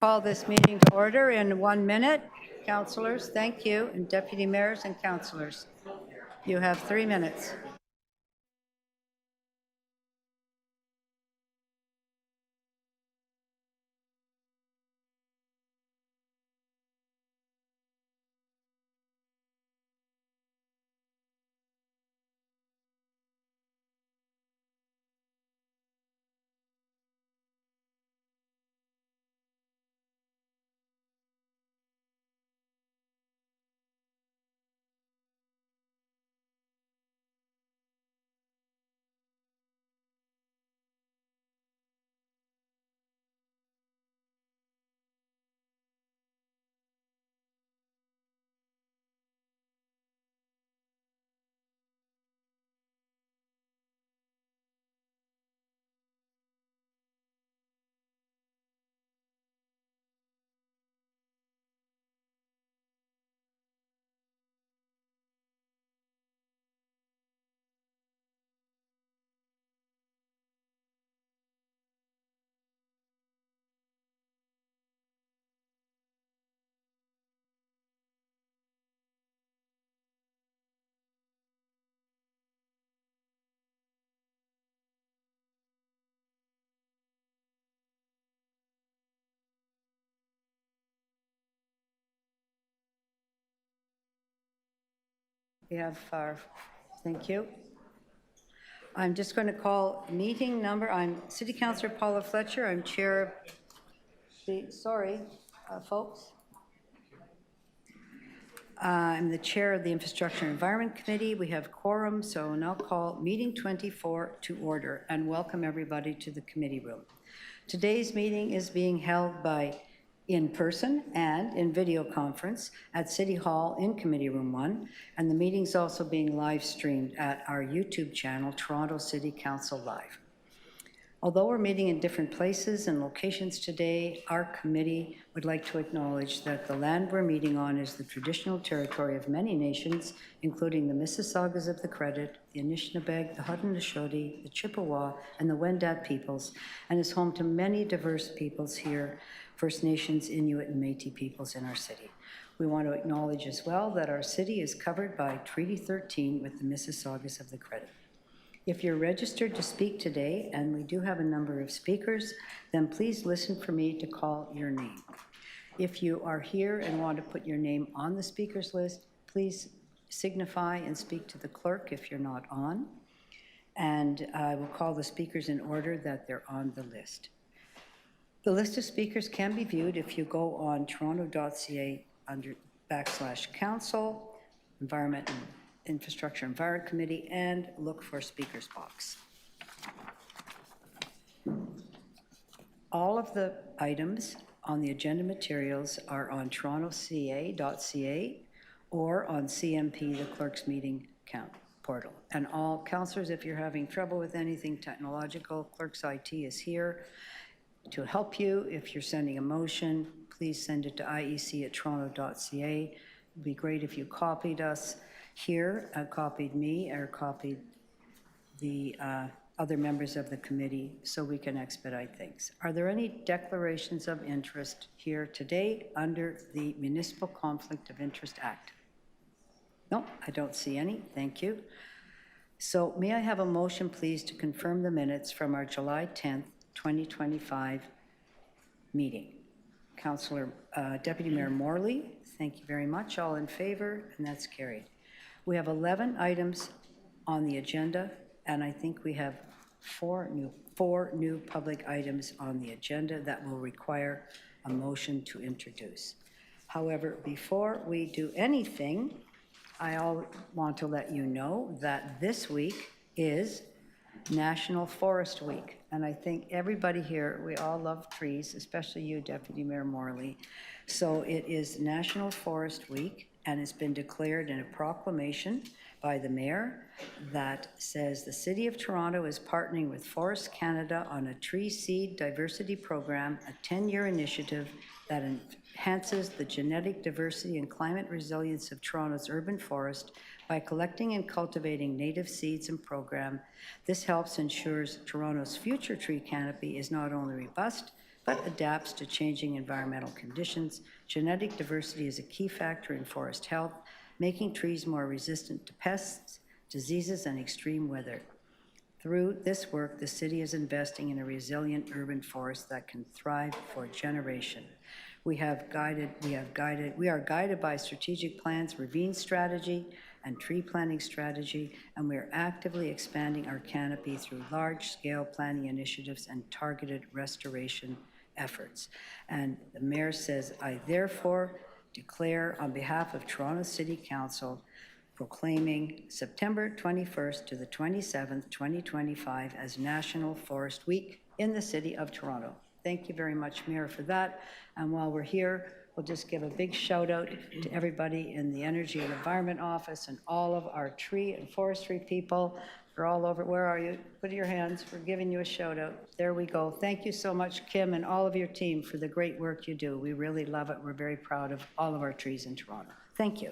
Call this meeting to order in 1 minute. Councillors, thank you, and deputy mayors and councillors. You have 3 minutes. We have our, thank you. I'm just going to call meeting number. I'm City Councillor Paula Fletcher. I'm chair of the, folks. I'm the chair of the Infrastructure and Environment Committee. We have quorum, so I'll now call meeting 24 to order and welcome everybody to the committee room. Today's meeting is being held by in person and in video conference at City Hall in Committee Room 1, and the meeting's also being live streamed at our YouTube channel, Toronto City Council Live. Although we're meeting in different places and locations today, our committee would like to acknowledge that the land we're meeting on is the traditional territory of many nations, including the Mississaugas of the Credit, the Anishinaabeg, the Haudenosaunee, the Chippewa, and the Wendat peoples, and is home to many diverse peoples here, First Nations, Inuit, and Métis peoples in our city. We want to acknowledge as well that our city is covered by Treaty 13 with the Mississaugas of the Credit. If you're registered to speak today, and we do have a number of speakers, then please listen for me to call your name. If you are here and want to put your name on the speakers list, please signify and speak to the clerk if you're not on, and I will call the speakers in order that they're on the list. The list of speakers can be viewed if you go on toronto.ca under /council, Environment and Infrastructure Environment Committee, and look for speakers box. All of the items on the agenda materials are on torontoca.ca or on CMP, the clerk's meeting portal. And all councillors, if you're having trouble with anything technological, clerk's IT is here to help you. If you're sending a motion, please send it to iec@toronto.ca. It'd be great if you copied us here, copied me, or copied the other members of the committee so we can expedite things. Are there any declarations of interest here today under the Municipal Conflict of Interest Act? No, I don't see any. Thank you. So may I have a motion, please, to confirm the minutes from our July 10th, 2025 meeting? Councillor Deputy Mayor Morley, thank you very much. All in favor, and that's carried. We have 11 items on the agenda, and I think we have four new public items on the agenda that will require a motion to introduce. However, before we do anything, I want to let you know that this week is National Forest Week, and I think everybody here, we all love trees, especially you, Deputy Mayor Morley. So it is National Forest Week, and it's been declared in a proclamation by the mayor that says the City of Toronto is partnering with Forest Canada on a tree seed diversity program, a 10-year initiative that enhances the genetic diversity and climate resilience of Toronto's urban forest by collecting and cultivating native seeds and program. This helps ensures Toronto's future tree canopy is not only robust, but adapts to changing environmental conditions. Genetic diversity is a key factor in forest health, making trees more resistant to pests, diseases, and extreme weather. Through this work, the city is investing in a resilient urban forest that can thrive for a generation. We are guided by strategic plans, ravine strategy, and tree planting strategy, and we are actively expanding our canopy through large-scale planning initiatives and targeted restoration efforts. And the mayor says, I therefore declare on behalf of Toronto City Council proclaiming September 21st to the 27th, 2025 as National Forest Week in the City of Toronto. Thank you very much, Mayor, for that. And while we're here, we'll just give a big shout out to everybody in the Energy and Environment Office and all of our tree and forestry people. They're all over. Where are you? Put your hands. We're giving you a shout out. There we go. Thank you so much, Kim, and all of your team for the great work you do. We really love it. We're very proud of all of our trees in Toronto. Thank you.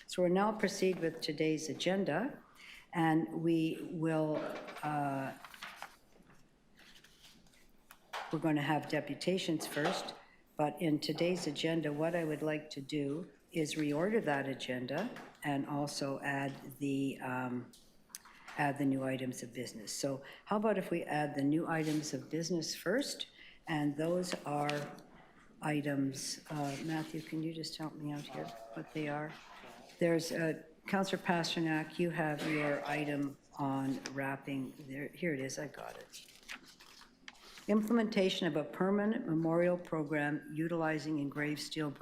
So we'll now proceed with today's agenda, and we will, we're going to have deputations first, but in today's agenda, what I would like to do is reorder that agenda and also add the new items of business. So how about if we add the new items of business first, and those are items, Matthew, can you just help me out here, what they are? There's Councillor Pasternak, you have your item on wrapping there. Here it is, I got it. Implementation of a permanent memorial program utilizing engraved steel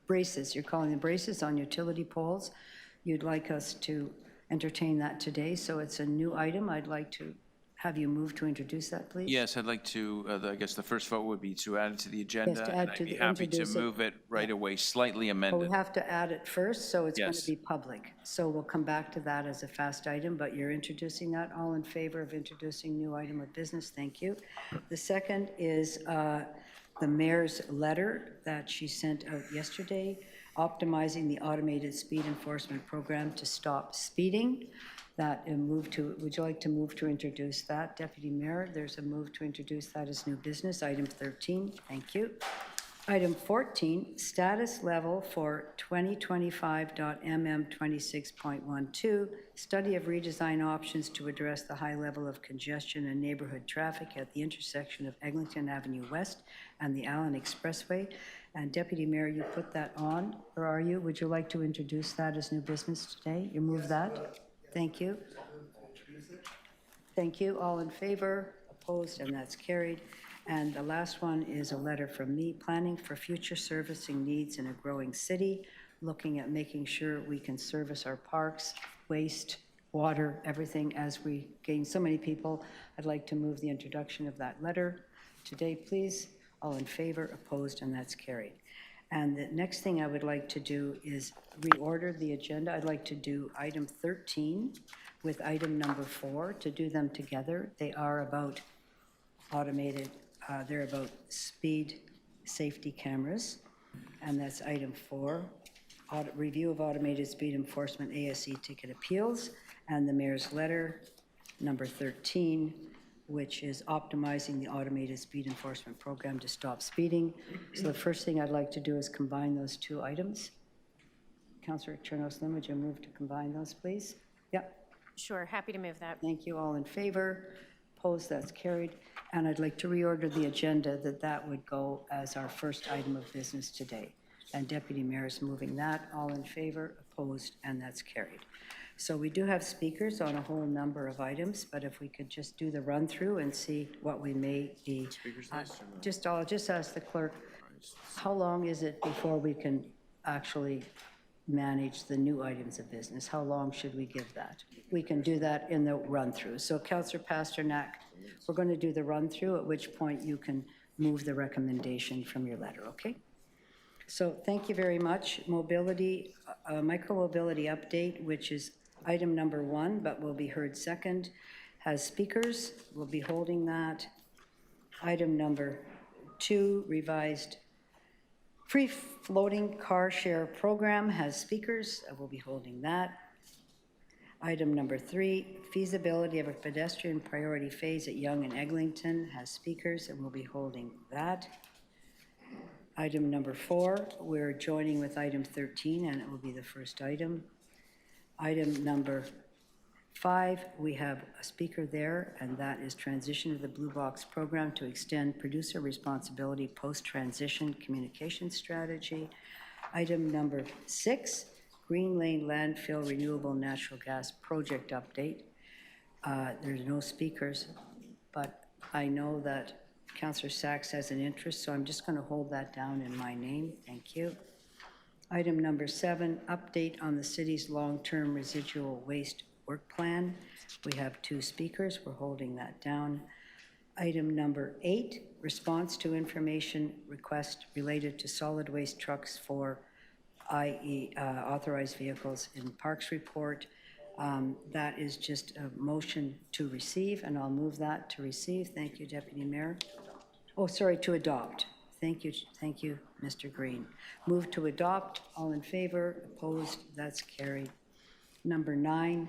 braces. You're calling them braces on utility poles. You'd like us to entertain that today, so it's a new item. I'd like to have you move to introduce that, please. Yes, I'd like to, I guess the first vote would be to add it to the agenda. Yes, to add and I'd to be the, happy to introduce it. move it right away, slightly But amended. we have to add it first, so it's going to Yes. be public. So we'll come back to that as a fast item, but you're introducing that. All in favor of introducing new item of business? Thank you. The second is the mayor's letter that she sent out yesterday, optimizing the automated speed enforcement program to stop speeding. That move to, would you like to move to introduce that, Deputy Mayor? There's a move to introduce that as new business, item 13. Thank you. Item 14, status level for 2025.mm 26.12, study of redesign options to address the high level of congestion and neighborhood traffic at the intersection of Eglinton Avenue West and the Allen Expressway. And Deputy Mayor, you put that on, or are you? Would you like to introduce that as new business today? You move that? Thank you. Thank you. All in favor? Opposed? And that's carried. And the last one is a letter from me, planning for future servicing needs in a growing city, looking at making sure we can service our parks, waste, water, everything as we gain so many people. I'd like to move the introduction of that letter today, please. All in favor? Opposed? And that's carried. And the next thing I would like to do is reorder the agenda. I'd like to do item 13 with item number 4 to do them together. They are about automated, they're about speed safety cameras. And that's item 4, review of automated speed enforcement ASC ticket appeals, and the mayor's letter, number 13, which is optimizing the automated speed enforcement program to stop speeding. So the first thing I'd like to do is combine those two items. Councillor Chernos-Lim, would you move to combine those, please? Yep. Sure, happy to move that. Thank you. All in favor? Opposed? That's carried. And I'd like to reorder the agenda that would go as our first item of business today. And Deputy Mayor is moving that. All in favor? Opposed? And that's carried. So we do have speakers on a whole number of items, but if we could just do the run through and see what we may be. I'll just ask the clerk, how long is it before we can actually manage the new items of business? How long should we give that? We can do that in the run through. So Councillor Pasternak, we're going to do the run through, at which point you can move the recommendation from your letter, okay? So thank you very much. Mobility, micromobility update, which is item number 1, but will be heard second, has speakers. We'll be holding that. Item number 2, revised free-floating car share program, has speakers. We'll be holding that. Item number 3, feasibility of a pedestrian priority phase at Yonge and Eglinton has speakers, and we'll be holding that. Item number 4, we're joining with item 13, and it will be the first item. Item number 5, we have a speaker there, and that is transition of the Blue Box program to extend producer responsibility post-transition communication strategy. Item number 6, Green Lane Landfill Renewable Natural Gas Project update. There's no speakers, but I know that Councillor Sachs has an interest, so I'm just going to hold that down in my name. Thank you. Item number 7, update on the city's long-term residual waste work plan. We have 2 speakers. We're holding that down. Item number 8, response to information request related to solid waste trucks for i.e. Authorized vehicles in Parks report. That is just a motion to receive, and I'll move that to receive. Thank you, Deputy Mayor. Oh, sorry, to adopt. Thank you, Mr. Green. Move to adopt. All in favor? Opposed? That's carried. Number 9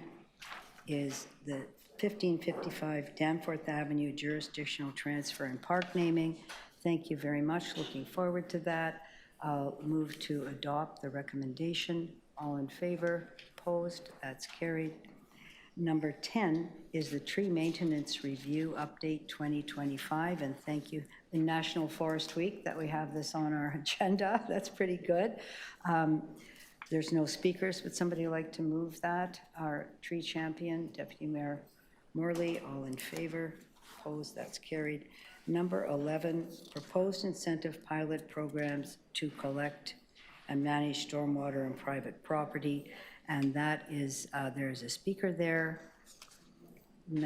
is the 1555 Danforth Avenue jurisdictional transfer and park naming. Thank you very much. Looking forward to that. I'll move to adopt the recommendation. All in favor? Opposed? That's carried. Number 10 is the Tree Maintenance Review Update 2025, and thank you. In National Forest Week that we have this on our agenda. That's pretty good. There's no speakers. Would somebody like to move that? Our tree champion, Deputy Mayor Morley, all in favor? Opposed? That's carried. Number 11, proposed incentive pilot programs to collect and manage stormwater and private property. And that is, there's a speaker there. We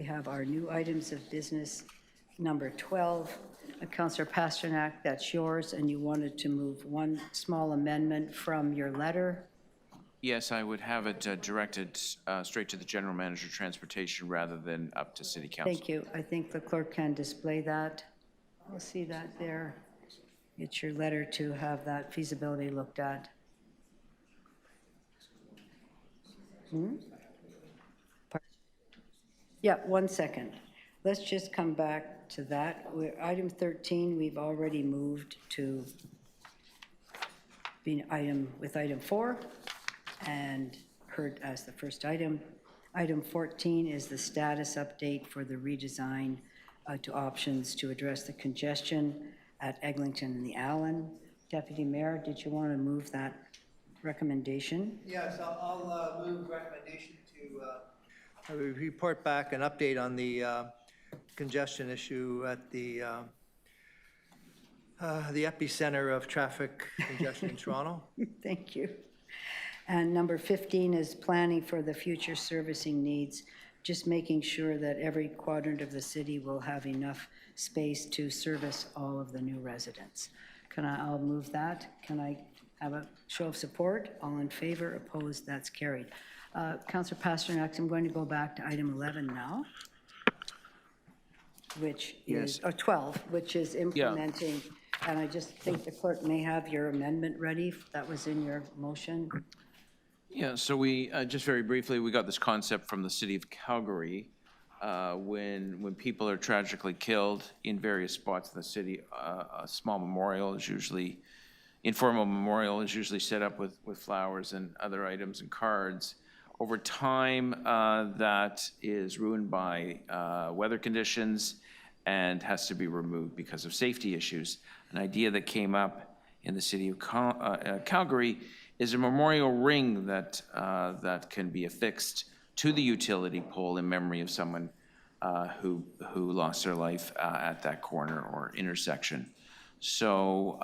have our new items of business. Number 12, Councillor Pasternak, that's yours, and you wanted to move one small amendment from your letter. Yes, I would have it directed straight to the General Manager of Transportation rather than up to City Council. Thank you. I think the clerk can display that. We'll see that there. It's your letter to have that feasibility looked at. Yeah, 1 second. Let's just come back to that. Item 13, we've already moved to being item 4 and heard as the first item. Item 14 is the status update for the redesign to options to address the congestion at Eglinton and the Allen. Deputy Mayor, did you want to move that recommendation? Yes, I'll move recommendation to report back an update on the congestion issue at the epicenter of traffic congestion in Toronto. Thank you. And number 15 is planning for the future servicing needs, just making sure that every quadrant of the city will have enough space to service all of the new residents. I'll move that. Can I have a show of support? All in favor? Opposed? That's carried. Councillor Pasternak, I'm going to go back to item 11 now, which is, or 12, which is implementing, and I just think the clerk may have your amendment ready. That was in your motion. Yeah, so we, just very briefly, we got this concept from the city of Calgary. When people are tragically killed in various spots in the city, a small memorial is usually, informal memorial is usually set up with flowers and other items and cards. Over time, that is ruined by weather conditions and has to be removed because of safety issues. An idea that came up in the city of Calgary is a memorial ring that can be affixed to the utility pole in memory of someone who lost their life at that corner or intersection. So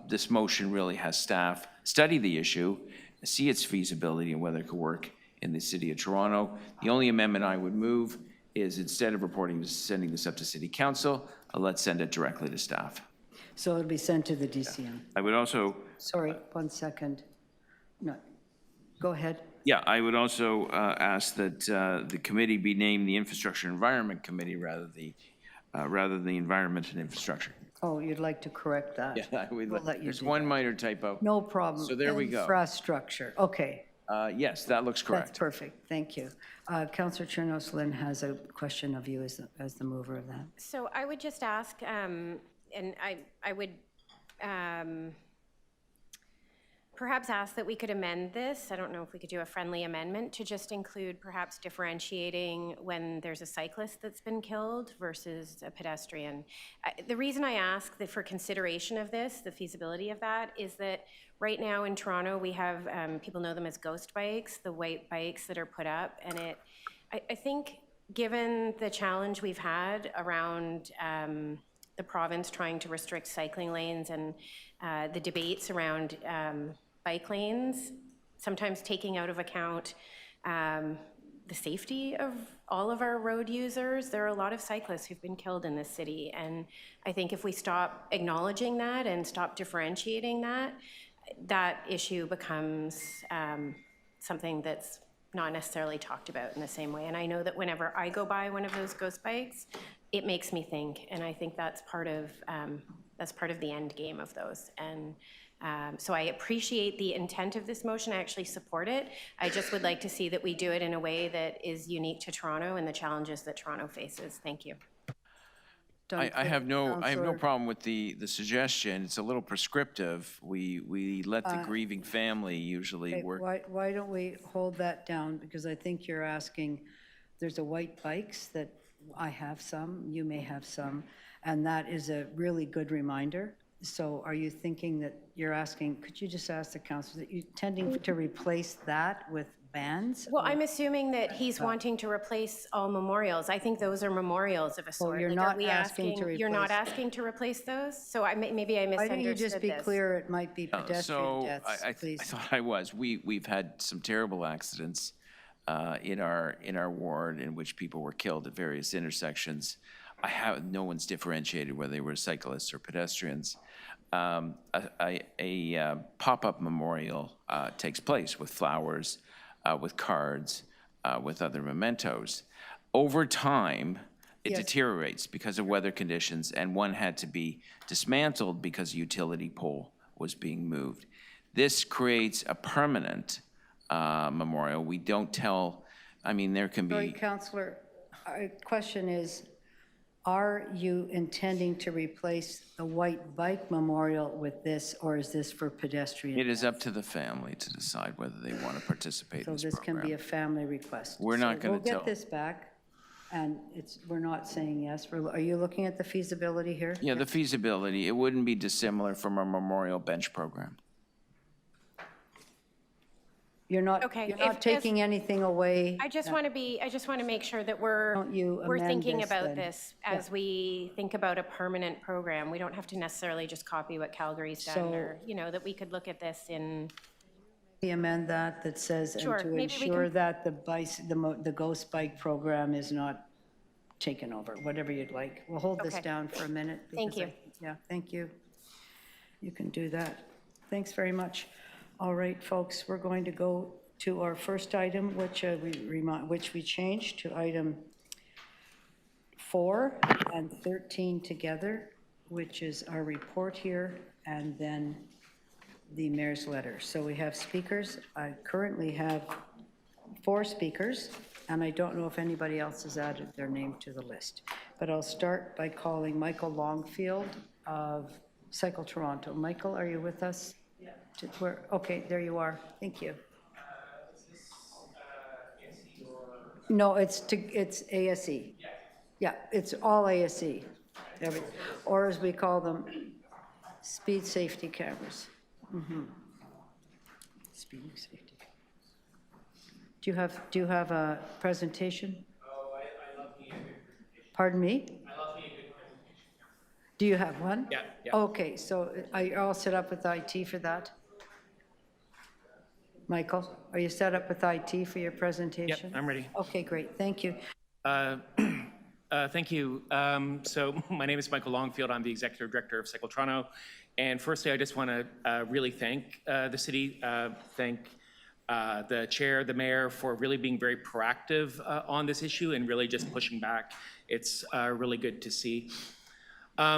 this motion really has staff study the issue, see its feasibility and whether it could work in the city of Toronto. The only amendment I would move is instead of sending this up to City Council, let's send it directly to staff. So it'll be sent to the DCM. I would also... Sorry, 1 second. No, go ahead. Yeah, I would also ask that the committee be named the Infrastructure and Environment Committee rather than the Environment and Infrastructure. Oh, you'd like to correct that? Yeah, We'll let you there's do one that. minor typo. No problem. So there we go. Infrastructure, okay. Yes, that looks That's correct. perfect, thank you. Councillor Chernos Lynn has a question of you as the mover of that. So I would just ask, and I would perhaps ask that we could amend this. I don't know if we could do a friendly amendment to just include perhaps differentiating when there's a cyclist that's been killed versus a pedestrian. The reason I ask that for consideration of this, the feasibility of that, is that right now in Toronto, we have, people know them as ghost bikes, the white bikes that are put up, and I think given the challenge we've had around the province trying to restrict cycling lanes and the debates around bike lanes, sometimes taking out of account the safety of all of our road users. There are a lot of cyclists who've been killed in this city, and I think if we stop acknowledging that and stop differentiating that, that issue becomes something that's not necessarily talked about in the same way. And I know that whenever I go by one of those ghost bikes, it makes me think, and I think that's part of the end game of those. And so I appreciate the intent of this motion. I actually support it. I just would like to see that we do it in a way that is unique to Toronto and the challenges that Toronto faces. Thank you. I have no problem with the suggestion. It's a little prescriptive. We let the grieving family usually Okay, work. why don't we hold that down, because I think you're asking, there's a white bikes that I have some, you may have some, and that is a really good reminder. So are you thinking that you're asking, could you just ask the council, that you're intending to replace that with bands? Well, I'm assuming that he's wanting to replace all memorials. I think those are memorials of a sort. you're Like, not are we asking to You're not replace- asking to replace those? So maybe I Why misunderstood don't you just be this. clear, it might be pedestrian So deaths, I please. thought I was. We've had some terrible accidents in our ward in which people were killed at various intersections. No one's differentiated whether they were cyclists or pedestrians. A pop-up memorial takes place with flowers, with cards, with other mementos. Over time, it Yes. deteriorates because of weather conditions, and one had to be dismantled because a utility pole was being moved. This creates a permanent memorial. We don't tell, I mean, there can Sorry, be, Councillor, our question is, are you intending to replace the white bike memorial with this, or is this for pedestrian? it is up to the family to decide whether they want to participate So in this this can be a program. family request. We're not gonna We'll tell. get this back, and we're not saying yes. Are you looking at the feasibility here? Yeah, the feasibility, it wouldn't be dissimilar from a memorial bench program. You're not, Okay, you're if- not taking anything away. I just want to make sure that Don't you we're amend thinking this about then? this as we think about a permanent program. We don't have to necessarily just copy what Calgary's done, So- or, that we could look at this in, We amend that says, and Sure, to maybe we ensure can- that the ghost bike program is not taken over, whatever you'd like. We'll hold this Okay. down for a minute. Thank because you. Yeah, thank you. You can do that. Thanks very much. All right, folks, we're going to go to our first item, which we changed to item 4 and 13 together, which is our report here, and then the mayor's letter. So we have speakers. I currently have 4 speakers, and I don't know if anybody else has added their name to the list. But I'll start by calling Michael Longfield of Cycle Toronto. Michael, are you with us? Yeah. Okay, there you are. Thank you. Is this ASE or? No, it's ASE. Yeah, it's all ASE. Or as we call them, speed safety cameras. Speed safety. Do you have a presentation? Oh, I love being a good presentation. Pardon me? I love being a good presentation. Do you have one? Yeah, yeah. Okay, so are you all set up with IT for that? Michael, are you set up with IT for your presentation? Yep, I'm ready. Okay, great, thank you. Thank you. So my name is Michael Longfield. I'm the Executive Director of Cycle Toronto. And firstly, I just want to really thank the city, thank the chair, the mayor, for really being very proactive on this issue and really just pushing back. It's really good to see. I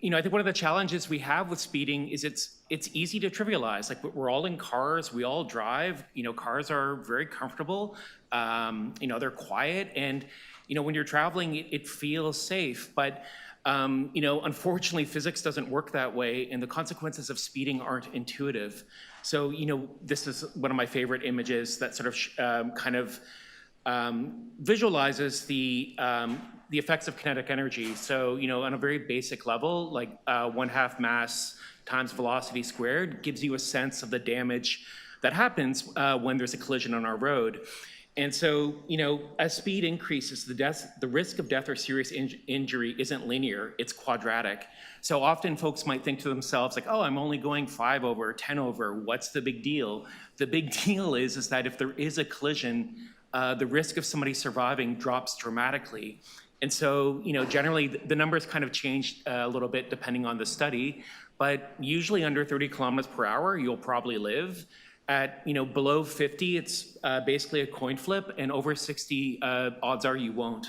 think one of the challenges we have with speeding is it's it's easy to trivialize. Like, we're all in cars, we all drive, cars are very comfortable, they're quiet, and, when you're traveling, it feels safe. But, unfortunately, physics doesn't work that way, and the consequences of speeding aren't intuitive. So, this is one of my favorite images that sort of visualizes the effects of kinetic energy. So, on a very basic level, like 1/2 mass times velocity squared gives you a sense of the damage that happens when there's a collision on our road. And so, as speed increases, the risk of death or serious injury isn't linear, it's quadratic. So often folks might think to themselves like, oh, I'm only going 5 over, 10 over, what's the big deal? The big deal is that if there is a collision, the risk of somebody surviving drops dramatically. And so, generally the numbers kind of change a little bit depending on the study, but usually under 30 kilometers per hour, you'll probably live. At, below 50, it's basically a coin flip, and over 60, odds are you won't.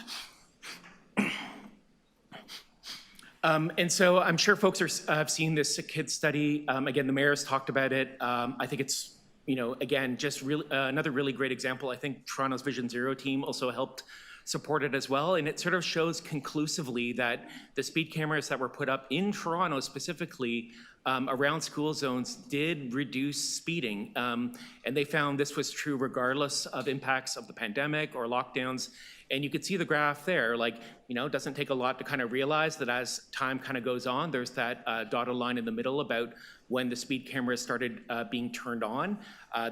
And so I'm sure folks have seen this kid study. Again, the mayor's talked about it. I think it's, again, just really, another really great example. I think Toronto's Vision Zero team also helped support it as well. And it sort of shows conclusively that the speed cameras that were put up in Toronto specifically around school zones did reduce speeding. And they found this was true regardless of impacts of the pandemic or lockdowns. And you could see the graph there, like, it doesn't take a lot to kind of realize that as time kind of goes on, there's that dotted line in the middle about when the speed cameras started being turned on.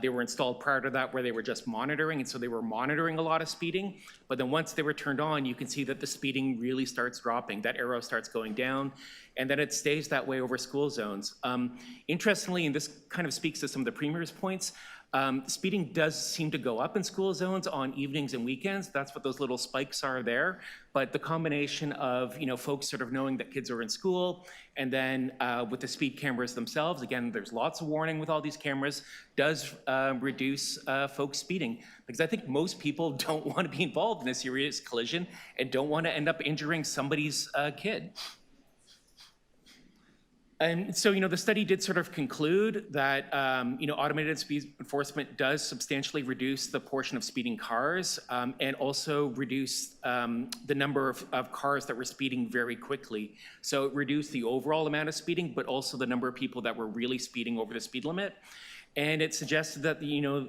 They were installed prior to that where they were just monitoring, and so they were monitoring a lot of speeding. But then once they were turned on, you can see that the speeding really starts dropping. That arrow starts going down, and then it stays that way over school zones. Interestingly, and this kind of speaks to some of the Premier's points, speeding does seem to go up in school zones on evenings and weekends. That's what those little spikes are there. But the combination of, folks sort of knowing that kids are in school, and then with the speed cameras themselves, again, there's lots of warning with all these cameras, does reduce folks speeding. Because I think most people don't want to be involved in a serious collision and don't want to end up injuring somebody's kid. And so, the study did sort of conclude that, automated speed enforcement does substantially reduce the portion of speeding cars and also reduce the number of cars that were speeding very quickly. So it reduced the overall amount of speeding, but also the number of people that were really speeding over the speed limit. And it suggested that,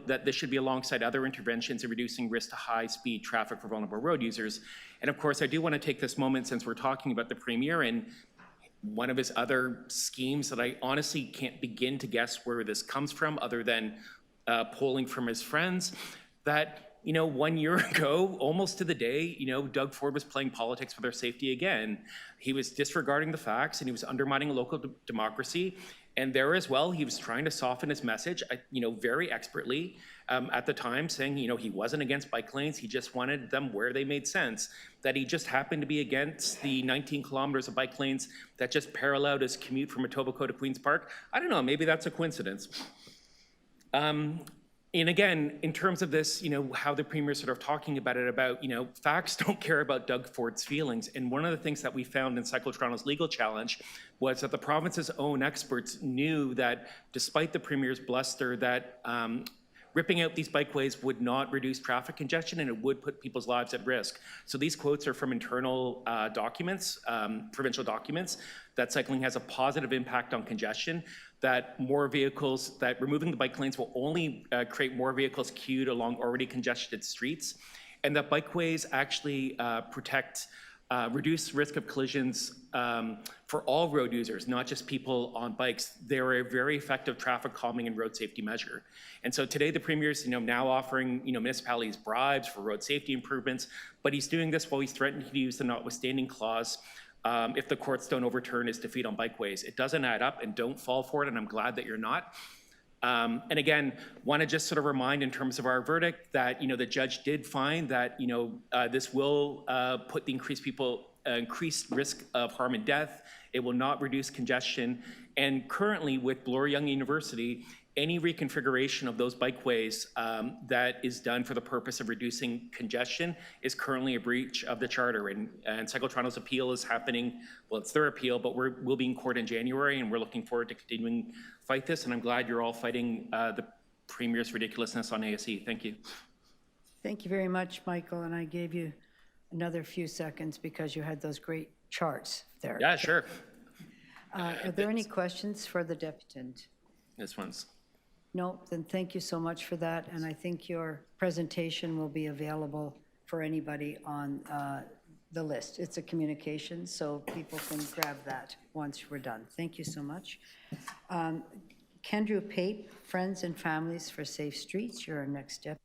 that this should be alongside other interventions in reducing risk to high-speed traffic for vulnerable road users. And of course, I do want to take this moment, since we're talking about the Premier, and one of his other schemes that I honestly can't begin to guess where this comes from other than polling from his friends, that, 1 year ago, almost to the day, Doug Ford was playing politics for their safety again. He was disregarding the facts and he was undermining local democracy. And there as well, he was trying to soften his message, very expertly at the time, saying, he wasn't against bike lanes. He just wanted them where they made sense. That he just happened to be against the 19 kilometers of bike lanes that just paralleled his commute from Etobicoke to Queen's Park. I don't know, maybe that's a coincidence. And again, in terms of this, how the Premier is sort of talking about it, about, facts don't care about Doug Ford's feelings. And one of the things that we found in Cycle Toronto's legal challenge was that the province's own experts knew that despite the Premier's bluster, that ripping out these bikeways would not reduce traffic congestion and it would put people's lives at risk. So these quotes are from internal documents, provincial documents, that cycling has a positive impact on congestion, that removing the bike lanes will only create more vehicles queued along already congested streets, and that bikeways actually reduce risk of collisions for all road users, not just people on bikes. They're a very effective traffic calming and road safety measure. And so today the Premier's now offering municipalities bribes for road safety improvements, but he's doing this while he's threatening to use the notwithstanding clause if the courts don't overturn his defeat on bikeways. It doesn't add up, and don't fall for it, and I'm glad that you're not. And again, want to just sort of remind in terms of our verdict that, the judge did find that, this will put the increased risk of harm and death. It will not reduce congestion. And currently with Bloor Yonge University, any reconfiguration of those bikeways that is done for the purpose of reducing congestion is currently a breach of the charter. And Cycle Toronto's appeal is happening, well, it's their appeal, but we'll be in court in January, and we're looking forward to continuing fight this. And I'm glad you're all fighting the Premier's ridiculousness on ASE. Thank you. Thank you very much, Michael, and I gave you another few seconds because you had those great charts there. Yeah, sure. Are there any questions for the deputant? This one's. No, then thank you so much for that, and I think your presentation will be available for anybody on the list. It's a communication, so people can grab that once we're done. Thank you so much. Kendrew Pape, Friends and Families for Safe Streets, you're our next step.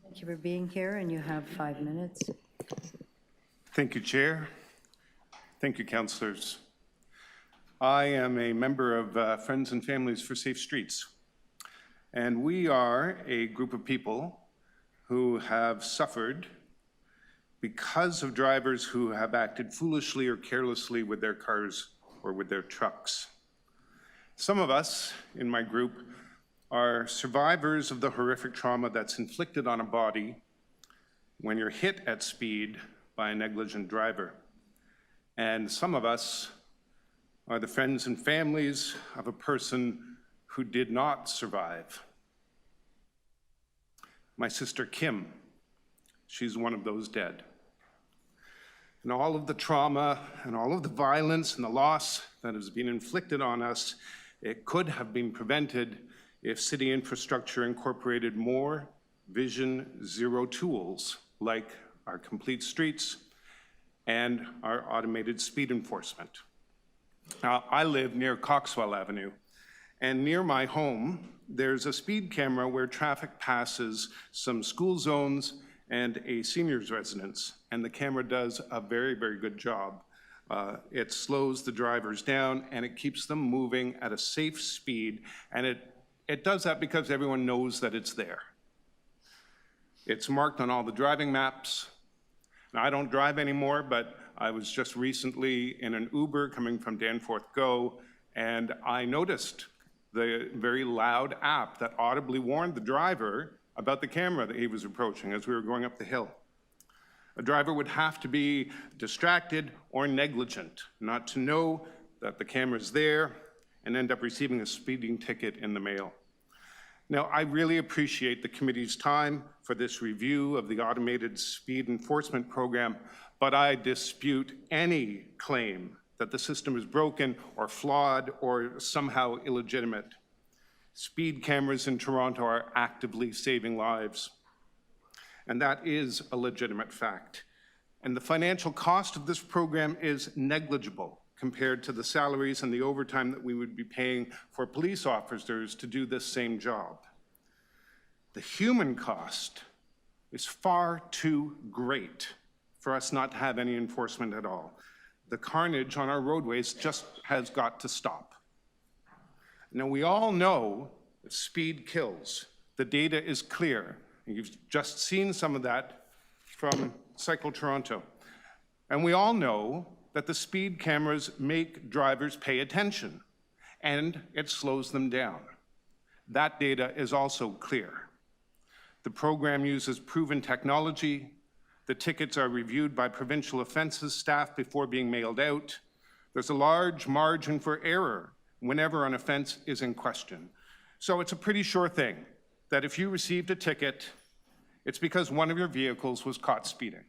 Thank you for being here, and you have 5 minutes. Thank you, Chair. Thank you, councillors. I am a member of Friends and Families for Safe Streets, and we are a group of people who have suffered because of drivers who have acted foolishly or carelessly with their cars or with their trucks. Some of us in my group are survivors of the horrific trauma that's inflicted on a body when you're hit at speed by a negligent driver. And some of us are the friends and families of a person who did not survive. My sister Kim, she's one of those dead. And all of the trauma and all of the violence and the loss that has been inflicted on us, it could have been prevented if city infrastructure incorporated more Vision Zero tools like our complete streets and our automated speed enforcement. Now, I live near Coxwell Avenue, and near my home, there's a speed camera where traffic passes some school zones and a senior's residence, and the camera does a very, very good job. It slows the drivers down, and it keeps them moving at a safe speed, and it does that because everyone knows that it's there. It's marked on all the driving maps. Now, I don't drive anymore, but I was just recently in an Uber coming from Danforth Go, and I noticed the very loud app that audibly warned the driver about the camera that he was approaching as we were going up the hill. A driver would have to be distracted or negligent not to know that the camera's there and end up receiving a speeding ticket in the mail. Now, I really appreciate the committee's time for this review of the automated speed enforcement program, but I dispute any claim that the system is broken or flawed or somehow illegitimate. Speed cameras in Toronto are actively saving lives, and that is a legitimate fact. And the financial cost of this program is negligible compared to the salaries and the overtime that we would be paying for police officers to do this same job. The human cost is far too great for us not to have any enforcement at all. The carnage on our roadways just has got to stop. Now, we all know that speed kills. The data is clear. And you've just seen some of that from Cycle Toronto. And we all know that the speed cameras make drivers pay attention, and it slows them down. That data is also clear. The program uses proven technology. The tickets are reviewed by provincial offences staff before being mailed out. There's a large margin for error whenever an offence is in question. So it's a pretty sure thing that if you received a ticket, it's because one of your vehicles was caught speeding.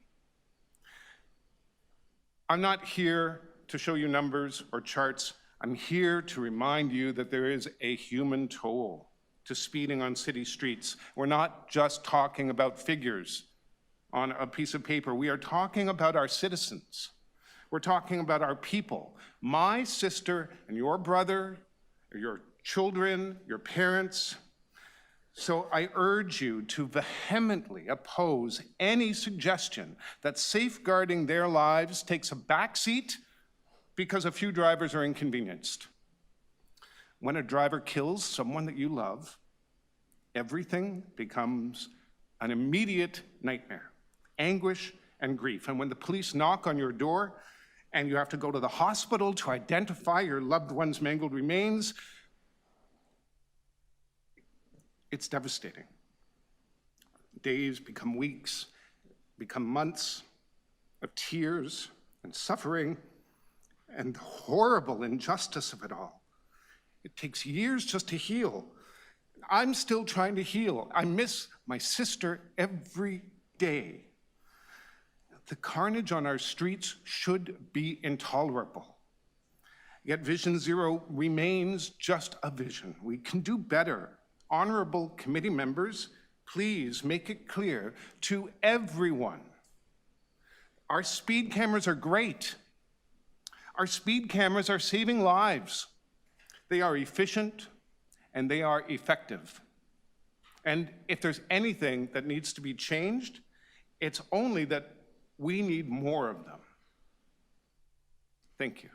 I'm not here to show you numbers or charts. I'm here to remind you that there is a human toll to speeding on city streets. We're not just talking about figures on a piece of paper. We are talking about our citizens. We're talking about our people. My sister and your brother, your children, your parents. So I urge you to vehemently oppose any suggestion that safeguarding their lives takes a backseat because a few drivers are inconvenienced. When a driver kills someone that you love, everything becomes an immediate nightmare, anguish and grief. And when the police knock on your door and you have to go to the hospital to identify your loved one's mangled remains. It's devastating. Days become weeks, become months of tears and suffering and the horrible injustice of it all. It takes years just to heal. I'm still trying to heal. I miss my sister every day. The carnage on our streets should be intolerable. Yet Vision Zero remains just a vision. We can do better. Honorable committee members, please make it clear to everyone. Our speed cameras are great. Our speed cameras are saving lives. They are efficient and they are effective. And if there's anything that needs to be changed, it's only that we need more of them. Thank you.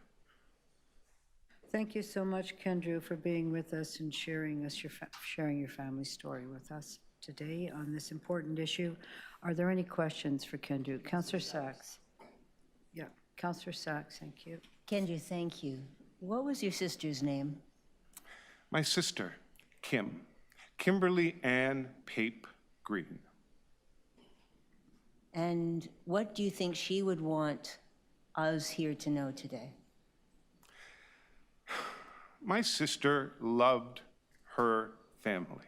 Thank you so much, Kendra, for being with us and sharing your family story with us today on this important issue. Are there any questions for Kendra? Councillor Sachs. Yeah, Councillor Sachs, thank you. Kendra, thank you. What was your sister's name? My sister, Kim, Kimberly Ann Pape Green. And what do you think she would want us here to know today? My sister loved her family.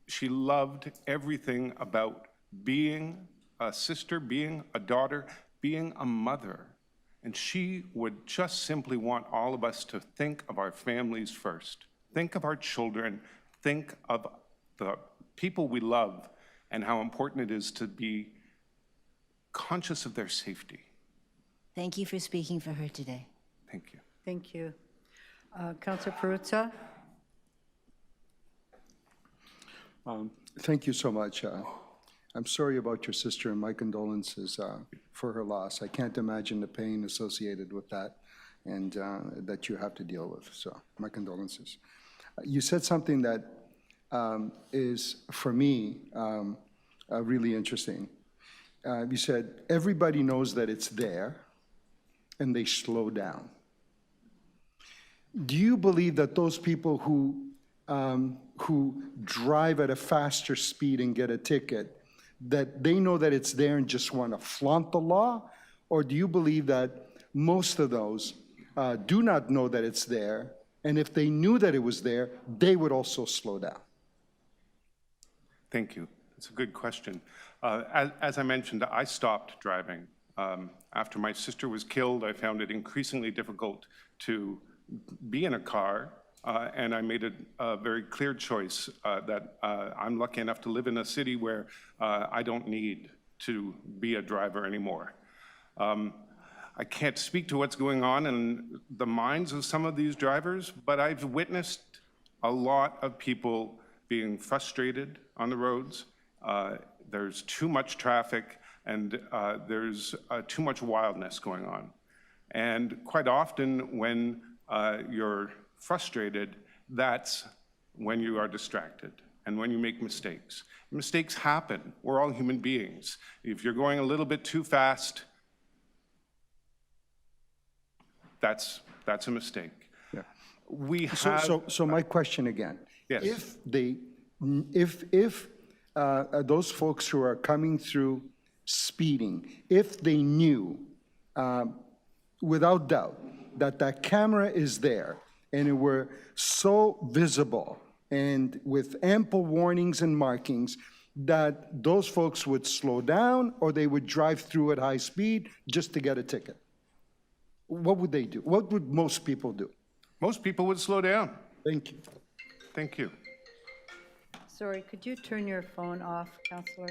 She loved everything about being a sister, being a daughter, being a mother. And she would just simply want all of us to think of our families first. Think of our children, think of the people we love, and how important it is to be conscious of their safety. Thank you for speaking for her today. Thank you. Thank you. Councillor Perruzza? Thank you so much. I'm sorry about your sister, and my condolences for her loss. I can't imagine the pain associated with that and that you have to deal with. So my condolences. You said something that is, for me, really interesting. You said everybody knows that it's there and they slow down. Do you believe that those people who drive at a faster speed and get a ticket, that they know that it's there and just want to flaunt the law? Or do you believe that most of those do not know that it's there, and if they knew that it was there, they would also slow down? Thank you. It's a good question. As I mentioned, I stopped driving. After my sister was killed, I found it increasingly difficult to be in a car, and I made a very clear choice that I'm lucky enough to live in a city where I don't need to be a driver anymore. I can't speak to what's going on in the minds of some of these drivers, but I've witnessed a lot of people being frustrated on the roads. There's too much traffic, and there's too much wildness going on. And quite often when you're frustrated, that's when you are distracted and when you make mistakes. Mistakes happen. We're all human beings. If you're going a little bit too fast, that's a mistake. Yeah. We have... So my question again. Yes. If those folks who are coming through speeding, if they knew without doubt that that camera is there and it were so visible and with ample warnings and markings, that those folks would slow down or they would drive through at high speed just to get a ticket, what would they do? What would most people do? Most people would slow down. Thank you. Thank you. Sorry, could you turn your phone off, Councillor?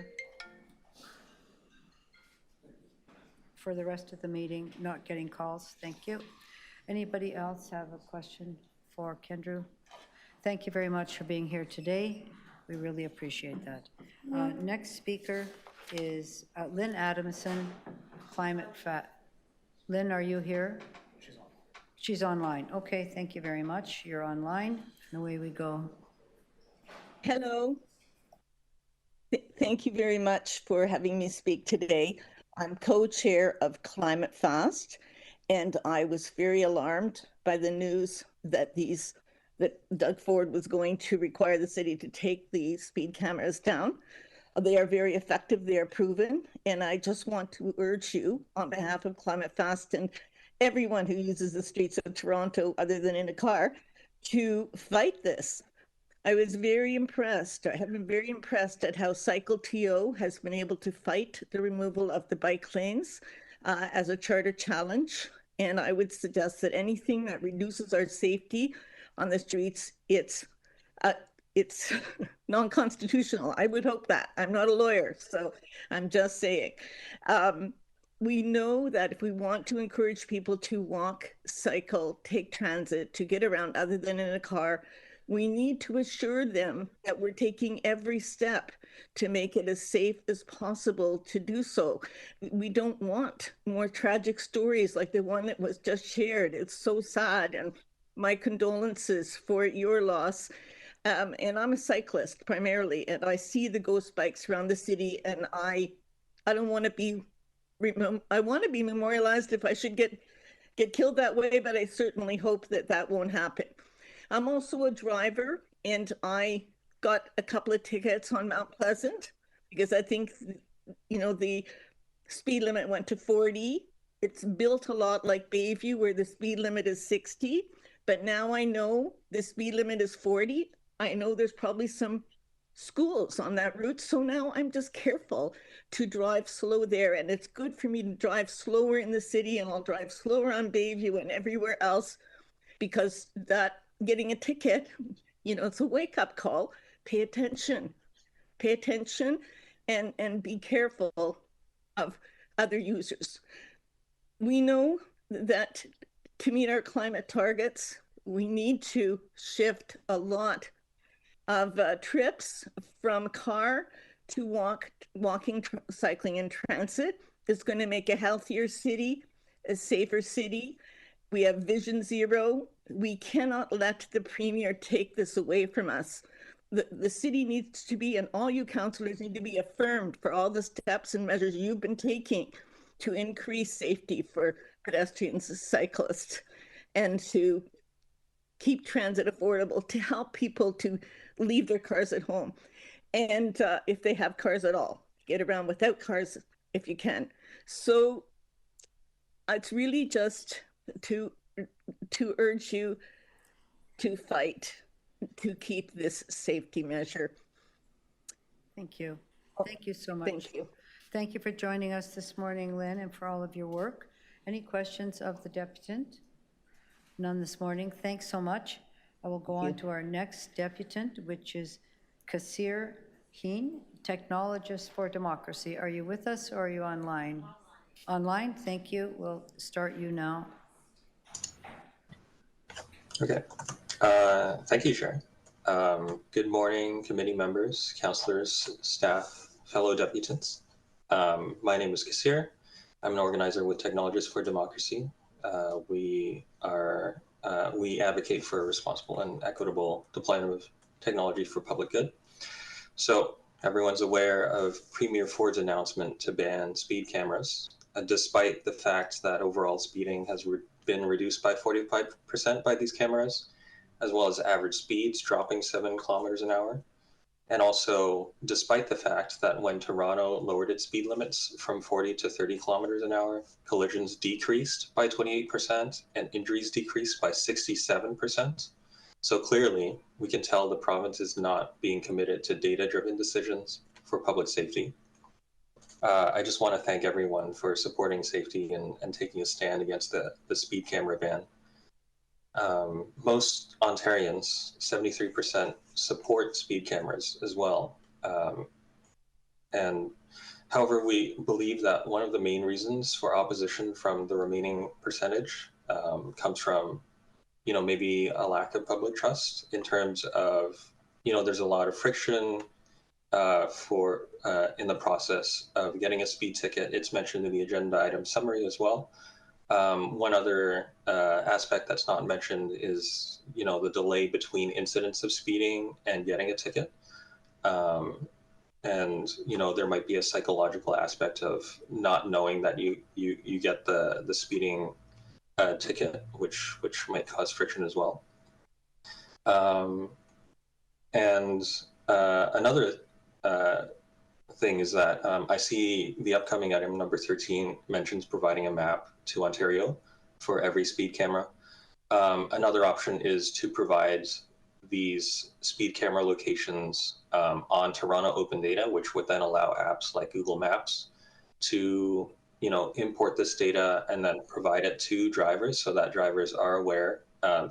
For the rest of the meeting, not getting calls. Thank you. Anybody else have a question for Kendra? Thank you very much for being here today. We really appreciate that. Next speaker is Lynn Adamson, Climate Fat. Lynn, are you here? She's online. Okay, thank you very much. You're online. And away we go. Hello. Thank you very much for having me speak today. I'm co-chair of Climate Fast, and I was very alarmed by the news that Doug Ford was going to require the city to take the speed cameras down. They are very effective, they are proven, and I just want to urge you on behalf of Climate Fast and everyone who uses the streets of Toronto other than in a car to fight this. I was very impressed. I have been very impressed at how Cycle TO has been able to fight the removal of the bike lanes as a charter challenge. And I would suggest that anything that reduces our safety on the streets, it's non-constitutional. I would hope that. I'm not a lawyer, so I'm just saying. We know that if we want to encourage people to walk, cycle, take transit, to get around other than in a car, we need to assure them that we're taking every step to make it as safe as possible to do so. We don't want more tragic stories like the one that was just shared. It's so sad, and my condolences for your loss. And I'm a cyclist primarily, and I see the ghost bikes around the city, and I don't want to be, I want to be memorialized if I should get killed that way, but I certainly hope that that won't happen. I'm also a driver, and I got a couple of tickets on Mount Pleasant because I think, you know, the speed limit went to 40. It's built a lot like Bayview where the speed limit is 60, but now I know the speed limit is 40. I know there's probably some schools on that route, so now I'm just careful to drive slow there, and it's good for me to drive slower in the city, and I'll drive slower on Bayview and everywhere else, because that getting a ticket, you know, it's a wake-up call. Pay attention and be careful of other users. We know that to meet our climate targets, we need to shift a lot of trips from car to walking, cycling, and transit. It's going to make a healthier city, a safer city. We have Vision Zero. We cannot let the Premier take this away from us. The city needs to be, and all you councillors need to be affirmed for all the steps and measures you've been taking to increase safety for pedestrians and cyclists, and to keep transit affordable, to help people to leave their cars at home. And if they have cars at all, get around without cars if you can. So it's really just to urge you to fight to keep this safety measure. Thank you. Thank you so much. Thank you. Thank you for joining us this morning, Lynn, and for all of your work. Any questions of the deputant? None this morning. Thanks so much. I will go on to our next deputant, which is Kasir Heen, Technologist for Democracy. Are you with us or are you online? Online, thank you. We'll start you now. Okay. Thank you, Chair. Good morning, committee members, councillors, staff, fellow deputants. My name is Kasir. I'm an organizer with Technologists for Democracy. We advocate for responsible and equitable deployment of technology for public good. So everyone's aware of Premier Ford's announcement to ban speed cameras, despite the fact that overall speeding has been reduced by 45% by these cameras, as well as average speeds dropping 7 kilometers an hour. And also, despite the fact that when Toronto lowered its speed limits from 40 to 30 kilometers an hour, collisions decreased by 28% and injuries decreased by 67%. So clearly, we can tell the province is not being committed to data-driven decisions for public safety. I just want to thank everyone for supporting safety and taking a stand against the speed camera ban. Most Ontarians, 73%, support speed cameras as well. And however, we believe that one of the main reasons for opposition from the remaining percentage comes from, you know, maybe a lack of public trust in terms of, you know, there's a lot of friction in the process of getting a speed ticket. It's mentioned in the agenda item summary as well. One other aspect that's not mentioned is, you know, the delay between incidents of speeding and getting a ticket. you know, there might be a psychological aspect of not knowing that you get the speeding ticket, which might cause friction as well. And another thing is that I see the upcoming item number 13 mentions providing a map to Ontario for every speed camera. Another option is to provide these speed camera locations on Toronto Open Data, which would then allow apps like Google Maps to, you know, import this data and then provide it to drivers so that drivers are aware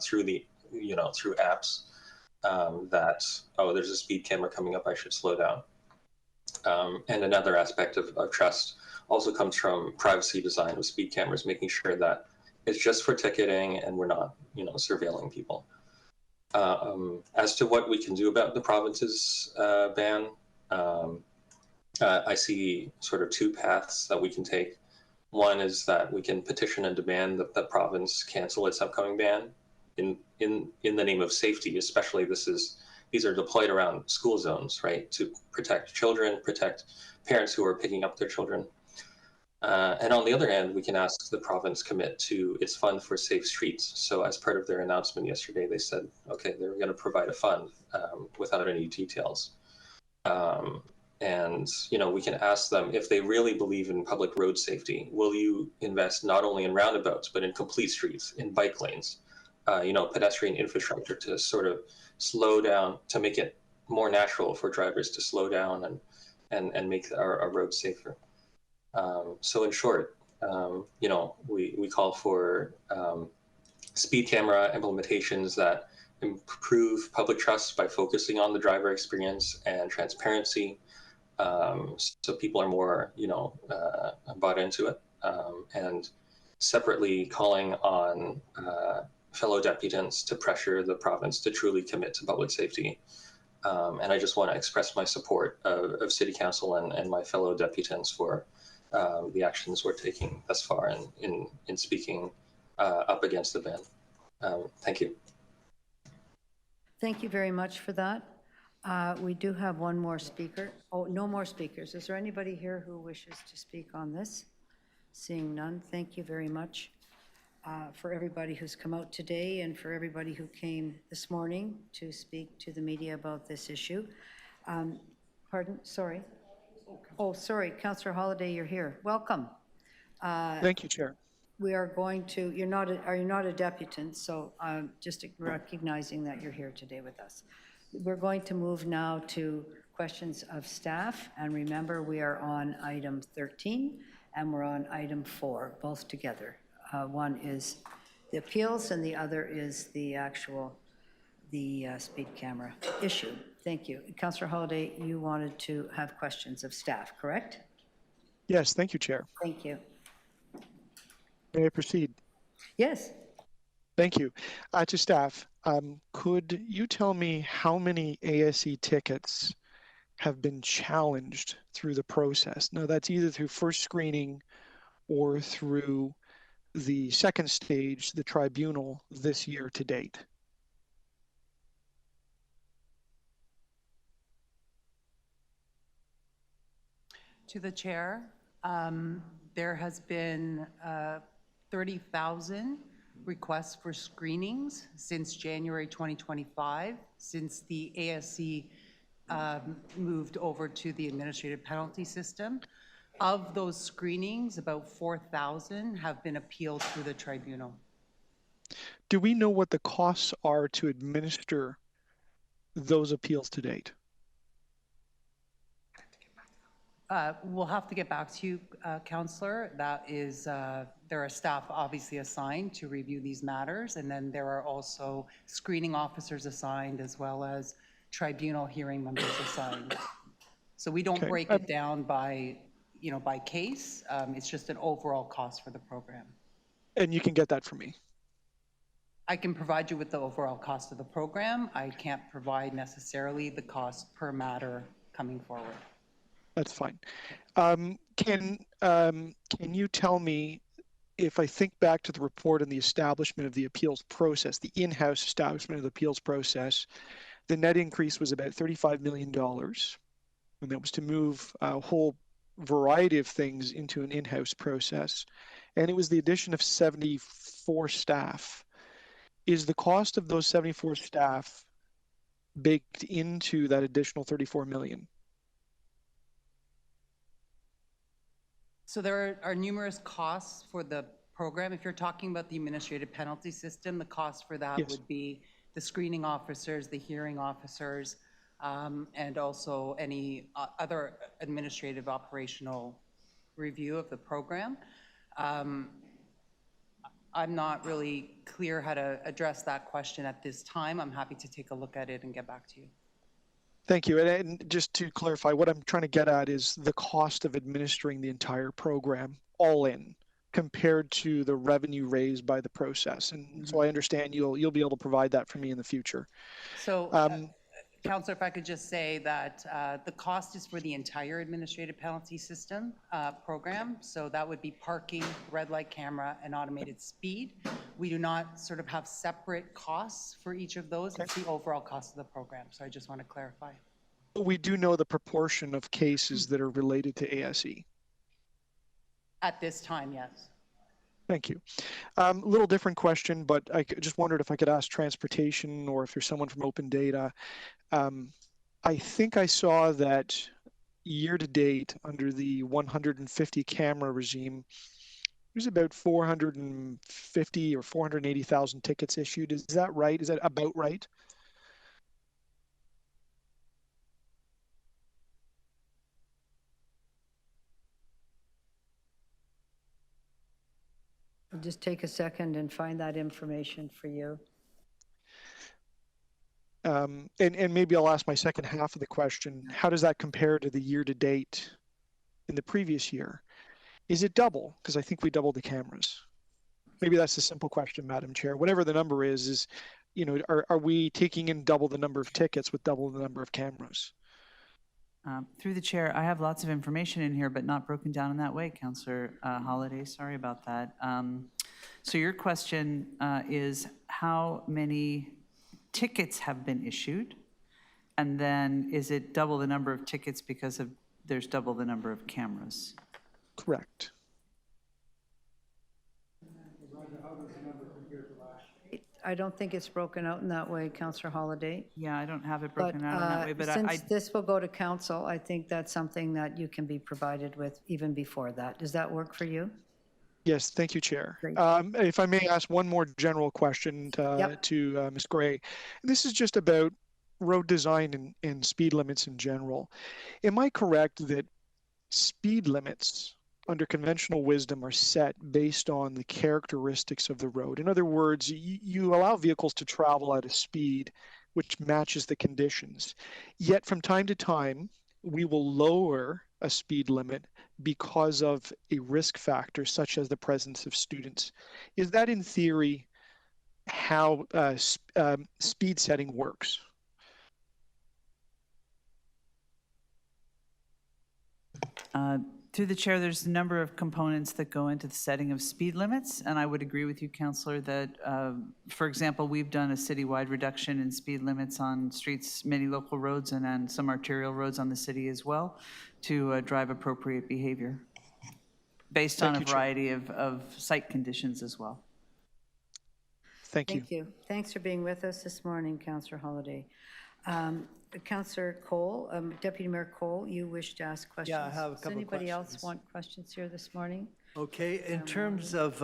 through the, you know, through apps that, oh, there's a speed camera coming up, I should slow down. And another aspect of trust also comes from privacy design of speed cameras, making sure that it's just for ticketing and we're not, you know, surveilling people. As to what we can do about the province's ban, I see sort of two paths that we can take. One is that we can petition and demand that the province cancel its upcoming ban in the name of safety, especially these are deployed around school zones, right, to protect children, protect parents who are picking up their children. And on the other hand, we can ask the province commit to its fund for safe streets. So as part of their announcement yesterday, they said, okay, they're going to provide a fund without any details. And, you know, we can ask them if they really believe in public road safety, will you invest not only in roundabouts, but in complete streets, in bike lanes, you know, pedestrian infrastructure to sort of slow down, to make it more natural for drivers to slow down and make our roads safer. So in short, you know, we call for speed camera implementations that improve public trust by focusing on the driver experience and transparency, so people are more, you know, bought into it. And separately calling on fellow deputants to pressure the province to truly commit to public safety. And I just want to express my support of City Council and my fellow deputants for the actions we're taking thus far in speaking up against the ban. Thank you. Thank you very much for that. We do have one more speaker. Oh, no more speakers. Is there anybody here who wishes to speak on this? Seeing none, thank you very much for everybody who's come out today and for everybody who came this morning to speak to the media about this issue. Pardon, sorry. Oh, sorry, Councillor Holliday, you're here. Welcome. Thank you, Chair. We are going to, are you not a deputant? So just recognizing that you're here today with us. We're going to move now to questions of staff. And remember, we are on item 13 and we're on item 4, both together. One is the appeals and the other is the speed camera issue. Thank you. Councillor Holliday, you wanted to have questions of staff, correct? Yes, thank you, Chair. Thank you. May I proceed? Yes. Thank you. To staff, could you tell me how many ASE tickets have been challenged through the process? Now, that's either through first screening or through the second stage, the tribunal, this year to date. To the chair, there has been 30,000 requests for screenings since January 2025, since the ASC moved over to the administrative penalty system. Of those screenings, about 4,000 have been appealed through the tribunal. Do we know what the costs are to administer those appeals to date? We'll have to get back to you, Councillor. That is, there are staff obviously assigned to review these matters, and then there are also screening officers assigned as well as tribunal hearing members assigned. So we don't break it down by, you know, by case. It's just an overall cost for the program. And you can get that from me? I can provide you with the overall cost of the program. I can't provide necessarily the cost per matter coming forward. That's fine. Can you tell me, if I think back to the report on the establishment of the appeals process, the in-house establishment of the appeals process, the net increase was about $35 million. and that was to move a whole variety of things into an in-house process. And it was the addition of 74 staff. Is the cost of those 74 staff baked into that additional 34 million? So there are numerous costs for the program. If you're talking about the administrative penalty system, the cost for that Yes. would be the screening officers, the hearing officers, and also any other administrative operational review of the program. I'm not really clear how to address that question at this time. I'm happy to take a look at it and get back to you. Thank you. And just to clarify, what I'm trying to get at is the cost of administering the entire program all in compared to the revenue raised by the process. And so I understand you'll be able to provide that for me in the future. So, Councillor, if I could just say that the cost is for the entire administrative penalty system program. So that would be parking, red light camera, and automated speed. We do not sort of have separate costs for each of those. It's the overall cost of the program. So I just want to clarify. But we do know the proportion of cases that are related to ASE. At this time, yes. Thank you. A little different question, but I just wondered if I could ask transportation or if there's someone from Open Data. I think I saw that year to date under the 150 camera regime, there's about 450 or 480,000 tickets issued. Is that right? Is that about right? I'll just take a second and find that information for you. And maybe I'll ask my second half of the question. How does that compare to the year to date in the previous year? Is it double? Because I think we doubled the cameras. Maybe that's a simple question, Madam Chair. Whatever the number is, you know, are we taking in double the number of tickets with double the number of cameras? Through the chair, I have lots of information in here, but not broken down in that way, Councillor Holliday. Sorry about that. So your question is how many tickets have been issued? And then is it double the number of tickets because of there's double the number of cameras? Correct. I don't think it's broken out in that way, Councillor Holliday. Yeah, I don't have it But broken out in that way, but since this will go to council, I think that's something that you can be provided with even before that. Does that work for you? Yes, thank you, Chair. Great. If I may ask one more general question to Ms. Gray. This is just about road design and speed limits in general. Am I correct that speed limits under conventional wisdom are set based on the characteristics of the road? In other words, you allow vehicles to travel at a speed which matches the conditions. Yet from time to time, we will lower a speed limit because of a risk factor such as the presence of students. Is that in theory how speed setting works? Through the chair, there's a number of components that go into the setting of speed limits, and I would agree with you, Councillor, that, for example, we've done a citywide reduction in speed limits on streets, many local roads, and some arterial roads on the city as well, to drive appropriate behavior, based on a variety of site conditions as well. Thank you. Thank you. Thanks for being with us this morning, Councillor Holliday. Councillor Cole, Deputy Mayor Cole, you wish to ask questions? Yeah, I have a couple of Does anybody else questions. want questions here this morning? Okay, in terms of,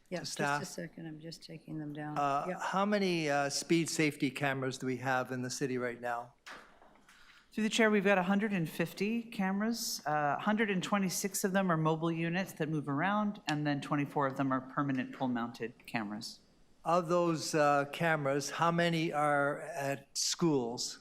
Yeah, staff. just a second, I'm just taking them down. how many speed safety cameras do we have in the city right now? Through the chair, we've got 150 cameras. 126 of them are mobile units that move around, and then 24 of them are permanent pole-mounted cameras. Of those cameras, how many are at schools?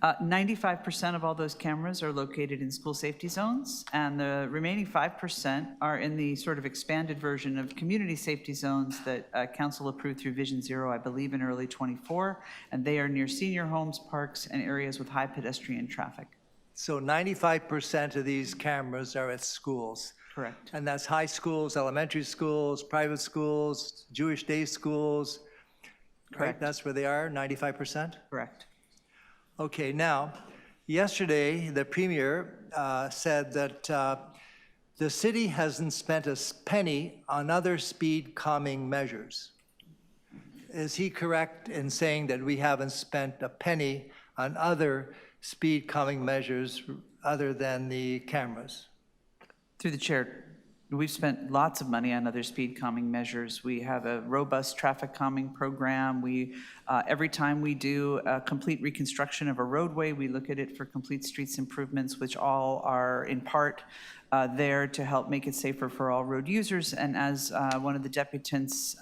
95% of all those cameras are located in school safety zones, and the remaining 5% are in the sort of expanded version of community safety zones that Council approved through Vision Zero, I believe, in early '24, and they are near senior homes, parks, and areas with high pedestrian traffic. So 95% of these cameras are at schools. Correct. And that's high schools, elementary schools, private schools, Jewish day schools. Right? Correct. That's where they are, 95%? Correct. Okay, now, Yesterday, the Premier said that the city hasn't spent a penny on other speed calming measures. Is he correct in saying that we haven't spent a penny on other speed calming measures other than the cameras? Through the chair, we've spent lots of money on other speed calming measures. We have a robust traffic calming program. Every time we do a complete reconstruction of a roadway, we look at it for complete streets improvements, which all are in part there to help make it safer for all road users. And as one of the deputants,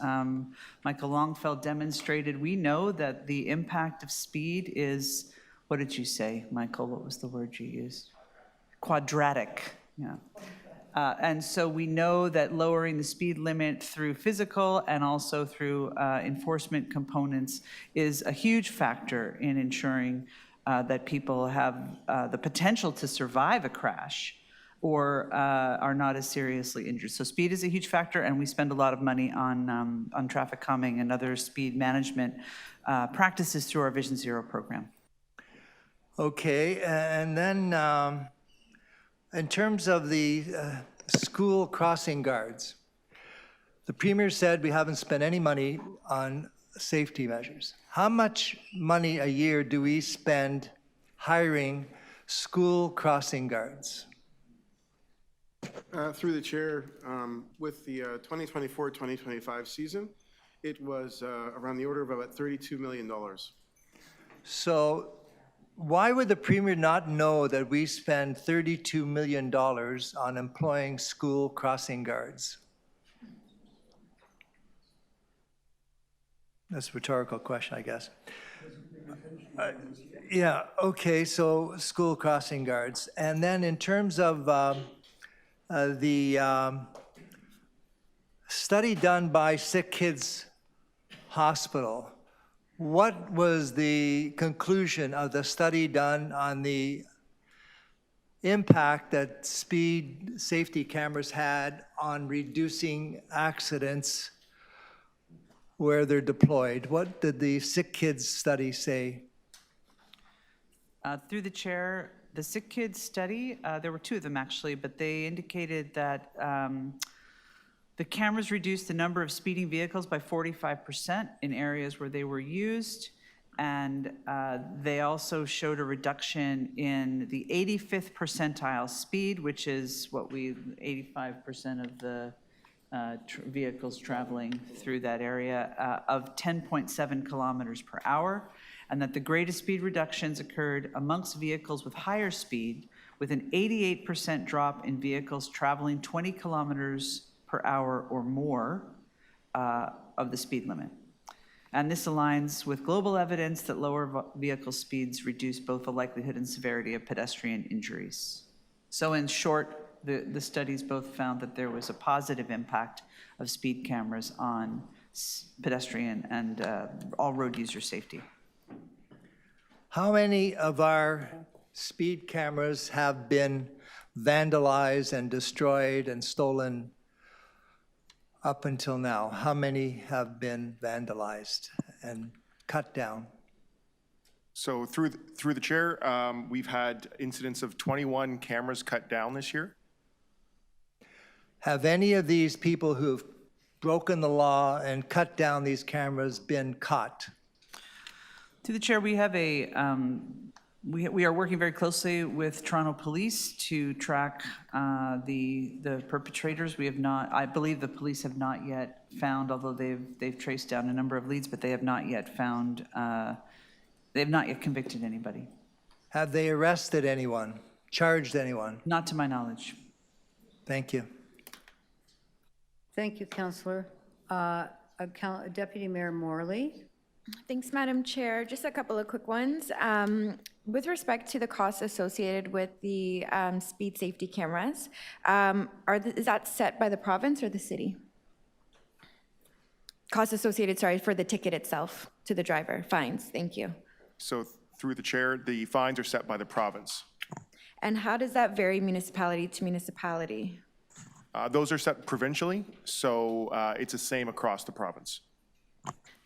Michael Longfeld, demonstrated, we know that the impact of speed is, what did you say, Michael? What was the word you used? Quadratic, yeah. And so we know that lowering the speed limit through physical and also through enforcement components is a huge factor in ensuring that people have the potential to survive a crash or are not as seriously injured. So speed is a huge factor, and we spend a lot of money on traffic calming and other speed management practices through our Vision Zero program. Okay, and then in terms of the school crossing guards, the Premier said we haven't spent any money on safety measures. How much money a year do we spend hiring school crossing guards? Through the chair, with the 2024-2025 season, it was around the order of about $32 million. So why would the Premier not know that we spend $32 million on employing school crossing guards? That's a rhetorical question, I guess. Yeah, okay, so school crossing guards. And then in terms of the study done by Sick Kids Hospital, what was the conclusion of the study done on the impact that speed safety cameras had on reducing accidents where they're deployed? What did the Sick Kids study say? Through the chair, the Sick Kids study, there were two of them actually, but they indicated that the cameras reduced the number of speeding vehicles by 45% in areas where they were used, and they also showed a reduction in the 85th percentile speed, which is what 85% of the vehicles traveling through that area, of 10.7 kilometers per hour, and that the greatest speed reductions occurred amongst vehicles with higher speed, with an 88% drop in vehicles traveling 20 kilometers per hour or more of the speed limit. And this aligns with global evidence that lower vehicle speeds reduce both the likelihood and severity of pedestrian injuries. So in short, the studies both found that there was a positive impact of speed cameras on pedestrian and all road user safety. How many of our speed cameras have been vandalized and destroyed and stolen up until now? How many have been vandalized and cut down? So through the chair, we've had incidents of 21 cameras cut down this year. Have any of these people who've broken the law and cut down these cameras been caught? To the chair, we have we are working very closely with Toronto Police to track the perpetrators. We have not, I believe the police have not yet found, although they've traced down a number of leads, but they have not yet found, they have not yet convicted anybody. Have they arrested anyone, charged anyone? Not to my knowledge. Thank you. Thank you, Councillor. Deputy Mayor Morley. Thanks, Madam Chair. Just a couple of quick ones. With respect to the costs associated with the speed safety cameras, is that set by the province or the city? Costs associated, sorry, for the ticket itself to the driver, fines, thank you. So through the chair, the fines are set by the province. And how does that vary municipality to municipality? Those are set provincially, so it's the same across the province.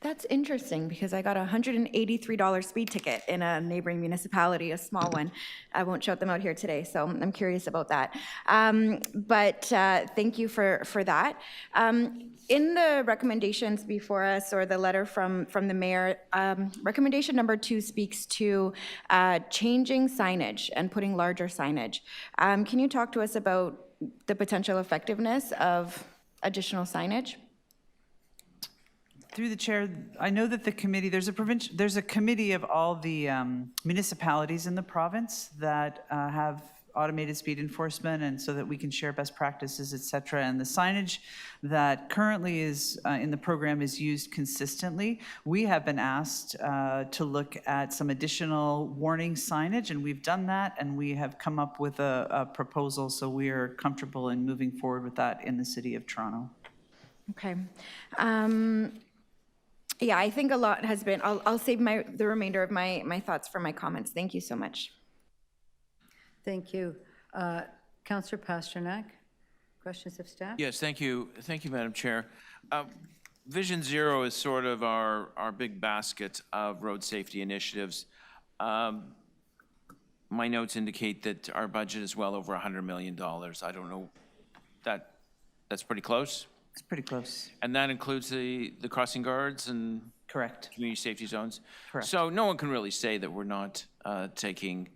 That's interesting because I got a $183 speed ticket in a neighboring municipality, a small one. I won't shout them out here today, so I'm curious about that. But thank you for that. In the recommendations before us, or the letter from the mayor, recommendation number 2 speaks to changing signage and putting larger signage. Can you talk to us about the potential effectiveness of additional signage? Through the chair, I know that the committee, there's a committee of all the municipalities in the province that have automated speed enforcement, and so that we can share best practices, et cetera. And the signage that currently is in the program is used consistently. We have been asked to look at some additional warning signage, and we've done that, and we have come up with a proposal, so we are comfortable in moving forward with that in the City of Toronto. Okay. Yeah, I think a lot has been, I'll save the remainder of my thoughts for my comments. Thank you so much. Thank you. Councillor Pasternak, questions of staff? Yes, thank you. Thank you, Madam Chair. Vision Zero is sort of our big basket of road safety initiatives. My notes indicate that our budget is well over $100 million. I don't know, that's pretty close? It's pretty close. And that includes the crossing guards and Correct. community safety zones? Correct. So no one can really say that we're not taking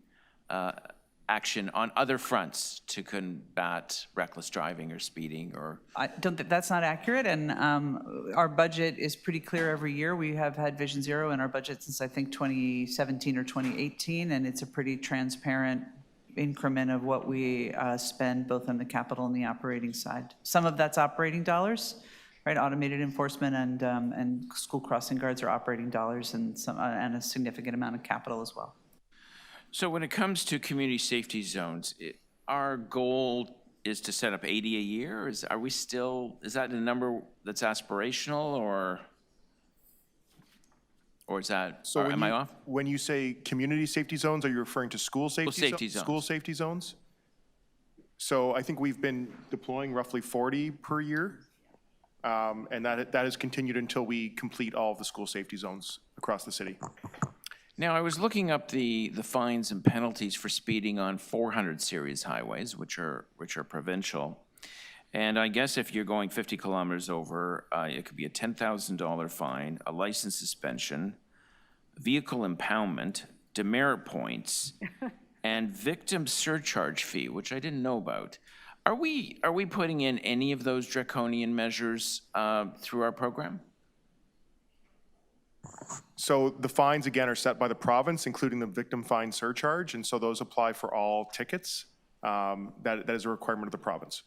action on other fronts to combat reckless driving or speeding or... I don't think that's not accurate, and our budget is pretty clear every year. We have had Vision Zero in our budget since I think 2017 or 2018, and it's a pretty transparent increment of what we spend both on the capital and the operating side. Some of that's operating dollars, right? Automated enforcement and school crossing guards are operating dollars, and a significant amount of capital as well. So when it comes to community safety zones, our goal is to set up 80 a year? Is that a number that's aspirational, or is that, So am I off? When you say community safety zones, are you referring to school safety zones. School safety zones? So I think we've been deploying roughly 40 per year. And that has continued until we complete all of the school safety zones across the city. Now, I was looking up the fines and penalties for speeding on 400 series highways, which are provincial. And I guess if you're going 50 kilometers over, it could be a $10,000 fine, a license suspension, vehicle impoundment, demerit points, and victim surcharge fee, which I didn't know about. Are we putting in any of those draconian measures through our program? So the fines, again, are set by the province, including the victim fine surcharge, and so those apply for all tickets. That is a requirement of the province.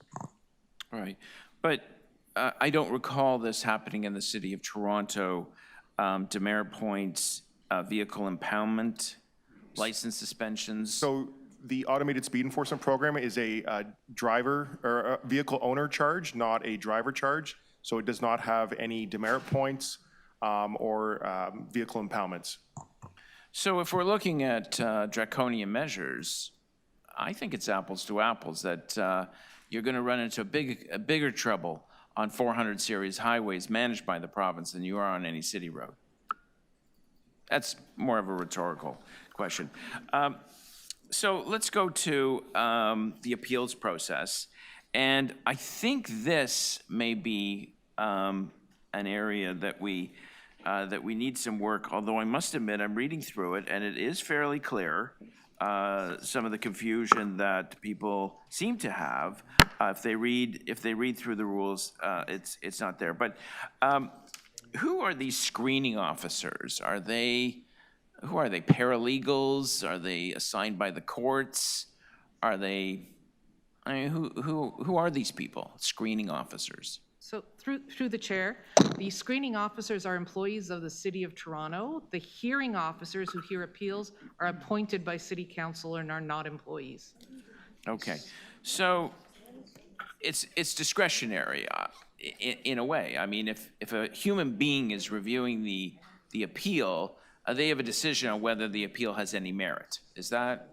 All right, but I don't recall this happening in the City of Toronto. Demerit points, vehicle impoundment, license suspensions. So the automated speed enforcement program is a driver or a vehicle owner charge, not a driver charge. So it does not have any demerit points or vehicle impoundments. So if we're looking at draconian measures, I think it's apples to apples that you're going to run into a bigger trouble on 400 series highways managed by the province than you are on any city road. That's more of a rhetorical question. So let's go to the appeals process. And I think this may be an area that we need some work, although I must admit I'm reading through it and it is fairly clear. Some of the confusion that people seem to have, if they read through the rules, it's not there. But who are these screening officers? Who are they? Paralegals? Are they assigned by the courts? Are they? I mean, who are these people? Screening officers. So through the chair, the screening officers are employees of the City of Toronto. The hearing officers who hear appeals are appointed by City Council and are not employees. Okay, so it's discretionary in a way. I mean, if a human being is reviewing the appeal, they have a decision on whether the appeal has any merit. Is that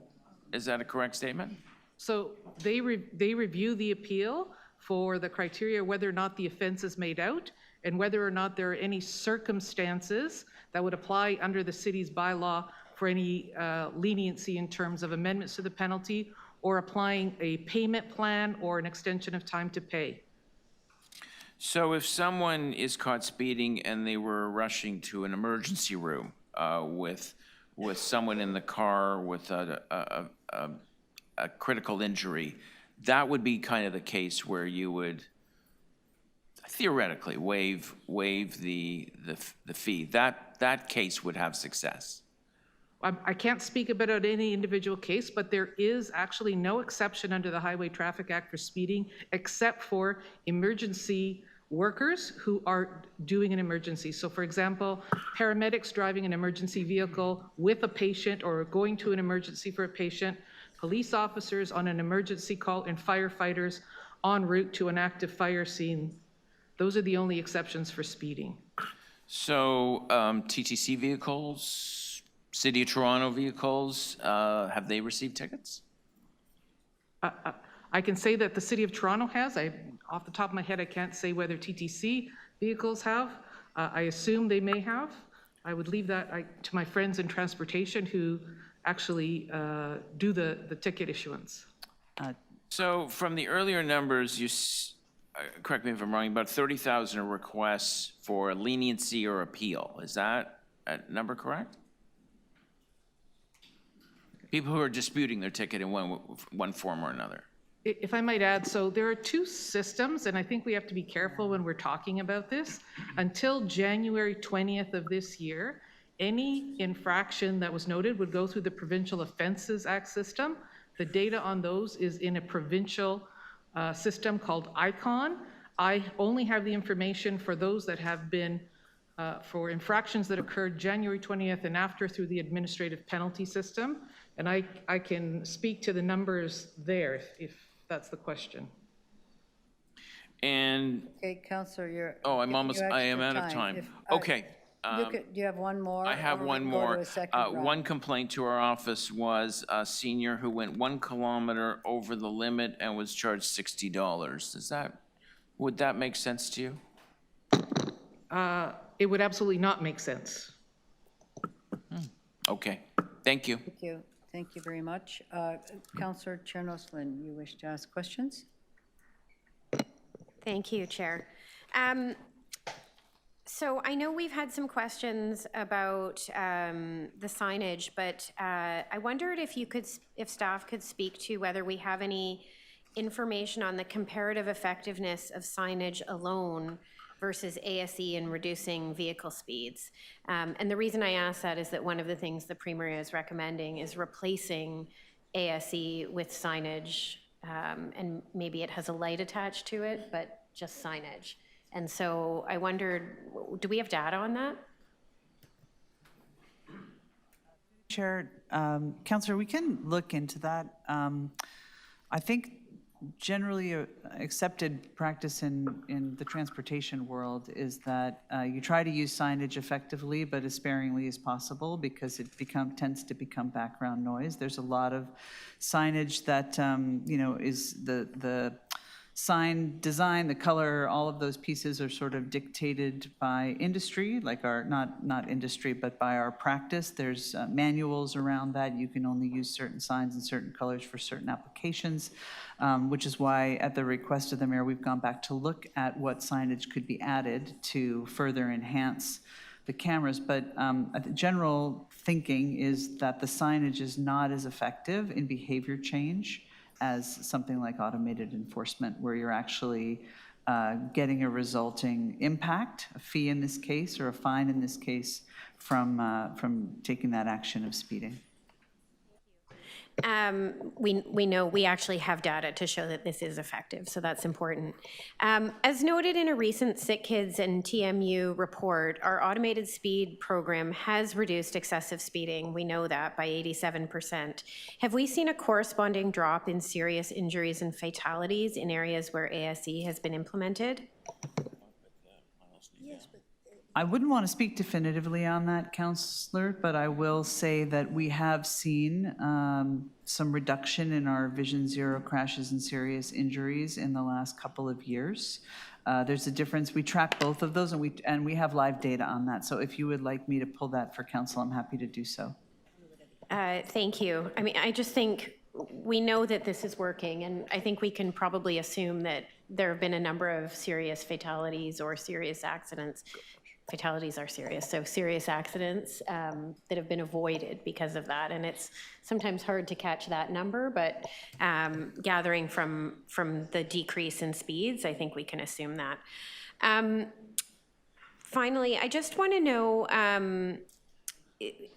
a correct statement? So they review the appeal for the criteria whether or not the offense is made out, and whether or not there are any circumstances that would apply under the city's bylaw for any leniency in terms of amendments to the penalty or applying a payment plan or an extension of time to pay. So if someone is caught speeding and they were rushing to an emergency room with someone in the car with a critical injury, that would be kind of the case where you would theoretically waive the fee. That case would have success. I can't speak about any individual case, but there is actually no exception under the Highway Traffic Act for speeding except for emergency workers who are doing an emergency. So for example, paramedics driving an emergency vehicle with a patient or going to an emergency for a patient, police officers on an emergency call, and firefighters en route to an active fire scene. Those are the only exceptions for speeding. So TTC vehicles, City of Toronto vehicles, have they received tickets? I can say that the City of Toronto has. Off the top of my head, I can't say whether TTC vehicles have. I assume they may have. I would leave that to my friends in transportation who actually do the ticket issuance. So from the earlier numbers, correct me if I'm wrong, about 30,000 requests for leniency or appeal. Is that number correct? People who are disputing their ticket in one form or another. If I might add, so there are two systems, and I think we have to be careful when we're talking about this. Until January 20th of this year, any infraction that was noted would go through the Provincial Offences Act system. The data on those is in a provincial system called ICON. I only have the information for those that have been for infractions that occurred January 20th and after through the administrative penalty system. And I can speak to the numbers there if that's the question. And Okay, Councillor, you're. I am extra out of time. If- Okay. Do you have one more? I have or we one can go to more. a second round? One complaint to our office was a senior who went 1 kilometer over the limit and was charged $60. Would that make sense to you? It would absolutely not make sense. Okay, thank you. Thank you. Thank you very much. Councillor Chernos-Lynn, you wish to ask questions? Thank you, Chair. So I know we've had some questions about the signage, but I wondered if staff could speak to whether we have any information on the comparative effectiveness of signage alone versus ASE in reducing vehicle speeds. And the reason I ask that is that one of the things the Premier is recommending is replacing ASE with signage, and maybe it has a light attached to it, but just signage. And so I wondered, do we have data on that? Chair, Councillor, we can look into that. I think generally accepted practice in the transportation world is that you try to use signage effectively, but as sparingly as possible, because it tends to become background noise. There's a lot of signage that is the sign design, the color, all of those pieces are sort of dictated by industry, like our, not industry, but by our practice. There's manuals around that. You can only use certain signs and certain colors for certain applications, which is why at the request of the mayor, we've gone back to look at what signage could be added to further enhance the cameras. But the general thinking is that the signage is not as effective in behavior change as something like automated enforcement, where you're actually getting a resulting impact, a fee in this case, or a fine in this case, from taking that action of speeding. We know we actually have data to show that this is effective, so that's important. As noted in a recent Sick Kids and TMU report, our automated speed program has reduced excessive speeding. We know that by 87%. Have we seen a corresponding drop in serious injuries and fatalities in areas where ASE has been implemented? I wouldn't want to speak definitively on that, Councillor, but I will say that we have seen some reduction in our Vision Zero crashes and serious injuries in the last couple of years. There's a difference. We track both of those, and we have live data on that. So if you would like me to pull that for council, I'm happy to do so. Thank you. I mean, I just think we know that this is working, and I think we can probably assume that there have been a number of serious fatalities or serious accidents. Fatalities are serious, so serious accidents that have been avoided because of that. And it's sometimes hard to catch that number, but gathering from the decrease in speeds, I think we can assume that. Finally, I just want to know,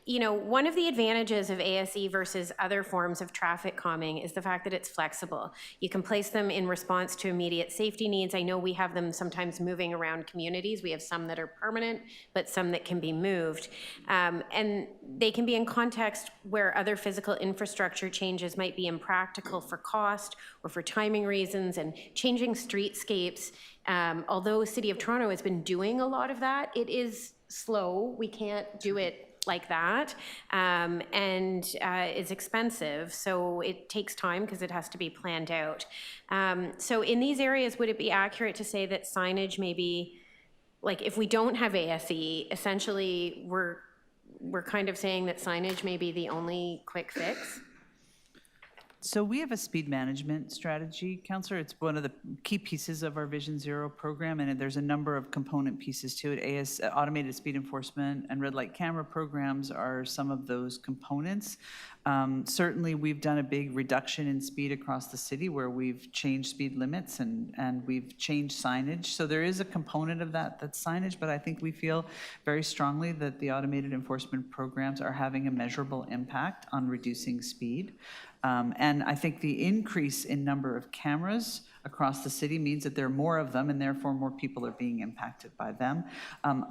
you know, one of the advantages of ASE versus other forms of traffic calming is the fact that it's flexible. You can place them in response to immediate safety needs. I know we have them sometimes moving around communities. We have some that are permanent, but some that can be moved. And they can be in context where other physical infrastructure changes might be impractical for cost or for timing reasons, and changing streetscapes. Although City of Toronto has been doing a lot of that, it is slow. We can't do it like that, and it's expensive, so it takes time because it has to be planned out. So in these areas, would it be accurate to say that signage may be, like, if we don't have ASE, essentially we're kind of saying that signage may be the only quick fix? So we have a speed management strategy, Councillor. It's one of the key pieces of our Vision Zero program, and there's a number of component pieces to it. Automated speed enforcement and red light camera programs are some of those components. Certainly, we've done a big reduction in speed across the city where we've changed speed limits and we've changed signage. So there is a component of that's signage, but I think we feel very strongly that the automated enforcement programs are having a measurable impact on reducing speed. And I think the increase in number of cameras across the city means that there are more of them, and therefore more people are being impacted by them.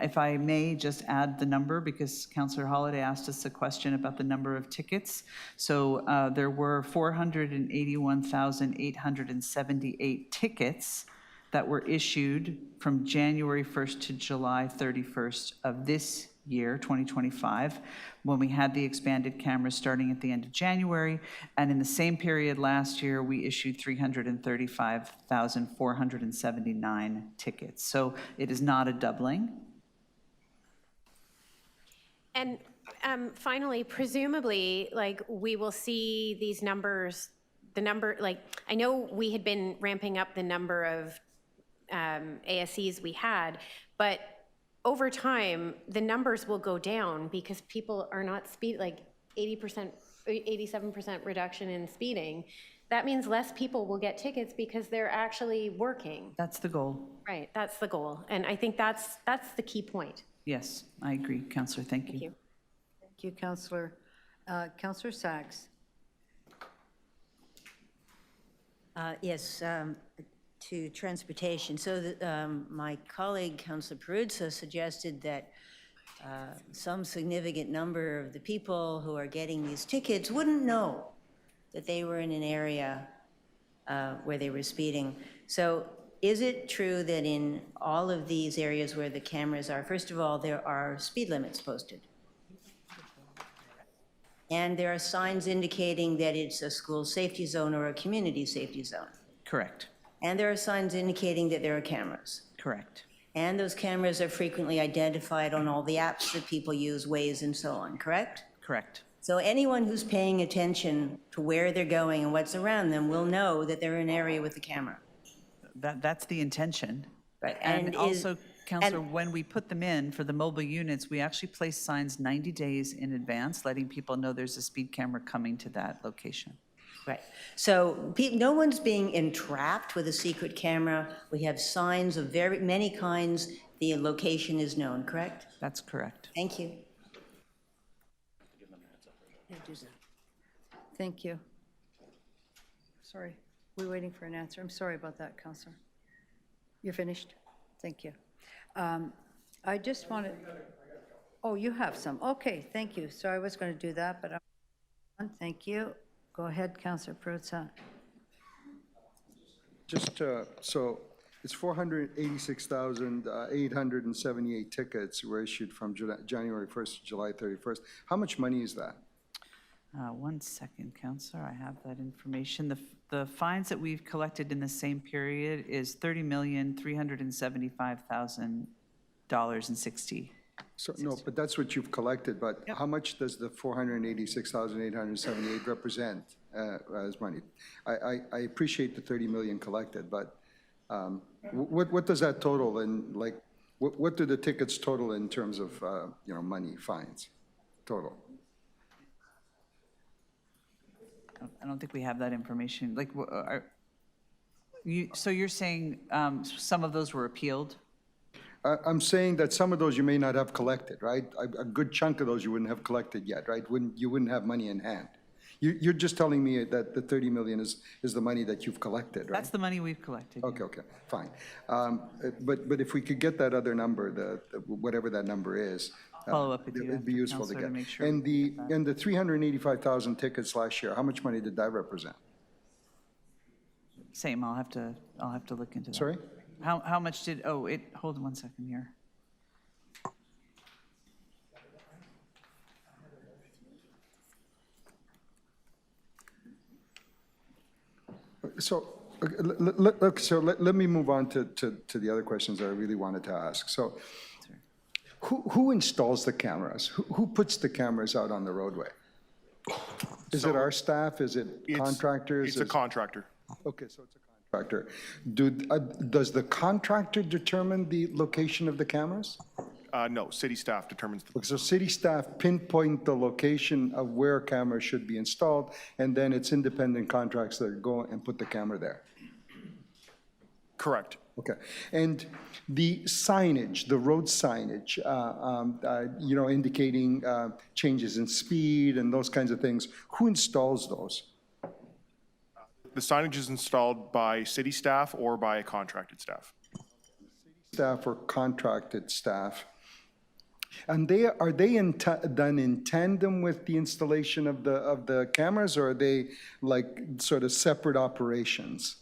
If I may just add the number, because Councillor Holliday asked us a question about the number of tickets. So there were 481,878 tickets that were issued from January 1st to July 31st of this year, 2025, when we had the expanded cameras starting at the end of January. And in the same period last year, we issued 335,479 tickets. So it is not a doubling. And finally, presumably, like, we will see these numbers, like, I know we had been ramping up the number of ASEs we had, but over time, the numbers will go down because people are not like 80%, 87% reduction in speeding. That means less people will get tickets because they're actually working. That's the goal. Right, that's the goal. And I think that's the key point. Yes, I agree, Councillor. Thank you. Thank you. Thank you, Councillor. Councillor Sachs. Yes, to transportation. So my colleague, Councillor Peruzza, suggested that some significant number of the people who are getting these tickets wouldn't know that they were in an area where they were speeding. So is it true that in all of these areas where the cameras are, first of all, there are speed limits posted? And there are signs indicating that it's a school safety zone or a community safety zone? Correct. And there are signs indicating that there are cameras? Correct. And those cameras are frequently identified on all the apps that people use, Waze and so on, correct? Correct. So anyone who's paying attention to where they're going and what's around them will know that they're in an area with a camera. That's the intention. Right. And also, Councillor, when we put them in for the mobile units, we actually place signs 90 days in advance, letting people know there's a speed camera coming to that location. Right. So no one's being entrapped with a secret camera. We have signs of very many kinds. The location is known, correct? That's correct. Thank you. Thank you. Sorry, we're waiting for an answer. I'm sorry about that, Councillor. You're finished? Thank you. I just wanted, oh, you have some. Okay, thank you. So I was going to do that, but thank you. Go ahead, Councillor Peruzza. Just so it's 486,878 tickets were issued from January 1st to July 31st. How much money is that? One second, Counselor, I have that information. The fines that we've collected in the same period is $30,375,000.60. So, no, but that's what you've collected, but how much does the 486,878 represent as money? I appreciate the 30 million collected, but what does that total, and like, what do the tickets total in terms of, you know, money, fines, total? I don't think we have that information. Like, so you're saying some of those were appealed? I'm saying that some of those you may not have collected, right? A good chunk of those you wouldn't have collected yet, right? You wouldn't have money in hand. You're just telling me that the 30 million is the money that you've collected, right? That's the money we've collected. Okay, okay, fine. But if we could get that other number, the whatever that number is, Follow up with you it'd be after, useful to Counselor, get. to make sure And we the 385,000 tickets last year, how much money did that represent? Same, I'll have to look into that. Sorry? How much did, hold on one second here. So, let me move on to the other questions that I really wanted to ask. So, who installs the cameras? Who puts the cameras out on the roadway? Is it our staff? Is it contractors? It's a contractor. Okay, so it's a contractor. Does the contractor determine the location of the cameras? No, city staff determines the. So city staff pinpoint the location of where cameras should be installed, and then it's independent contracts that go and put the camera there. Correct. Okay, and the signage, the road signage, you know, indicating changes in speed and those kinds of things, who installs those? The signage is installed by city staff or by contracted staff. Staff or contracted staff. And are they done in tandem with the installation of the cameras, or are they like sort of separate operations?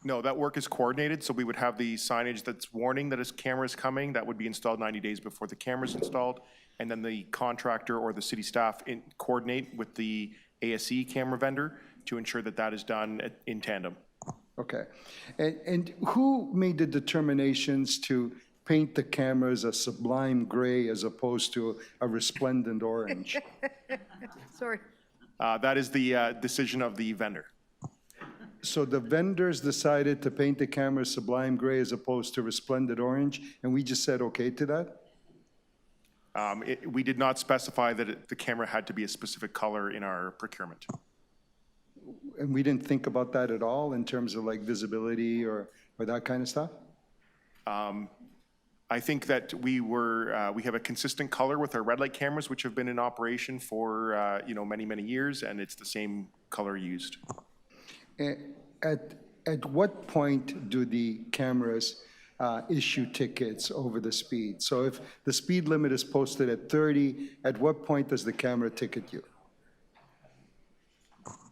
No, that work is coordinated, so we would have the signage that's warning that a camera is coming. That would be installed 90 days before the camera's installed. And then the contractor or the city staff coordinate with the ASE camera vendor to ensure that that is done in tandem. Okay. And who made the determinations to paint the cameras a sublime gray as opposed to a resplendent orange? Sorry. That is the decision of the vendor. So the vendors decided to paint the cameras sublime gray as opposed to resplendent orange, and we just said okay to that? We did not specify that the camera had to be a specific color in our procurement. And we didn't think about that at all in terms of like visibility or that kind of stuff? I think that we have a consistent color with our red light cameras, which have been in operation for, you know, many, many years, and it's the same color used. At what point do the cameras issue tickets over the speed? So if the speed limit is posted at 30, at what point does the camera ticket you?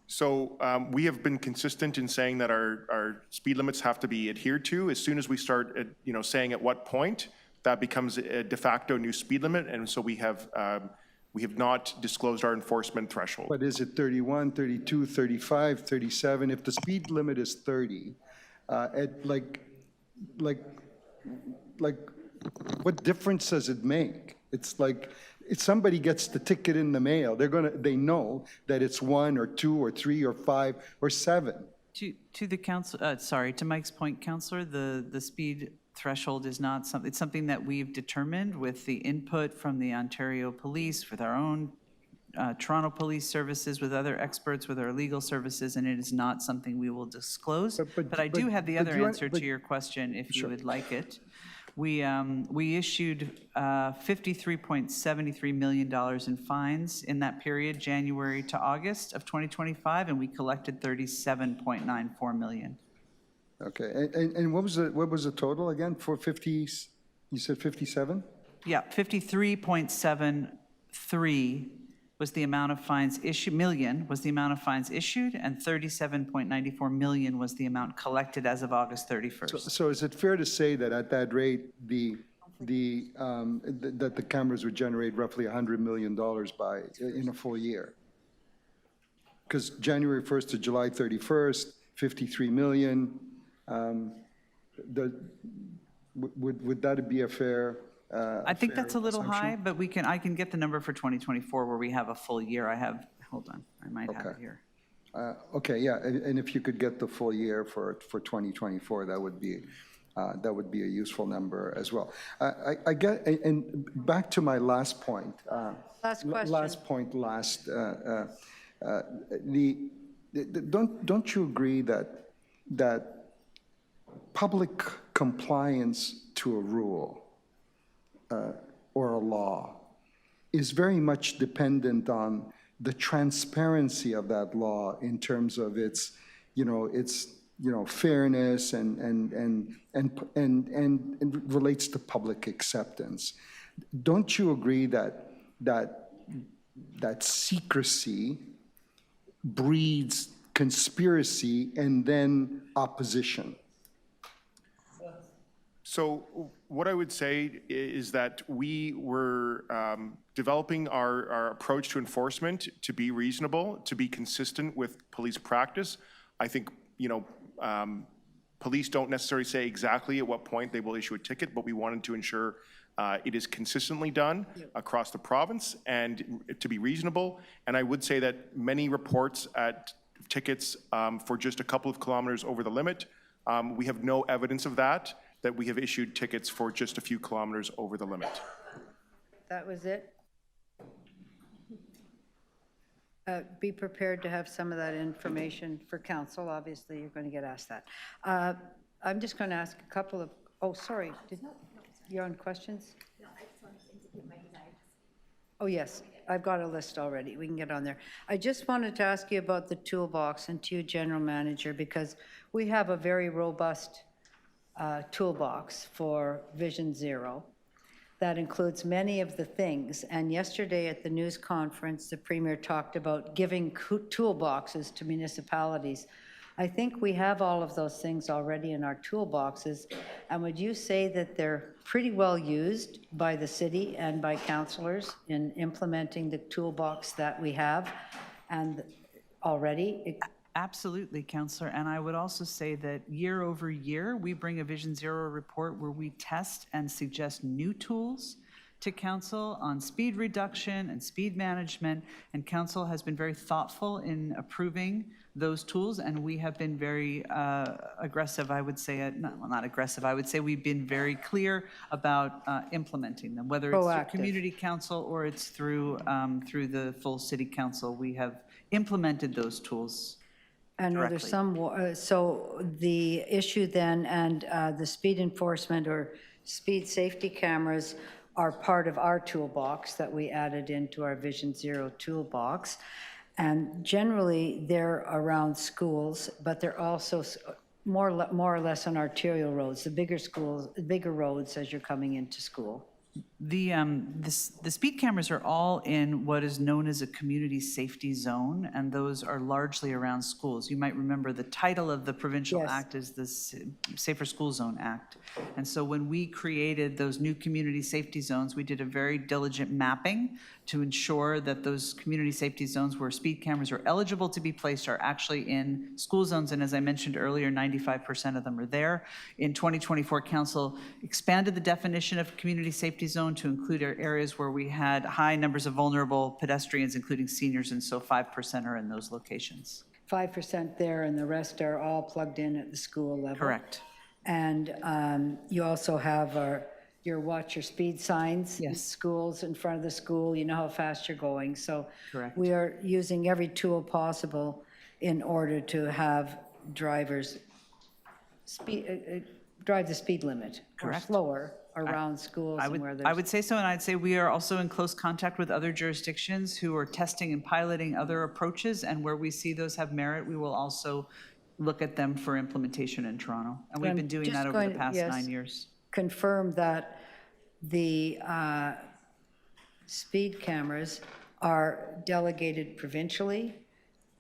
So we have been consistent in saying that our speed limits have to be adhered to. As soon as we start, you know, saying at what point, that becomes a de facto new speed limit, and so we have not disclosed our enforcement threshold. But is it 31, 32, 35, 37? If the speed limit is 30, what difference does it make? It's like, if somebody gets the ticket in the mail, they know that it's 1 or 2 or 3 or 5 or 7. To the council, to Mike's point, Councillor, the speed threshold is not something, it's something that we've determined with the input from the Ontario Police, with our own Toronto Police Services, with other experts, with our legal services, and it is not something we will disclose. But I do have the other answer to your question, if you would like it. We issued $53.73 million in fines in that period, January to August of 2025, and we collected $37.94 million. Okay, and what was the total again for 50? You said 57? Yeah, 53.73 was the amount of fines issued. Million was the amount of fines issued, and 37.94 million was the amount collected as of August 31st. So is it fair to say that at that rate, that the cameras would generate roughly $100 million in a full year? because January 1st to July 31st, 53 million. Would that be a fair? I think that's a little assumption? high, but I can get the number for 2024 where we have a full year. Hold on, I might have it Okay. here. Okay, yeah, and if you could get the full year for 2024, that would be a useful number as well. I get, and back to my last point. Last question. Last point, don't you agree that public compliance to a rule or a law is very much dependent on the transparency of that law in terms of its fairness and relates to public acceptance. Don't you agree that secrecy breeds conspiracy and then opposition? So what I would say is that we were developing our approach to enforcement to be reasonable, to be consistent with police practice. I think, police don't necessarily say exactly at what point they will issue a ticket, but we wanted to ensure it is consistently done across the province and to be reasonable. And I would say that many reports at tickets for just a couple of kilometers over the limit, we have no evidence of that we have issued tickets for just a few kilometers over the limit. That was it? Be prepared to have some of that information for council. Obviously, you're going to get asked that. I'm just going to ask a couple of, oh, sorry. You're on questions? No, I just wanted to give my desires. Oh, yes. I've got a list already. We can get on there. I just wanted to ask you about the toolbox and to you, General Manager, because we have a very robust toolbox for Vision Zero that includes many of the things. And yesterday at the news conference, the Premier talked about giving toolboxes to municipalities. I think we have all of those things already in our toolboxes. And would you say that they're pretty well used by the city and by councillors in implementing the toolbox that we have and already? Absolutely, Councillor. And I would also say that year over year, we bring a Vision Zero report where we test and suggest new tools to council on speed reduction and speed management. And council has been very thoughtful in approving those tools. And we have been very aggressive, I would say, not aggressive, I would say we've been very clear about implementing them, whether it's through community council or it's through the full city council. We have implemented those tools. And are there some, so the issue then and the speed enforcement or speed safety cameras are part of our toolbox that we added into our Vision Zero toolbox. And generally they're around schools, but they're also more or less on arterial roads, the bigger schools, bigger roads as you're coming into school. The speed cameras are all in what is known as a community safety zone, and those are largely around schools. You might remember the title of the provincial act is the Safer School Zone Act. And so when we created those new community safety zones, we did a very diligent mapping to ensure that those community safety zones where speed cameras are eligible to be placed are actually in school zones. And as I mentioned earlier, 95% of them are there. In 2024, Council expanded the definition of community safety zone to include areas where we had high numbers of vulnerable pedestrians, including seniors, and so 5% are in those locations. 5% there, and the rest are all plugged in at the school level. Correct. And you also have your watch your speed signs in Yes. schools, in front of the school, you know how fast you're going. So Correct. we are using every tool possible in order to have drivers drive the speed limit or Correct. slower around schools and where there's... I would say so, and I'd say we are also in close contact with other jurisdictions who are testing and piloting other approaches, and where we see those have merit, we will also look at them for implementation in Toronto. And we've been doing that over the past 9 years. Confirm that the speed cameras are delegated provincially,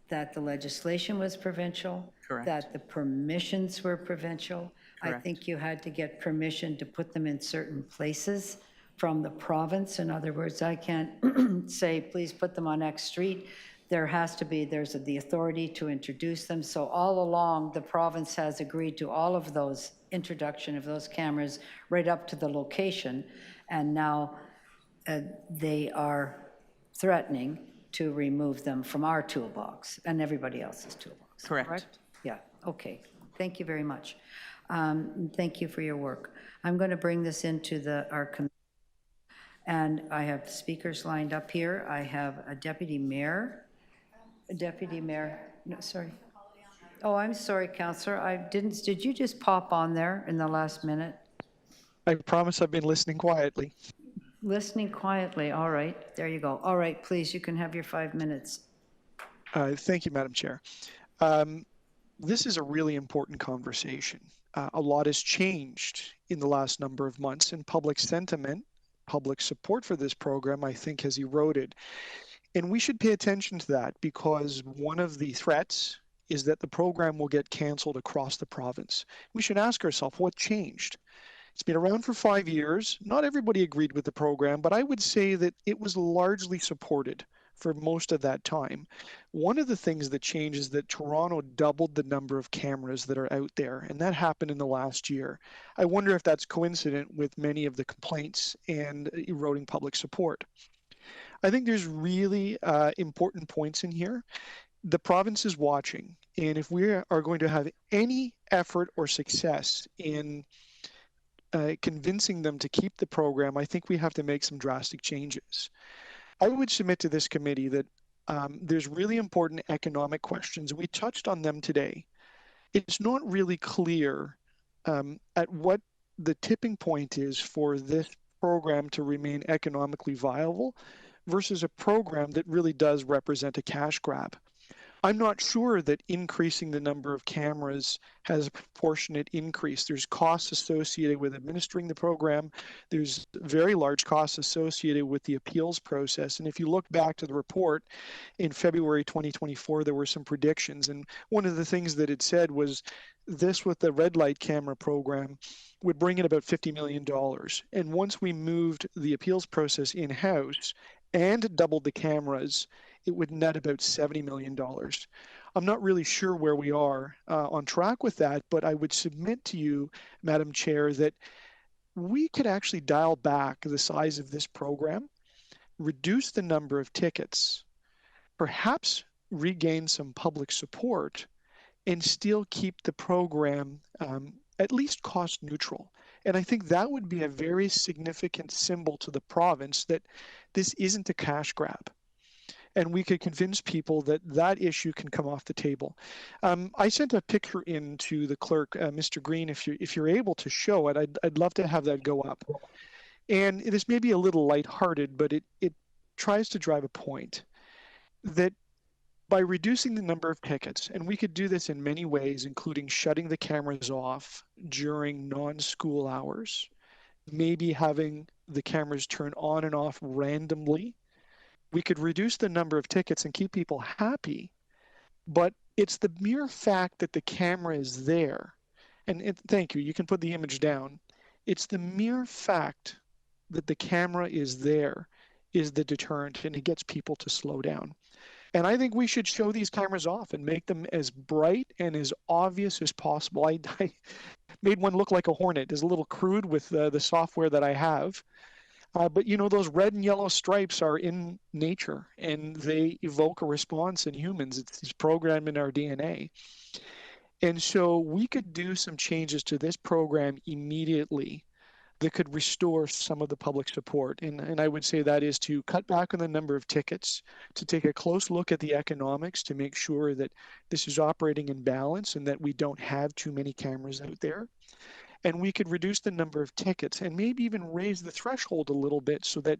that the legislation was provincial. Correct. That the permissions were provincial. Correct. I think you had to get permission to put them in certain places from the province. In other words, I can't say, please put them on X street. there's the authority to introduce them. So all along, the province has agreed to all of those introduction of those cameras right up to the location. And now they are threatening to remove them from our toolbox and everybody else's toolbox. Correct. Yeah, okay. Thank you very much. Thank you for your work. I'm going to bring this into our committee. And I have speakers lined up here. I have a deputy mayor. No, sorry. Oh, I'm sorry, Councillor. Did you just pop on there in the last minute? I promise I've been listening quietly. Listening quietly, all right. There you go. All right, please, you can have your 5 minutes. Thank you, Madam Chair. This is a really important conversation. A lot has changed in the last number of months, and public sentiment, public support for this program, I think, has eroded. And we should pay attention to that, because one of the threats is that the program will get canceled across the province. We should ask ourselves, what changed? It's been around for 5 years. Not everybody agreed with the program, but I would say that it was largely supported for most of that time. One of the things that changed is that Toronto doubled the number of cameras that are out there, and that happened in the last year. I wonder if that's coincident with many of the complaints and eroding public support. I think there's really important points in here. The province is watching, and if we are going to have any effort or success in convincing them to keep the program, I think we have to make some drastic changes. I would submit to this committee that there's really important economic questions. We touched on them today. It's not really clear at what the tipping point is for this program to remain economically viable versus a program that really does represent a cash grab. I'm not sure that increasing the number of cameras has a proportionate increase. There's costs associated with administering the program. There's very large costs associated with the appeals process. And if you look back to the report in February 2024, there were some predictions. And one of the things that it said was this, with the red light camera program, would bring in about $50 million. And once we moved the appeals process in-house and doubled the cameras, it would net about $70 million. I'm not really sure where we are on track with that, but I would submit to you, Madam Chair, that we could actually dial back the size of this program, reduce the number of tickets, perhaps regain some public support, and still keep the program at least cost neutral. And I think that would be a very significant symbol to the province that this isn't a cash grab. And we could convince people that that issue can come off the table. I sent a picture in to the clerk, Mr. Green, if you're able to show it, I'd love to have that go up. And this may be a little lighthearted, but it tries to drive a point that by reducing the number of tickets, and we could do this in many ways, including shutting the cameras off during non-school hours, maybe having the cameras turn on and off randomly. We could reduce the number of tickets and keep people happy, but it's the mere fact that the camera is there. And thank you, you can put the image down. It's the mere fact that the camera is there is the deterrent, and it gets people to slow down. And I think we should show these cameras off and make them as bright and as obvious as possible. I made one look like a hornet. It's a little crude with the software that I have. But you know, those red and yellow stripes are in nature, and they evoke a response in humans. It's programmed in our DNA. And so we could do some changes to this program immediately that could restore some of the public support. And I would say that is to cut back on the number of tickets, to take a close look at the economics to make sure that this is operating in balance and that we don't have too many cameras out there. And we could reduce the number of tickets and maybe even raise the threshold a little bit so that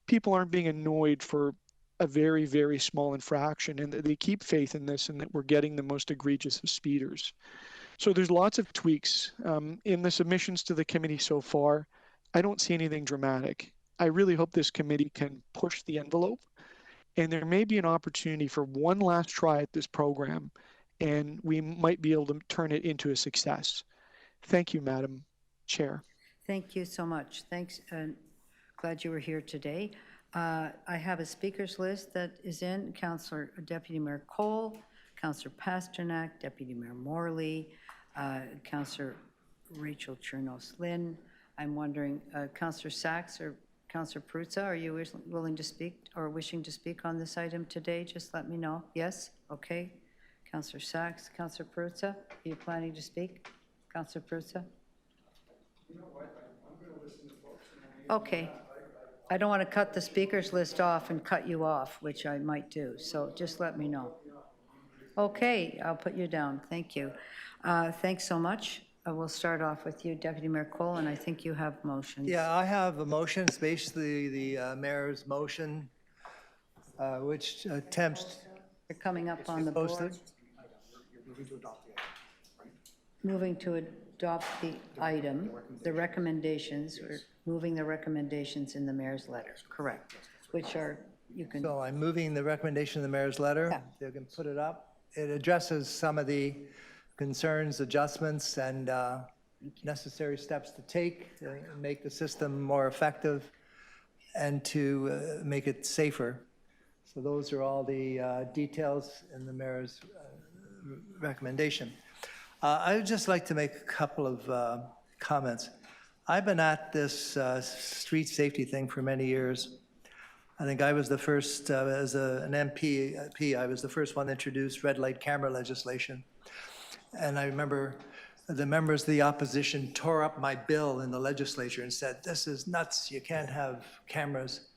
people aren't being annoyed for a very, very small infraction, and that they keep faith in this and that we're getting the most egregious of speeders. So there's lots of tweaks. In the submissions to the committee so far, I don't see anything dramatic. I really hope this committee can push the envelope, and there may be an opportunity for one last try at this program, and we might be able to turn it into a success. Thank you, Madam Chair. Thank you so much. Thanks, and glad you were here today. I have a speakers list that is in. Councillor Deputy Mayor Cole, Councillor Pasternak, Deputy Mayor Morley, Councillor Rachel Chernos-Lynn. I'm wondering, Councillor Sachs or Councillor Perruzza, are you willing to speak or wishing to speak on this item today? Just let me know. Yes? Okay. Councillor Sachs, Councillor Perruzza, are you planning to speak? Councillor Perruzza? Okay. I don't want to cut the speakers list off and cut you off, which I might do, so just let me know. Okay, I'll put you down. Thank you. Thanks so much. We'll start off with you, Deputy Mayor Cole, and I think you have motions. Yeah, I have a motion. It's basically the mayor's motion, which attempts. They're coming up on the board. Moving to adopt the item, the recommendations, we're moving the recommendations in the mayor's letter, correct, which are, you can. So I'm moving the recommendation of the mayor's letter. Yeah. You can put it up. It addresses some of the concerns, adjustments, and necessary steps to take to make the system more effective and to make it safer. So those are all the details in the mayor's recommendation. I would just like to make a couple of comments. I've been at this street safety thing for many years. I think I was the first, as an MP, I was the first one to introduce red light camera legislation. And I remember the members of the opposition tore up my bill in the legislature and said, this is nuts, you can't have cameras.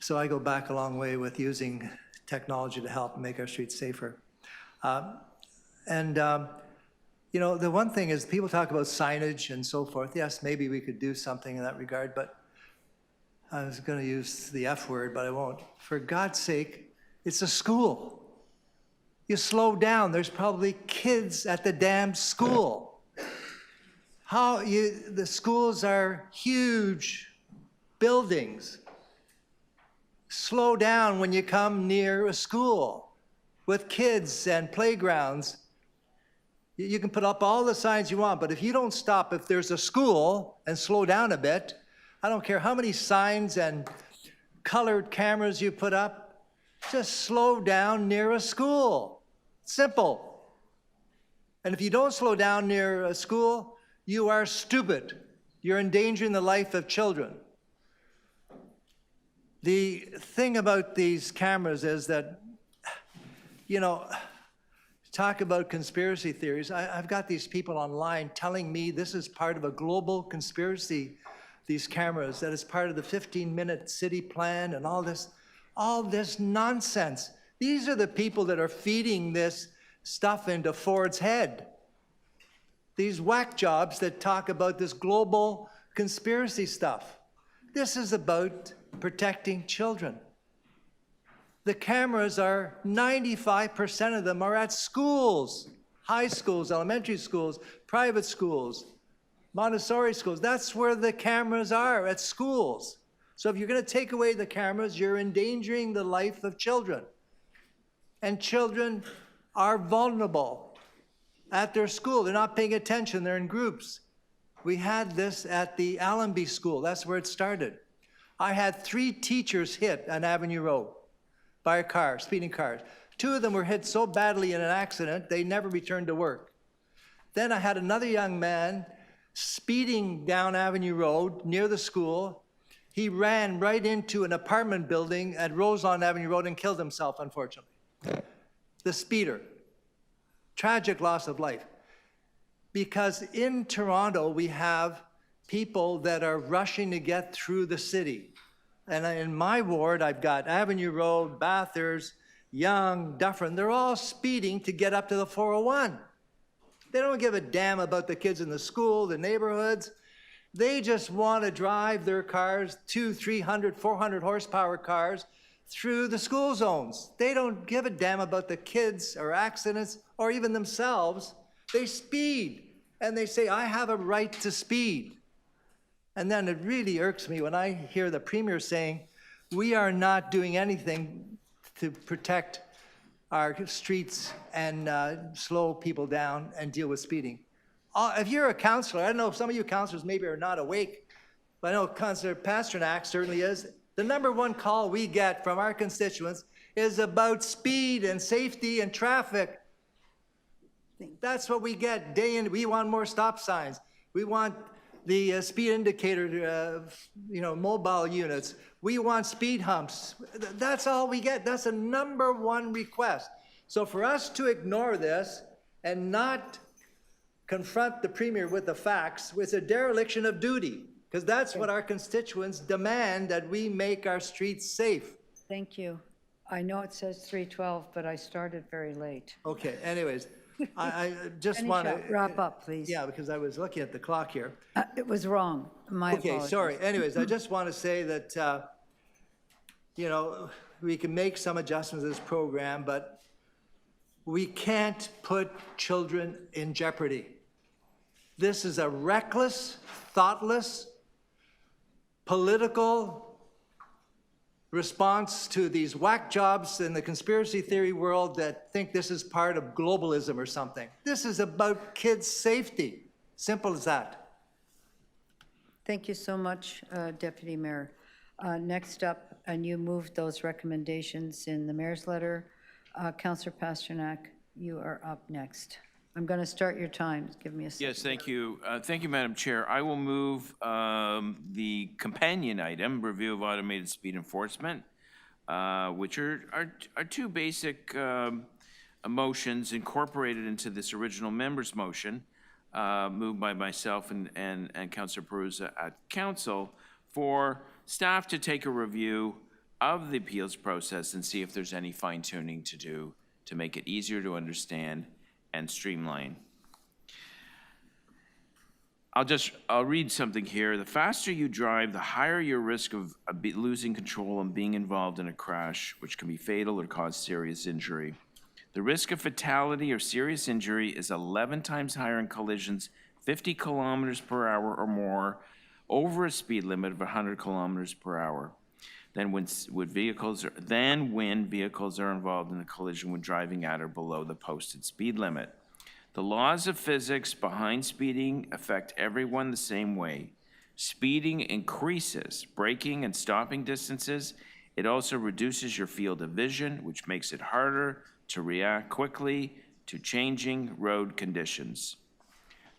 So I go back a long way with using technology to help make our streets safer. You know, the one thing is people talk about signage and so forth. Yes, maybe we could do something in that regard, but I was going to use the F word, but I won't. For God's sake, it's a school. You slow down. There's probably kids at the damn school. The schools are huge buildings. Slow down when you come near a school with kids and playgrounds. You can put up all the signs you want, but if you don't stop, if there's a school, and slow down a bit, I don't care how many signs and colored cameras you put up, just slow down near a school. Simple. And if you don't slow down near a school, you are stupid. You're endangering the life of children. The thing about these cameras is that, you know, talk about conspiracy theories. I've got these people online telling me this is part of a global conspiracy, these cameras, that is part of the 15-minute city plan and all this nonsense. These are the people that are feeding this stuff into Ford's head. These whack jobs that talk about this global conspiracy stuff. This is about protecting children. The cameras are, 95% of them are at schools, high schools, elementary schools, private schools, Montessori schools. That's where the cameras are, at schools. So if you're going to take away the cameras, you're endangering the life of children. And children are vulnerable at their school. They're not paying attention. They're in groups. We had this at the Allenby School. That's where it started. I had 3 teachers hit on Avenue Road by a car, speeding cars. 2 of them were hit so badly in an accident, they never returned to work. Then I had another young man speeding down Avenue Road near the school. He ran right into an apartment building at Roselawn Avenue Road and killed himself, unfortunately. The speeder. Tragic loss of life. Because in Toronto, we have people that are rushing to get through the city. And in my ward, I've got Avenue Road, Bathurst, Yonge, Dufferin. They're all speeding to get up to the 401. They don't give a damn about the kids in the school, the neighborhoods. They just want to drive their cars, 200, 300, 400 horsepower cars, through the school zones. They don't give a damn about the kids or accidents or even themselves. They speed, and they say, I have a right to speed. And then it really irks me when I hear the Premier saying, we are not doing anything to protect our streets and slow people down and deal with speeding. If you're a councillor, I don't know if some of you councillors maybe are not awake, but I know Councillor Pasternak certainly is. The number one call we get from our constituents is about speed and safety and traffic. That's what we get day in. We want more stop signs. We want the speed indicator, mobile units. We want speed humps. That's all we get. That's the number one request. So for us to ignore this and not confront the Premier with the facts, it's a dereliction of duty, because that's what our constituents demand, that we make our streets safe. Thank you. I know it says 3:12, but I started very late. Okay, anyways, I just Finish want up. to... Wrap up, please. Yeah, because I was looking at the clock here. It was wrong. My apologies. Okay, sorry. Anyways, I just want to say that, we can make some adjustments to this program, but we can't put children in jeopardy. This is a reckless, thoughtless, political response to these whack jobs in the conspiracy theory world that think this is part of globalism or something. This is about kids' safety. Simple as that. Thank you so much, Deputy Mayor. Next up, and you moved those recommendations in the mayor's letter. Councillor Pasternak, you are up next. I'm going to start your time. Give me a second. Yes, thank you. Thank you, Madam Chair. I will move the companion item, review of automated speed enforcement, which are two basic motions incorporated into this original member's motion, moved by myself and Councillor Perusa at council, for staff to take a review of the appeals process and see if there's any fine tuning to do to make it easier to understand and streamline. I'll read something here. The faster you drive, the higher your risk of losing control and being involved in a crash, which can be fatal or cause serious injury. The risk of fatality or serious injury is 11 times higher in collisions 50 kilometers per hour or more over a speed limit of 100 kilometers per hour than when vehicles are involved in a collision when driving at or below the posted speed limit. The laws of physics behind speeding affect everyone the same way. Speeding increases braking and stopping distances. It also reduces your field of vision, which makes it harder to react quickly to changing road conditions.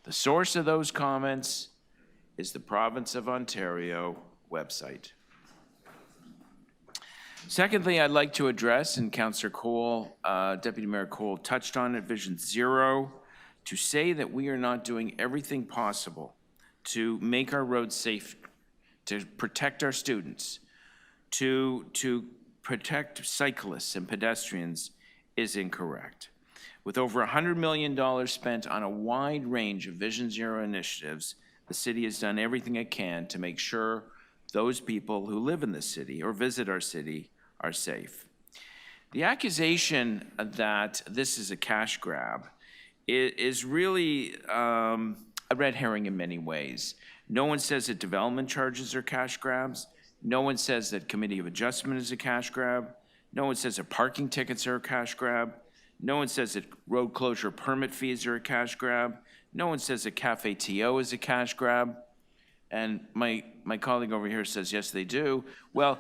The source of those comments is the Province of Ontario website. Secondly, I'd like to address, and Councillor Cole, Deputy Mayor Cole touched on it, Vision Zero, to say that we are not doing everything possible to make our roads safe, to protect our students, to protect cyclists and pedestrians is incorrect. With over $100 million spent on a wide range of Vision Zero initiatives, the city has done everything it can to make sure those people who live in the city or visit our city are safe. The accusation that this is a cash grab is really a red herring in many ways. No one says that development charges are cash grabs. No one says that committee of adjustment is a cash grab. No one says that parking tickets are a cash grab. No one says that road closure permit fees are a cash grab. No one says that Cafe TO is a cash grab. And my colleague over here says, yes, they do. Well,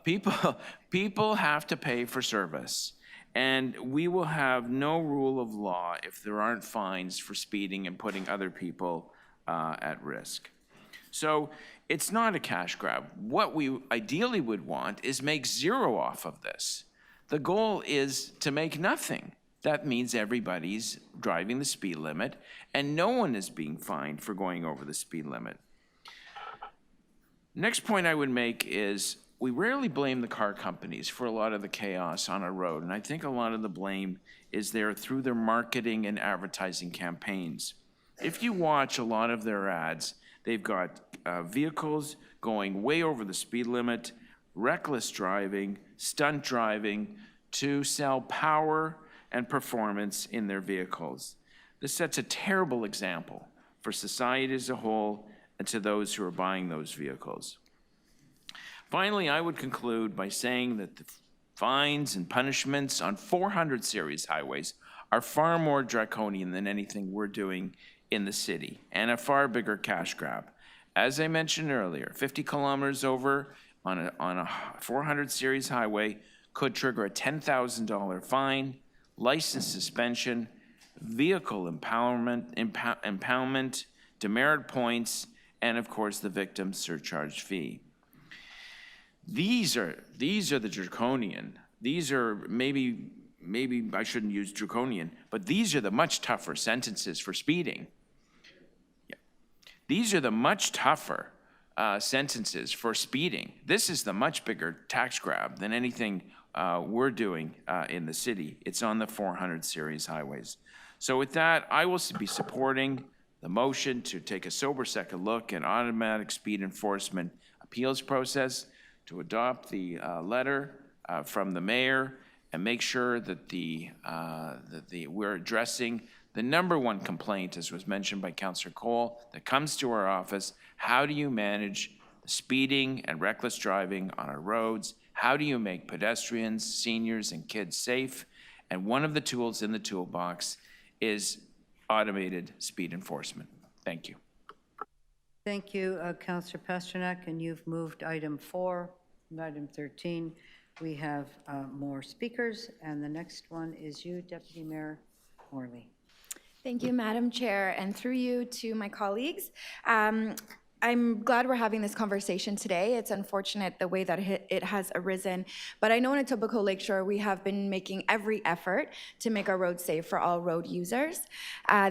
people have to pay for service. And we will have no rule of law if there aren't fines for speeding and putting other people at risk. So it's not a cash grab. What we ideally would want is make zero off of this. The goal is to make nothing. That means everybody's driving the speed limit and no one is being fined for going over the speed limit. Next point I would make is we rarely blame the car companies for a lot of the chaos on our road, and I think a lot of the blame is there through their marketing and advertising campaigns. If you watch a lot of their ads, they've got vehicles going way over the speed limit, reckless driving, stunt driving to sell power and performance in their vehicles. This sets a terrible example for society as a whole and to those who are buying those vehicles. Finally, I would conclude by saying that the fines and punishments on 400 series highways are far more draconian than anything we're doing in the city, and a far bigger cash grab. As I mentioned earlier, 50 kilometers over on a 400 series highway could trigger a $10,000 fine, license suspension, vehicle impoundment, demerit points, and of course the victim's surcharge fee. These are the draconian. These are maybe I shouldn't use draconian, but these are the much tougher sentences for speeding. Yeah. These are the much tougher sentences for speeding. This is the much bigger tax grab than anything we're doing in the city. It's on the 400 series highways. So with that, I will be supporting the motion to take a sober second look at automatic speed enforcement appeals process, to adopt the letter from the mayor, and make sure that we're addressing the number one complaint, as was mentioned by Councillor Cole, that comes to our office. How do you manage speeding and reckless driving on our roads? How do you make pedestrians, seniors, and kids safe? And one of the tools in the toolbox is automated speed enforcement. Thank you. Thank you, Councillor Pasternak, and you've moved item 4 and item 13. We have more speakers, and the next one is you, Deputy Mayor Morley. Thank you, Madam Chair, and through you to my colleagues. I'm glad we're having this conversation today. It's unfortunate the way that it has arisen, but I know in Etobicoke Lakeshore we have been making every effort to make our roads safe for all road users.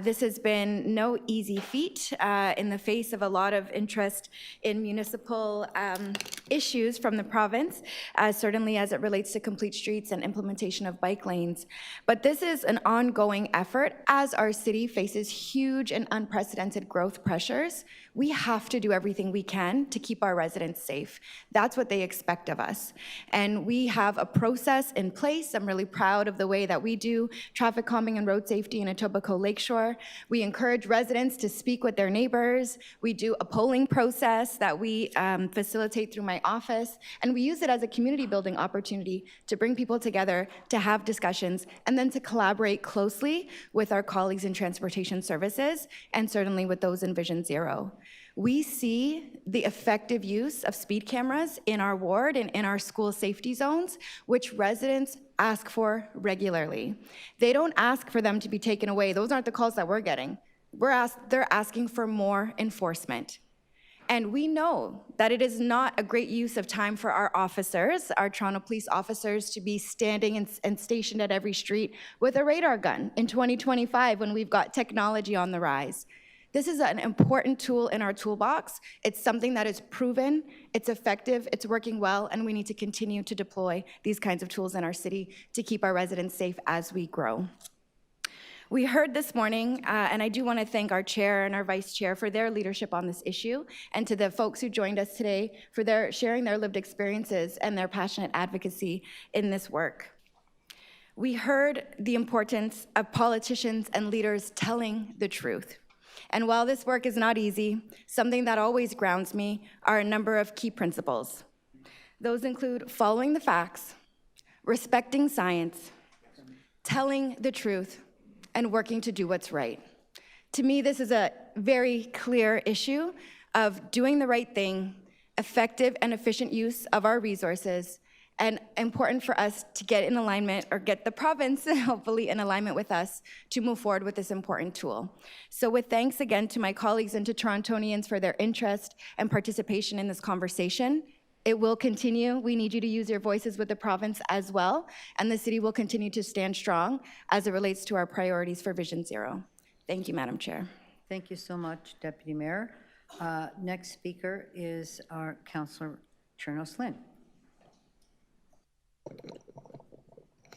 This has been no easy feat in the face of a lot of interest in municipal issues from the province, certainly as it relates to complete streets and implementation of bike lanes. But this is an ongoing effort as our city faces huge and unprecedented growth pressures. We have to do everything we can to keep our residents safe. That's what they expect of us. And we have a process in place. I'm really proud of the way that we do traffic calming and road safety in Etobicoke Lakeshore. We encourage residents to speak with their neighbors. We do a polling process that we facilitate through my office. And we use it as a community building opportunity to bring people together, to have discussions, and then to collaborate closely with our colleagues in transportation services, and certainly with those in Vision Zero. We see the effective use of speed cameras in our ward and in our school safety zones, which residents ask for regularly. They don't ask for them to be taken away. Those aren't the calls that we're getting. They're asking for more enforcement. And we know that it is not a great use of time for our officers, our Toronto police officers, to be standing and stationed at every street with a radar gun in 2025 when we've got technology on the rise. This is an important tool in our toolbox. It's something that is proven, it's effective, it's working well, and we need to continue to deploy these kinds of tools in our city to keep our residents safe as we grow. We heard this morning, and I do want to thank our chair and our vice chair for their leadership on this issue, and to the folks who joined us today for sharing their lived experiences and their passionate advocacy in this work. We heard the importance of politicians and leaders telling the truth. And while this work is not easy, something that always grounds me are a number of key principles. Those include following the facts, respecting science, telling the truth, and working to do what's right. To me, this is a very clear issue of doing the right thing, effective and efficient use of our resources, and important for us to get in alignment, or get the province hopefully in alignment with us, to move forward with this important tool. So with thanks again to my colleagues and to Torontonians for their interest and participation in this conversation, it will continue. We need you to use your voices with the province as well, and the city will continue to stand strong as it relates to our priorities for Vision Zero. Thank you, Madam Chair. Thank you so much, Deputy Mayor. Next speaker is our Councillor Chernos-Lynn.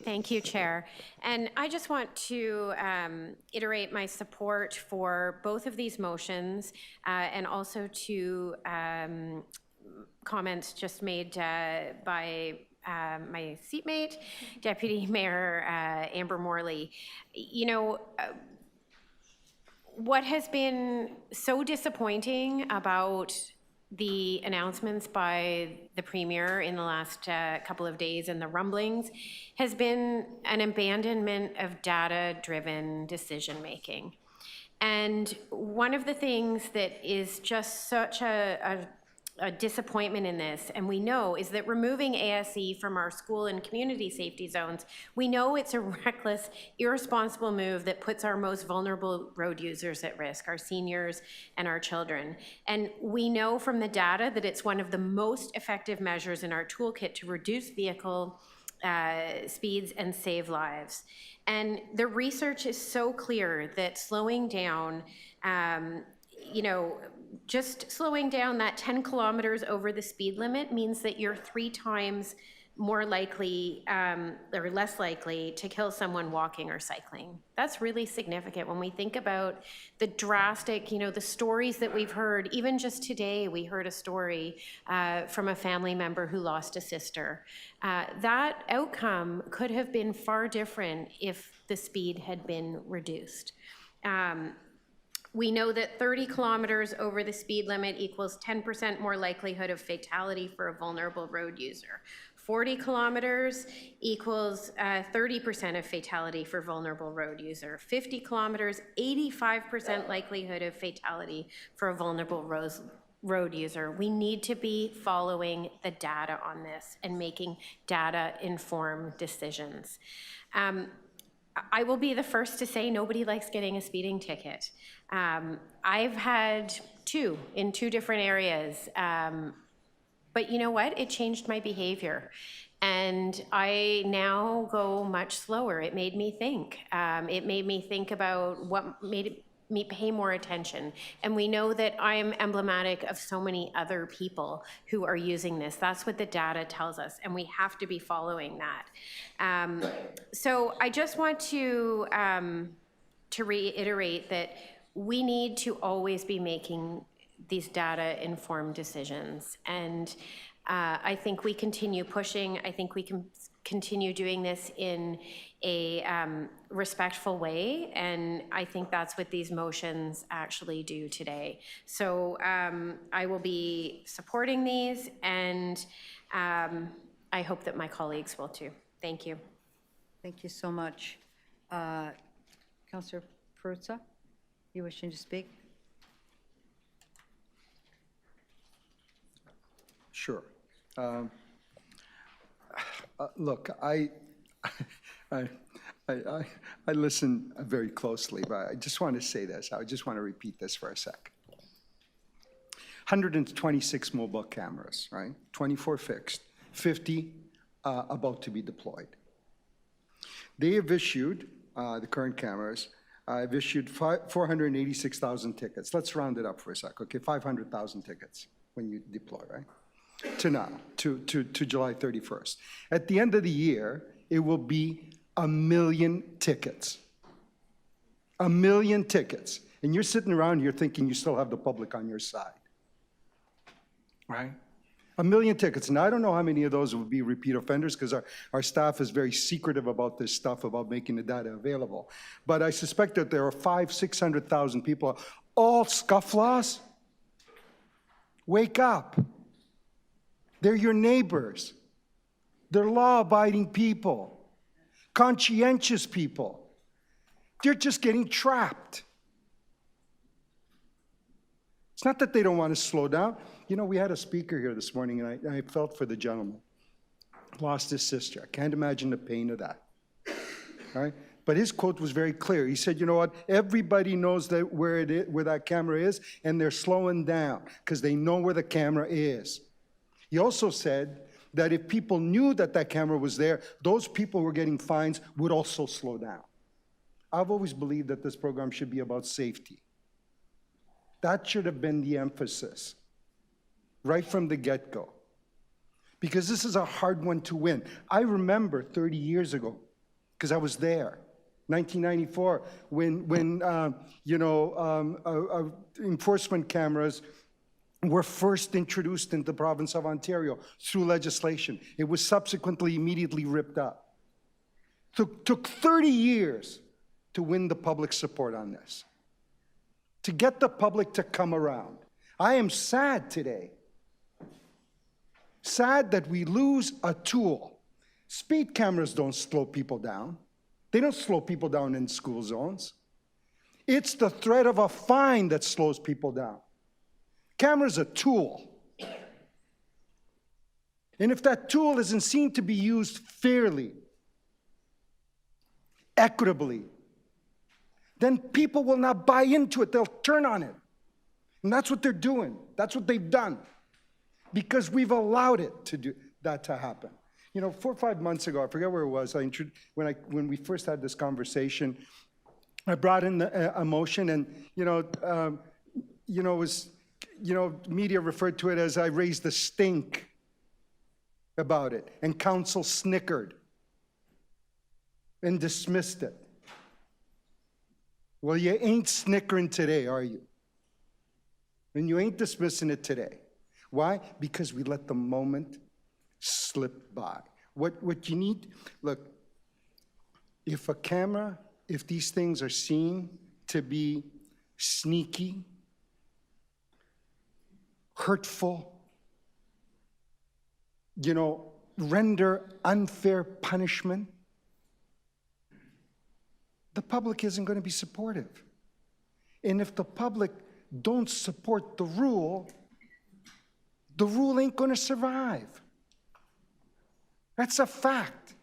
Thank you, Chair. And I just want to iterate my support for both of these motions, and also to comments just made by my seatmate, Deputy Mayor Amber Morley. You know, what has been so disappointing about the announcements by the Premier in the last couple of days and the rumblings has been an abandonment of data-driven decision-making. And one of the things that is just such a disappointment in this, and we know, is that removing ASE from our school and community safety zones, we know it's a reckless, irresponsible move that puts our most vulnerable road users at risk, our seniors and our children. And we know from the data that it's one of the most effective measures in our toolkit to reduce vehicle speeds and save lives. And the research is so clear that slowing down, just slowing down that 10 kilometers over the speed limit means that you're 3 times more likely or less likely to kill someone walking or cycling. That's really significant when we think about the drastic, the stories that we've heard. Even just today, we heard a story from a family member who lost a sister. That outcome could have been far different if the speed had been reduced. We know that 30 kilometers over the speed limit equals 10% more likelihood of fatality for a vulnerable road user. 40 kilometers equals 30% of fatality for vulnerable road user. 50 kilometers, 85% likelihood of fatality for a vulnerable road user. We need to be following the data on this and making data-informed decisions. I will be the first to say nobody likes getting a speeding ticket. I've had 2 in 2 different areas. But you know what? It changed my behavior. And I now go much slower. It made me think. It made me think about what made me pay more attention. And we know that I'm emblematic of so many other people who are using this. That's what the data tells us, and we have to be following that. So I just want to reiterate that we need to always be making these data-informed decisions. And I think we continue pushing. I think we can continue doing this in a respectful way, and I think that's what these motions actually do today. So I will be supporting these, and I hope that my colleagues will too. Thank you. Thank you so much. Councillor Perruzza, you wishing to speak? Sure. Look, I listen very closely, but I just want to say this. I just want to repeat this for a sec. 126 mobile cameras, right? 24 fixed, 50 about to be deployed. They have issued, the current cameras, have issued 486,000 tickets. Let's round it up for a sec, okay? 500,000 tickets when you deploy, right? To now, to July 31st. At the end of the year, it will be 1 million tickets. 1 million tickets. And you're sitting around here thinking you still have the public on your side, right? 1 million tickets. And I don't know how many of those will be repeat offenders because our staff is very secretive about this stuff, about making the data available. But I suspect that there are 500,000-600,000 people, all scufflaws. Wake up. They're your neighbors. They're law-abiding people, conscientious people. They're just getting trapped. It's not that they don't want to slow down. You know, we had a speaker here this morning, and I felt for the gentleman. Lost his sister. I can't imagine the pain of that. All right? But his quote was very clear. He said, you know what? Everybody knows that where that camera is, and they're slowing down because they know where the camera is. He also said that if people knew that that camera was there, those people who were getting fines would also slow down. I've always believed that this program should be about safety. That should have been the emphasis right from the get-go, because this is a hard one to win. I remember 30 years ago, because I was there, 1994, when enforcement cameras were first introduced in the province of Ontario through legislation. It was subsequently immediately ripped up. Took 30 years to win the public support on this, to get the public to come around. I am sad today. Sad that we lose a tool. Speed cameras don't slow people down. They don't slow people down in school zones. It's the threat of a fine that slows people down. Camera's a tool. And if that tool isn't seen to be used fairly, equitably, then people will not buy into it. They'll turn on it. And that's what they're doing. That's what they've done. Because we've allowed it to do that to happen. You know, 4 or 5 months ago, I forget where it was, when we first had this conversation, I brought in a motion, and media referred to it as I raised the stink about it, and council snickered and dismissed it. Well, you ain't snickering today, are you? And you ain't dismissing it today. Why? Because we let the moment slip by. What you need, look, if these things are seen to be sneaky, hurtful, render unfair punishment, the public isn't going to be supportive. And if the public don't support the rule ain't going to survive. That's a fact.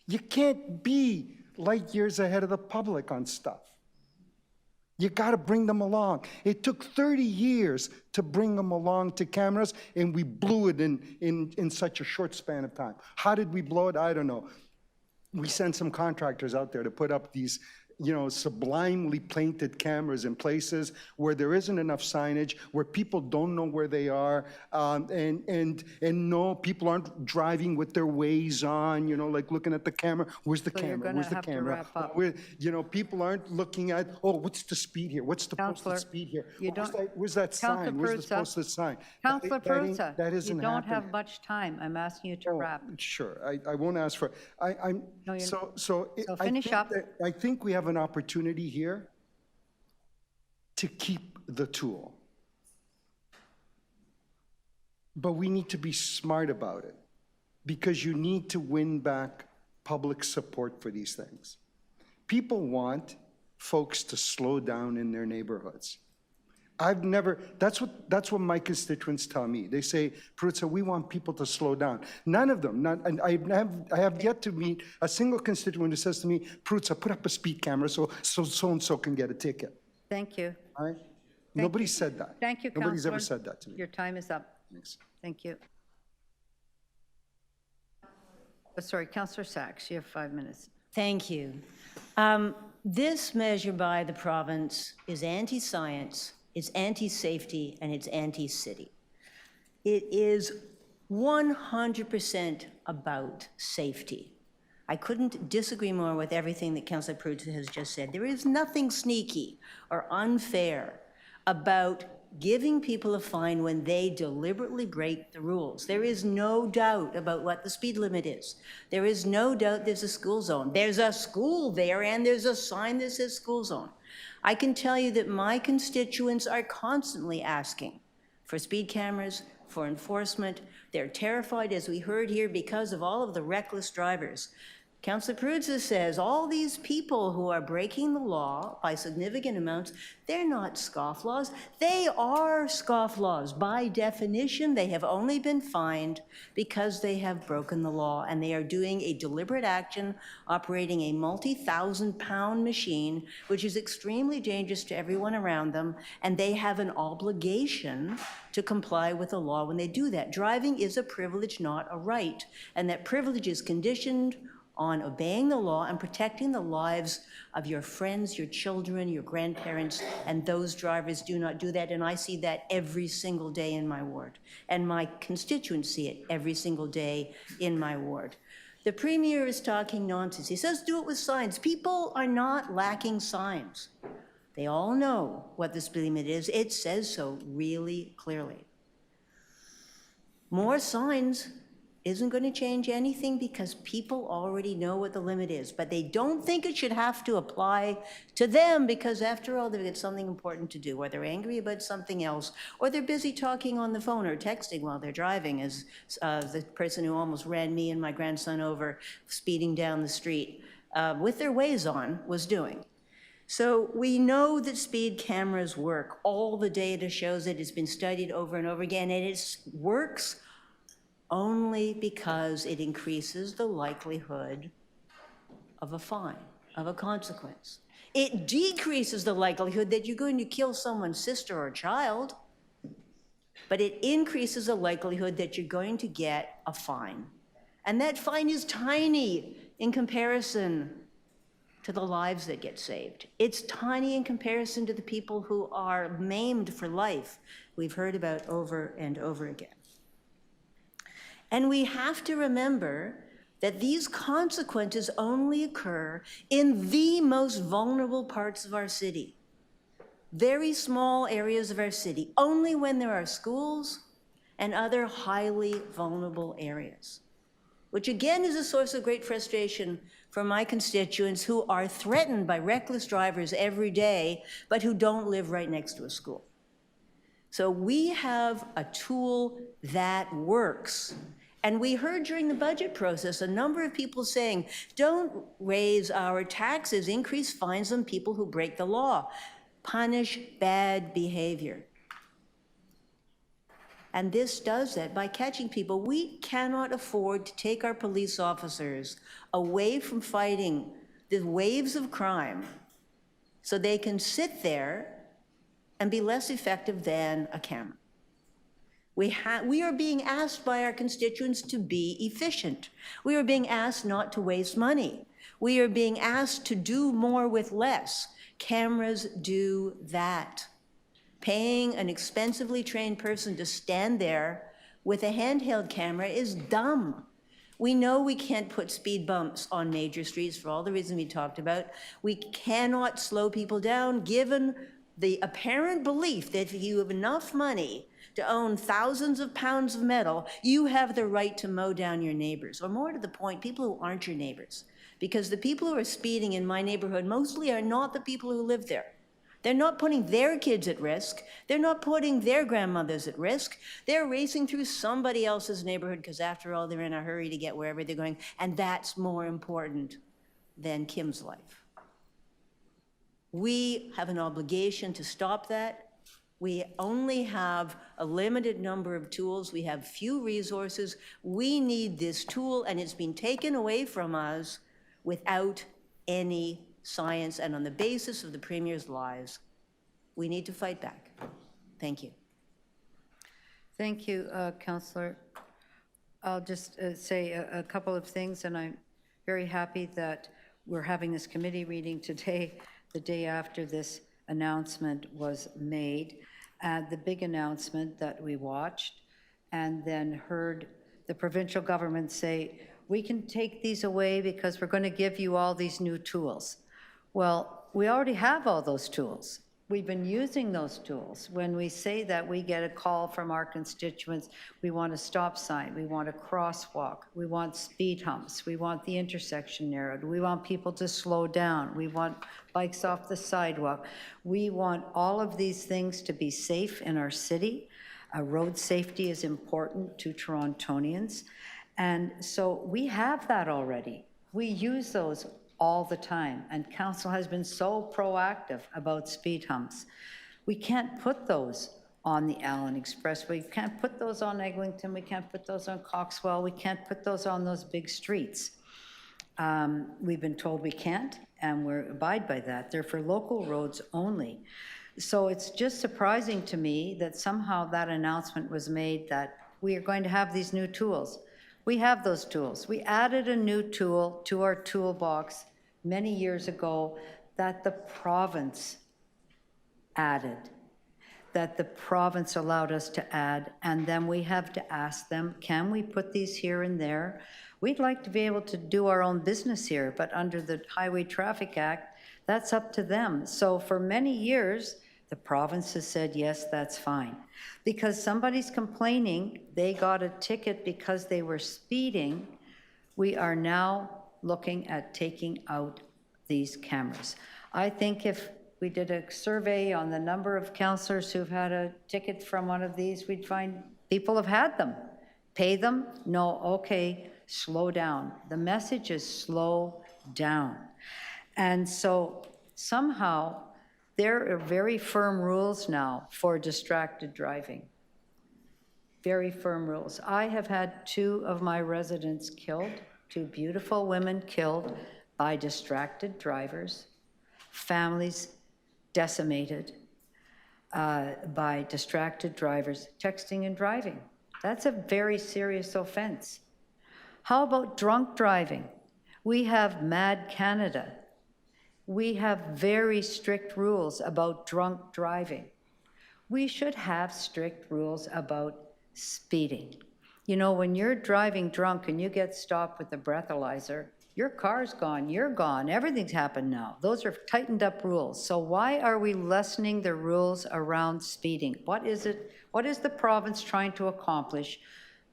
You can't be light years ahead of the public on stuff. You got to bring them along. It took 30 years to bring them along to cameras, and we blew it in such a short span of time. How did we blow it? I don't know. We sent some contractors out there to put up these sublimely painted cameras in places where there isn't enough signage, where people don't know where they are, and no, people aren't driving with their Waze on, like looking at the camera. Where's the camera? Where's the camera? People aren't looking at, what's the speed here? What's the posted speed here? Where's that sign? Where's the posted sign? Councillor Peruzza, that isn't you don't happening. have much time. I'm asking you to wrap. Sure, I won't ask for. So finish up. I think we have an opportunity here to keep the tool. But we need to be smart about it, because you need to win back public support for these things. People want folks to slow down in their neighborhoods. That's what my constituents tell me. They say, Peruzza, we want people to slow down. None of them, and I have yet to meet a single constituent who says to me, Peruzza, put up a speed camera so and-so can get a ticket. Thank you. All right? Nobody said that. Thank you, Councillor. Nobody's ever said that to me. Your time is up. Thanks. Thank you. Sorry, Councillor Sachs, you have 5 minutes. Thank you. This measure by the province is anti-science, it's anti-safety, and it's anti-city. It is 100% about safety. I couldn't disagree more with everything that Councillor Peruzza has just said. There is nothing sneaky or unfair about giving people a fine when they deliberately break the rules. There is no doubt about what the speed limit is. There is no doubt there's a school zone. There's a school there, and there's a sign that says school zone. I can tell you that my constituents are constantly asking for speed cameras, for enforcement. They're terrified, as we heard here, because of all of the reckless drivers. Councillor Peruzza says all these people who are breaking the law by significant amounts, they're not scofflaws. They are scofflaws. By definition, they have only been fined because they have broken the law, and they are doing a deliberate action, operating a multi-thousand-pound machine, which is extremely dangerous to everyone around them, and they have an obligation to comply with the law when they do that. Driving is a privilege, not a right, and that privilege is conditioned on obeying the law and protecting the lives of your friends, your children, your grandparents, and those drivers do not do that. And I see that every single day in my ward. And my constituents see it every single day in my ward. The Premier is talking nonsense. He says do it with signs. People are not lacking signs. They all know what the speed limit is. It says so really clearly. More signs isn't going to change anything because people already know what the limit is, but they don't think it should have to apply to them because after all, they've got something important to do, or they're angry about something else, or they're busy talking on the phone or texting while they're driving, as the person who almost ran me and my grandson over speeding down the street with their Waze on was doing. So we know that speed cameras work. All the data shows it. It's been studied over and over again, and it works only because it increases the likelihood of a fine, of a consequence. It decreases the likelihood that you're going to kill someone's sister or child, but it increases the likelihood that you're going to get a fine. And that fine is tiny in comparison to the lives that get saved. It's tiny in comparison to the people who are maimed for life, we've heard about over and over again. And we have to remember that these consequences only occur in the most vulnerable parts of our city. Very small areas of our city, only when there are schools and other highly vulnerable areas, which again is a source of great frustration for my constituents who are threatened by reckless drivers every day, but who don't live right next to a school. So we have a tool that works. And we heard during the budget process a number of people saying, don't raise our taxes, increase fines on people who break the law, punish bad behavior. And this does that by catching people. We cannot afford to take our police officers away from fighting the waves of crime so they can sit there and be less effective than a camera. We are being asked by our constituents to be efficient. We are being asked not to waste money. We are being asked to do more with less. Cameras do that. Paying an expensively trained person to stand there with a handheld camera is dumb. We know we can't put speed bumps on major streets for all the reasons we talked about. We cannot slow people down given the apparent belief that if you have enough money to own thousands of pounds of metal, you have the right to mow down your neighbors, or more to the point, people who aren't your neighbors. Because the people who are speeding in my neighborhood mostly are not the people who live there. They're not putting their kids at risk. They're not putting their grandmothers at risk. They're racing through somebody else's neighborhood because after all, they're in a hurry to get wherever they're going, and that's more important than Kim's life. We have an obligation to stop that. We only have a limited number of tools. We have few resources. We need this tool, and it's been taken away from us without any science and on the basis of the Premier's lies. We need to fight back. Thank you. Thank you, Councillor. I'll just say a couple of things, and I'm very happy that we're having this committee meeting today, the day after this announcement was made, the big announcement that we watched, and then heard the provincial government say, we can take these away because we're going to give you all these new tools. Well, we already have all those tools. We've been using those tools. When we say that, we get a call from our constituents, we want a stop sign, we want a crosswalk, we want speed humps, we want the intersection narrowed, we want people to slow down, we want bikes off the sidewalk. We want all of these things to be safe in our city. Road safety is important to Torontonians. And so we have that already. We use those all the time, and council has been so proactive about speed humps. We can't put those on the Allen Expressway. We can't put those on Eglinton. We can't put those on Coxwell. We can't put those on those big streets. We've been told we can't, and we're abide by that. They're for local roads only. So it's just surprising to me that somehow that announcement was made that we are going to have these new tools. We have those tools. We added a new tool to our toolbox many years ago that the province added, that the province allowed us to add, and then we have to ask them, can we put these here and there? We'd like to be able to do our own business here, but under the Highway Traffic Act, that's up to them. So for many years, the province has said, yes, that's fine. Because somebody's complaining they got a ticket because they were speeding, we are now looking at taking out these cameras. I think if we did a survey on the number of councillors who've had a ticket from one of these, we'd find people have had them. Pay them? No, okay, slow down. The message is slow down. And so somehow there are very firm rules now for distracted driving. very firm rules. I have had 2 of my residents killed, 2 beautiful women killed by distracted drivers, families decimated by distracted drivers texting and driving. That's a very serious offense. How about drunk driving? We have Mad Canada. We have very strict rules about drunk driving. We should have strict rules about speeding. You know, when you're driving drunk and you get stopped with a breathalyzer, your car's gone, you're gone, everything's happened now. Those are tightened up rules. So why are we lessening the rules around speeding? What is it? What is the province trying to accomplish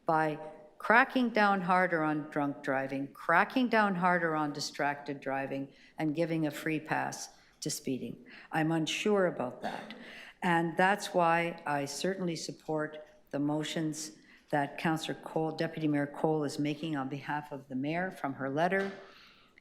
by cracking down harder on drunk driving, cracking down harder on distracted driving, and giving a free pass to speeding? I'm unsure about that. And that's why I certainly support the motions that Councillor Cole, Deputy Mayor Cole, is making on behalf of the mayor from her letter,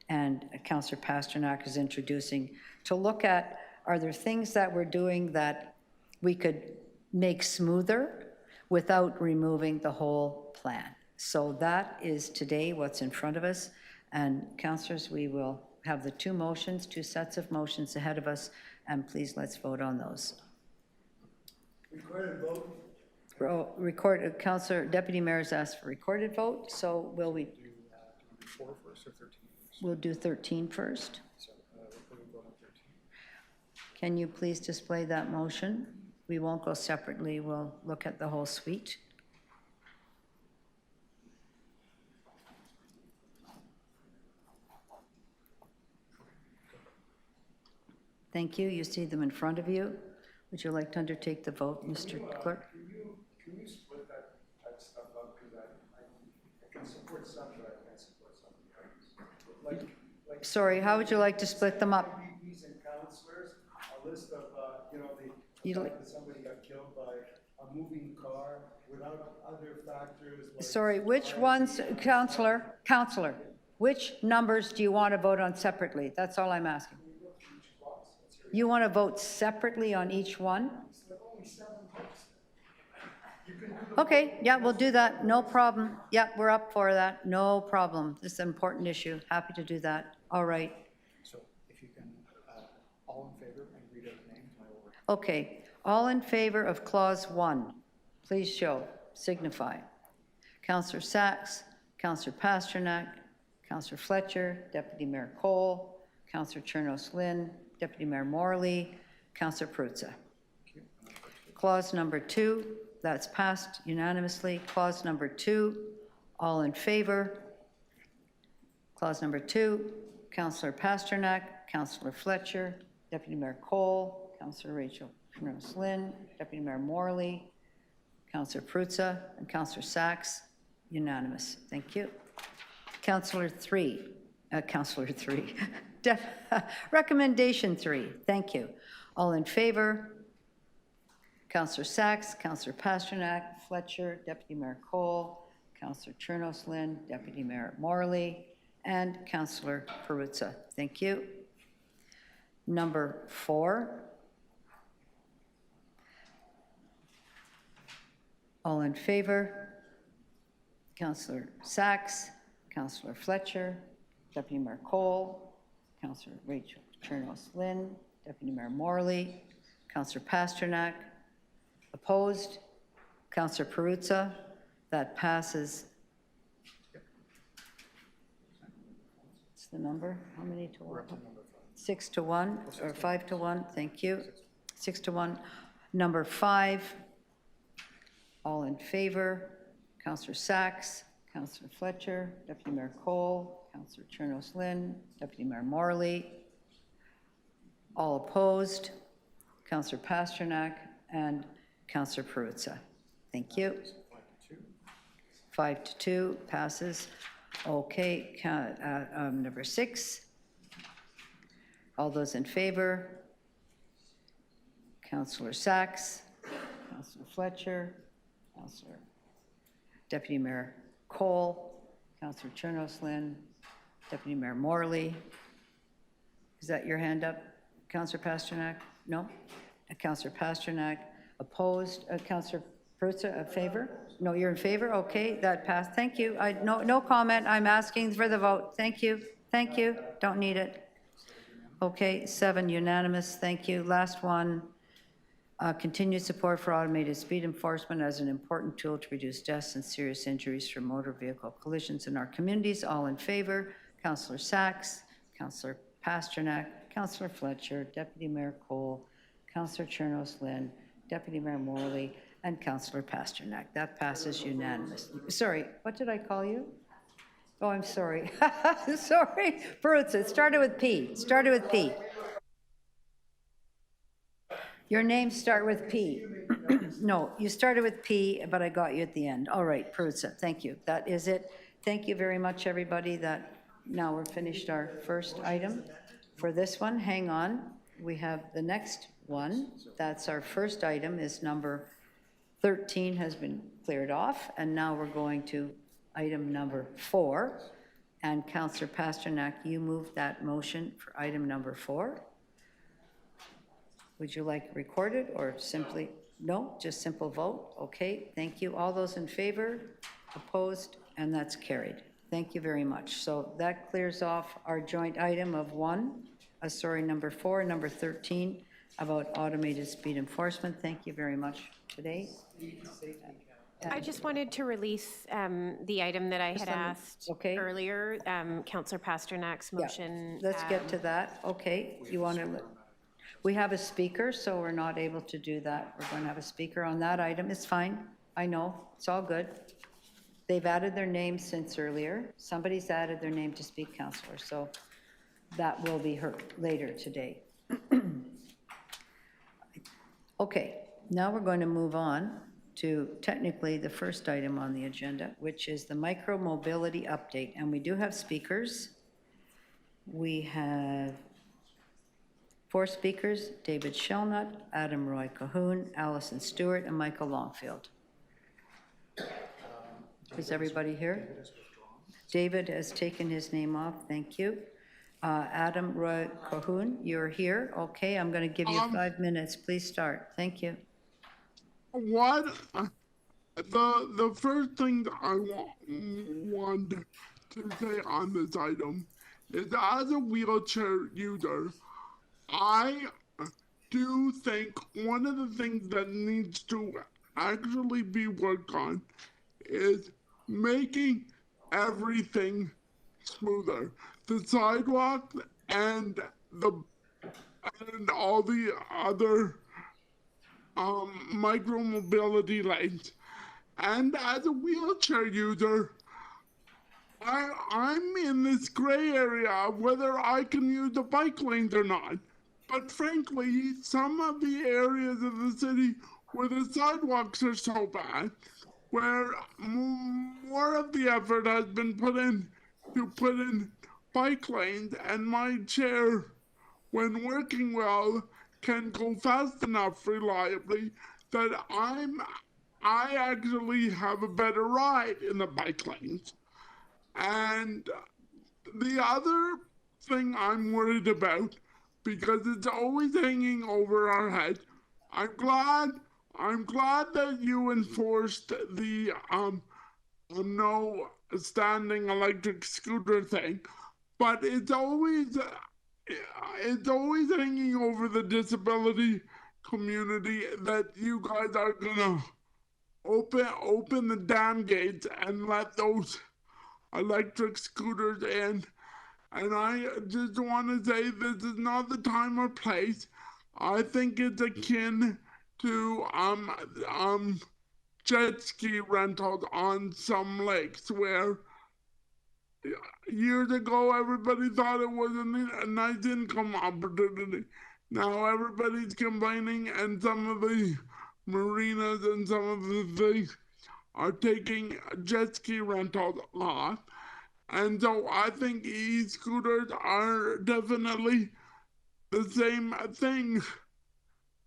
and Councillor Pasternak is introducing, to look at, are there things that we're doing that we could make smoother without removing the whole plan? So that is today what's in front of us. And councillors, we will have the 2 motions, 2 sets of motions ahead of us, and please let's vote on those. Recorded vote. Recorded, Councillor, Deputy Mayor's asked for recorded vote, so will we? Do 4 first or 13 first? We'll do 13 first. So, recorded vote on 13. Can you please display that motion? We won't go separately, we'll look at the whole suite. Thank you, you see them in front of you. Would you like to undertake the vote, Mr. Clerk? Can you split that type stuff up? Because I can support some, but I can't support some. Like Sorry, how would you like to split them up? MPs and councillors, a list of, You'd like- that somebody got killed by a moving car without other factors. Like Sorry, which ones, Councillor, which numbers do you want to vote on separately? That's all I'm asking. You want to vote separately on each one? Okay, yeah, we'll do that, no problem. Yeah, we're up for that, no problem. This is an important issue, happy to do that. All right. So if you can, all in favor and read out the names, I will. Okay, all in favor of clause 1, please show, signify. Councillor Sachs, Councillor Pasternak, Councillor Fletcher, Deputy Mayor Cole, Councillor Chernos Lynn, Deputy Mayor Morley, Councillor Perruzza. Clause number 2, that's passed unanimously. Clause number 2, all in favor. Clause number 2, Councillor Pasternak, Councillor Fletcher, Deputy Mayor Cole, Councillor Rachel Chernos Lynn, Deputy Mayor Morley, Councillor Perruzza, and Councillor Sachs, unanimous. Thank you. Councillor 3, recommendation 3, thank you. All in favor? Councillor Sachs, Councillor Pasternak, Fletcher, Deputy Mayor Cole, Councillor Chernos Lynn, Deputy Mayor Morley, and Councillor Perruzza. Thank you. Number 4. All in favor? Councillor Sachs, Councillor Fletcher, Deputy Mayor Cole, Councillor Rachel Chernos Lynn, Deputy Mayor Morley, Councillor Pasternak. Opposed? Councillor Perruzza. That passes. What's the number? How many to 1? 6 to 1 or 5 to 1? Thank you. 6 to 1. Number 5. All in favor? Councillor Sachs, Councillor Fletcher, Deputy Mayor Cole, Councillor Chernos Lynn, Deputy Mayor Morley. All opposed? Councillor Pasternak and Councillor Perruzza. Thank you. 5 to 2 passes. Okay, number 6. All those in favor? Councillor Sachs, Councillor Fletcher, Councillor Deputy Mayor Cole, Councillor Chernos Lynn, Deputy Mayor Morley. Is that your hand up? Councillor Pasternak? No? Councillor Pasternak opposed. Councillor Perruzza, in favor? No, you're in favor? Okay, that passed. Thank you. No comment. I'm asking for the vote. Thank you. Thank you. Don't need it. Okay, 7 unanimous. Thank you. Last one. Continued support for automated speed enforcement as an important tool to reduce deaths and serious injuries from motor vehicle collisions in our communities. All in favor? Councillor Sachs, Councillor Pasternak, Councillor Fletcher, Deputy Mayor Cole, Councillor Chernos Lynn, Deputy Mayor Morley, and Councillor Pasternak. That passes unanimously. Sorry, what did I call you? Oh, I'm sorry. Sorry. Bruce, it started with P. Started with P. Your names start with P. No, you started with P, but I got you at the end. All right, Peruzza, thank you. That is it. Thank you very much, everybody. Now we're finished our first item. For this one, hang on. We have the next one. That's our first item is number 13 has been cleared off. And now we're going to item number 4. And Councillor Pasternak, you moved that motion for item number 4. Would you like it recorded or simply, no, just simple vote? Okay, thank you. All those in favor, opposed, and that's carried. Thank you very much. So that clears off our joint item of number 4, number 13, about automated speed enforcement. Thank you very much today. I just wanted to release the item that I had asked earlier, Councillor Pasternak's motion. Let's get to that. Okay, you want to... We have a speaker, so we're not able to do that. We're going to have a speaker on that item. It's fine. I know. It's all good. They've added their name since earlier. Somebody's added their name to speak, Councillor, so that will be heard later today. Okay, now we're going to move on to technically the first item on the agenda, which is the micromobility update. And we do have speakers. We have 4 speakers: David Shelnut, Adam Roy Cahoon, Allison Stewart, and Michael Longfield. Is everybody here? David has taken his name off. Thank you. Adam Roy Cahoon, you're here. Okay, I'm going to give you 5 minutes. Please start. Thank you. The first thing I want to say on this item is, as a wheelchair user, I do think one of the things that needs to actually be worked on is making everything smoother. The sidewalk and all the other micromobility lanes. And as a wheelchair user, I'm in this gray area of whether I can use the bike lanes or not. But frankly, some of the areas of the city where the sidewalks are so bad, where more of the effort has been put in to put in bike lanes, and my chair, when working well, can go fast enough reliably that I actually have a better ride in the bike lanes. And the other thing I'm worried about, because it's always hanging over our head, I'm glad that you enforced the no standing electric scooter thing, but it's always hanging over the disability community that you guys are gonna open the dam gates and let those electric scooters in. And I just want to say, this is not the time or place. I think it's akin to jet ski rentals on some lakes, where years ago everybody thought it was a nice income opportunity. Now everybody's complaining, and some of the marinas and some of the things are taking jet ski rentals off. And so I think e-scooters are definitely the same thing.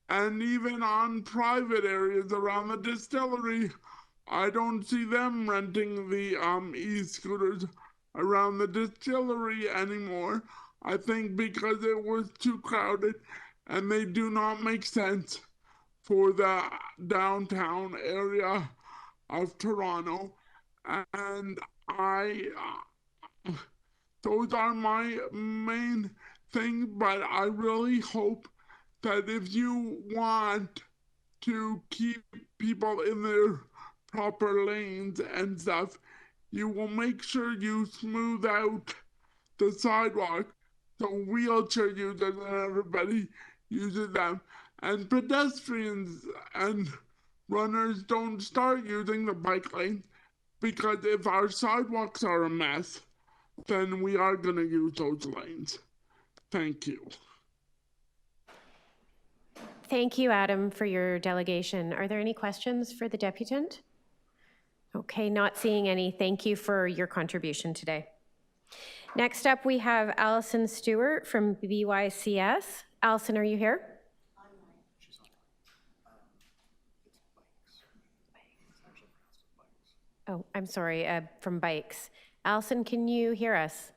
And even on private areas around the distillery, I don't see them renting the e-scooters around the distillery anymore. I think because it was too crowded and they do not make sense for the downtown area of Toronto, and those are my main thing, but I really hope that if you want to keep people in their proper lanes and stuff, you will make sure you smooth out the sidewalk so wheelchair users and everybody uses them. And pedestrians and runners don't start using the bike lane, because if our sidewalks are a mess, then we are going to use those lanes. Thank you. Thank you, Adam, for your delegation. Are there any questions for the deputant? Okay, not seeing any. Thank you for your contribution today. Next up, we have Allison Stewart from BYCS. Allison, are you here? Oh, I'm sorry, from Bikes. Allison, can you hear us?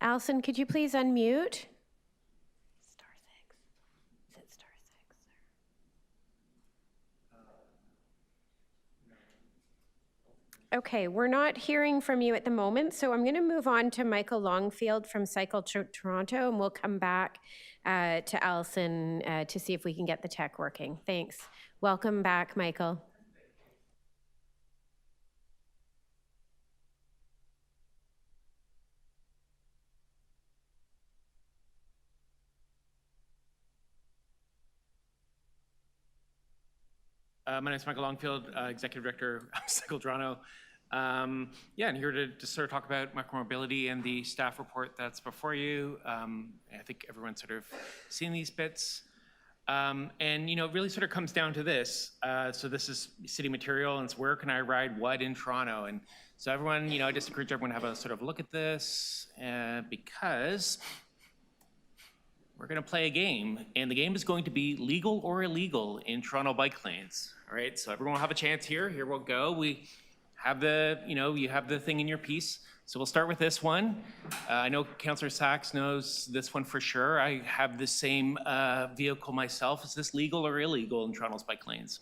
Allison, could you please unmute? Star 6. Is it star 6? Okay, we're not hearing from you at the moment, so I'm going to move on to Michael Longfield from Cycle Toronto, and we'll come back to Allison to see if we can get the tech working. Thanks. Welcome back, Michael. My name is Michael Longfield, Executive Director of Cycle Toronto. And here to sort of talk about micromobility and the staff report that's before you. I think everyone's sort of seen these bits. And, it really sort of comes down to this. So this is city material, and it's where can I ride what in Toronto? And so everyone, I just encourage everyone to have a sort of look at this because we're going to play a game, and the game is going to be legal or illegal in Toronto bike lanes. All right, so everyone will have a chance here. Here we'll go. We have the, you have the thing in your piece. So we'll start with this one. I know Councillor Sachs knows this one for sure. I have the same vehicle myself. Is this legal or illegal in Toronto's bike lanes?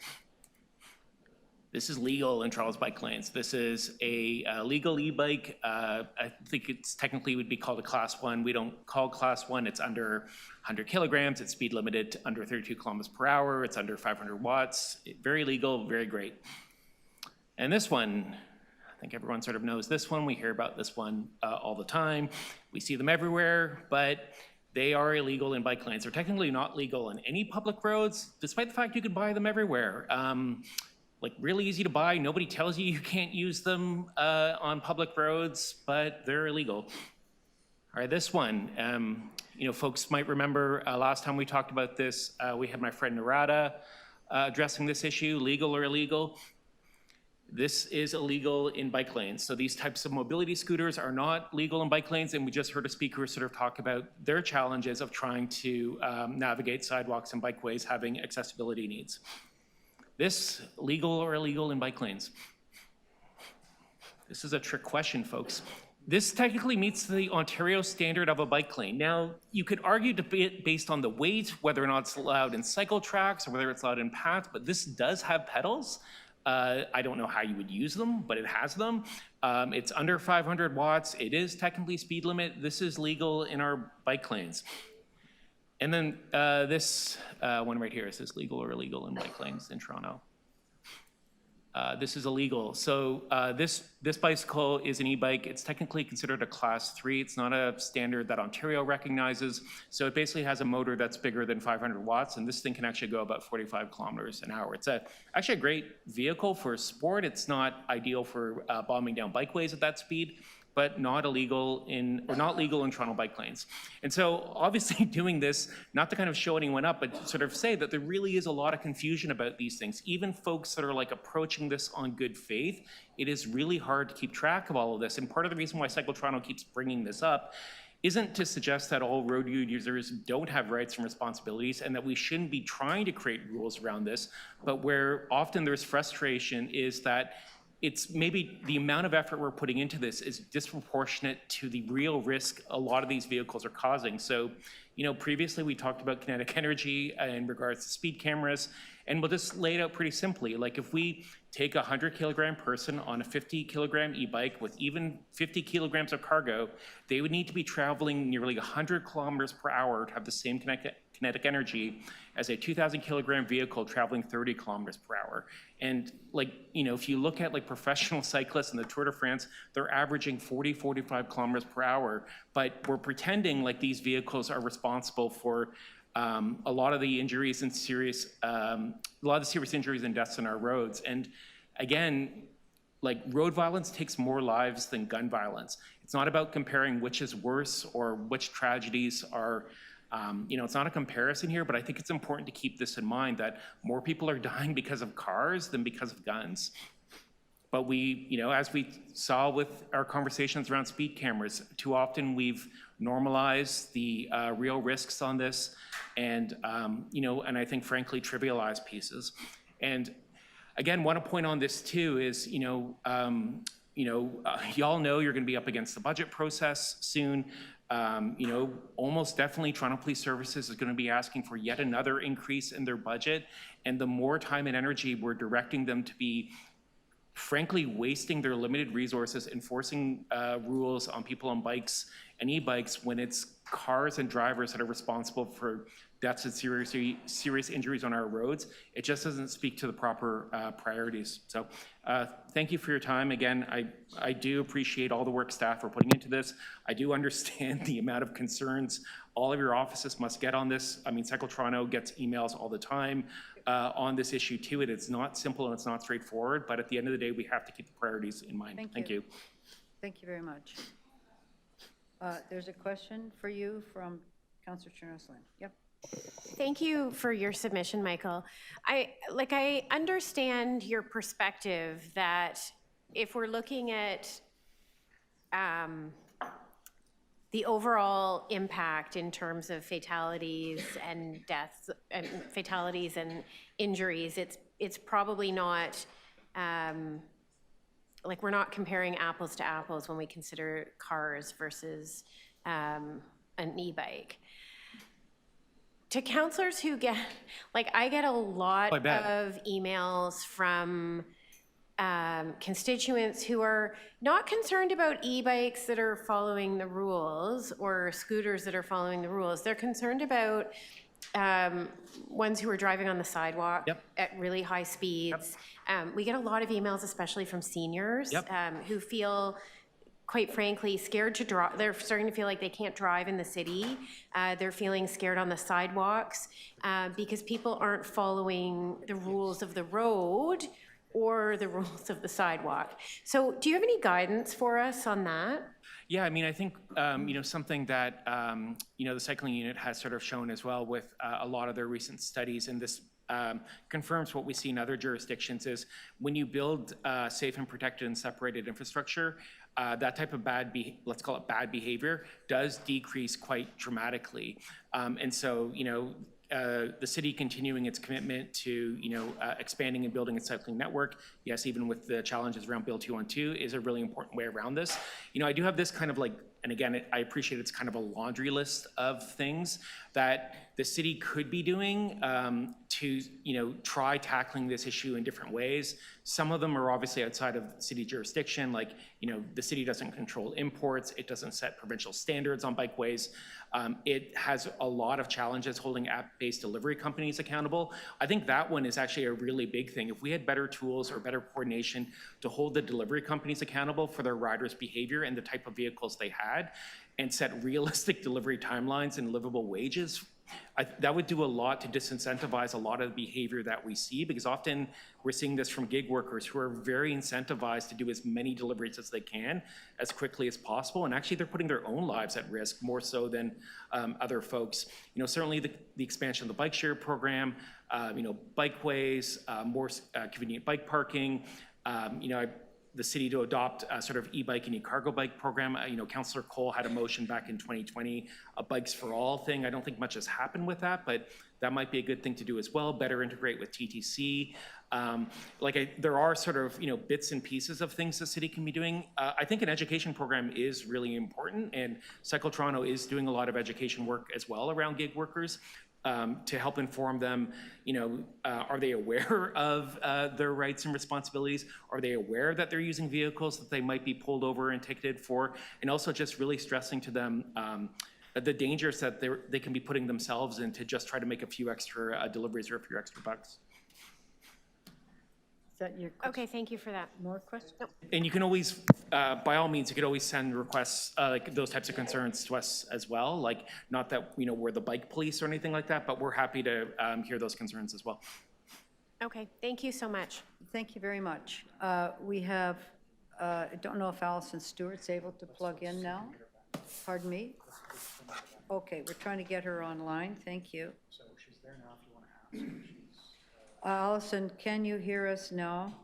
This is legal in Toronto's bike lanes. This is a legal e-bike. I think it's technically would be called a class 1. We don't call class 1. It's under 100 kilograms. It's speed limited to under 32 kilometers per hour. It's under 500 watts. Very legal, very great. And this one, I think everyone sort of knows this one. We hear about this one all the time. We see them everywhere, but they are illegal in bike lanes. They're technically not legal on any public roads, despite the fact you could buy them everywhere. Like really easy to buy. Nobody tells you can't use them on public roads, but they're illegal. All right, this one, folks might remember last time we talked about this, we had my friend Narada addressing this issue, legal or illegal. This is illegal in bike lanes. So these types of mobility scooters are not legal in bike lanes, and we just heard a speaker sort of talk about their challenges of trying to navigate sidewalks and bikeways having accessibility needs. This legal or illegal in bike lanes? This is a trick question, folks. This technically meets the Ontario standard of a bike lane. Now, you could argue based on the weight, whether or not it's allowed in cycle tracks or whether it's allowed in paths, but this does have pedals. I don't know how you would use them, but it has them. It's under 500 watts. It is technically speed limit. This is legal in our bike lanes. And then this one right here, is this legal or illegal in bike lanes in Toronto? This is illegal. So this bicycle is an e-bike. It's technically considered a class 3. It's not a standard that Ontario recognizes. So it basically has a motor that's bigger than 500 watts, and this thing can actually go about 45 kilometers an hour. It's actually a great vehicle for sport. It's not ideal for bombing down bikeways at that speed, but not legal in Toronto bike lanes. And so obviously doing this, not to kind of show anyone up, but to sort of say that there really is a lot of confusion about these things. Even folks that are like approaching this on good faith, it is really hard to keep track of all of this. And part of the reason why Cycle Toronto keeps bringing this up isn't to suggest that all road users don't have rights and responsibilities and that we shouldn't be trying to create rules around this, but where often there's frustration is that it's maybe the amount of effort we're putting into this is disproportionate to the real risk a lot of these vehicles are causing. So, previously we talked about kinetic energy in regards to speed cameras, and we'll just lay it out pretty simply. Like if we take a 100-kilogram person on a 50-kilogram e-bike with even 50 kilograms of cargo, they would need to be traveling nearly 100 kilometers per hour to have the same kinetic energy as a 2,000-kilogram vehicle traveling 30 kilometers per hour. And if you look at professional cyclists in the Tour de France, they're averaging 40, 45 kilometers per hour, but we're pretending like these vehicles are responsible for a lot of the injuries and serious injuries and deaths on our roads. And again, road violence takes more lives than gun violence. It's not about comparing which is worse or which tragedies are, it's not a comparison here, but I think it's important to keep this in mind that more people are dying because of cars than because of guns. But as we saw with our conversations around speed cameras, too often we've normalized the real risks on this and, and I think frankly trivialized pieces. And again, want to point on this too is, y'all know you're going to be up against the budget process soon. Almost definitely Toronto Police Services is going to be asking for yet another increase in their budget. And the more time and energy we're directing them to be frankly wasting their limited resources enforcing rules on people on bikes and e-bikes when it's cars and drivers that are responsible for deaths and serious injuries on our roads, it just doesn't speak to the proper priorities. So thank you for your time. Again, I do appreciate all the work staff are putting into this. I do understand the amount of concerns all of your offices must get on this. I mean, Cycle Toronto gets emails all the time on this issue too. It's not simple and it's not straightforward, but at the end of the day, we have to keep the priorities in mind. Thank you. Thank you very much. There's a question for you from Councillor Chernoslin. Yep. Thank you for your submission, Michael. I understand your perspective that if we're looking at the overall impact in terms of fatalities and deaths and fatalities and injuries, it's probably not we're not comparing apples to apples when we consider cars versus an e-bike. To councillors who get, I get a lot of emails from constituents who are not concerned about e-bikes that are following the rules or scooters that are following the rules. They're concerned about ones who are driving on the sidewalk at really high speeds. We get a lot of emails, especially from seniors who feel, quite frankly, scared to drive. They're starting to feel like they can't drive in the city. They're feeling scared on the sidewalks because people aren't following the rules of the road or the rules of the sidewalk. So do you have any guidance for us on that? Yeah, I mean, I think, something that, the cycling unit has sort of shown as well with a lot of their recent studies, and this confirms what we see in other jurisdictions, is when you build safe and protected and separated infrastructure, that type of let's call it bad behavior, does decrease quite dramatically. And so, the city continuing its commitment to, expanding and building its cycling network, yes, even with the challenges around Bill 212, is a really important way around this. I do have this kind of and again, I appreciate it's kind of a laundry list of things that the city could be doing to, try tackling this issue in different ways. Some of them are obviously outside of city jurisdiction, the city doesn't control imports, it doesn't set provincial standards on bikeways. It has a lot of challenges holding app-based delivery companies accountable. I think that one is actually a really big thing. If we had better tools or better coordination to hold the delivery companies accountable for their riders' behavior and the type of vehicles they had, and set realistic delivery timelines and livable wages, that would do a lot to disincentivize a lot of the behavior that we see, because often we're seeing this from gig workers who are very incentivized to do as many deliveries as they can as quickly as possible, and actually they're putting their own lives at risk more so than other folks. Certainly the expansion of the bike share program, bikeways, more convenient bike parking, the city to adopt a sort of e-bike and e-cargo bike program. Councillor Cole had a motion back in 2020, a Bikes for All thing. I don't think much has happened with that, but that might be a good thing to do as well, better integrate with TTC. There are sort of, bits and pieces of things the city can be doing. I think an education program is really important, and Cycle Toronto is doing a lot of education work as well around gig workers. To help inform them, are they aware of their rights and responsibilities? Are they aware that they're using vehicles that they might be pulled over and ticketed for? And also just really stressing to them the dangers that they can be putting themselves in to just try to make a few extra deliveries or a few extra bucks. Is that your question? Okay, thank you for that. More questions? Nope. And you can always, by all means, you could always send requests, like those types of concerns to us as well. Like, not that, we're the bike police or anything like that, but we're happy to hear those concerns as well. Okay, thank you so much. Thank you very much. We have, I don't know if Allison Stewart's able to plug in now. Pardon me? Okay, we're trying to get her online. Thank you. So she's there now if you want to ask. Allison, can you hear us now?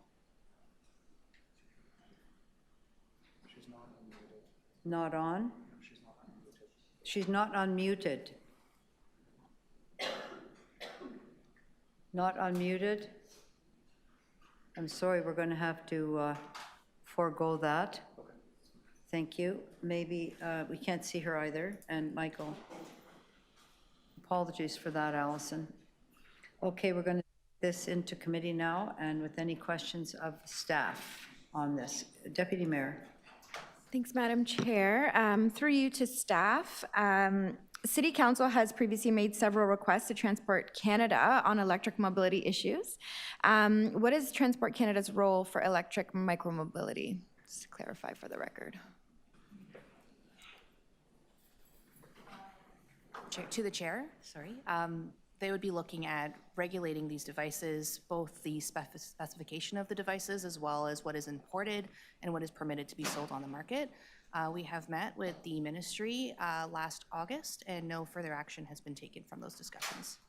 She's not unmuted. Not on? No, she's not unmuted. She's not unmuted. Not unmuted? I'm sorry, we're going to have to forego that. Okay. Thank you. Maybe we can't see her either. And Michael, apologies for that, Allison. Okay, we're going to this into committee now, and with any questions of staff on this. Deputy Mayor. Thanks, Madam Chair. Through you to staff, City Council has previously made several requests to Transport Canada on electric mobility issues. What is Transport Canada's role for electric micromobility? Just to clarify for the record. To the chair, sorry. They would be looking at regulating these devices, both the specification of the devices as well as what is imported and what is permitted to be sold on the market. We have met with the ministry last August, and no further action has been taken from those discussions.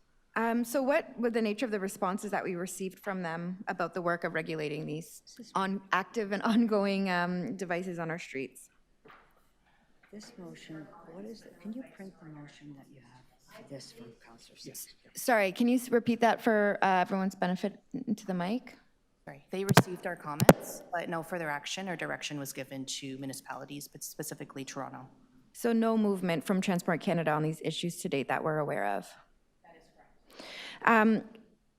So what were the nature of the responses that we received from them about the work of regulating these active and ongoing devices on our streets? This motion, what is it? Can you print the motion that you have for this from Councillor? Yes. Sorry, can you repeat that for everyone's benefit into the mic? Sorry, they received our comments, but no further action or direction was given to municipalities, but specifically Toronto. So no movement from Transport Canada on these issues to date that we're aware of? That is correct.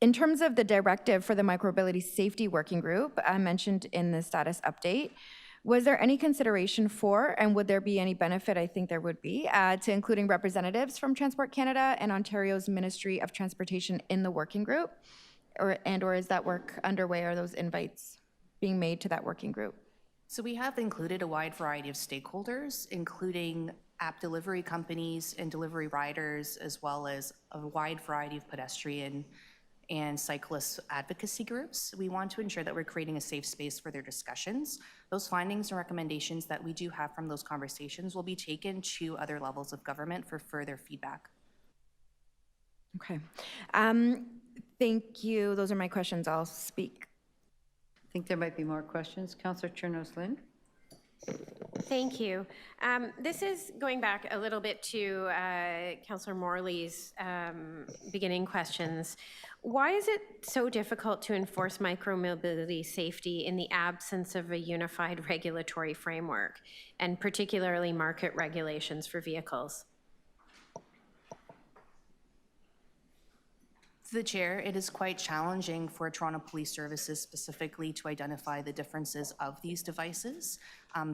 In terms of the directive for the Micromobility Safety Working Group mentioned in the status update, was there any consideration for, and would there be any benefit, I think there would be, to including representatives from Transport Canada and Ontario's Ministry of Transportation in the working group? Or is that work underway? Are those invites being made to that working group? So we have included a wide variety of stakeholders, including app delivery companies and delivery riders, as well as a wide variety of pedestrian and cyclist advocacy groups. We want to ensure that we're creating a safe space for their discussions. Those findings and recommendations that we do have from those conversations will be taken to other levels of government for further feedback. Okay. Thank you. Those are my questions. I'll speak. I think there might be more questions. Councillor Chernos-Lynn. Thank you. This is going back a little bit to Councillor Morley's beginning questions. Why is it so difficult to enforce micromobility safety in the absence of a unified regulatory framework, and particularly market regulations for vehicles? To the chair, it is quite challenging for Toronto Police Services specifically to identify the differences of these devices.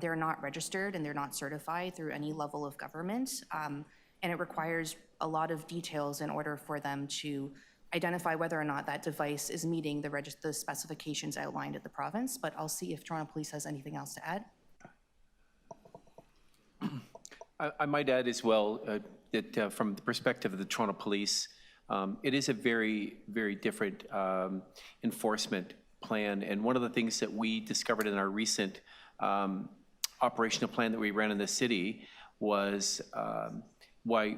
They're not registered and they're not certified through any level of government, and it requires a lot of details in order for them to identify whether or not that device is meeting the specifications outlined at the province. But I'll see if Toronto Police has anything else to add. I might add as well that from the perspective of the Toronto Police, it is a very, very different enforcement plan. And one of the things that we discovered in our recent operational plan that we ran in the city was why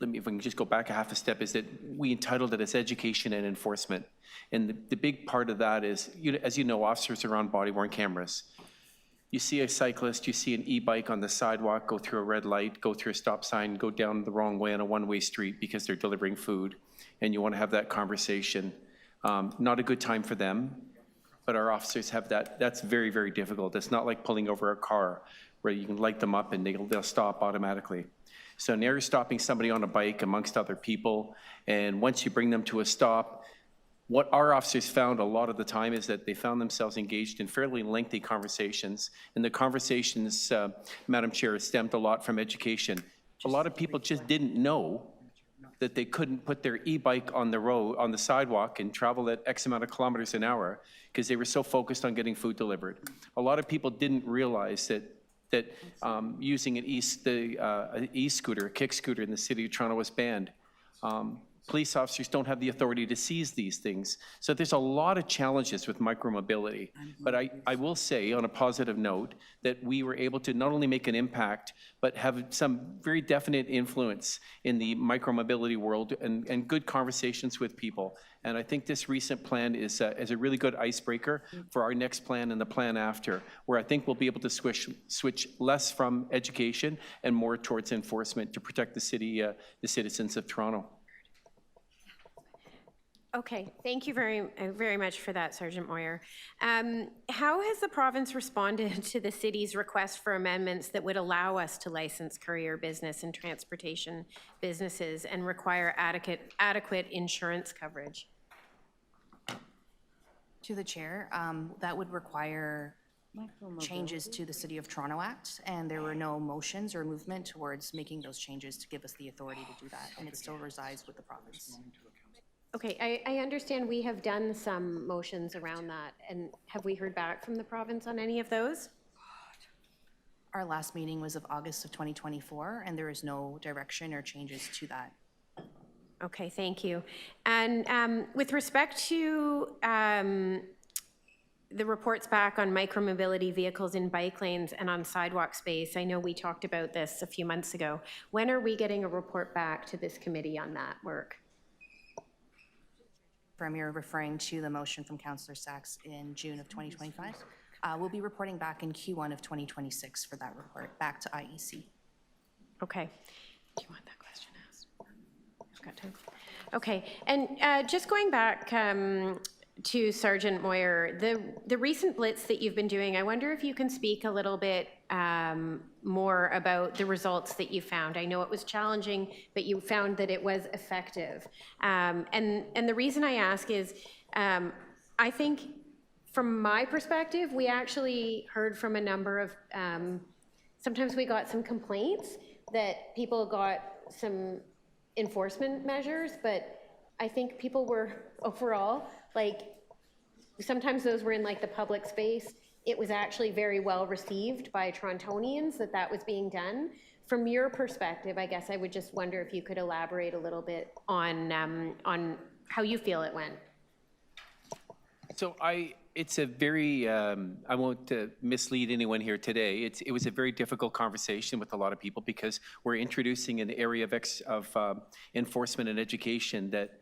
if we can just go back a half a step, is that we entitled it as education and enforcement. And the big part of that is, as you know, officers are on body-worn cameras. You see a cyclist, you see an e-bike on the sidewalk, go through a red light, go through a stop sign, go down the wrong way on a one-way street because they're delivering food, and you want to have that conversation. Not a good time for them, but our officers have that. That's very, very difficult. It's not like pulling over a car where you can light them up and they'll stop automatically. So now you're stopping somebody on a bike amongst other people, and once you bring them to a stop, what our officers found a lot of the time is that they found themselves engaged in fairly lengthy conversations, and the conversations, Madam Chair, stemmed a lot from education. A lot of people just didn't know that they couldn't put their e-bike on the road, on the sidewalk, and travel at X amount of kilometers an hour because they were so focused on getting food delivered. A lot of people didn't realize that using an e-scooter, a kick scooter in the city of Toronto was banned. Police officers don't have the authority to seize these things. So there's a lot of challenges with micromobility. But I will say, on a positive note, that we were able to not only make an impact, but have some very definite influence in the micromobility world and good conversations with people. And I think this recent plan is a really good icebreaker for our next plan and the plan after, where I think we'll be able to switch less from education and more towards enforcement to protect the city, the citizens of Toronto. Okay, thank you very much for that, Sergeant Moyer. How has the province responded to the city's request for amendments that would allow us to license courier business and transportation businesses and require adequate insurance coverage? To the chair, that would require changes to the City of Toronto Act, and there were no motions or movement towards making those changes to give us the authority to do that, and it still resides with the province. Okay, I understand we have done some motions around that, and have we heard back from the province on any of those? Our last meeting was of August of 2024, and there is no direction or changes to that. Okay, thank you. And with respect to the reports back on micromobility vehicles in bike lanes and on sidewalk space, I know we talked about this a few months ago. When are we getting a report back to this committee on that work? You're referring to the motion from Councillor Sachs in June of 2025. We'll be reporting back in Q1 of 2026 for that report, back to IEC. Okay. Do you want that question asked? I've got time. Okay, and just going back to Sergeant Moyer, the recent blitz that you've been doing, I wonder if you can speak a little bit more about the results that you found. I know it was challenging, but you found that it was effective. And the reason I ask is, I think from my perspective, we actually heard from a number of, sometimes we got some complaints that people got some enforcement measures, but I think people were overall, like, sometimes those were in like the public space. It was actually very well received by Torontonians that was being done. From your perspective, I guess I would just wonder if you could elaborate a little bit on how you feel it went. So it's a very, I won't mislead anyone here today. It was a very difficult conversation with a lot of people because we're introducing an area of enforcement and education that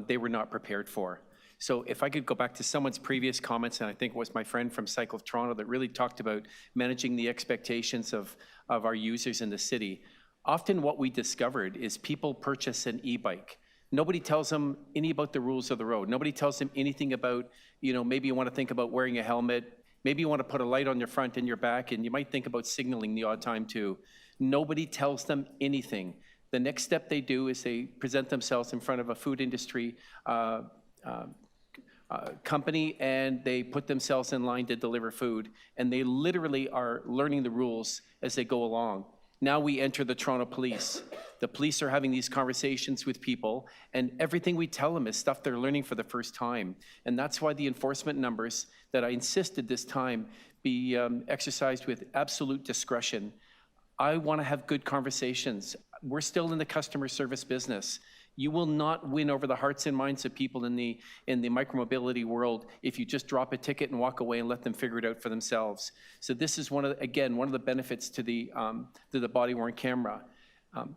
they were not prepared for. So if I could go back to someone's previous comments, and I think it was my friend from Cycle of Toronto that really talked about managing the expectations of our users in the city. Often what we discovered is people purchase an e-bike. Nobody tells them any about the rules of the road. Nobody tells them anything about, maybe you want to think about wearing a helmet. Maybe you want to put a light on your front and your back, and you might think about signaling the odd time too. Nobody tells them anything. The next step they do is they present themselves in front of a food industry company, and they put themselves in line to deliver food, and they literally are learning the rules as they go along. Now we enter the Toronto Police. The police are having these conversations with people, and everything we tell them is stuff they're learning for the first time. And that's why the enforcement numbers that I insisted this time be exercised with absolute discretion. I want to have good conversations. We're still in the customer service business. You will not win over the hearts and minds of people in the micromobility world if you just drop a ticket and walk away and let them figure it out for themselves. So this is one of the benefits to the body-worn camera.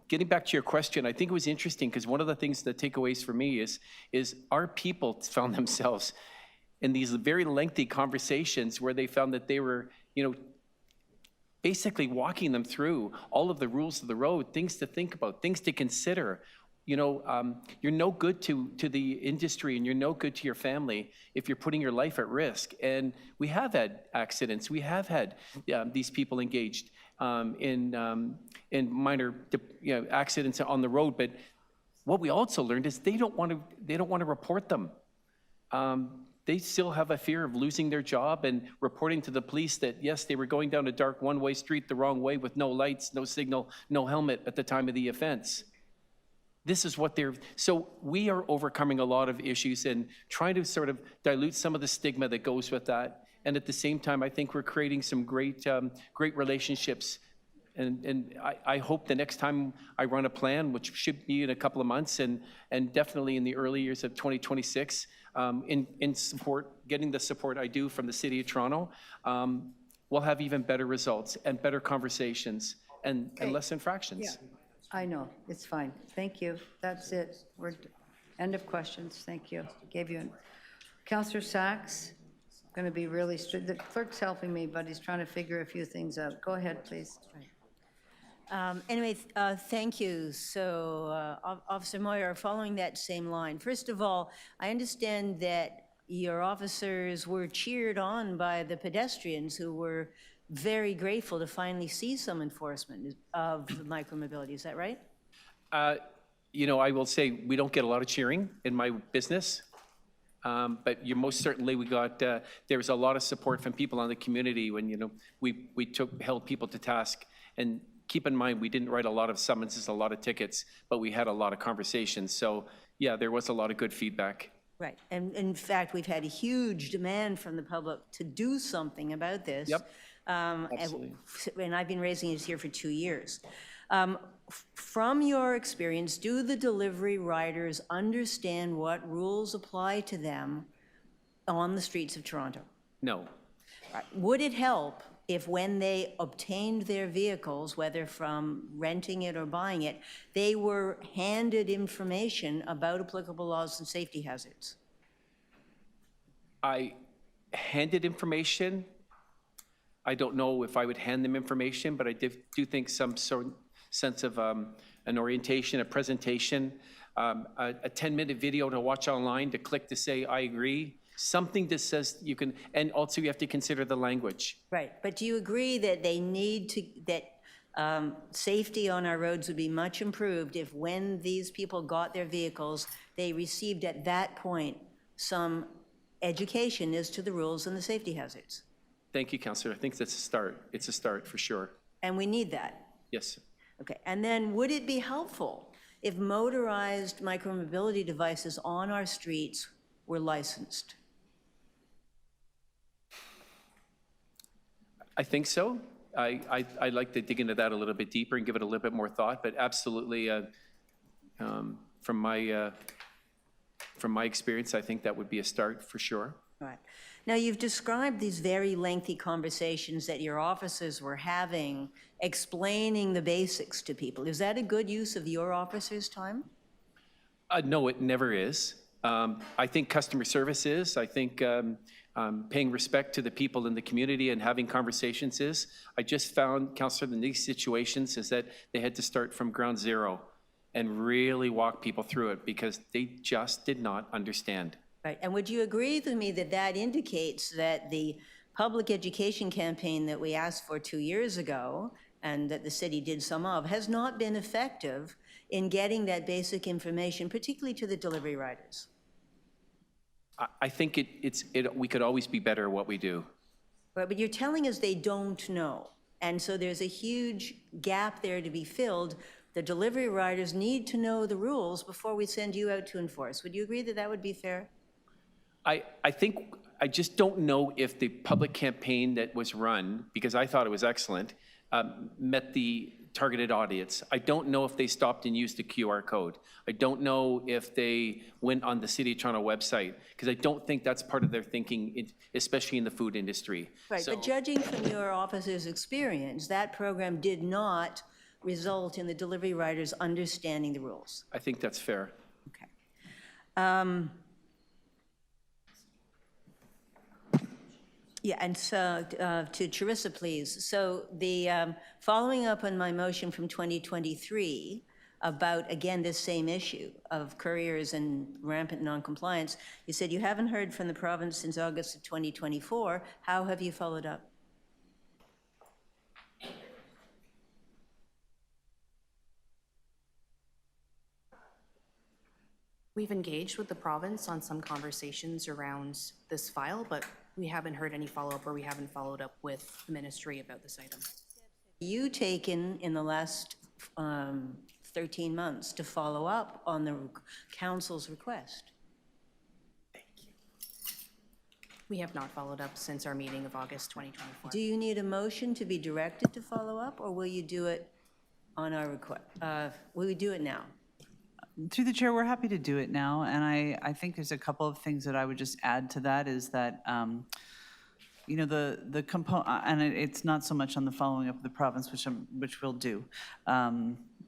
Getting back to your question, I think it was interesting because one of the things, the takeaways for me is our people found themselves in these very lengthy conversations where they found that they were, basically walking them through all of the rules of the road, things to think about, things to consider. You're no good to the industry and you're no good to your family if you're putting your life at risk. And we have had accidents. We have had these people engaged in minor accidents on the road. But what we also learned is they don't want to report them. They still have a fear of losing their job and reporting to the police that, yes, they were going down a dark one-way street the wrong way with no lights, no signal, no helmet at the time of the offense. This is what so we are overcoming a lot of issues and trying to sort of dilute some of the stigma that goes with that. And at the same time, I think we're creating some great relationships. And I hope the next time I run a plan, which should be in a couple of months and definitely in the early years of 2026, in support, getting the support I do from the City of Toronto, we'll have even better results and better conversations and less infractions. Yeah, I know, it's fine. Thank you. That's it. We're end of questions. Thank you. Gave you Councillor Sachs, going to be really strict. The clerk's helping me, but he's trying to figure a few things out. Go ahead, please. Anyway, thank you. So, Officer Moyer, following that same line, first of all, I understand that your officers were cheered on by the pedestrians who were very grateful to finally see some enforcement of the micromobility. Is that right? I will say we don't get a lot of cheering in my business. But most certainly we got, there was a lot of support from people in the community when, we held people to task. And keep in mind, we didn't write a lot of summonses, a lot of tickets, but we had a lot of conversations. So yeah, there was a lot of good feedback. Right. And in fact, we've had a huge demand from the public to do something about this. Yep. Absolutely. And I've been raising it here for 2 years. From your experience, do the delivery riders understand what rules apply to them on the streets of Toronto? No. Would it help if when they obtained their vehicles, whether from renting it or buying it, they were handed information about applicable laws and safety hazards? I handed information. I don't know if I would hand them information, but I do think some sort of sense of an orientation, a presentation, a 10-minute video to watch online to click to say, I agree. Something that says you can, and also you have to consider the language. Right, but do you agree that they need to, that safety on our roads would be much improved if when these people got their vehicles, they received at that point some education as to the rules and the safety hazards? Thank you, Councillor. I think that's a start. It's a start for sure. And we need that? Yes. Okay, and then would it be helpful if motorized micromobility devices on our streets were licensed? I think so. I'd like to dig into that a little bit deeper and give it a little bit more thought, but absolutely, from my experience, I think that would be a start for sure. Right. Now, you've described these very lengthy conversations that your officers were having, explaining the basics to people. Is that a good use of your officers' time? No, it never is. I think customer service is. I think paying respect to the people in the community and having conversations is. I just found, Councillor, in these situations is that they had to start from ground zero and really walk people through it because they just did not understand. Right, and would you agree with me that that indicates that the public education campaign that we asked for 2 years ago and that the city did some of has not been effective in getting that basic information, particularly to the delivery riders? I think we could always be better at what we do. Right, but you're telling us they don't know. And so there's a huge gap there to be filled. The delivery riders need to know the rules before we send you out to enforce. Would you agree that that would be fair? I think, I just don't know if the public campaign that was run, because I thought it was excellent, met the targeted audience. I don't know if they stopped and used the QR code. I don't know if they went on the City of Toronto website, because I don't think that's part of their thinking, especially in the food industry. Right, So, but judging from your office's experience, that program did not result in the delivery riders understanding the rules? I think that's fair. Okay. Yeah, and so to Charissa, please. So the following up on my motion from 2023 about, again, this same issue of couriers and rampant noncompliance, you said you haven't heard from the province since August of 2024. How have you followed up? We've engaged with the province on some conversations around this file, but we haven't heard any follow-up, or we haven't followed up with the ministry about this item. You taken in the last 13 months to follow up on the council's request? We have not followed up since our meeting of August 2024. Do you need a motion to be directed to follow up, or will you do it on our request? Will we do it now? Through the chair, we're happy to do it now, and I think there's a couple of things that I would just add to that is that, you know, the component, and it's not so much on the following up of the province, which we'll do,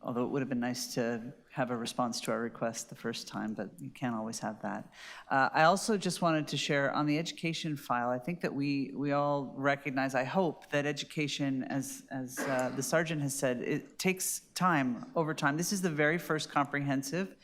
although it would have been nice to have a response to our request the first time, but you can't always have that. I also just wanted to share on the education file, I think that we all recognize, I hope, that education, as the sergeant has said, it takes time over time. This is the very first comprehensive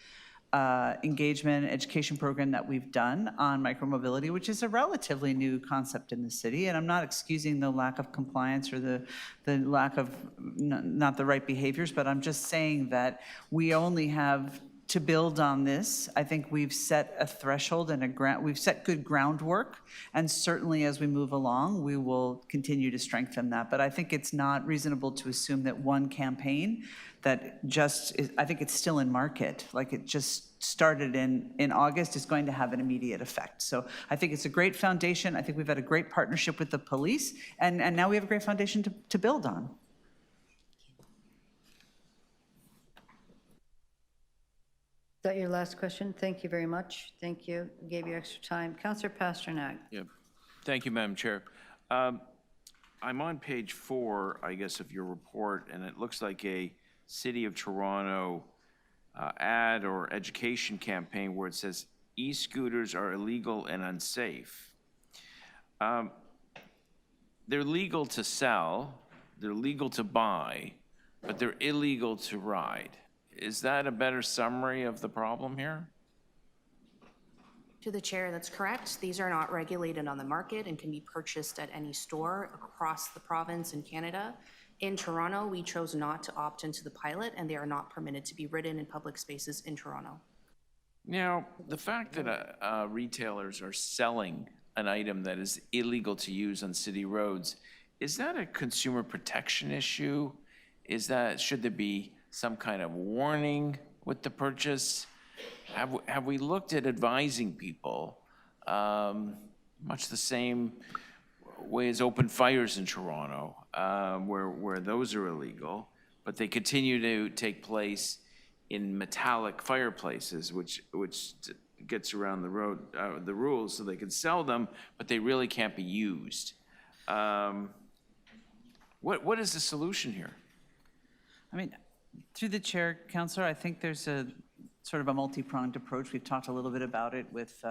engagement education program that we've done on micromobility, which is a relatively new concept in the city. And I'm not excusing the lack of compliance or the lack of not the right behaviors, but I'm just saying that we only have to build on this. I think we've set a threshold and we've set good groundwork, and certainly as we move along, we will continue to strengthen that. But I think it's not reasonable to assume that one campaign that just is, I think it's still in market, like it just started in August, is going to have an immediate effect. So I think it's a great foundation. I think we've had a great partnership with the police, and now we have a great foundation to build on. Is that your last question? Thank you very much. Thank you. We gave you extra time. Councillor Pasternak. Yeah. Thank you, Madam Chair. I'm on page 4, I guess, of your report, and it looks like a City of Toronto ad or education campaign where it says e-scooters are illegal and unsafe. They're legal to sell, they're legal to buy, but they're illegal to ride. Is that a better summary of the problem here? To the chair, that's correct. These are not regulated on the market and can be purchased at any store across the province in Canada. In Toronto, we chose not to opt into the pilot, and they are not permitted to be ridden in public spaces in Toronto. Now, the fact that retailers are selling an item that is illegal to use on city roads, is that a consumer protection issue? Should there be some kind of warning with the purchase? Have we looked at advising people, much the same way as open fires in Toronto, where those are illegal, but they continue to take place in metallic fireplaces, which gets around the rules, so they can sell them, but they really can't be used. What is the solution here? I mean, through the chair, Councillor, I think there's a sort of a multi-pronged approach. We've talked a little bit about it with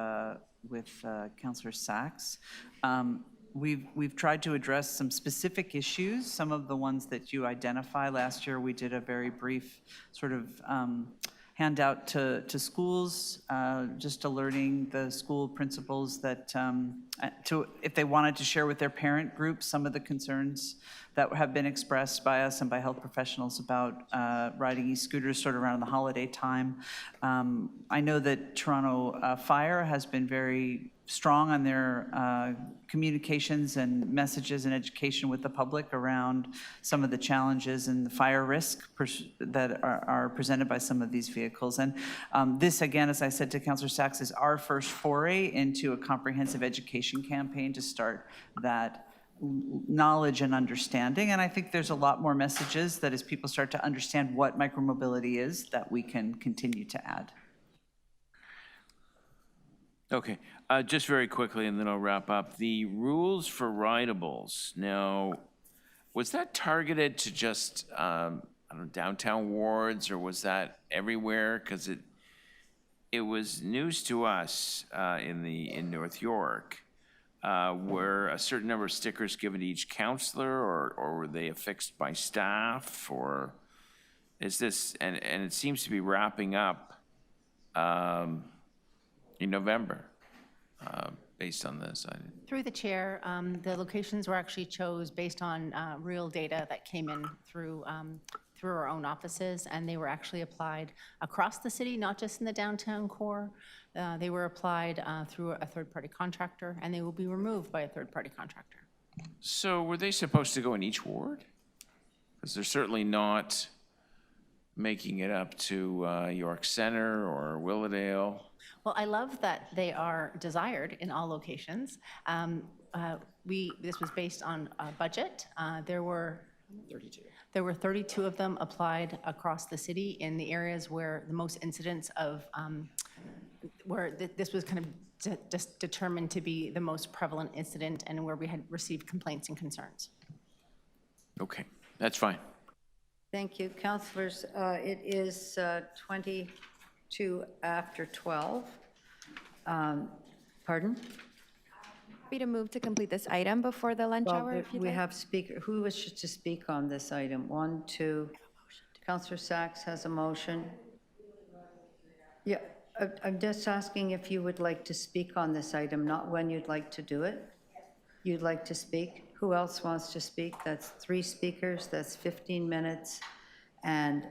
Councillor Sachs. We've tried to address some specific issues, some of the ones that you identify. Last year, we did a very brief sort of handout to schools, just alerting the school principals that if they wanted to share with their parent group some of the concerns that have been expressed by us and by health professionals about riding e-scooters sort of around the holiday time. I know that Toronto Fire has been very strong on their communications and messages and education with the public around some of the challenges and the fire risk that are presented by some of these vehicles. And this, again, as I said to Councillor Sachs, is our first foray into a comprehensive education campaign to start that knowledge and understanding. And I think there's a lot more messages that as people start to understand what micromobility is, that we can continue to add. Okay, just very quickly, and then I'll wrap up. The rules for rideables, now, was that targeted to just I don't know, downtown wards, or was that everywhere? Because it was news to us in North York. Were a certain number of stickers given to each counselor, or were they affixed by staff, or is this, and it seems to be wrapping up in November, based on this. Through the chair, the locations were actually chose based on real data that came in through our own offices, and they were actually applied across the city, not just in the downtown core. They were applied through a third-party contractor, and they will be removed by a third-party contractor. So were they supposed to go in each ward? Because they're certainly not making it up to York Center or Willowdale. Well, I love that they are desired in all locations. This was based on a budget. There were 32. There were 32 of them applied across the city in the areas where the most incidents of, where this was kind of just determined to be the most prevalent incident and where we had received complaints and concerns. Okay, that's fine. Thank you. Councillors, it is 22 after 12. Pardon? Happy to move to complete this item before the lunch hour, Well, if you'd we like. have speaker, who wishes to speak on this item? 1, 2. Councillor Sachs has a motion. Yeah, I'm just asking if you would like to speak on this item, not when you'd like to do it. You'd like to speak? Who else wants to speak? That's 3 speakers, that's 15 minutes. And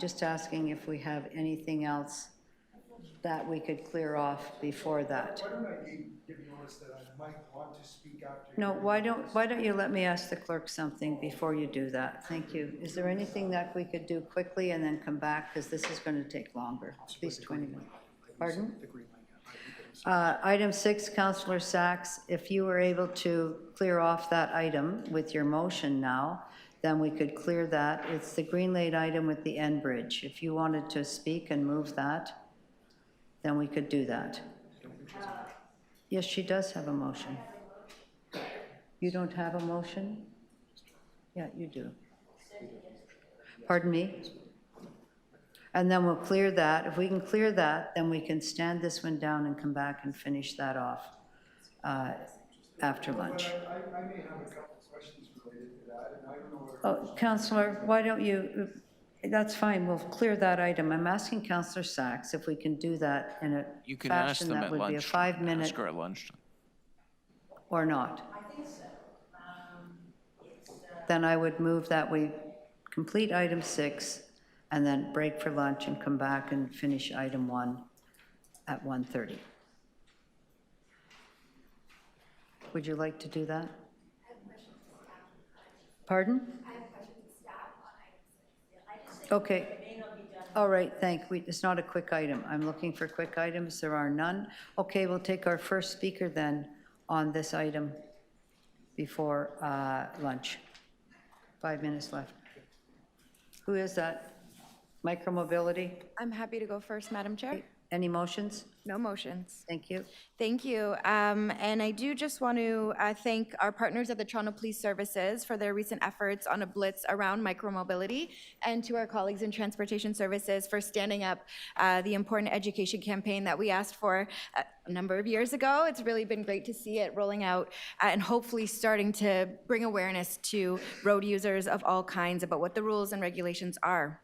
just asking if we have anything else that we could clear off before that. Why don't I give notice that I might want to speak after? No, why don't you let me ask the clerk something before you do that? Thank you. Is there anything that we could do quickly and then come back, because this is going to take longer, at least 20 minutes. Pardon? Item 6, Councillor Sachs, if you were able to clear off that item with your motion now, then we could clear that. It's the Green Lane item with the end bridge. If you wanted to speak and move that, then we could do that. Yes, she does have a motion. You don't have a motion? Yeah, you do. Pardon me? And then we'll clear that. If we can clear that, then we can stand this one down and come back and finish that off after lunch. I may have a couple of questions related to that, and I don't know. Oh, Councillor, why don't you, that's fine, we'll clear that item. I'm asking Councillor Sachs if we can do that in a You can ask fashion them that at would be a lunch. 5-minute Ask her at lunchtime. or not. I think so. Then I would move that we complete item 6 and then break for lunch and come back and finish item 1 at 1:30. Would you like to do that? Pardon? Okay. All right, it's not a quick item. I'm looking for quick items. There are none. Okay, we'll take our first speaker then on this item before lunch. 5 minutes left. Who is that? Micromobility? I'm happy to go first, Madam Chair. Any motions? No motions. Thank you. Thank you. And I do just want to thank our partners at the Toronto Police Services for their recent efforts on a blitz around micromobility, and to our colleagues in Transportation Services for standing up the important education campaign that we asked for a number of years ago. It's really been great to see it rolling out and hopefully starting to bring awareness to road users of all kinds about what the rules and regulations are.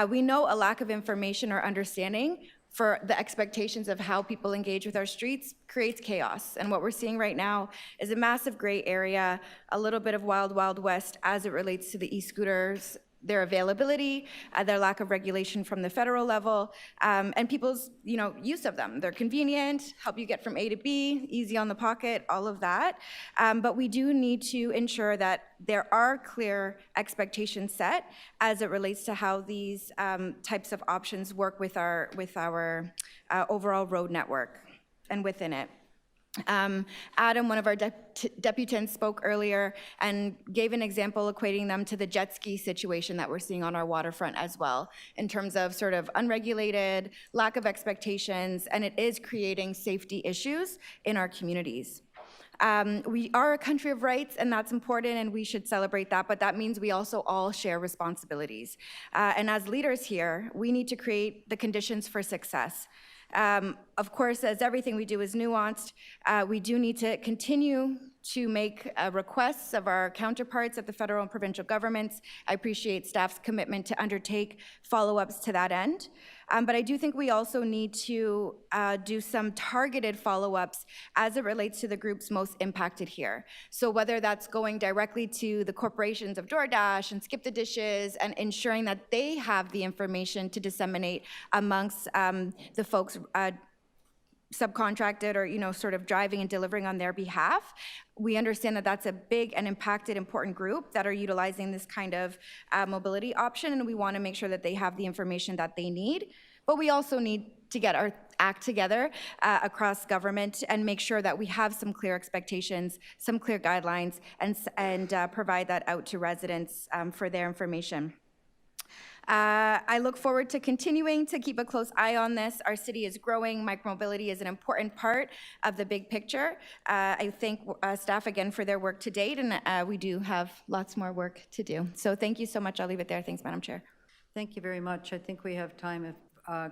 We know a lack of information or understanding for the expectations of how people engage with our streets creates chaos. And what we're seeing right now is a massive gray area, a little bit of wild, wild west as it relates to the e-scooters, their availability, their lack of regulation from the federal level, and people's use of them. They're convenient, help you get from A to B, easy on the pocket, all of that. But we do need to ensure that there are clear expectations set as it relates to how these types of options work with our overall road network and within it. Adam, one of our deputants, spoke earlier and gave an example equating them to the jet ski situation that we're seeing on our waterfront as well, in terms of sort of unregulated, lack of expectations, and it is creating safety issues in our communities. We are a country of rights, and that's important, and we should celebrate that, but that means we also all share responsibilities. And as leaders here, we need to create the conditions for success. Of course, as everything we do is nuanced, we do need to continue to make requests of our counterparts at the federal and provincial governments. I appreciate staff's commitment to undertake follow-ups to that end. But I do think we also need to do some targeted follow-ups as it relates to the groups most impacted here. So whether that's going directly to the corporations of DoorDash and Skip the Dishes and ensuring that they have the information to disseminate amongst the folks subcontracted or, sort of driving and delivering on their behalf. We understand that that's a big and impacted, important group that are utilizing this kind of mobility option, and we want to make sure that they have the information that they need. But we also need to get our act together across government and make sure that we have some clear expectations, some clear guidelines, and provide that out to residents for their information. I look forward to continuing to keep a close eye on this. Our city is growing. Micromobility is an important part of the big picture. I thank staff again for their work to date, and we do have lots more work to do. So thank you so much. I'll leave it there. Thanks, Madam Chair. Thank you very much. I think we have time. If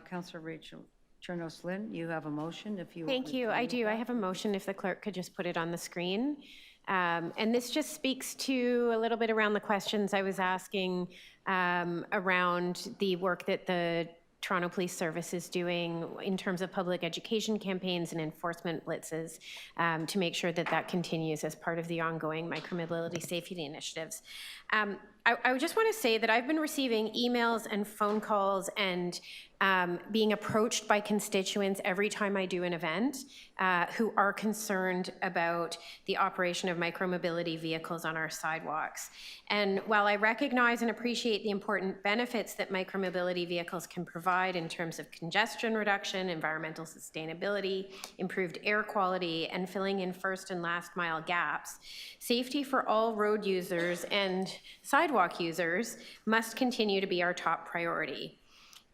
Councillor Rachel Chernos-Lynn, you have a motion if you Thank you. I do. I have a motion if the clerk could just put it on the screen. And this just speaks to a little bit around the questions I was asking around the work that the Toronto Police Service is doing in terms of public education campaigns and enforcement blitzes to make sure that that continues as part of the ongoing micromobility safety initiatives. I just want to say that I've been receiving emails and phone calls and being approached by constituents every time I do an event who are concerned about the operation of micromobility vehicles on our sidewalks. And while I recognize and appreciate the important benefits that micromobility vehicles can provide in terms of congestion reduction, environmental sustainability, improved air quality, and filling in first and last mile gaps, safety for all road users and sidewalk users must continue to be our top priority.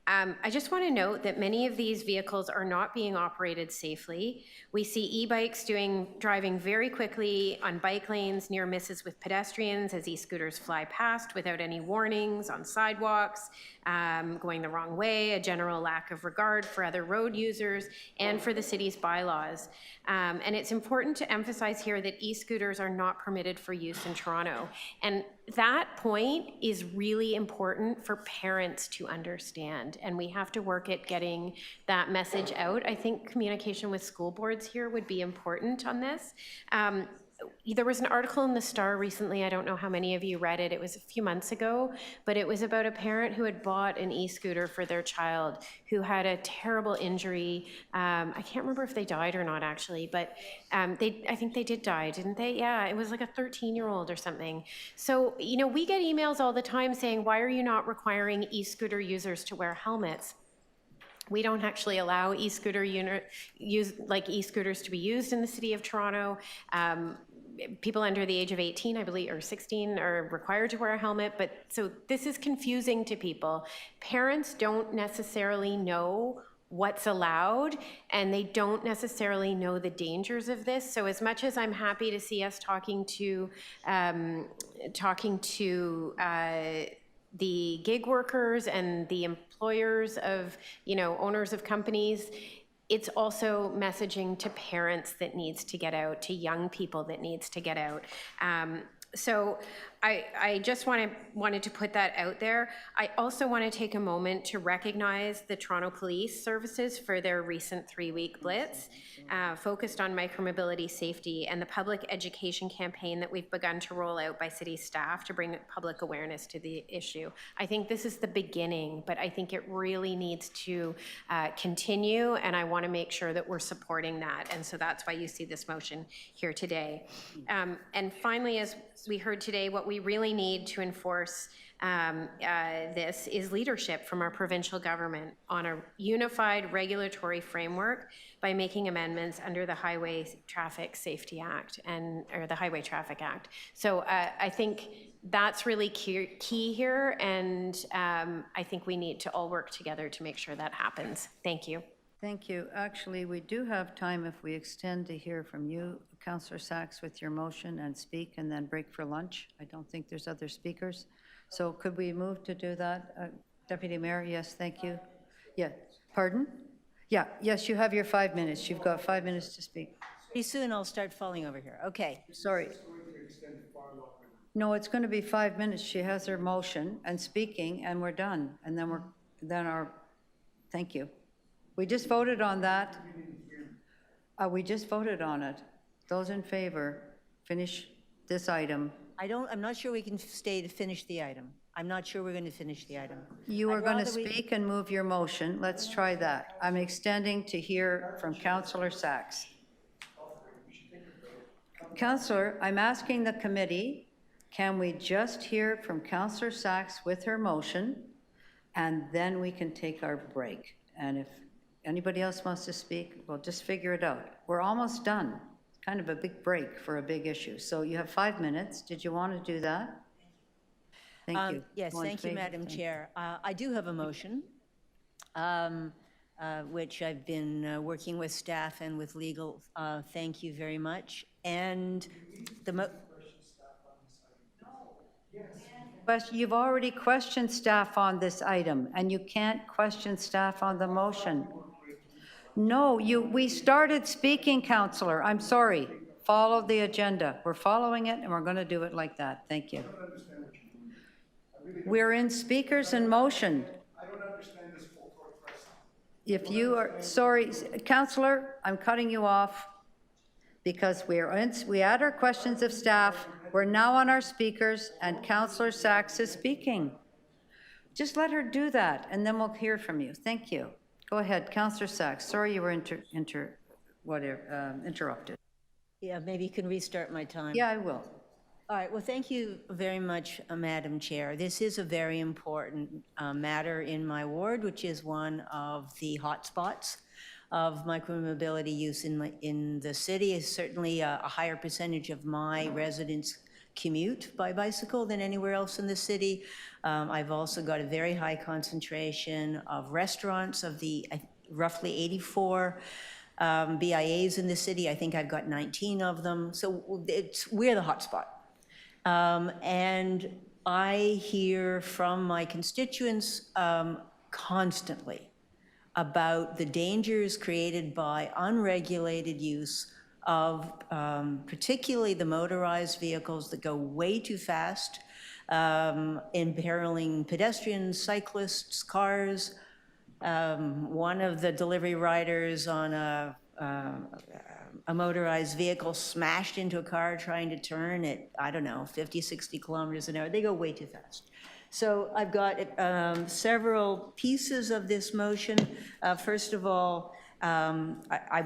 I just want to note that many of these vehicles are not being operated safely. We see e-bikes driving very quickly on bike lanes, near misses with pedestrians as e-scooters fly past without any warnings on sidewalks, going the wrong way, a general lack of regard for other road users and for the city's bylaws. And it's important to emphasize here that e-scooters are not permitted for use in Toronto. And that point is really important for parents to understand, and we have to work at getting that message out. I think communication with school boards here would be important on this. There was an article in the Star recently, I don't know how many of you read it, it was a few months ago, but it was about a parent who had bought an e-scooter for their child who had a terrible injury. I can't remember if they died or not actually, but I think they did die, didn't they? Yeah, it was like a 13-year-old or something. So, we get emails all the time saying, why are you not requiring e-scooter users to wear helmets? We don't actually allow e-scooters to be used in the city of Toronto. People under the age of 18, I believe, or 16 are required to wear a helmet, but so this is confusing to people. Parents don't necessarily know what's allowed, and they don't necessarily know the dangers of this. So as much as I'm happy to see us talking to the gig workers and the employers of, owners of companies, it's also messaging to parents that needs to get out, to young people that needs to get out. So I just wanted to put that out there. I also want to take a moment to recognize the Toronto Police Services for their recent 3-week blitz focused on micromobility safety and the public education campaign that we've begun to roll out by city staff to bring public awareness to the issue. I think this is the beginning, but I think it really needs to continue, and I want to make sure that we're supporting that. And so that's why you see this motion here today. And finally, as we heard today, what we really need to enforce this is leadership from our provincial government on a unified regulatory framework by making amendments under the Highway Traffic Safety Act or the Highway Traffic Act. So I think that's really key here, and I think we need to all work together to make sure that happens. Thank you. Thank you. Actually, we do have time if we extend to hear from you, Councillor Sachs, with your motion and speak and then break for lunch. I don't think there's other speakers. So could we move to do that? Deputy Mayor, yes, thank you. Yeah, pardon? Yeah, yes, you have your 5 minutes. You've got 5 minutes to speak. Pretty soon I'll start falling over here. Okay. Sorry. No, it's going to be 5 minutes. She has her motion and speaking, and we're done. And then thank you. We just voted on that. We just voted on it. Those in favor, finish this item. I'm not sure we can stay to finish the item. I'm not sure we're going to finish the item. You are I'd going to rather we- speak and move your motion. Let's try that. I'm extending to hear from Councillor Sachs. Councillor, I'm asking the committee, can we just hear from Councillor Sachs with her motion, and then we can take our break? And if anybody else wants to speak, we'll just figure it out. We're almost done. It's kind of a big break for a big issue. So you have 5 minutes. Did you want to do that? Thank you. Yes, All in thank you, favor? Madam Thank Chair. I do have a motion, which I've been working with staff and with legal. Thank you very much. And But you've already questioned staff on this item, and you can't question staff on the motion. No, we started speaking, Councillor. I'm sorry. Follow the agenda. We're following it, and we're going to do it like that. Thank you. We're in speakers in motion. I don't understand this full court press. If you are, sorry, Councillor, I'm cutting you off because we had our questions of staff. We're now on our speakers, and Councillor Sachs is speaking. Just let her do that, and then we'll hear from you. Thank you. Go ahead, Councillor Sachs. Sorry you were interrupted. yeah, maybe you can restart my time. Yeah, I will. All right, well, thank you very much, Madam Chair. This is a very important matter in my ward, which is one of the hotspots of micromobility use in the city. Is certainly a higher percentage of my residents commute by bicycle than anywhere else in the city. I've also got a very high concentration of restaurants. Of the roughly 84 BIAs in the city, I think I've got 19 of them. So we're the hotspot. And I hear from my constituents constantly about the dangers created by unregulated use of particularly the motorized vehicles that go way too fast, imperiling pedestrians, cyclists, cars. One of the delivery riders on a motorized vehicle smashed into a car trying to turn at, I don't know, 50, 60 kilometers an hour. They go way too fast. So I've got several pieces of this motion. First of all, I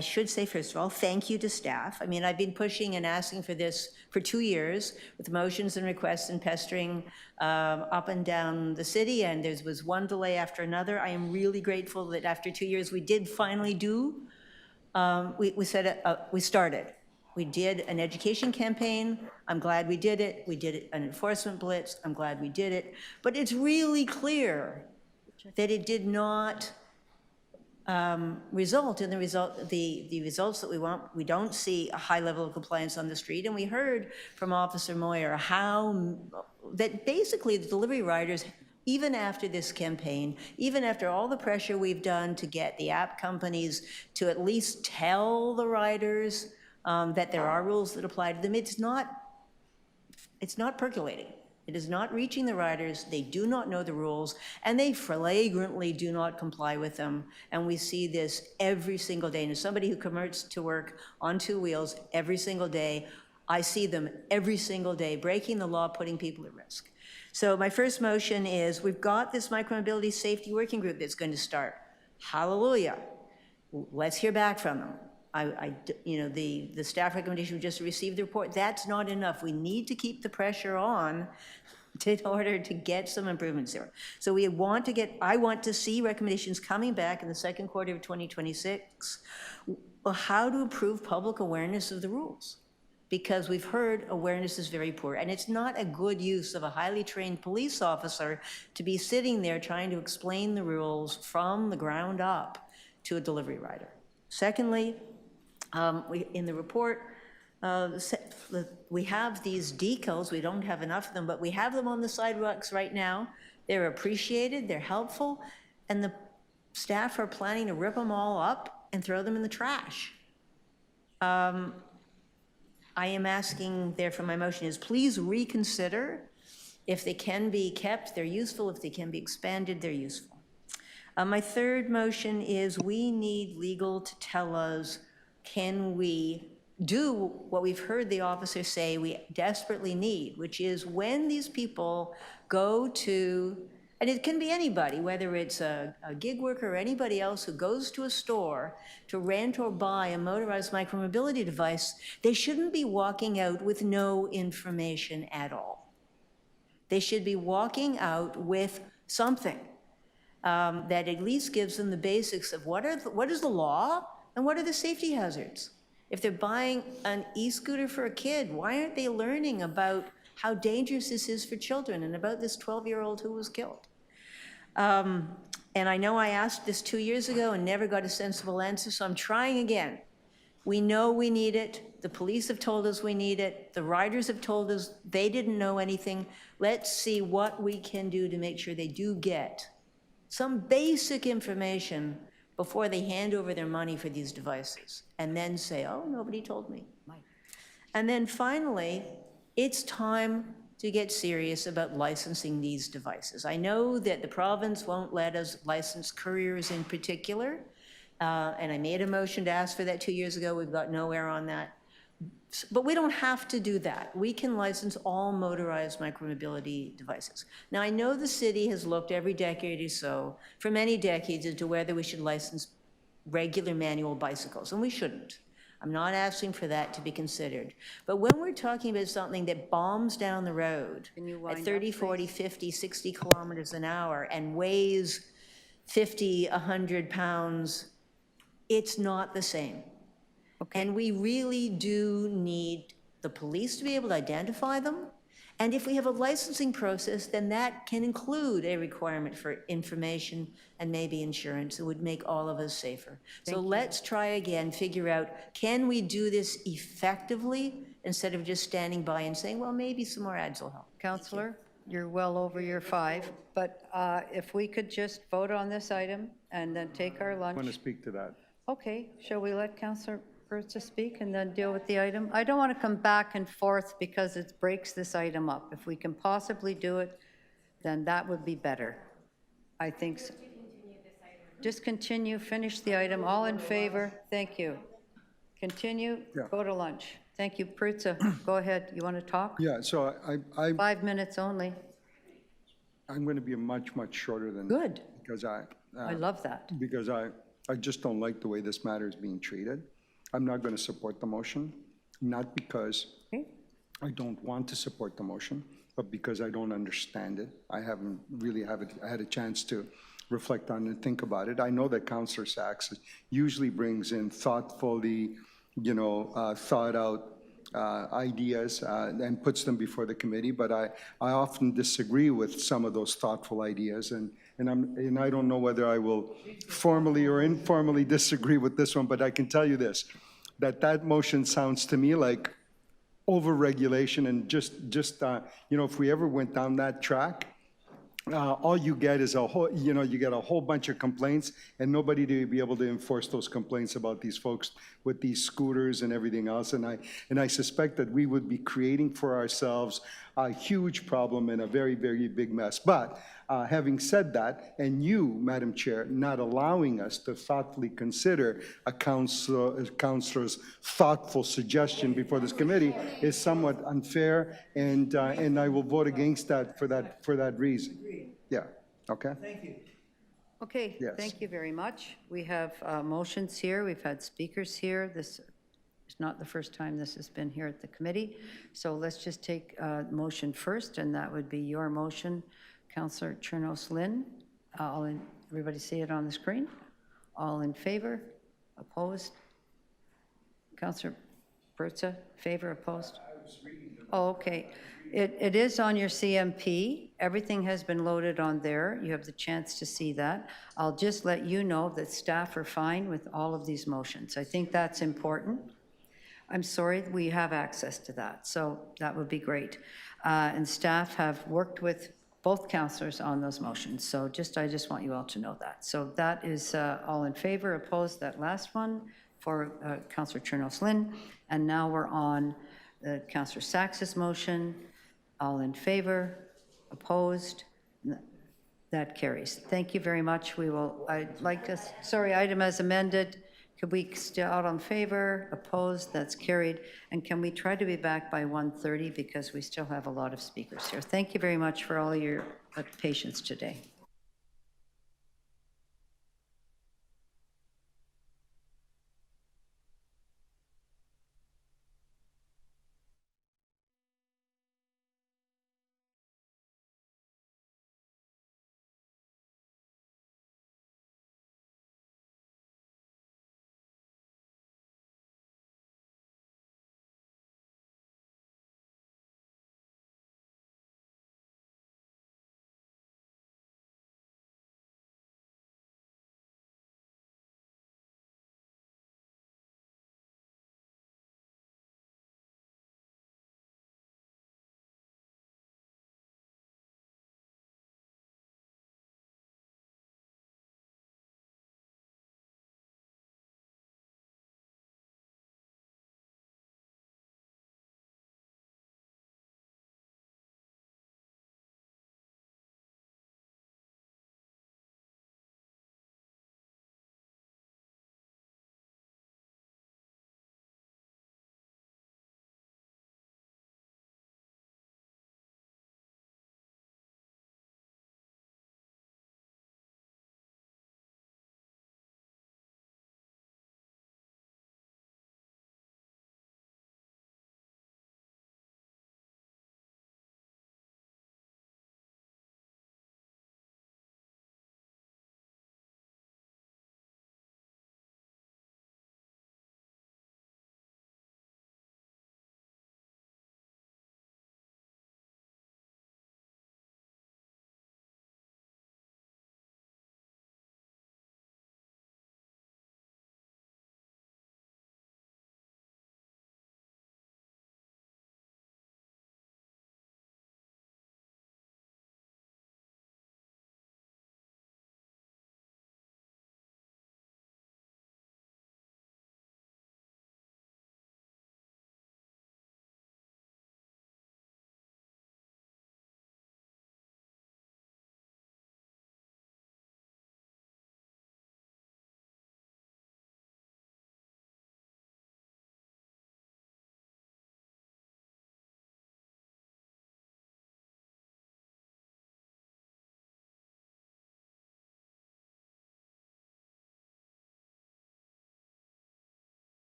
should say, first of all, thank you to staff. I mean, I've been pushing and asking for this for 2 years with motions and requests and pestering up and down the city, and there was one delay after another. I am really grateful that after 2 years we did finally do. We started. We did an education campaign. I'm glad we did it. We did an enforcement blitz. I'm glad we did it. But it's really clear that it did not result in the results that we want. We don't see a high level of compliance on the street. And we heard from Officer Moyer that basically the delivery riders, even after this campaign, even after all the pressure we've done to get the app companies to at least tell the riders that there are rules that apply to them, it's not percolating. It is not reaching the riders. They do not know the rules, and they flagrantly do not comply with them. And we see this every single day. And as somebody who commutes to work on 2 wheels every single day, I see them every single day breaking the law, putting people at risk. So my first motion is, we've got this micromobility safety working group that's going to start. Hallelujah. Let's hear back from them. The staff recommendation, we just received the report. That's not enough. We need to keep the pressure on in order to get some improvements there. So I want to see recommendations coming back in the second quarter of 2026, how to improve public awareness of the rules. because we've heard awareness is very poor. And it's not a good use of a highly trained police officer to be sitting there trying to explain the rules from the ground up to a delivery rider. Secondly, in the report, we have these decals. We don't have enough of them, but we have them on the sidewalks right now. They're appreciated, they're helpful, and the staff are planning to rip them all up and throw them in the trash. I am asking, therefore, my motion is please reconsider. If they can be kept, they're useful. If they can be expanded, they're useful. My third motion is we need legal to tell us, can we do what we've heard the officer say we desperately need, which is when these people go to, and it can be anybody, whether it's a gig worker or anybody else who goes to a store to rent or buy a motorized micromobility device, they shouldn't be walking out with no information at all. They should be walking out with something that at least gives them the basics of what is the law and what are the safety hazards. If they're buying an e-scooter for a kid, why aren't they learning about how dangerous this is for children and about this 12-year-old who was killed? And I know I asked this 2 years ago and never got a sensible answer, so I'm trying again. We know we need it. The police have told us we need it. The riders have told us they didn't know anything. Let's see what we can do to make sure they do get some basic information before they hand over their money for these devices and then say, oh, nobody told me. And then finally, it's time to get serious about licensing these devices. I know that the province won't let us license couriers in particular, and I made a motion to ask for that 2 years ago. We've got nowhere on that. But we don't have to do that. We can license all motorized micromobility devices. Now, I know the city has looked every decade or so, for many decades, into whether we should license regular manual bicycles, and we shouldn't. I'm not asking for that to be considered. But when we're talking about something that bombs down the road at 30, 40, 50, 60 kilometers an hour and weighs 50, 100 pounds, it's not the same. Okay. And we really do need the police to be able to identify them. And if we have a licensing process, then that can include a requirement for information and maybe insurance. It would make all of us safer. So let's try again, figure out, can we do this effectively instead of just standing by and saying, well, maybe some more ads will help. Councillor, you're well over your 5, but if we could just vote on this item and then take our lunch. I want to speak to that. Okay, shall we let Councillor to speak and then deal with the item? I don't want to come back and forth because it breaks this item up. If we can possibly do it, then that would be better. I think so. Just continue, finish the item. All in favor? Thank you. Continue, go to lunch. Thank you. Prutza, go ahead. You want to talk? Yeah, so I 5 minutes only. I'm going to be much, much shorter than Good. that because I love that. Because I just don't like the way this matter is being treated. I'm not going to support the motion, not because I don't want to support the motion, but because I don't understand it. I haven't really had a chance to reflect on it and think about it. I know that Councillor Sachs usually brings in thoughtfully, thought out ideas and puts them before the committee, but I often disagree with some of those thoughtful ideas, and I don't know whether I will formally or informally disagree with this one, but I can tell you this, that motion sounds to me like over-regulation and just if we ever went down that track, all you get is you get a whole bunch of complaints and nobody to be able to enforce those complaints about these folks with these scooters and everything else. And I suspect that we would be creating for ourselves a huge problem and a very, very big mess. But having said that, and you, Madam Chair, not allowing us to thoughtfully consider a councillor's thoughtful suggestion before this committee is somewhat unfair, and I will vote against that for that reason. Yeah. Okay. Thank you. Okay. Yes. Thank you very much. We have motions here. We've had speakers here. This is not the first time this has been here at the committee. So let's just take motion first, and that would be your motion, Councillor Chernos-Lynn. Everybody see it on the screen? All in favor? Opposed? Councillor Pertza, favor, opposed? Oh, okay. It is on your CMP. Everything has been loaded on there. You have the chance to see that. I'll just let you know that staff are fine with all of these motions. I think that's important. I'm sorry, we have access to that, so that would be great. And staff have worked with both councillors on those motions, so I just want you all to know that. So that is all in favor, opposed, that last one for Councillor Chernos-Lynn. And now we're on Councillor Sax's motion. All in favor, opposed, that carries. Thank you very much. I'd like to, sorry, item as amended. Could we still out on favor, opposed, that's carried. And can we try to be back by 1:30 because we still have a lot of speakers here. Thank you very much for all your patience today.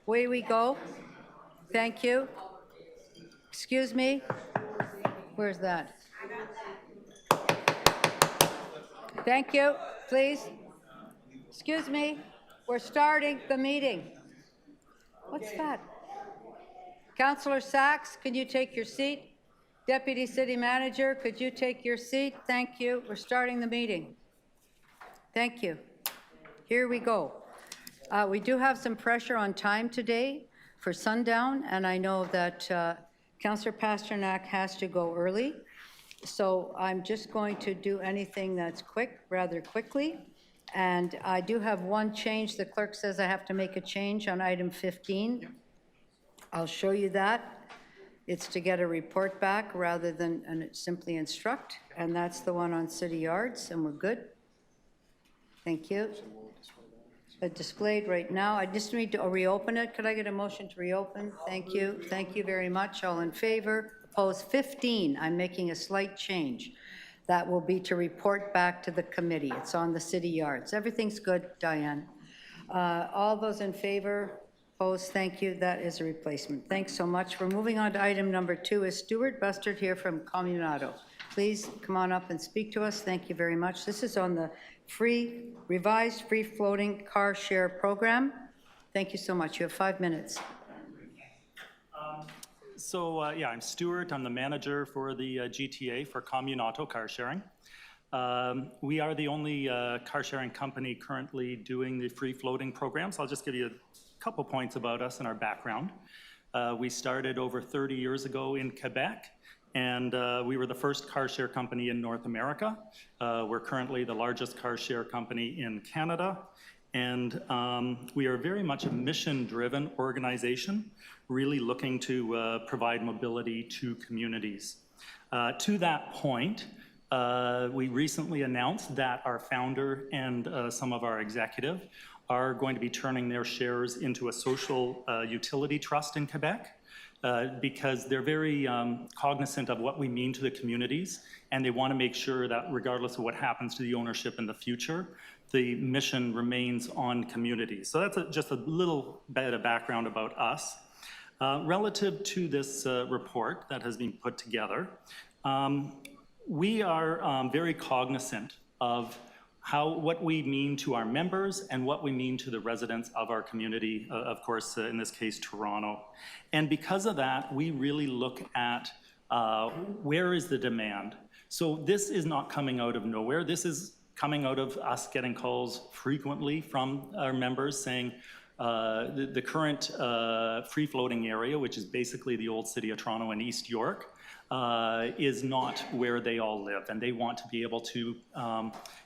away we go. Thank you. Excuse me? Where's that? Thank you, please. Excuse me, we're starting the meeting. What's that? Councillor Sachs, can you take your seat? Deputy City Manager, could you take your seat? Thank you. We're starting the meeting. Thank you. Here we go. We do have some pressure on time today for sundown, and I know that Councillor Pasternak has to go early. So I'm just going to do anything that's quick, rather quickly. And I do have one change. The clerk says I have to make a change on item 15. I'll show you that. It's to get a report back rather than simply instruct. And that's the one on city yards, and we're good. Thank you. Displayed right now. I just need to reopen it. Could I get a motion to reopen? Thank you. Thank you very much. All in favor? Opposed? 15. I'm making a slight change. That will be to report back to the committee. It's on the city yards. Everything's good, Diane. All those in favor? Opposed? Thank you. That is a replacement. Thanks so much. We're moving on to item number 2. Is Stuart Bustard here from Communato? Please come on up and speak to us. Thank you very much. This is on the revised free-floating car share program. Thank you so much. You have 5 minutes. Yeah, I'm Stuart. I'm the manager for the GTA for Communato car sharing. We are the only car sharing company currently doing the free-floating program. So I'll just give you a couple points about us and our background. We started over 30 years ago in Quebec, and we were the first car share company in North America. We're currently the largest car share company in Canada, and we are very much a mission-driven organization, really looking to provide mobility to communities. To that point, we recently announced that our founder and some of our executive are going to be turning their shares into a social utility trust in Quebec. Because they're very cognizant of what we mean to the communities, and they want to make sure that regardless of what happens to the ownership in the future, the mission remains on communities. So that's just a little bit of background about us. Relative to this report that has been put together, we are very cognizant of what we mean to our members and what we mean to the residents of our community, of course, in this case, Toronto. And because of that, we really look at where is the demand. So this is not coming out of nowhere. This is coming out of us getting calls frequently from our members saying the current free-floating area, which is basically the old city of Toronto and East York, is not where they all live, and they want to be able to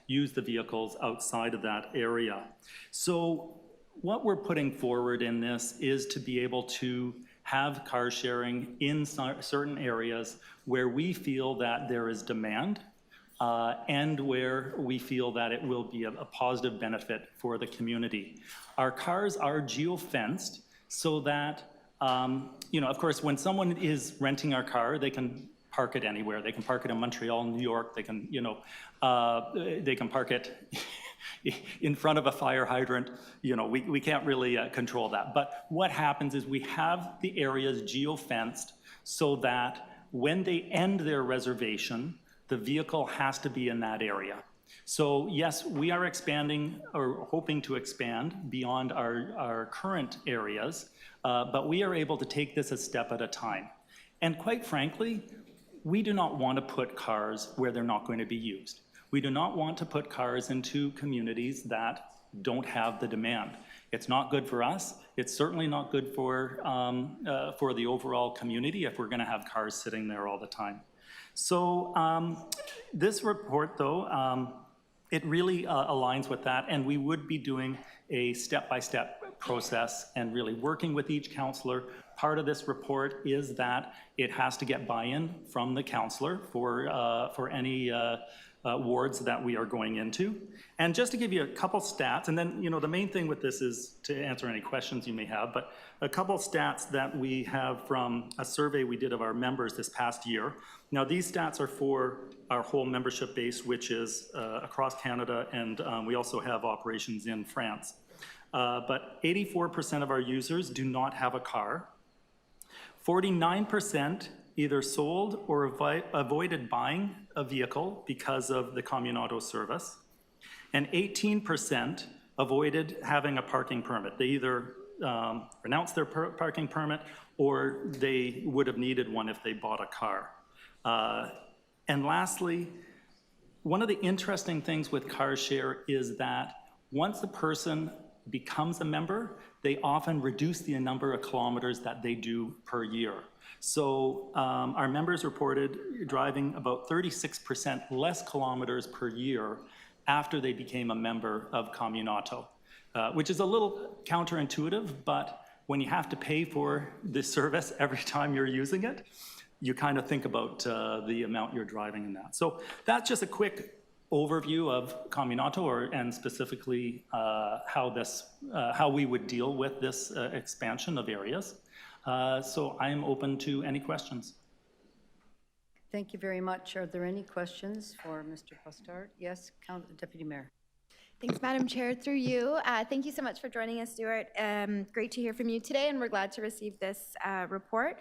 use the vehicles outside of that area. So what we're putting forward in this is to be able to have car sharing in certain areas where we feel that there is demand and where we feel that it will be a positive benefit for the community. Our cars are geo-fenced so that of course, when someone is renting our car, they can park it anywhere. They can park it in Montreal, New York. They can, they can park it in front of a fire hydrant. We can't really control that. But what happens is we have the areas geo-fenced so that when they end their reservation, the vehicle has to be in that area. So yes, we are expanding or hoping to expand beyond our current areas, but we are able to take this a step at a time. And quite frankly, we do not want to put cars where they're not going to be used. We do not want to put cars into communities that don't have the demand. It's not good for us. It's certainly not good for the overall community if we're going to have cars sitting there all the time. So this report, though, it really aligns with that, and we would be doing a step-by-step process and really working with each councillor. Part of this report is that it has to get buy-in from the councillor for any wards that we are going into. And just to give you a couple stats, and then the main thing with this is to answer any questions you may have, but a couple stats that we have from a survey we did of our members this past year. Now these stats are for our whole membership base, which is across Canada, and we also have operations in France. But 84% of our users do not have a car. 49% either sold or avoided buying a vehicle because of the Communato service. And 18% avoided having a parking permit. They either renounced their parking permit or they would have needed one if they bought a car. And lastly, one of the interesting things with car share is that once the person becomes a member, they often reduce the number of kilometers that they do per year. So our members reported driving about 36% less kilometers per year after they became a member of Communato, which is a little counterintuitive, but when you have to pay for this service every time you're using it, you kind of think about the amount you're driving in that. So that's just a quick overview of Communato, and specifically how we would deal with this expansion of areas. So I'm open to any questions. Thank you very much. Are there any questions for Mr. Postard? Yes, Deputy Mayor. Thanks, Madam Chair, through you. Thank you so much for joining us, Stuart. Great to hear from you today, and we're glad to receive this report.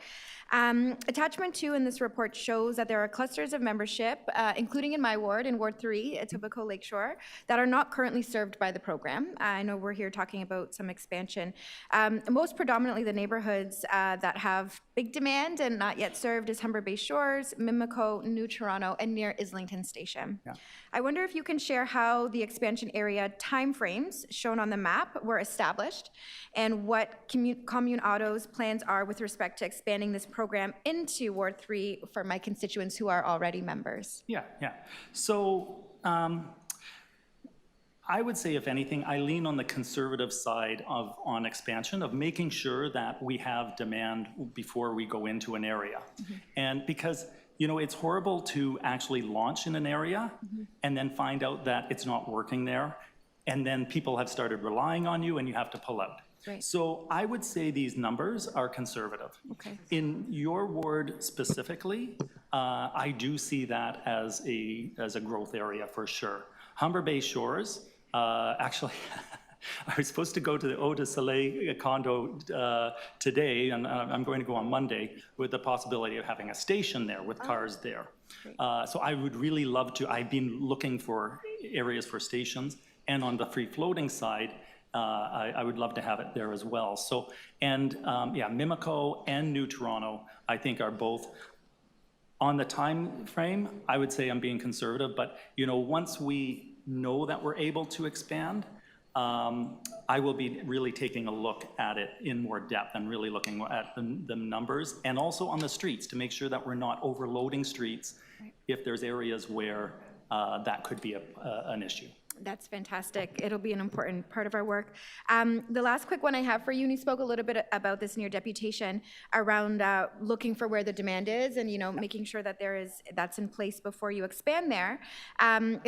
Attachment 2 in this report shows that there are clusters of membership, including in my ward, in Ward 3, Etobicoke Lakeshore, that are not currently served by the program. I know we're here talking about some expansion. Most predominantly the neighborhoods that have big demand and not yet served is Humber Bay Shores, Mimico, New Toronto, and near Islington Station. Yeah. I wonder if you can share how the expansion area timeframes shown on the map were established and what Communato's plans are with respect to expanding this program into Ward 3 for my constituents who are already members. Yeah. So I would say, if anything, I lean on the conservative side on expansion, of making sure that we have demand before we go into an area. Mm-hmm. And because it's horrible to actually launch in an area and then find out that it's not working there, and then people have started relying on you and you have to pull out. Right. So I would say these numbers are conservative. Okay. In your ward specifically, I do see that as a growth area for sure. Humber Bay Shores, actually, I was supposed to go to the Eau de Soleil condo today, and I'm going to go on Monday, with the possibility of having a station there with cars there. So I would really love to. I've been looking for areas for stations, and on the free floating side, I would love to have it there as well. So, and Mimico and New Toronto, I think, are both on the time frame. I would say I'm being conservative, but once we know that we're able to expand, I will be really taking a look at it in more depth and really looking at the numbers, and also on the streets to make sure that we're not overloading streets if there's areas where that could be an issue. That's fantastic. It'll be an important part of our work. The last quick one I have for you, and you spoke a little bit about this in your deputation around looking for where the demand is and making sure that that's in place before you expand there.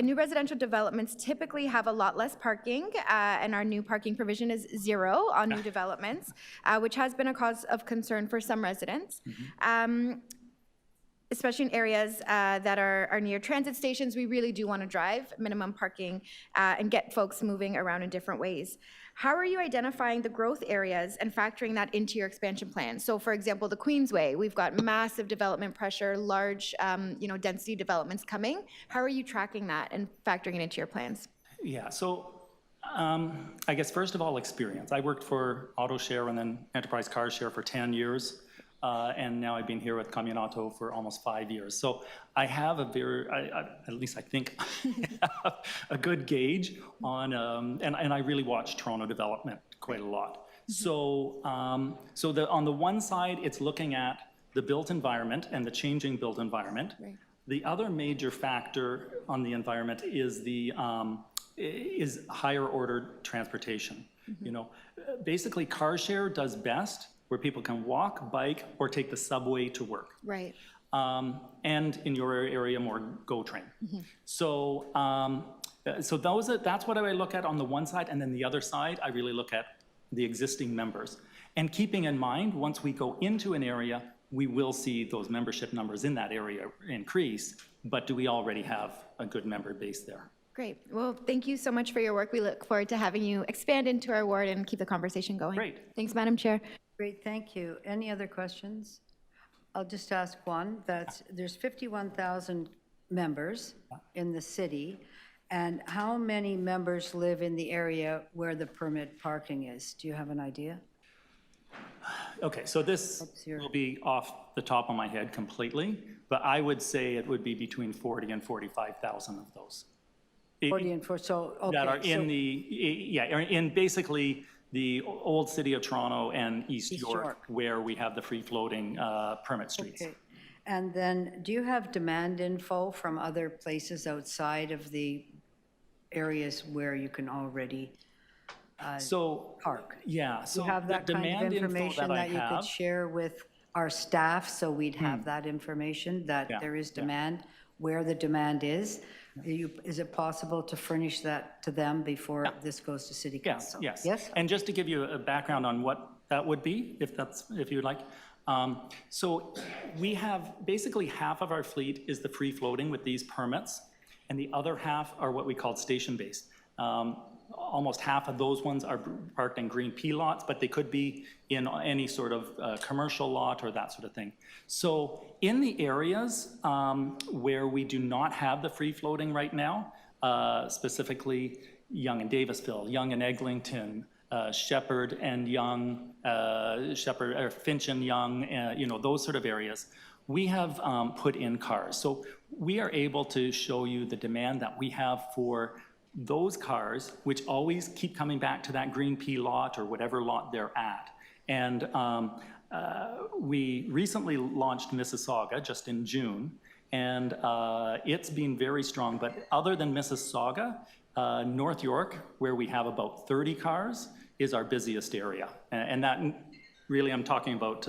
New residential developments typically have a lot less parking, and our new parking provision is 0 on new developments, which has been a cause of concern for some residents. Mm-hmm. Especially in areas that are near transit stations, we really do want to drive minimum parking and get folks moving around in different ways. How are you identifying the growth areas and factoring that into your expansion plan? So for example, the Queensway, we've got massive development pressure, large density developments coming. How are you tracking that and factoring it into your plans? Yeah, so I guess first of all, experience. I worked for AutoShare and then Enterprise Car Share for 10 years. And now I've been here with Communato for almost 5 years. So I have at least I think, a good gauge on, and I really watch Toronto development quite a lot. Mm-hmm. So, on the one side, it's looking at the built environment and the changing built environment. Right. The other major factor on the environment is is higher order transportation. Mm-hmm. Basically, car share does best where people can walk, bike, or take the subway to work. Right. And in your area, more GO train. Mm-hmm. So, that's what I look at on the one side, and then the other side, I really look at the existing members. And keeping in mind, once we go into an area, we will see those membership numbers in that area increase, but do we already have a good member base there? Great. Well, thank you so much for your work. We look forward to having you expand into our ward and keep the conversation going. Great. Thanks, Madam Chair. Great, thank you. Any other questions? I'll just ask one. There's 51,000 members in the city, and how many members live in the area where the permit parking is? Do you have an idea? Okay, so this will be off the top of my head completely, but I would say it would be between 40 and 45,000 of those. 40 and 4, so, okay. That are in in basically the old city of Toronto and East York, where we have the free-floating permit streets. Okay. And then, do you have demand info from other places outside of the areas where you can already park? Yeah, so you have that kind of information that you could share with our staff, so we'd have that information, that there is demand, where the demand is. Is it possible to furnish that to them before this goes to City Council? Yes. And just to give you a background on what that would be, if you would like. So we have basically half of our fleet is the free floating with these permits, and the other half are what we call station-based. Almost half of those ones are parked in green P lots, but they could be in any sort of commercial lot or that sort of thing. So in the areas where we do not have the free floating right now, specifically Yonge and Davisville, Yonge and Eglinton, Shepherd and Yonge, Finch and Yonge, those sort of areas, we have put in cars. So we are able to show you the demand that we have for those cars, which always keep coming back to that green P lot or whatever lot they're at. And we recently launched Mississauga just in June, and it's been very strong. But other than Mississauga, North York, where we have about 30 cars, is our busiest area. And that really, I'm talking about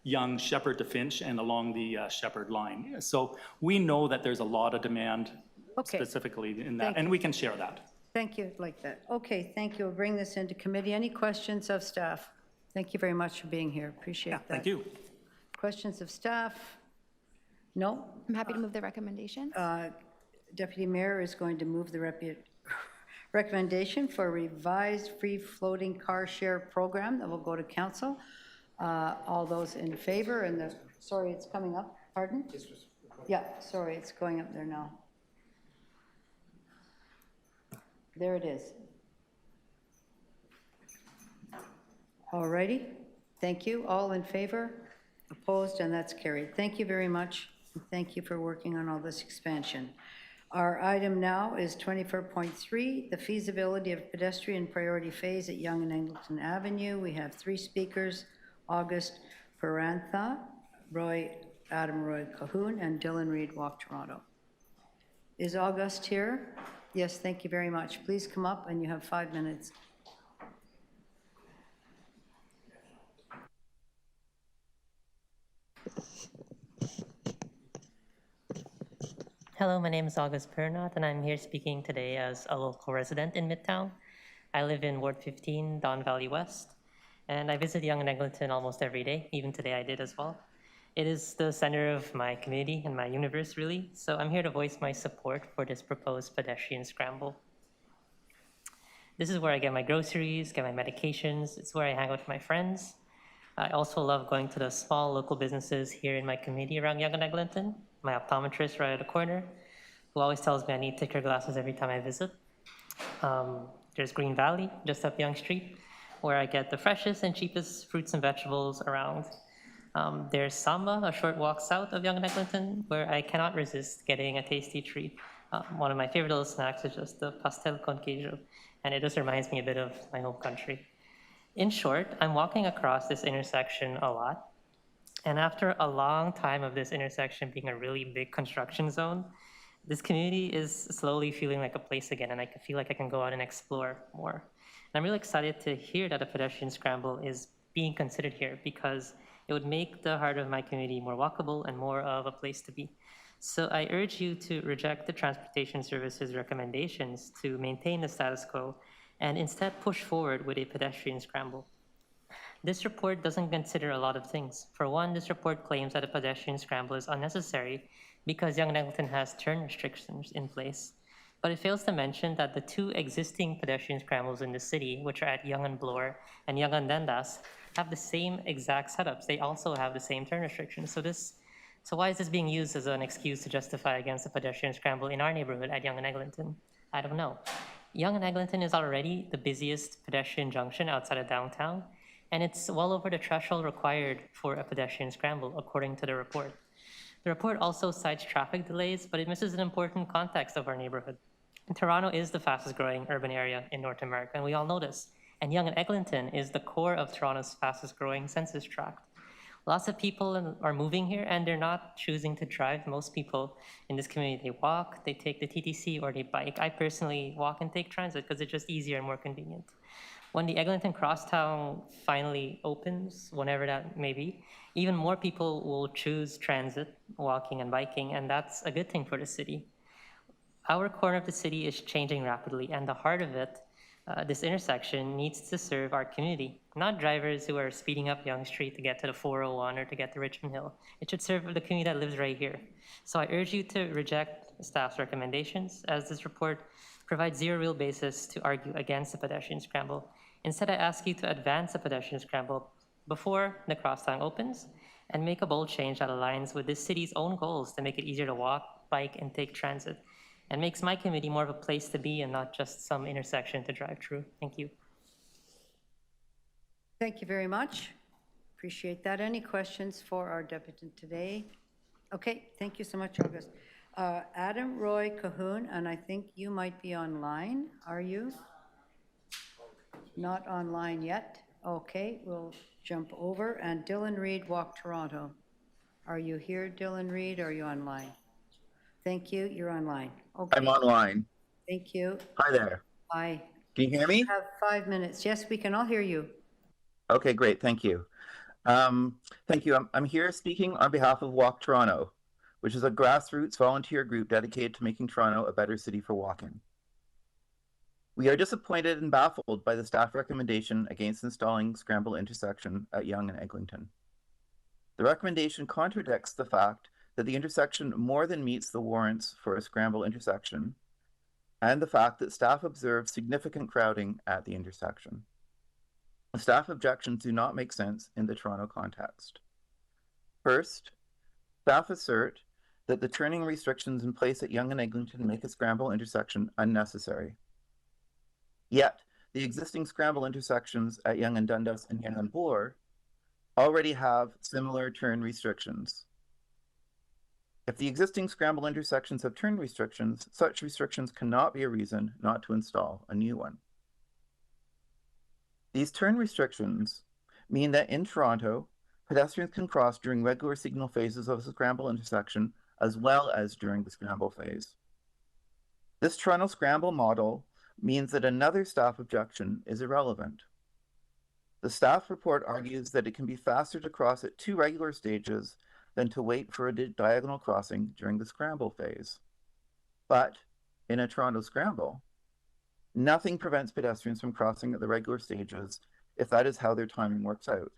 Yonge, Shepherd to Finch, and along the Shepherd line. So we know that there's a lot of demand specifically in that, and we can share that. Thank you, like that. Okay, thank you. We'll bring this into committee. Any questions of staff? Thank you very much for being here. Appreciate that. Thank you. Questions of staff? No? I'm happy to move the recommendation. Deputy Mayor is going to move the recommendation for a revised free-floating car share program that will go to council. All those in favor, and sorry, it's coming up. Pardon? Yeah, sorry, it's going up there now. There it is. All righty. Thank you. All in favor? Opposed? And that's carried. Thank you very much. Thank you for working on all this expansion. Our item now is 24.3, the feasibility of pedestrian priority phase at Yonge and Eglinton Avenue. We have 3 speakers, August Perantha, Adam Roy Cahoon, and Dylan Reed, Walk Toronto. Is August here? Yes, thank you very much. Please come up, and you have 5 minutes. Hello, my name is August Pernath, and I'm here speaking today as a local resident in Midtown. I live in Ward 15, Don Valley West, and I visit Yonge and Eglinton almost every day. Even today I did as well. It is the center of my community and my universe, really, so I'm here to voice my support for this proposed pedestrian scramble. This is where I get my groceries, get my medications. It's where I hang out with my friends. I also love going to the small local businesses here in my community around Yonge and Eglinton. My optometrist right at the corner, who always tells me I need thicker glasses every time I visit. There's Green Valley, just up Yonge Street, where I get the freshest and cheapest fruits and vegetables around. There's Samba, a short walk south of Yonge and Eglinton, where I cannot resist getting a tasty treat. One of my favorite little snacks is just the pastel con queijo, and it just reminds me a bit of my home country. In short, I'm walking across this intersection a lot, and after a long time of this intersection being a really big construction zone, this community is slowly feeling like a place again, and I feel like I can go out and explore more. And I'm really excited to hear that a pedestrian scramble is being considered here, because it would make the heart of my community more walkable and more of a place to be. So I urge you to reject the Transportation Services recommendations to maintain the status quo and instead push forward with a pedestrian scramble. This report doesn't consider a lot of things. For one, this report claims that a pedestrian scramble is unnecessary because Yonge and Eglinton has turn restrictions in place. But it fails to mention that the two existing pedestrian scrambles in the city, which are at Yonge and Bloor and Yonge and Dundas, have the same exact setups. They also have the same turn restrictions. So why is this being used as an excuse to justify against a pedestrian scramble in our neighborhood at Yonge and Eglinton? I don't know. Yonge and Eglinton is already the busiest pedestrian junction outside of downtown, and it's well over the threshold required for a pedestrian scramble, according to the report. The report also cites traffic delays, but it misses an important context of our neighborhood. Toronto is the fastest growing urban area in North America, and we all know this. And Yonge and Eglinton is the core of Toronto's fastest growing census tract. Lots of people are moving here, and they're not choosing to drive. Most people in this community, they walk, they take the TTC, or they bike. I personally walk and take transit because it's just easier and more convenient. When the Eglinton Crosstown finally opens, whenever that may be, even more people will choose transit, walking and biking, and that's a good thing for the city. Our corner of the city is changing rapidly, and the heart of it, this intersection, needs to serve our community, not drivers who are speeding up Yonge Street to get to the 401 or to get to Richmond Hill. It should serve the community that lives right here. So I urge you to reject staff's recommendations, as this report provides zero real basis to argue against the pedestrian scramble. Instead, I ask you to advance the pedestrian scramble before the crosstown opens and make a bold change that aligns with this city's own goals to make it easier to walk, bike, and take transit, and makes my community more of a place to be and not just some intersection to drive through. Thank you. Thank you very much. Appreciate that. Any questions for our deputant today? Okay, thank you so much, August. Adam Roy Cahoon, and I think you might be online. Are you? Not online yet. Okay, we'll jump over. And Dylan Reed, Walk Toronto. Are you here, Dylan Reed, or are you online? Thank you. You're online. Okay. I'm online. Thank you. Hi there. Hi. Can you hear me? You have 5 minutes. Yes, we can all hear you. Okay, great. Thank you. Thank you. I'm here speaking on behalf of Walk Toronto, which is a grassroots volunteer group dedicated to making Toronto a better city for walking. We are disappointed and baffled by the staff recommendation against installing scramble intersection at Yonge and Eglinton. The recommendation contradicts the fact that the intersection more than meets the warrants for a scramble intersection, and the fact that staff observed significant crowding at the intersection. The staff objections do not make sense in the Toronto context. First, staff assert that the turning restrictions in place at Yonge and Eglinton make a scramble intersection unnecessary. Yet, the existing scramble intersections at Yonge and Dundas and Yonge and Bloor already have similar turn restrictions. If the existing scramble intersections have turn restrictions, such restrictions cannot be a reason not to install a new one. These turn restrictions mean that in Toronto, pedestrians can cross during regular signal phases of a scramble intersection as well as during the scramble phase. This Toronto scramble model means that another staff objection is irrelevant. The staff report argues that it can be faster to cross at 2 regular stages than to wait for a diagonal crossing during the scramble phase. But in a Toronto scramble, nothing prevents pedestrians from crossing at the regular stages if that is how their timing works out.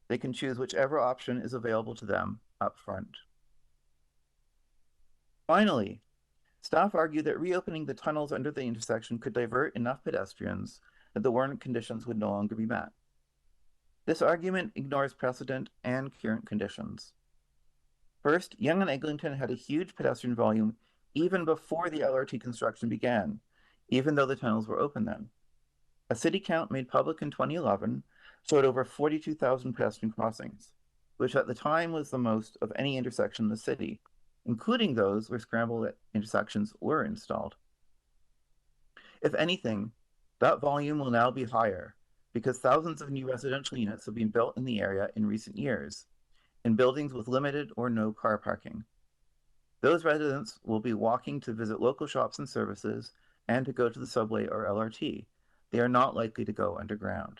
They can choose whichever option is available to them up front. Finally, staff argue that reopening the tunnels under the intersection could divert enough pedestrians that the warrant conditions would no longer be met. This argument ignores precedent and current conditions. First, Yonge and Eglinton had a huge pedestrian volume even before the LRT construction began, even though the tunnels were open then. A city count made public in 2011 showed over 42,000 pedestrian crossings, which at the time was the most of any intersection in the city, including those where scramble intersections were installed. If anything, that volume will now be higher because thousands of new residential units have been built in the area in recent years, in buildings with limited or no car parking. Those residents will be walking to visit local shops and services and to go to the subway or LRT. They are not likely to go underground.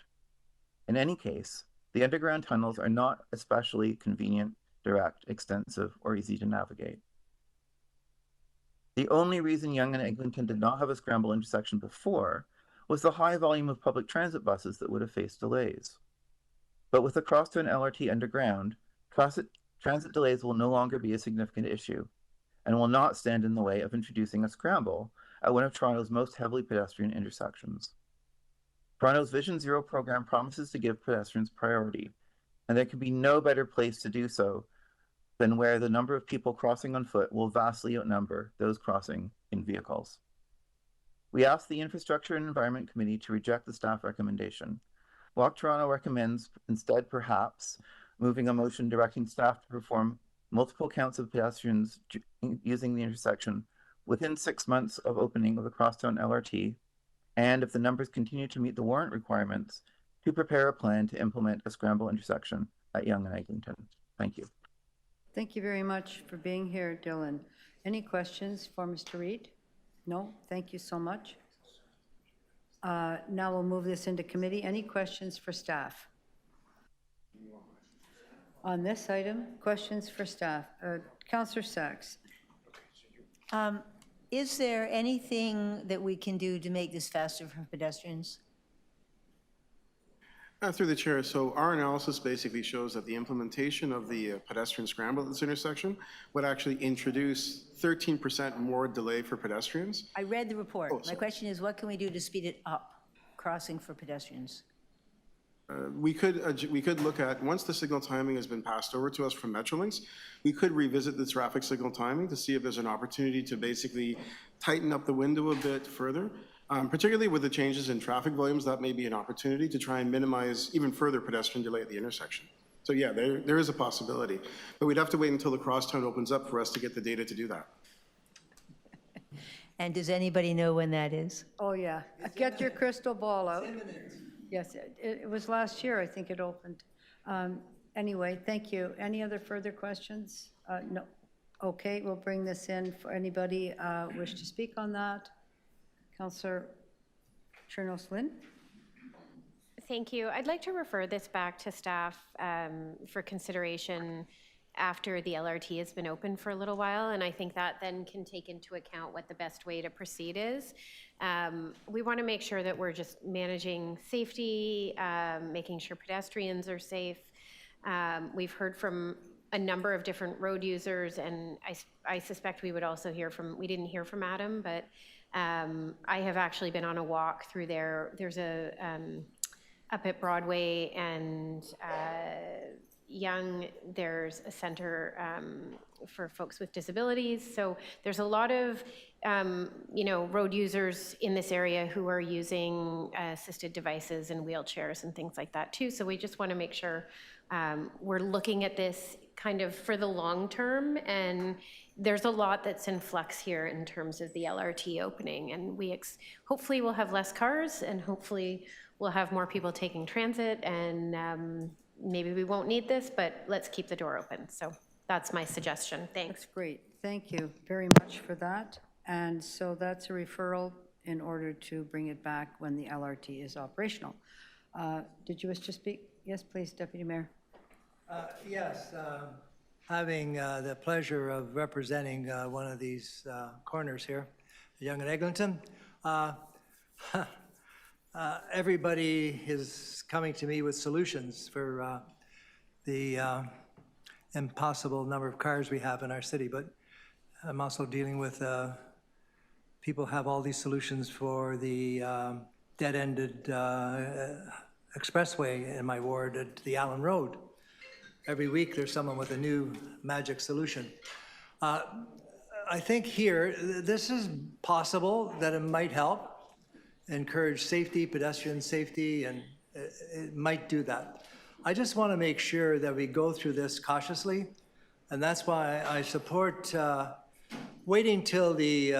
In any case, the underground tunnels are not especially convenient, direct, extensive, or easy to navigate. The only reason Yonge and Eglinton did not have a scramble intersection before was the high volume of public transit buses that would have faced delays. But with the Crosstown LRT underground, transit delays will no longer be a significant issue and will not stand in the way of introducing a scramble at one of Toronto's most heavily pedestrian intersections. Toronto's Vision Zero program promises to give pedestrians priority, and there can be no better place to do so than where the number of people crossing on foot will vastly outnumber those crossing in vehicles. We ask the Infrastructure and Environment Committee to reject the staff recommendation. Walk Toronto recommends instead perhaps moving a motion directing staff to perform multiple counts of pedestrians using the intersection within 6 months of opening of the Crosstown LRT, and if the numbers continue to meet the warrant requirements, to prepare a plan to implement a scramble intersection at Yonge and Eglinton. Thank you. Thank you very much for being here, Dylan. Any questions for Mr. Reid? No? Thank you so much. Now we'll move this into committee. Any questions for staff? On this item, questions for staff. Councillor Sachs. Is there anything that we can do to make this faster for pedestrians? Through the chair, so our analysis basically shows that the implementation of the pedestrian scramble at this intersection would actually introduce 13% more delay for pedestrians. I read the report. Oh, My question is, what can we do to speed it up, crossing for pedestrians? We could look at, once the signal timing has been passed over to us from Metrolinx, we could revisit the traffic signal timing to see if there's an opportunity to basically tighten up the window a bit further. Particularly with the changes in traffic volumes, that may be an opportunity to try and minimize even further pedestrian delay at the intersection. So yeah, there is a possibility, but we'd have to wait until the crosstown opens up for us to get the data to do that. And does anybody know when that is? Oh, yeah. Get your crystal ball out. Yes, it was last year, I think it opened. Anyway, thank you. Any other further questions? No. Okay, we'll bring this in for anybody wish to speak on that. Councillor Chernos-Lynn. Thank you. I'd like to refer this back to staff for consideration after the LRT has been open for a little while, and I think that then can take into account what the best way to proceed is. We want to make sure that we're just managing safety, making sure pedestrians are safe. We've heard from a number of different road users, and I suspect we would also hear from, we didn't hear from Adam, but I have actually been on a walk through there. There's a, up at Broadway and Yonge, there's a center for folks with disabilities. So there's a lot of, road users in this area who are using assisted devices and wheelchairs and things like that too. So we just want to make sure we're looking at this kind of for the long term, and there's a lot that's in flux here in terms of the LRT opening, and we hopefully we'll have less cars, and hopefully we'll have more people taking transit, and maybe we won't need this, but let's keep the door open. So that's my suggestion. Thanks. That's great. Thank you very much for that. And so that's a referral in order to bring it back when the LRT is operational. Did you wish to speak? Yes, please, Deputy Mayor. Yes, having the pleasure of representing one of these corners here, Yonge and Eglinton. Everybody is coming to me with solutions for the impossible number of cars we have in our city, but I'm also dealing with people have all these solutions for the dead-ended expressway in my ward at the Allen Road. Every week there's someone with a new magic solution. I think here, this is possible that it might help encourage safety, pedestrian safety, and it might do that. I just want to make sure that we go through this cautiously, and that's why I support waiting till the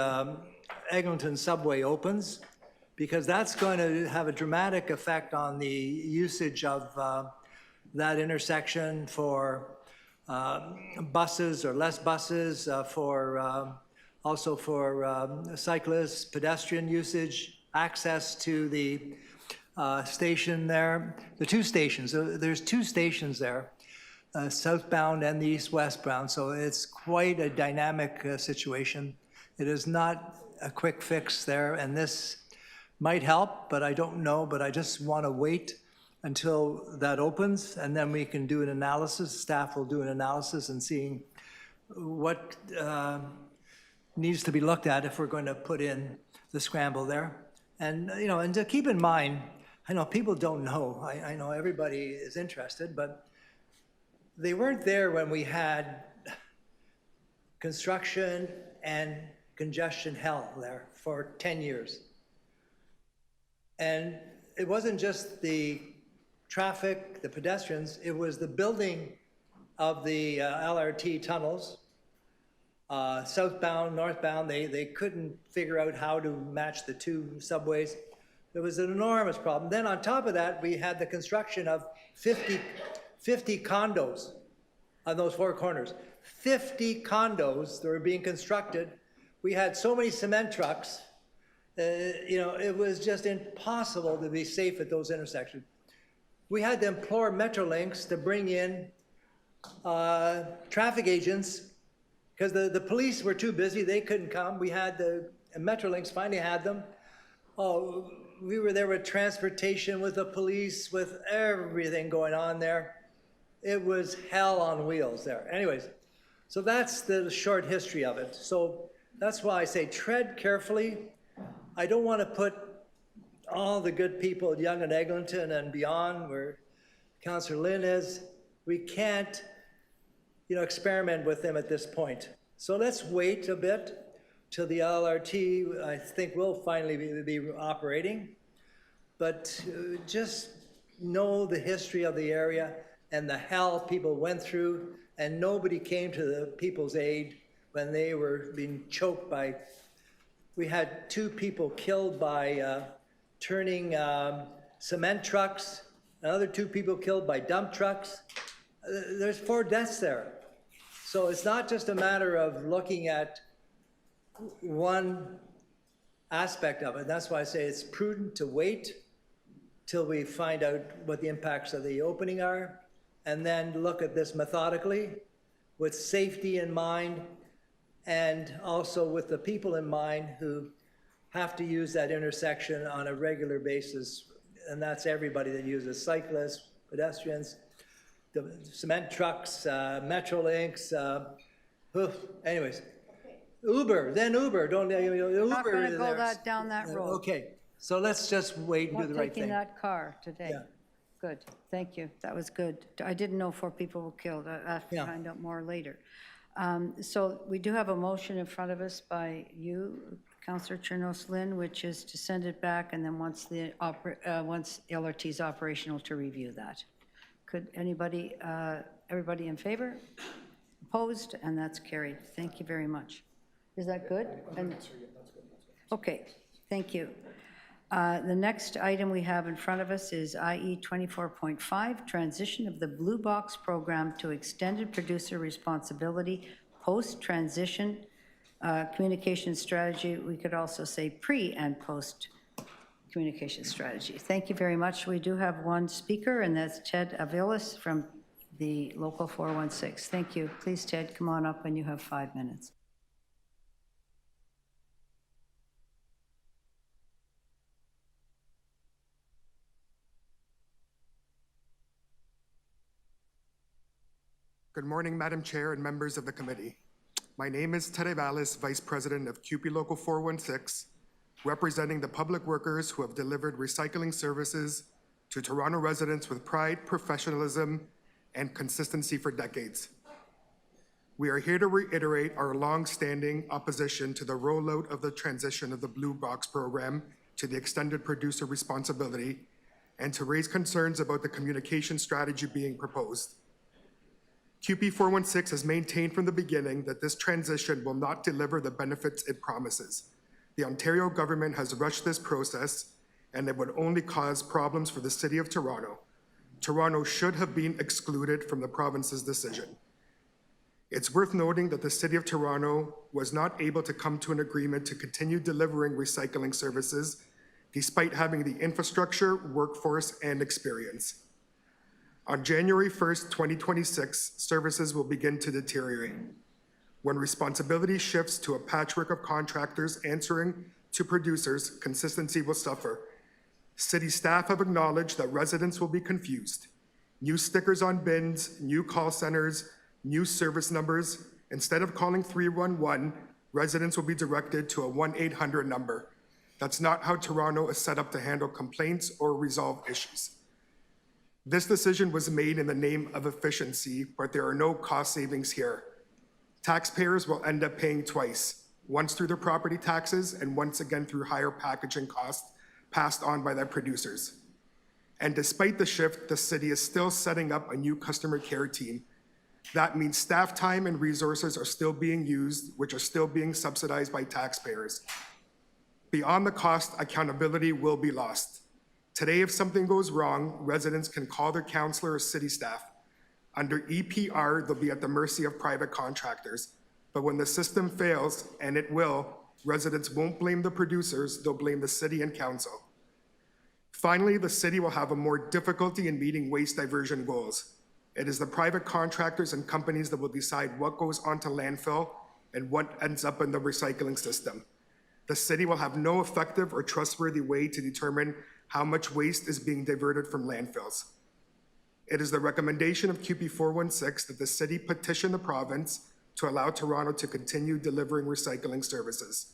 Eglinton subway opens, because that's going to have a dramatic effect on the usage of that intersection for buses or less buses, also for cyclists, pedestrian usage, access to the station there. The two stations, there's two stations there, southbound and the east-westbound, so it's quite a dynamic situation. It is not a quick fix there, and this might help, but I don't know, but I just want to wait until that opens, and then we can do an analysis. Staff will do an analysis and seeing what needs to be looked at if we're going to put in the scramble there. And, you know, and to keep in mind, I know people don't know, I know everybody is interested, but they weren't there when we had construction and congestion hell there for 10 years. And it wasn't just the traffic, the pedestrians, it was the building of the LRT tunnels, southbound, northbound. They couldn't figure out how to match the two subways. There was an enormous problem. Then on top of that, we had the construction of 50 condos on those four corners. 50 condos that were being constructed. We had so many cement trucks, you know, it was just impossible to be safe at those intersections. We had to implore Metrolinx to bring in traffic agents because the police were too busy, they couldn't come. We had Metrolinx finally had them. Oh, we were there with transportation, with the police, with everything going on there. It was hell on wheels there. Anyways, so that's the short history of it. So that's why I say tread carefully. I don't want to put all the good people at Yonge and Eglinton and beyond, where Councillor Lynn is, we can't, you know, experiment with them at this point. So let's wait a bit till the LRT, I think, will finally be operating. But just know the history of the area and the hell people went through, and nobody came to the people's aid when they were being choked by. We had 2 people killed by turning cement trucks, another 2 people killed by dump trucks. There's 4 deaths there. So it's not just a matter of looking at one aspect of it. That's why I say it's prudent to wait till we find out what the impacts of the opening are, and then look at this methodically with safety in mind, and also with the people in mind who have to use that intersection on a regular basis, and that's everybody that uses cyclists, pedestrians, the cement trucks, Metrolinx, anyways. Uber, don't, Uber. Not going to go down that road. Okay, so let's just wait and do the right Not taking thing. that car today. Yeah. Good, thank you. That was good. I didn't know 4 people were killed. I'll have to Yeah. find out more later. So we do have a motion in front of us by you, Councillor Chernos Lynn, which is to send it back, and then once LRT is operational, to review that. Could anybody, everybody in favor? Opposed? And that's carried. Thank you very much. Is that good? Okay, thank you. The next item we have in front of us is IE 24.5, transition of the Blue Box program to extended producer responsibility post-transition communication strategy. We could also say pre and post communication strategy. Thank you very much. We do have one speaker, and that's Ted Aviles from the Local 416. Thank you. Please, Ted, come on up when you have 5 minutes. Good morning, Madam Chair and members of the committee. My name is Ted Aviles, Vice President of CUPE Local 416, representing the public workers who have delivered recycling services to Toronto residents with pride, professionalism, and consistency for decades. We are here to reiterate our long-standing opposition to the rollout of the transition of the Blue Box program to the extended producer responsibility, and to raise concerns about the communication strategy being proposed. CUPE 416 has maintained from the beginning that this transition will not deliver the benefits it promises. The Ontario government has rushed this process, and it would only cause problems for the City of Toronto. Toronto should have been excluded from the province's decision. It's worth noting that the City of Toronto was not able to come to an agreement to continue delivering recycling services, despite having the infrastructure, workforce, and experience. On January 1st, 2026, services will begin to deteriorate. When responsibility shifts to a patchwork of contractors answering to producers, consistency will suffer. City staff have acknowledged that residents will be confused. New stickers on bins, new call centers, new service numbers. Instead of calling 311, residents will be directed to a 1-800 number. That's not how Toronto is set up to handle complaints or resolve issues. This decision was made in the name of efficiency, but there are no cost savings here. Taxpayers will end up paying twice, once through their property taxes and once again through higher packaging costs passed on by their producers. And despite the shift, the city is still setting up a new customer care team. That means staff time and resources are still being used, which are still being subsidized by taxpayers. Beyond the cost, accountability will be lost. Today, if something goes wrong, residents can call their councillor or city staff. Under EPR, they'll be at the mercy of private contractors. But when the system fails, and it will, residents won't blame the producers, they'll blame the city and council. Finally, the city will have a more difficulty in meeting waste diversion goals. It is the private contractors and companies that will decide what goes onto landfill and what ends up in the recycling system. The city will have no effective or trustworthy way to determine how much waste is being diverted from landfills. It is the recommendation of QP 416 that the city petition the province to allow Toronto to continue delivering recycling services.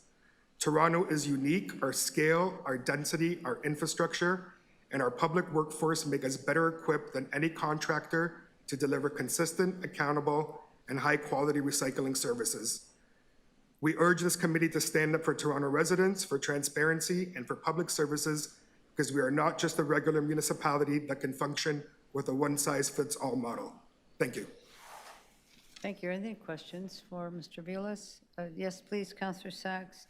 Toronto is unique. Our scale, our density, our infrastructure, and our public workforce make us better equipped than any contractor to deliver consistent, accountable, and high-quality recycling services. We urge this committee to stand up for Toronto residents, for transparency, and for public services, because we are not just a regular municipality that can function with a one-size-fits-all model. Thank you. Thank you. Any questions for Mr. Vilas? Yes, please, Councillor Sachs.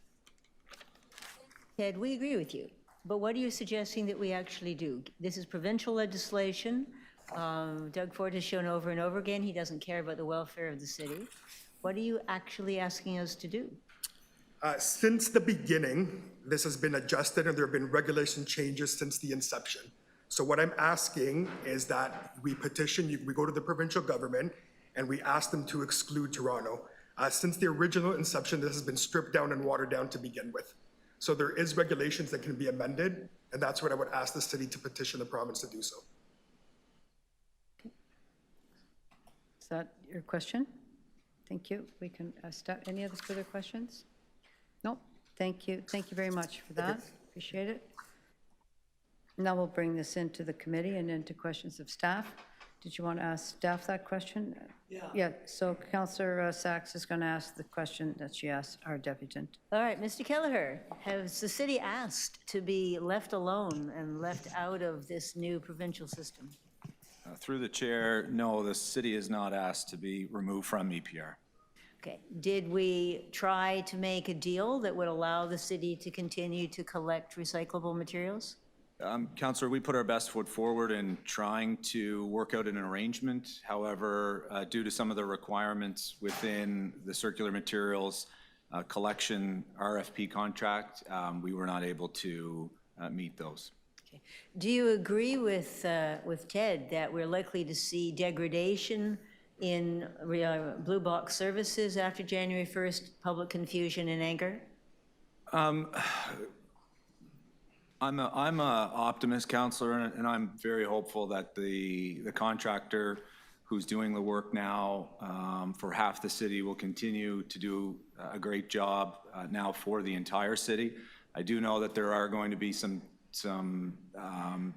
Ted, we agree with you, but what are you suggesting that we actually do? This is provincial legislation. Doug Ford has shown over and over again he doesn't care about the welfare of the city. What are you actually asking us to do? Since the beginning, this has been adjusted and there have been regulation changes since the inception. So what I'm asking is that we petition, we go to the provincial government and we ask them to exclude Toronto. Since the original inception, this has been stripped down and watered down to begin with. So there is regulations that can be amended, and that's what I would ask the city to petition the province to do so. Is that your question? Thank you. We can start. Any other further questions? No? Thank you. Thank you very much for that. Appreciate it. Now we'll bring this into the committee and into questions of staff. Did you want to ask staff that question? Yeah. Yeah, so Councillor Sachs is going to ask the question that she asked our deputant. All right, Mr. Kelleher, has the city asked to be left alone and left out of this new provincial system? Through the chair, no, the city is not asked to be removed from EPR. Okay, did we try to make a deal that would allow the city to continue to collect recyclable materials? Councillor, we put our best foot forward in trying to work out an arrangement. However, due to some of the requirements within the circular materials collection RFP contract, we were not able to meet those. Okay. Do you agree with Ted that we're likely to see degradation in blue box services after January 1st, public confusion and anger? I'm a optimist, Councillor, and I'm very hopeful that the contractor who's doing the work now for half the city will continue to do a great job now for the entire city. I do know that there are going to be some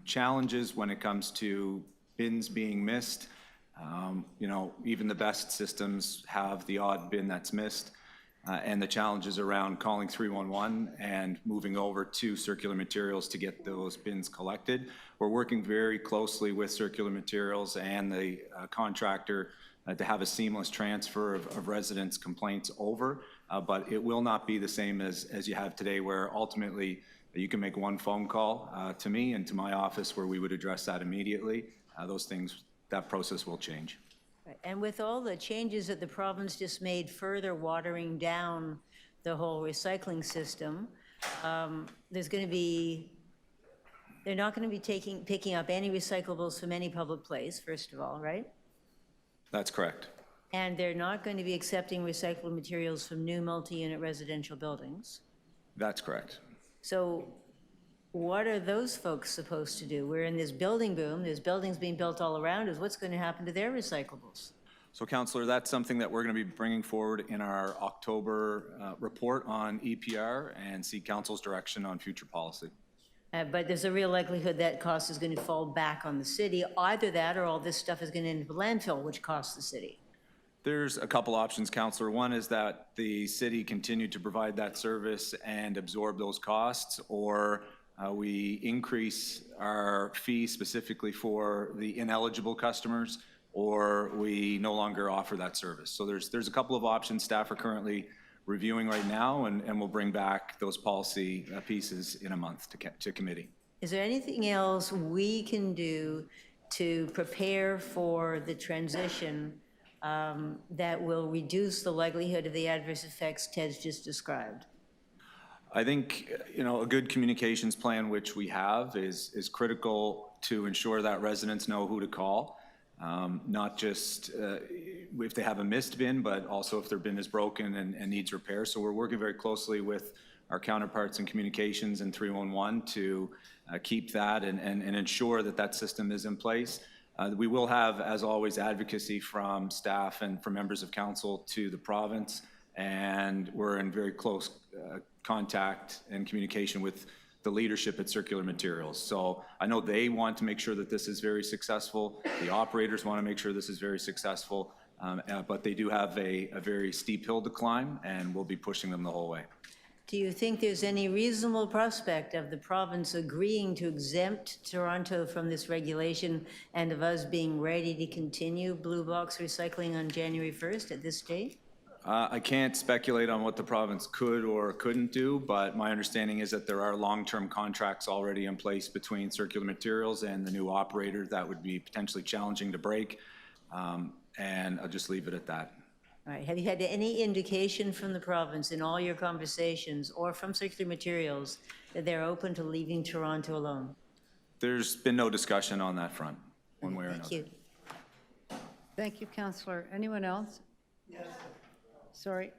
challenges when it comes to bins being missed. You know, even the best systems have the odd bin that's missed. And the challenges around calling 311 and moving over to circular materials to get those bins collected. We're working very closely with circular materials and the contractor to have a seamless transfer of residents' complaints over, but it will not be the same as you have today, where ultimately you can make one phone call to me and to my office where we would address that immediately. Those things, that process will change. And with all the changes that the province just made, further watering down the whole recycling system, there's going to be, they're not going to be picking up any recyclables from any public place, first of all, right? That's correct. And they're not going to be accepting recycled materials from new multi-unit residential buildings. That's correct. So what are those folks supposed to do? We're in this building boom, there's buildings being built all around us. What's going to happen to their recyclables? So Councillor, that's something that we're going to be bringing forward in our October report on EPR and seek Council's direction on future policy. But there's a real likelihood that cost is going to fall back on the city. Either that or all this stuff is going to end up in landfill, which costs the city. There's a couple options, Councillor. One is that the city continue to provide that service and absorb those costs, or we increase our fee specifically for the ineligible customers, or we no longer offer that service. So there's a couple of options staff are currently reviewing right now, and we'll bring back those policy pieces in a month to committee. Is there anything else we can do to prepare for the transition that will reduce the likelihood of the adverse effects Ted's just described? I think, a good communications plan, which we have, is critical to ensure that residents know who to call. Not just if they have a missed bin, but also if their bin is broken and needs repair. So we're working very closely with our counterparts in communications and 311 to keep that and ensure that that system is in place. We will have, as always, advocacy from staff and from members of council to the province, and we're in very close contact and communication with the leadership at Circular Materials. So I know they want to make sure that this is very successful. The operators want to make sure this is very successful, but they do have a very steep hill to climb, and we'll be pushing them the whole way. Do you think there's any reasonable prospect of the province agreeing to exempt Toronto from this regulation and of us being ready to continue blue box recycling on January 1st at this date? I can't speculate on what the province could or couldn't do, but my understanding is that there are long-term contracts already in place between Circular Materials and the new operator that would be potentially challenging to break, and I'll just leave it at that. All right. Have you had any indication from the province in all your conversations or from Circular Materials that they're open to leaving Toronto alone? There's been no discussion on that front, one way or another. Thank you. Thank you, Councillor. Anyone else? Yes. Sorry.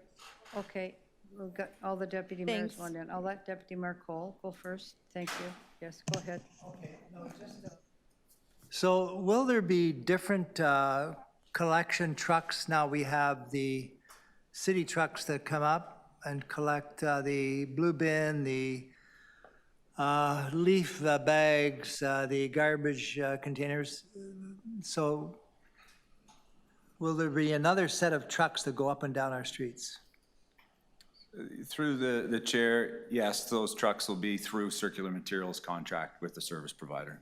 Okay, we've got all the deputy mayors Thanks. wanted. I'll let Deputy Mayor Cole go first. Thank you. Yes, go ahead. Okay, no, just, so will there be different collection trucks? Now we have the city trucks that come up and collect the blue bin, the leaf bags, the garbage containers. So will there be another set of trucks that go up and down our streets? Through the chair, yes, those trucks will be through Circular Materials contract with the service provider,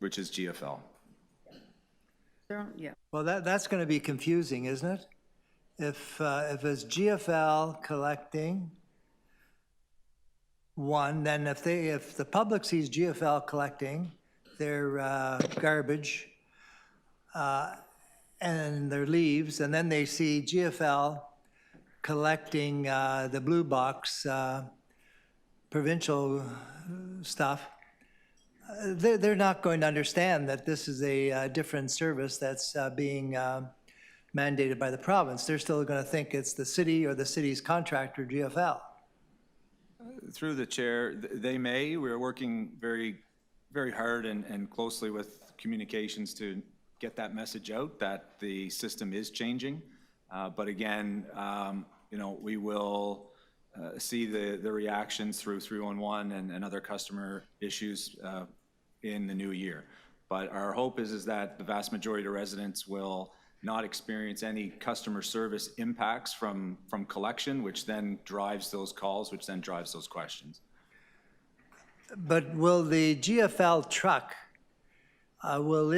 which is GFL. Yeah. Well, that's going to be confusing, isn't it? If it's GFL collecting one, then if the public sees GFL collecting their garbage and their leaves, and then they see GFL collecting the blue box provincial stuff, they're not going to understand that this is a different service that's being mandated by the province. They're still going to think it's the city or the city's contractor, GFL. Through the chair, they may. We're working very, very hard and closely with communications to get that message out that the system is changing. But again, we will see the reactions through 311 and other customer issues in the new year. But our hope is that the vast majority of residents will not experience any customer service impacts from collection, which then drives those calls, which then drives those questions. But will the GFL truck, will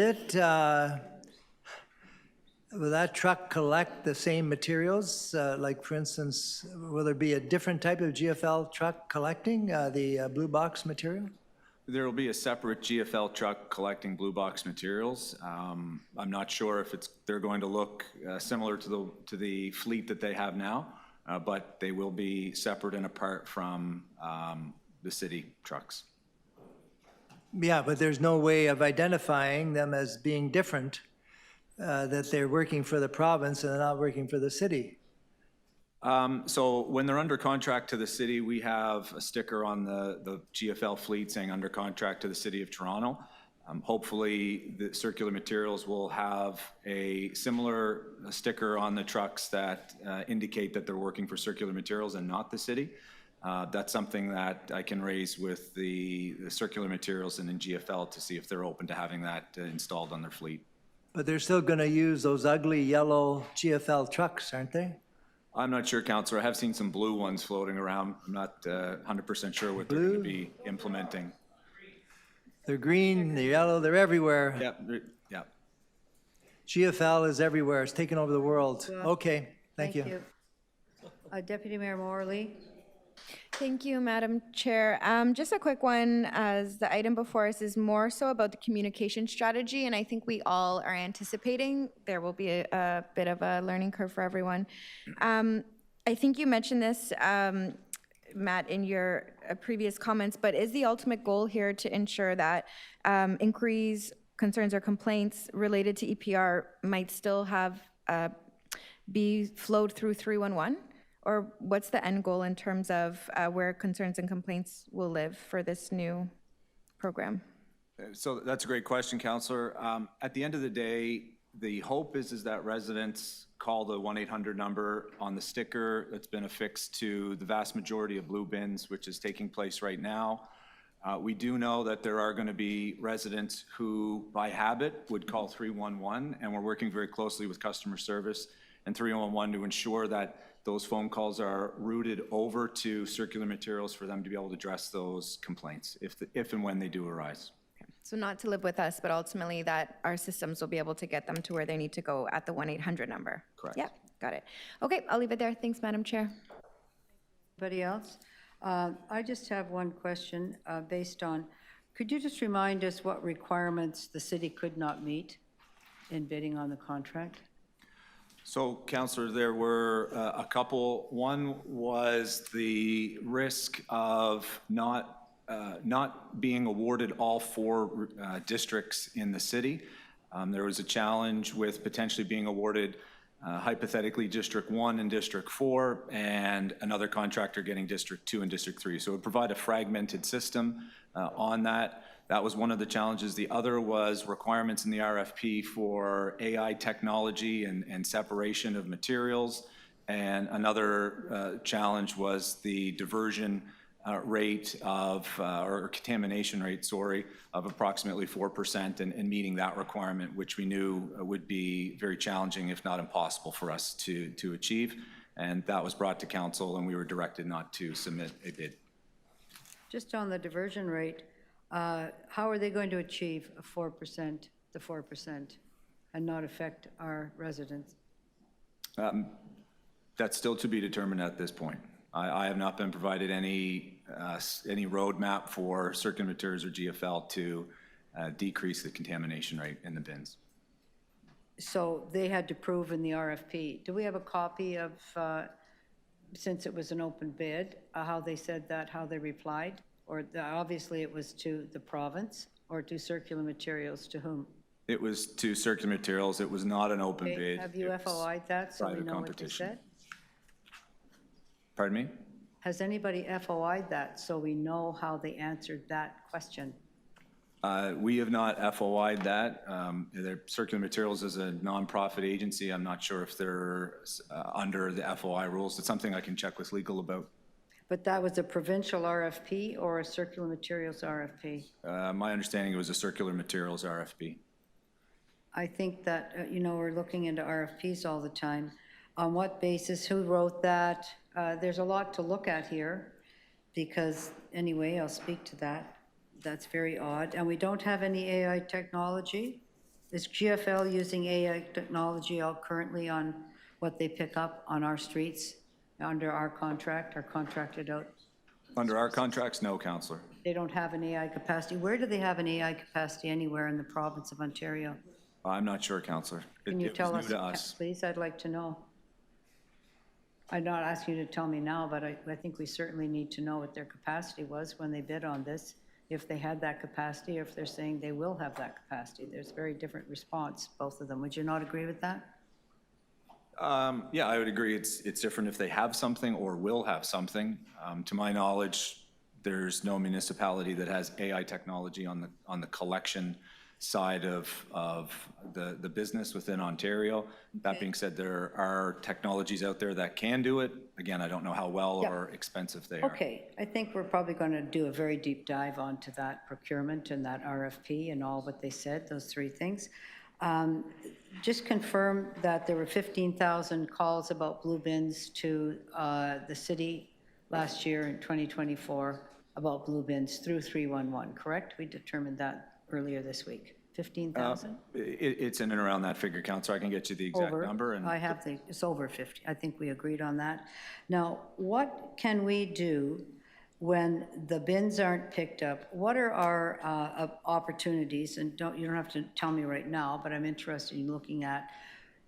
that truck collect the same materials? Like, for instance, will there be a different type of GFL truck collecting the blue box material? There will be a separate GFL truck collecting blue box materials. I'm not sure if they're going to look similar to the fleet that they have now, but they will be separate and apart from the city trucks. Yeah, but there's no way of identifying them as being different, that they're working for the province and they're not working for the city. So when they're under contract to the city, we have a sticker on the GFL fleet saying under contract to the City of Toronto. Hopefully, the circular materials will have a similar sticker on the trucks that indicate that they're working for circular materials and not the city. That's something that I can raise with the circular materials and in GFL to see if they're open to having that installed on their fleet. But they're still going to use those ugly yellow GFL trucks, aren't they? I'm not sure, Councillor. I have seen some blue ones floating around. I'm not 100% sure what they're going to be implementing. They're green, they're yellow, they're everywhere. Yeah. GFL is everywhere. It's taken over the world. Okay, thank you. Deputy Mayor Morley. Thank you, Madam Chair. Just a quick one, as the item before us is more so about the communication strategy, and I think we all are anticipating there will be a bit of a learning curve for everyone. I think you mentioned this, Matt, in your previous comments, but is the ultimate goal here to ensure that inquiries, concerns, or complaints related to EPR might still have be flowed through 311? Or what's the end goal in terms of where concerns and complaints will live for this new program? So that's a great question, Councillor. At the end of the day, the hope is that residents call the 1-800 number on the sticker that's been affixed to the vast majority of blue bins, which is taking place right now. We do know that there are going to be residents who, by habit, would call 311, and we're working very closely with customer service and 311 to ensure that those phone calls are routed over to circular materials for them to be able to address those complaints if and when they do arise. So not to live with us, but ultimately that our systems will be able to get them to where they need to go at the 1-800 number. Correct. Yep, got it. Okay, I'll leave it there. Thanks, Madam Chair. Anybody else? I just have one question based on, could you just remind us what requirements the city could not meet in bidding on the contract? So, Councillor, there were a couple. One was the risk of not being awarded all 4 districts in the city. There was a challenge with potentially being awarded hypothetically District 1 and District 4, and another contractor getting District 2 and District 3. So it would provide a fragmented system on that. That was one of the challenges. The other was requirements in the RFP for AI technology and separation of materials. And another challenge was the diversion rate of, or contamination rate, sorry, of approximately 4% and meeting that requirement, which we knew would be very challenging, if not impossible for us to achieve. And that was brought to council and we were directed not to submit a bid. Just on the diversion rate, how are they going to achieve a 4%, the 4%, and not affect our residents? That's still to be determined at this point. I have not been provided any roadmap for circular materials or GFL to decrease the contamination rate in the bins. So they had to prove in the RFP. Do we have a copy of, since it was an open bid, how they said that, how they replied? Or obviously it was to the province, or to circular materials, to whom? It was to circular materials. It was not an open bid. Have you FOI'd that so we know what they said? Pardon me? Has anybody FOI'd that so we know how they answered that question? We have not FOI'd that. Circular Materials is a nonprofit agency. I'm not sure if they're under the FOI rules. It's something I can check with legal about. But that was a provincial RFP or a circular materials RFP? My understanding it was a circular materials RFP. I think that, we're looking into RFPs all the time. On what basis? Who wrote that? There's a lot to look at here because, anyway, I'll speak to that. That's very odd. And we don't have any AI technology. Is GFL using AI technology all currently on what they pick up on our streets under our contract or contracted out? Under our contracts, no, Councillor. They don't have an AI capacity. Where do they have an AI capacity anywhere in the province of Ontario? I'm not sure, Councillor. Can you tell us, please? I'd like to know. I'm not asking you to tell me now, but I think we certainly need to know what their capacity was when they bid on this, if they had that capacity, or if they're saying they will have that capacity. There's a very different response, both of them. Would you not agree with that? Yeah, I would agree. It's different if they have something or will have something. To my knowledge, there's no municipality that has AI technology on the collection side of the business within Ontario. That being said, there are technologies out there that can do it. Again, I don't know how well or expensive they are. Okay, I think we're probably going to do a very deep dive onto that procurement and that RFP and all what they said, those three things. Just confirm that there were 15,000 calls about blue bins to the city last year in 2024 about blue bins through 311, correct? We determined that earlier this week. 15,000? It's in and around that figure, Councillor. I can get you the exact number. And I have it's over 50. I think we agreed on that. Now, what can we do when the bins aren't picked up? What are our opportunities? And you don't have to tell me right now, but I'm interested in looking at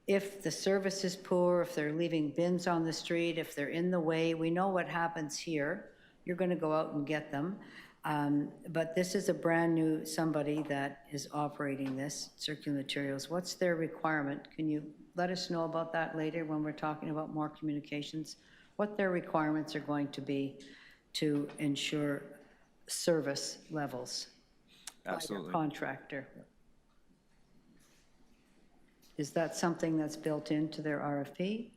if the service is poor, if they're leaving bins on the street, if they're in the way. We know what happens here. You're going to go out and get them. But this is a brand new somebody that is operating this, Circular Materials. What's their requirement? Can you let us know about that later when we're talking about more communications? What their requirements are going to be to ensure service levels by their contractor? Is that something that's built into their RFP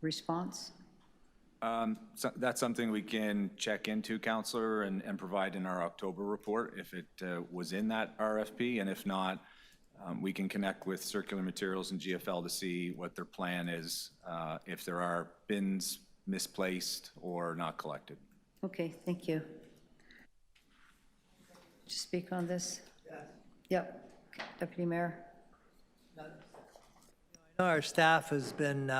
response? So that's something we can check into, Councillor, and provide in our October report if it was in that RFP. And if not, we can connect with Circular Materials and GFL to see what their plan is, if there are bins misplaced or not collected. Okay, thank you. To speak on this? Yep, Deputy Mayor. I know our staff has been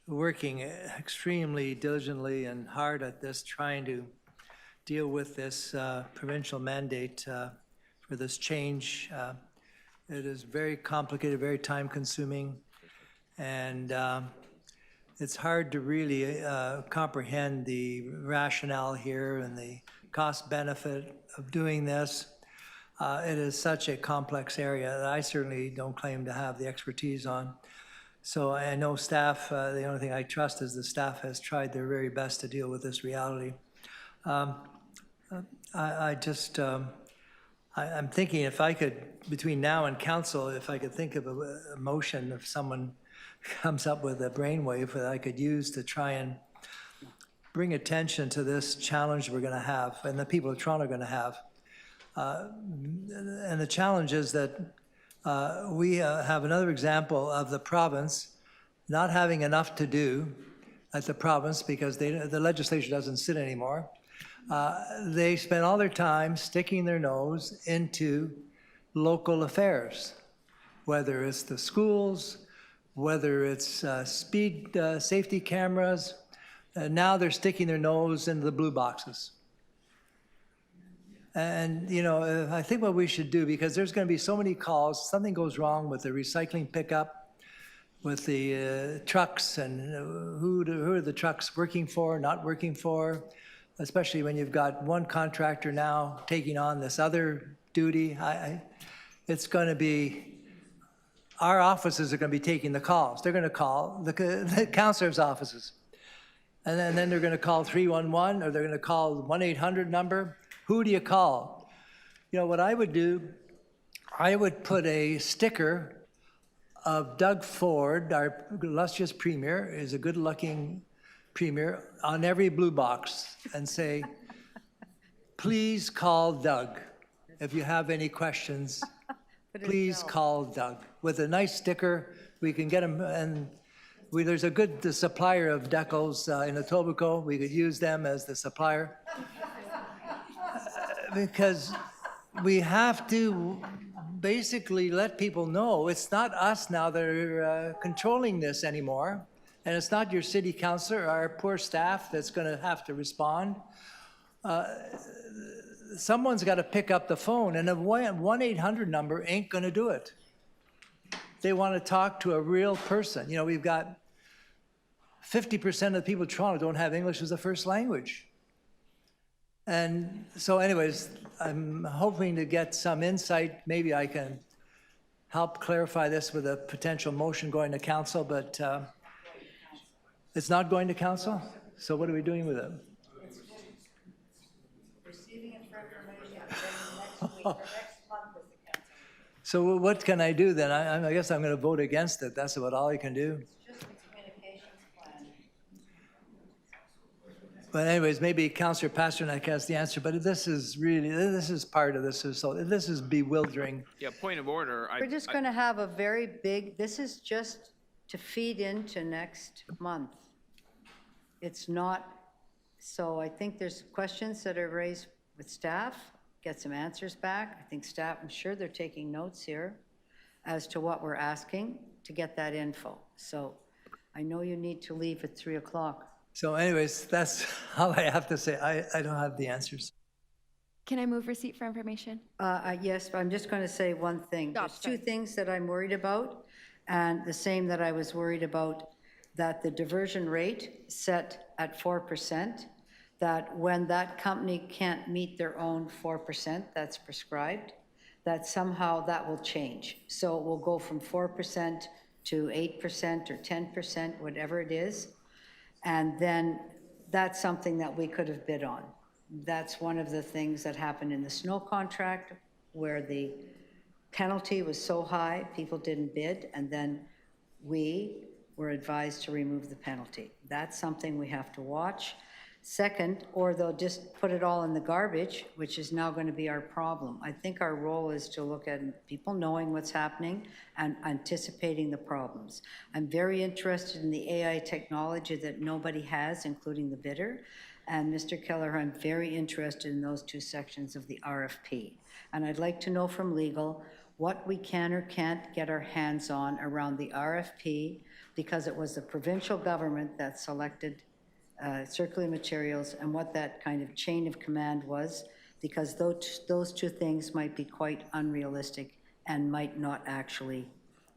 working extremely diligently and hard at this, trying to deal with this provincial mandate for this change. It is very complicated, very time-consuming, and it's hard to really comprehend the rationale here and the cost-benefit of doing this. It is such a complex area that I certainly don't claim to have the expertise on. So I know staff, the only thing I trust is the staff has tried their very best to deal with this reality. I'm thinking if I could, between now and council, if I could think of a motion, if someone comes up with a brainwave that I could use to try and bring attention to this challenge we're going to have and the people of Toronto are going to have. And the challenge is that we have another example of the province not having enough to do at the province because the legislature doesn't sit anymore. They spend all their time sticking their nose into local affairs, whether it's the schools, whether it's speed safety cameras. Now they're sticking their nose into the blue boxes. And, you know, I think what we should do, because there's going to be so many calls, something goes wrong with the recycling pickup, with the trucks, and who are the trucks working for, not working for, especially when you've got one contractor now taking on this other duty. It's going to be, our offices are going to be taking the calls. They're going to call the councillors' offices. And then they're going to call 311, or they're going to call the 1-800 number. Who do you call? You know, what I would do, I would put a sticker of Doug Ford, our illustrious premier, is a good-looking premier, on every blue box and say, please call Doug. If you have any questions, please call Doug. With a nice sticker, we can get them, and there's a good supplier of decals in Etobicoke. We could use them as the supplier. Because we have to basically let people know it's not us now that are controlling this anymore, and it's not your city councillor, our poor staff, that's going to have to respond. Someone's got to pick up the phone, and a 1-800 number ain't going to do it. They want to talk to a real person. You know, we've got 50% of the people in Toronto don't have English as a first language. And so anyways, I'm hoping to get some insight. Maybe I can help clarify this with a potential motion going to council, but it's not going to council? So what are we doing with it? Receiving it for information, and then next week or next month with the council. So what can I do then? I guess I'm going to vote against it. That's about all I can do. Just the communications plan. But anyways, maybe Councillor Pasternak has the answer, but this is part of this, so this is bewildering. Yeah, point of order. We're just going to have a very big, this is just to feed into next month. It's not, so I think there's questions that are raised with staff, get some answers back. I think staff, I'm sure they're taking notes here as to what we're asking to get that info. So I know you need to leave at 3 o'clock. So anyways, that's all I have to say. I don't have the answers. Can I move receipt for information? Yes, but I'm just going to say one thing. There's two things that I'm worried about, and the same that I was worried about, that the diversion rate set at 4%, that when that company can't meet their own 4% that's prescribed, that somehow that will change. So it will go from 4% to 8% or 10%, whatever it is. And then that's something that we could have bid on. That's one of the things that happened in the snow contract, where the penalty was so high, people didn't bid, and then we were advised to remove the penalty. That's something we have to watch. Second, or they'll just put it all in the garbage, which is now going to be our problem. I think our role is to look at people knowing what's happening and anticipating the problems. I'm very interested in the AI technology that nobody has, including the bidder. And Mr. Keller, I'm very interested in those two sections of the RFP. And I'd like to know from legal what we can or can't get our hands on around the RFP, because it was the provincial government that selected circular materials, and what that kind of chain of command was, because those two things might be quite unrealistic and might not actually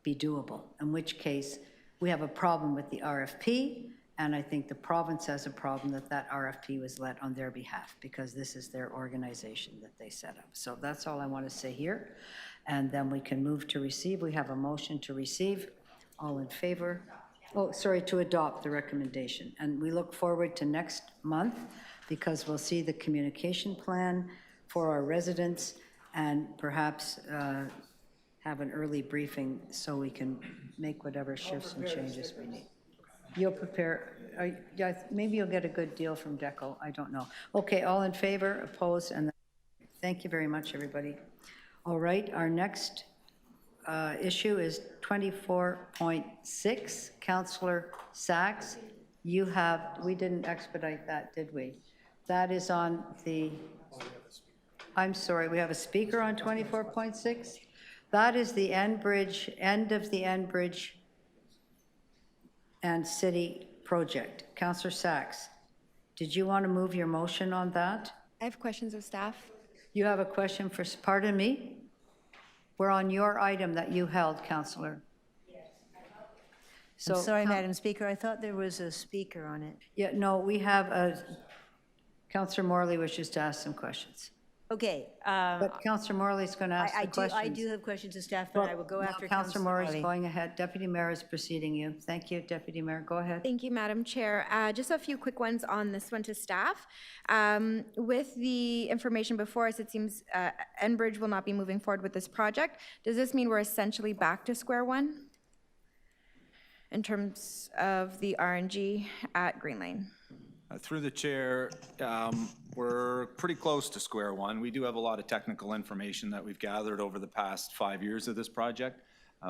be doable, in which case we have a problem with the RFP, and I think the province has a problem that that RFP was let on their behalf, because this is their organization that they set up. So that's all I want to say here, and then we can move to receive. We have a motion to receive. All in favor? Oh, sorry, to adopt the recommendation. And we look forward to next month, because we'll see the communication plan for our residents, and perhaps have an early briefing so we can make whatever shifts and changes we need. You'll prepare, maybe you'll get a good deal from DECO, I don't know. Okay, all in favor, opposed, and thank you very much, everybody. All right, our next issue is 24.6. Councillor Sachs, you have, we didn't expedite that, did we? That is on the, I'm sorry, we have a speaker on 24.6? That is the Enbridge, end of the Enbridge and City project. Councillor Sachs, did you want to move your motion on that? I have questions of staff. You have a question for, pardon me? We're on your item that you held, Councillor. So, I'm sorry, Madam Speaker, I thought there was a speaker on it. Yeah, no, we have a, Councillor Morley wishes to ask some questions. Okay. But Councillor Morley's going to ask the questions. I do have questions of staff, but I will go after Councillor Morley's Morley. going ahead. Deputy Mayor is preceding you. Thank you, Deputy Mayor. Go ahead. Thank you, Madam Chair. Just a few quick ones on this one to staff. With the information before us, it seems Enbridge will not be moving forward with this project. Does this mean we're essentially back to square one in terms of the RNG at Green Lane? Through the chair, we're pretty close to square one. We do have a lot of technical information that we've gathered over the past 5 years of this project.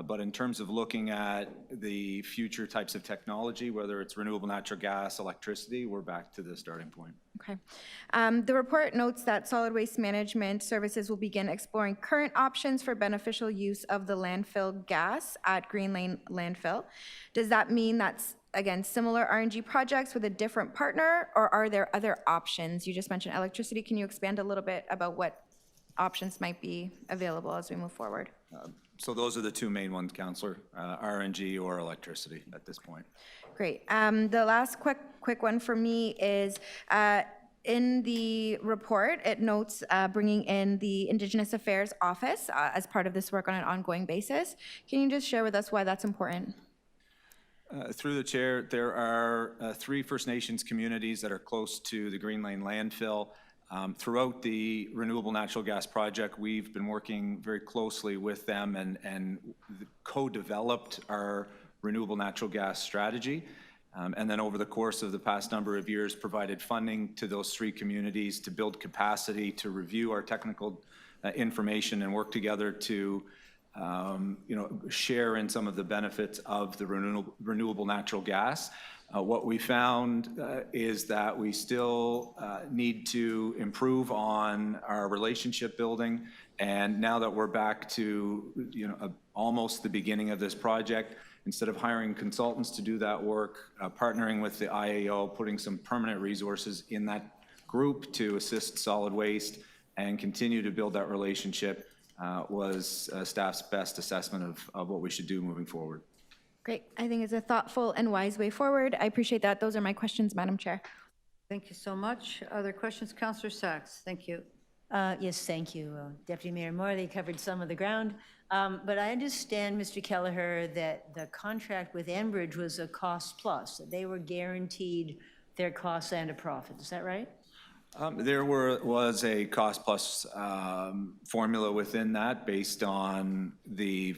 But in terms of looking at the future types of technology, whether it's renewable natural gas, electricity, we're back to the starting point. Okay. The report notes that solid waste management services will begin exploring current options for beneficial use of the landfill gas at Green Lane Landfill. Does that mean that's, again, similar RNG projects with a different partner, or are there other options? You just mentioned electricity. Can you expand a little bit about what options might be available as we move forward? So those are the two main ones, Councillor, RNG or electricity at this point. Great. The last quick one for me is, in the report, it notes bringing in the Indigenous Affairs Office as part of this work on an ongoing basis. Can you just share with us why that's important? Through the chair, there are 3 First Nations communities that are close to the Green Lane landfill. Throughout the renewable natural gas project, we've been working very closely with them and co-developed our renewable natural gas strategy. And then over the course of the past number of years, provided funding to those 3 communities to build capacity, to review our technical information and work together to share in some of the benefits of the renewable natural gas. What we found is that we still need to improve on our relationship building. And now that we're back to almost the beginning of this project, instead of hiring consultants to do that work, partnering with the IAO, putting some permanent resources in that group to assist solid waste and continue to build that relationship was staff's best assessment of what we should do moving forward. Great. I think it's a thoughtful and wise way forward. I appreciate that. Those are my questions, Madam Chair. Thank you so much. Other questions? Councillor Sachs, thank you. Yes, thank you, Deputy Mayor Morley covered some of the ground. But I understand, Mr. Kelleher, that the contract with Enbridge was a cost plus, that they were guaranteed their costs and a profit. Is that right? There was a cost plus formula within that based on the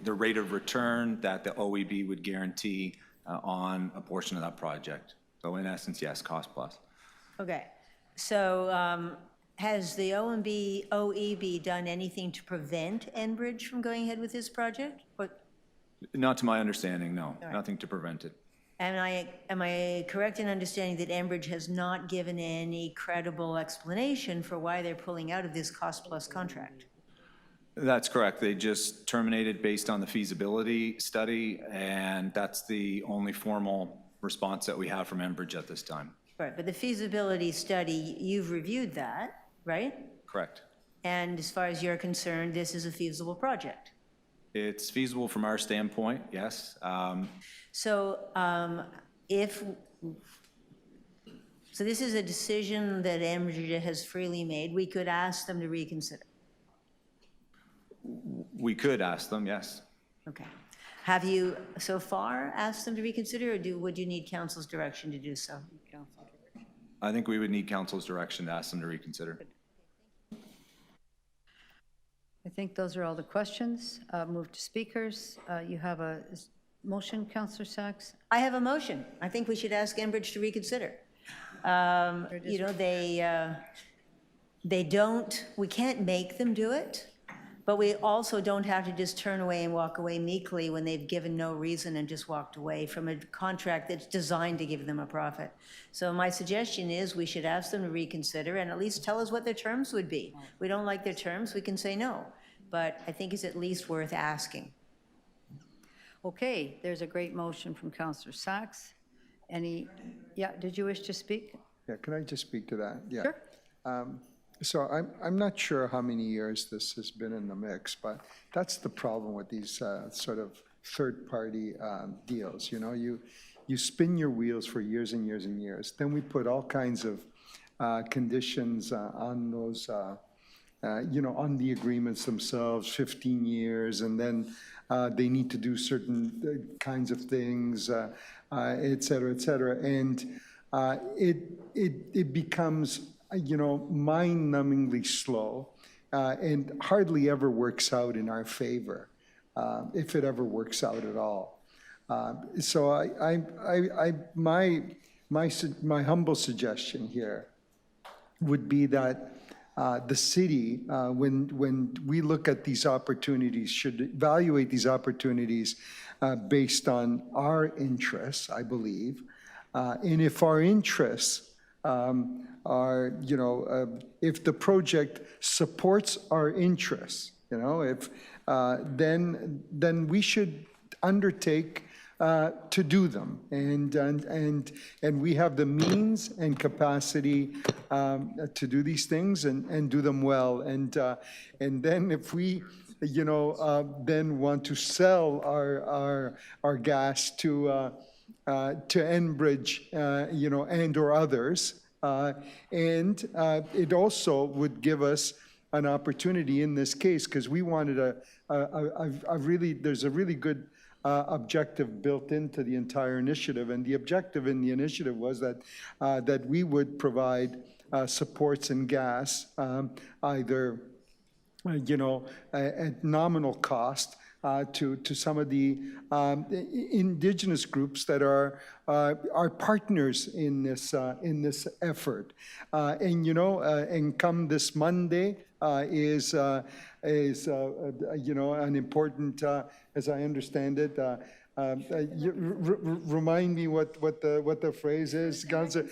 rate of return that the OEB would guarantee on a portion of that project. So in essence, yes, cost plus. Okay. So has the OEB done anything to prevent Enbridge from going ahead with this project? Not to my understanding, no. Right. Nothing to prevent it. Am I correct in understanding that Enbridge has not given any credible explanation for why they're pulling out of this cost-plus contract? That's correct. They just terminated based on the feasibility study, and that's the only formal response that we have from Enbridge at this time. Right, but the feasibility study, you've reviewed that, right? Correct. And as far as you're concerned, this is a feasible project? It's feasible from our standpoint, yes. So this is a decision that Enbridge has freely made. We could ask them to reconsider. We could ask them, yes. Okay. Have you so far asked them to reconsider, or would you need council's direction to do so? I think we would need council's direction to ask them to reconsider. I think those are all the questions. Move to speakers. You have a motion, Councillor Sachs? I have a motion. I think we should ask Enbridge to reconsider. You know, they don't, we can't make them do it, but we also don't have to just turn away and walk away meekly when they've given no reason and just walked away from a contract that's designed to give them a profit. So my suggestion is we should ask them to reconsider and at least tell us what their terms would be. We don't like their terms, we can say no, but I think it's at least worth asking. Okay, there's a great motion from Councillor Sachs. Did you wish to speak? Yeah, can I just speak to that? Yeah. Sure. So I'm not sure how many years this has been in the mix, but that's the problem with these sort of third-party deals. You know, you spin your wheels for years and years and years. Then we put all kinds of conditions on those, on the agreements themselves, 15 years, and then they need to do certain kinds of things, et cetera, and it becomes mind-numbingly slow, and hardly ever works out in our favor, if it ever works out at all. So my humble suggestion here would be that the city, when we look at these opportunities, should evaluate these opportunities based on our interests, I believe, and if our interests are, if the project supports our interests, if then we should undertake to do them, and we have the means and capacity to do these things and do them well, and then if we then want to sell our gas to Enbridge, and or others, And it also would give us an opportunity in this case, because we wanted there's a really good objective built into the entire initiative. And the objective in the initiative was that we would provide supports in gas, either at nominal cost to some of the indigenous groups that are partners in this effort. And come this Monday is an important, as I understand it. Remind me what the phrase is, Gonza?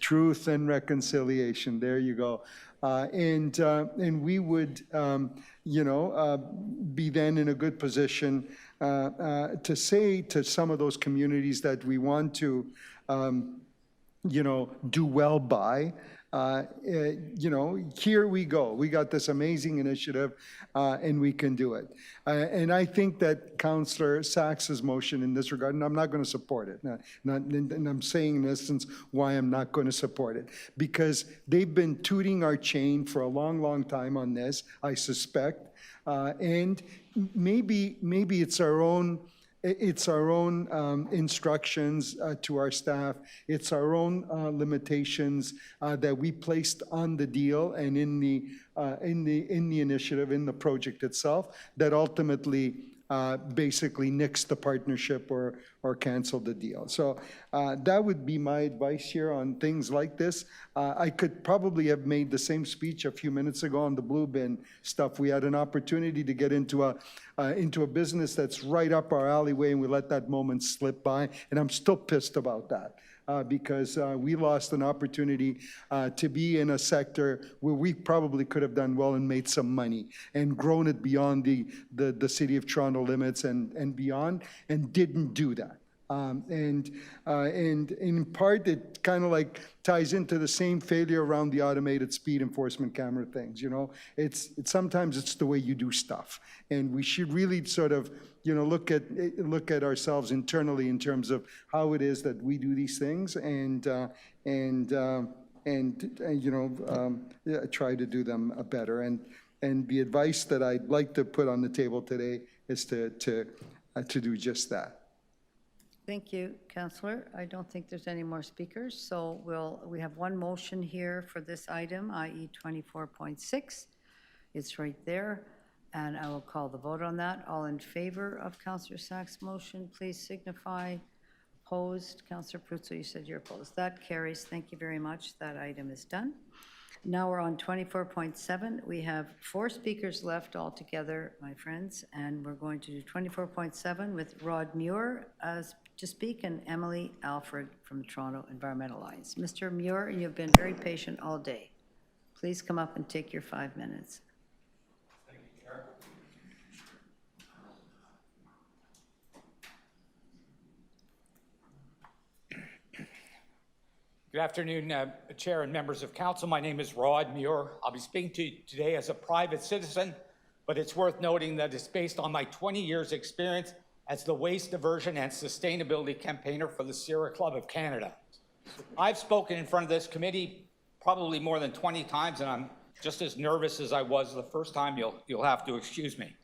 Truth and reconciliation. There you go. And we would, be then in a good position to say to some of those communities that we want to, do well by. Here we go. We got this amazing initiative, and we can do it. And I think that Councillor Sachs's motion in this regard, and I'm not going to support it. And I'm saying in essence why I'm not going to support it. Because they've been tooting our chain for a long, long time on this, I suspect. And maybe it's our own instructions to our staff. It's our own limitations that we placed on the deal and in the initiative, in the project itself, that ultimately basically nixed the partnership or canceled the deal. So that would be my advice here on things like this. I could probably have made the same speech a few minutes ago on the blue bin stuff. We had an opportunity to get into a business that's right up our alleyway, and we let that moment slip by, and I'm still pissed about that. Because we lost an opportunity to be in a sector where we probably could have done well and made some money and grown it beyond the City of Toronto limits and beyond, and didn't do that. And in part, it kind of like ties into the same failure around the automated speed enforcement camera things. It's sometimes it's the way you do stuff, and we should really sort of look at ourselves internally in terms of how it is that we do these things, and try to do them better. And the advice that I'd like to put on the table today is to do just that. Thank you, Councillor. I don't think there's any more speakers, so we have one motion here for this item, i.e. 24.6. It's right there, and I will call the vote on that. All in favor of Councillor Sachs' motion, please signify. Opposed? Councillor Pruzzo, you said you're opposed. That carries. Thank you very much. That item is done. Now we're on 24.7. We have 4 speakers left altogether, my friends, and we're going to do 24.7 with Rod Muir to speak, and Emily Alfred from the Toronto Environmental Alliance. Mr. Muir, you've been very patient all day. Please come up and take your 5 minutes. Thank you, Chair. Good afternoon, Chair and members of Council. My name is Rod Muir. I'll be speaking to you today as a private citizen, but it's worth noting that it's based on my 20 years experience as the waste diversion and sustainability campaigner for the Sierra Club of Canada. I've spoken in front of this committee probably more than 20 times, and I'm just as nervous as I was the first time. You'll have to excuse me.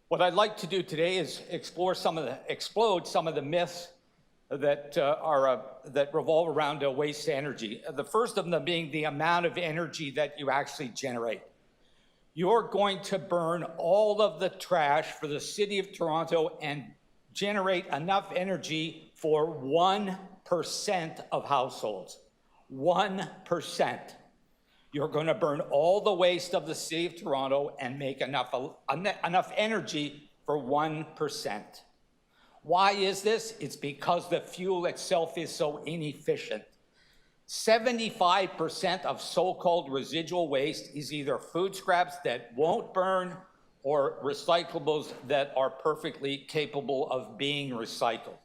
What I'd like to do today is explode some of the myths that that revolve around waste energy. The first of them being the amount of energy that you actually generate. You're going to burn all of the trash for the City of Toronto and generate enough energy for 1% of households. 1%. You're going to burn all the waste of the City of Toronto and make enough energy for 1%. Why is this? It's because the fuel itself is so inefficient. 75% of so-called residual waste is either food scraps that won't burn or recyclables that are perfectly capable of being recycled.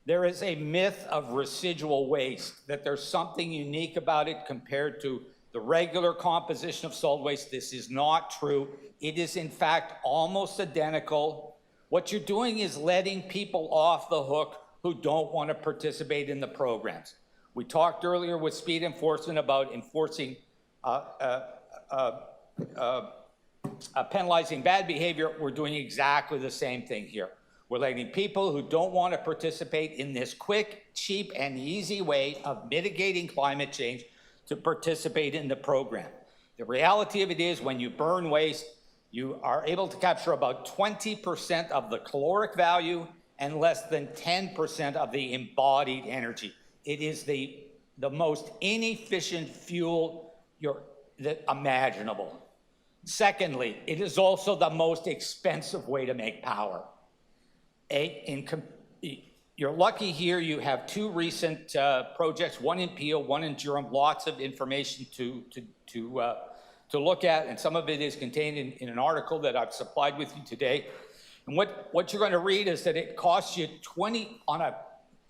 There is a myth of residual waste, that there's something unique about it compared to the regular composition of solid waste. This is not true. It is in fact almost identical. What you're doing is letting people off the hook who don't want to participate in the programs. We talked earlier with speed enforcement about enforcing, penalizing bad behavior. We're doing exactly the same thing here. We're letting people who don't want to participate in this quick, cheap, and easy way of mitigating climate change to participate in the program. The reality of it is when you burn waste, you are able to capture about 20% of the caloric value and less than 10% of the embodied energy. It is the most inefficient fuel imaginable. Secondly, it is also the most expensive way to make power. You're lucky here you have two recent projects, one in Peel, one in Durham, lots of information to look at, and some of it is contained in an article that I've supplied with you today. And what you're going to read is that it costs you on a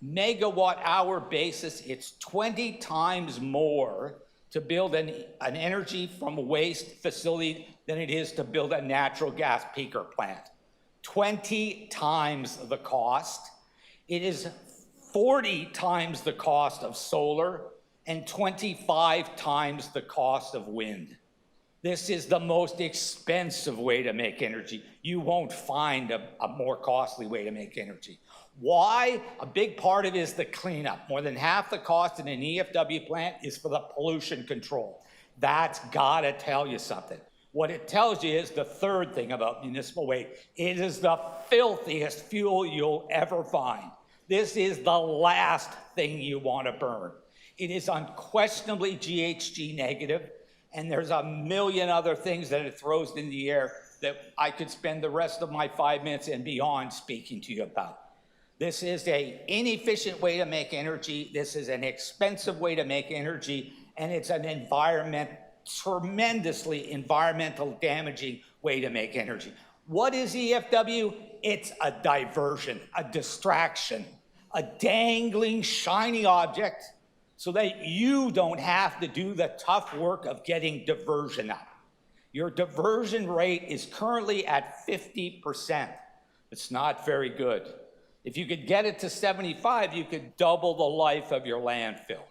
megawatt hour basis, it's 20 times more to build an energy from waste facility than it is to build a natural gas peaker plant. 20 times the cost. It is 40 times the cost of solar and 25 times the cost of wind. This is the most expensive way to make energy. You won't find a more costly way to make energy. Why? A big part of it is the cleanup. More than half the cost in an EFW plant is for the pollution control. That's gotta tell you something. What it tells you is the third thing about municipal waste. It is the filthiest fuel you'll ever find. This is the last thing you want to burn. It is unquestionably GHG negative, and there's a million other things that it throws in the air that I could spend the rest of my 5 minutes and beyond speaking to you about. This is an inefficient way to make energy. This is an expensive way to make energy, and it's an tremendously environmental damaging way to make energy. What is EFW? It's a diversion, a distraction, a dangling, shiny object so that you don't have to do the tough work of getting diversion up. Your diversion rate is currently at 50%. It's not very good. If you could get it to 75, you could double the life of your landfill.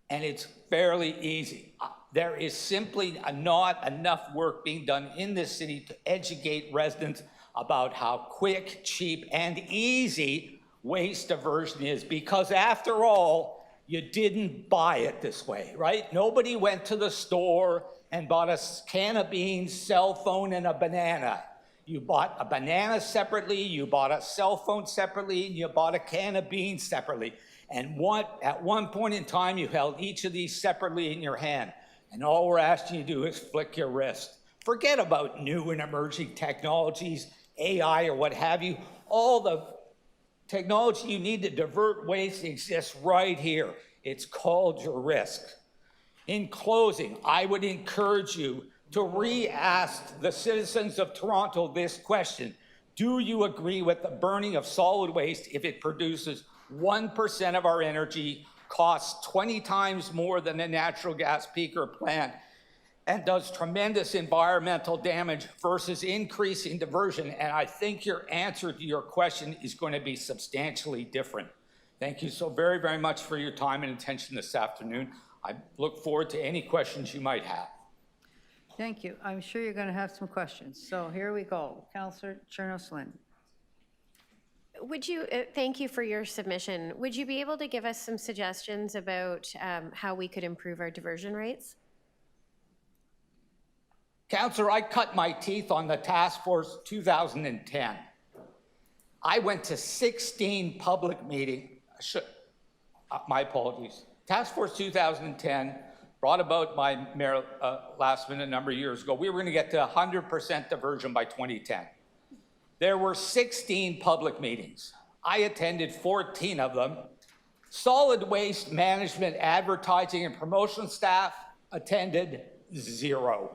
And it's fairly easy. There is simply not enough work being done in this city to educate residents about how quick, cheap, and easy waste diversion is, because after all, you didn't buy it this way, right? Nobody went to the store and bought a can of beans, cell phone, and a banana. You bought a banana separately, you bought a cell phone separately, and you bought a can of beans separately. And at one point in time, you held each of these separately in your hand. And all we're asking you to do is flick your wrist. Forget about new and emerging technologies, AI or what have you. All the technology you need to divert waste exists right here. It's called your risk. In closing, I would encourage you to re-ask the citizens of Toronto this question. Do you agree with the burning of solid waste if it produces 1% of our energy, costs 20 times more than a natural gas peaker plant, and does tremendous environmental damage versus increasing diversion? And I think your answer to your question is going to be substantially different. Thank you so very, very much for your time and attention this afternoon. I look forward to any questions you might have. Thank you. I'm sure you're going to have some questions. So here we go. Councillor Chernos-Lynn. Would you, thank you for your submission. Would you be able to give us some suggestions about how we could improve our diversion rates? Councillor, I cut my teeth on the Task Force 2010. I went to 16 public meetings. My apologies. Task Force 2010 brought about by Mayor Lastman a number of years ago. We were going to get to 100% diversion by 2010. There were 16 public meetings. I attended 14 of them. Solid waste management, advertising, and promotion staff attended 0.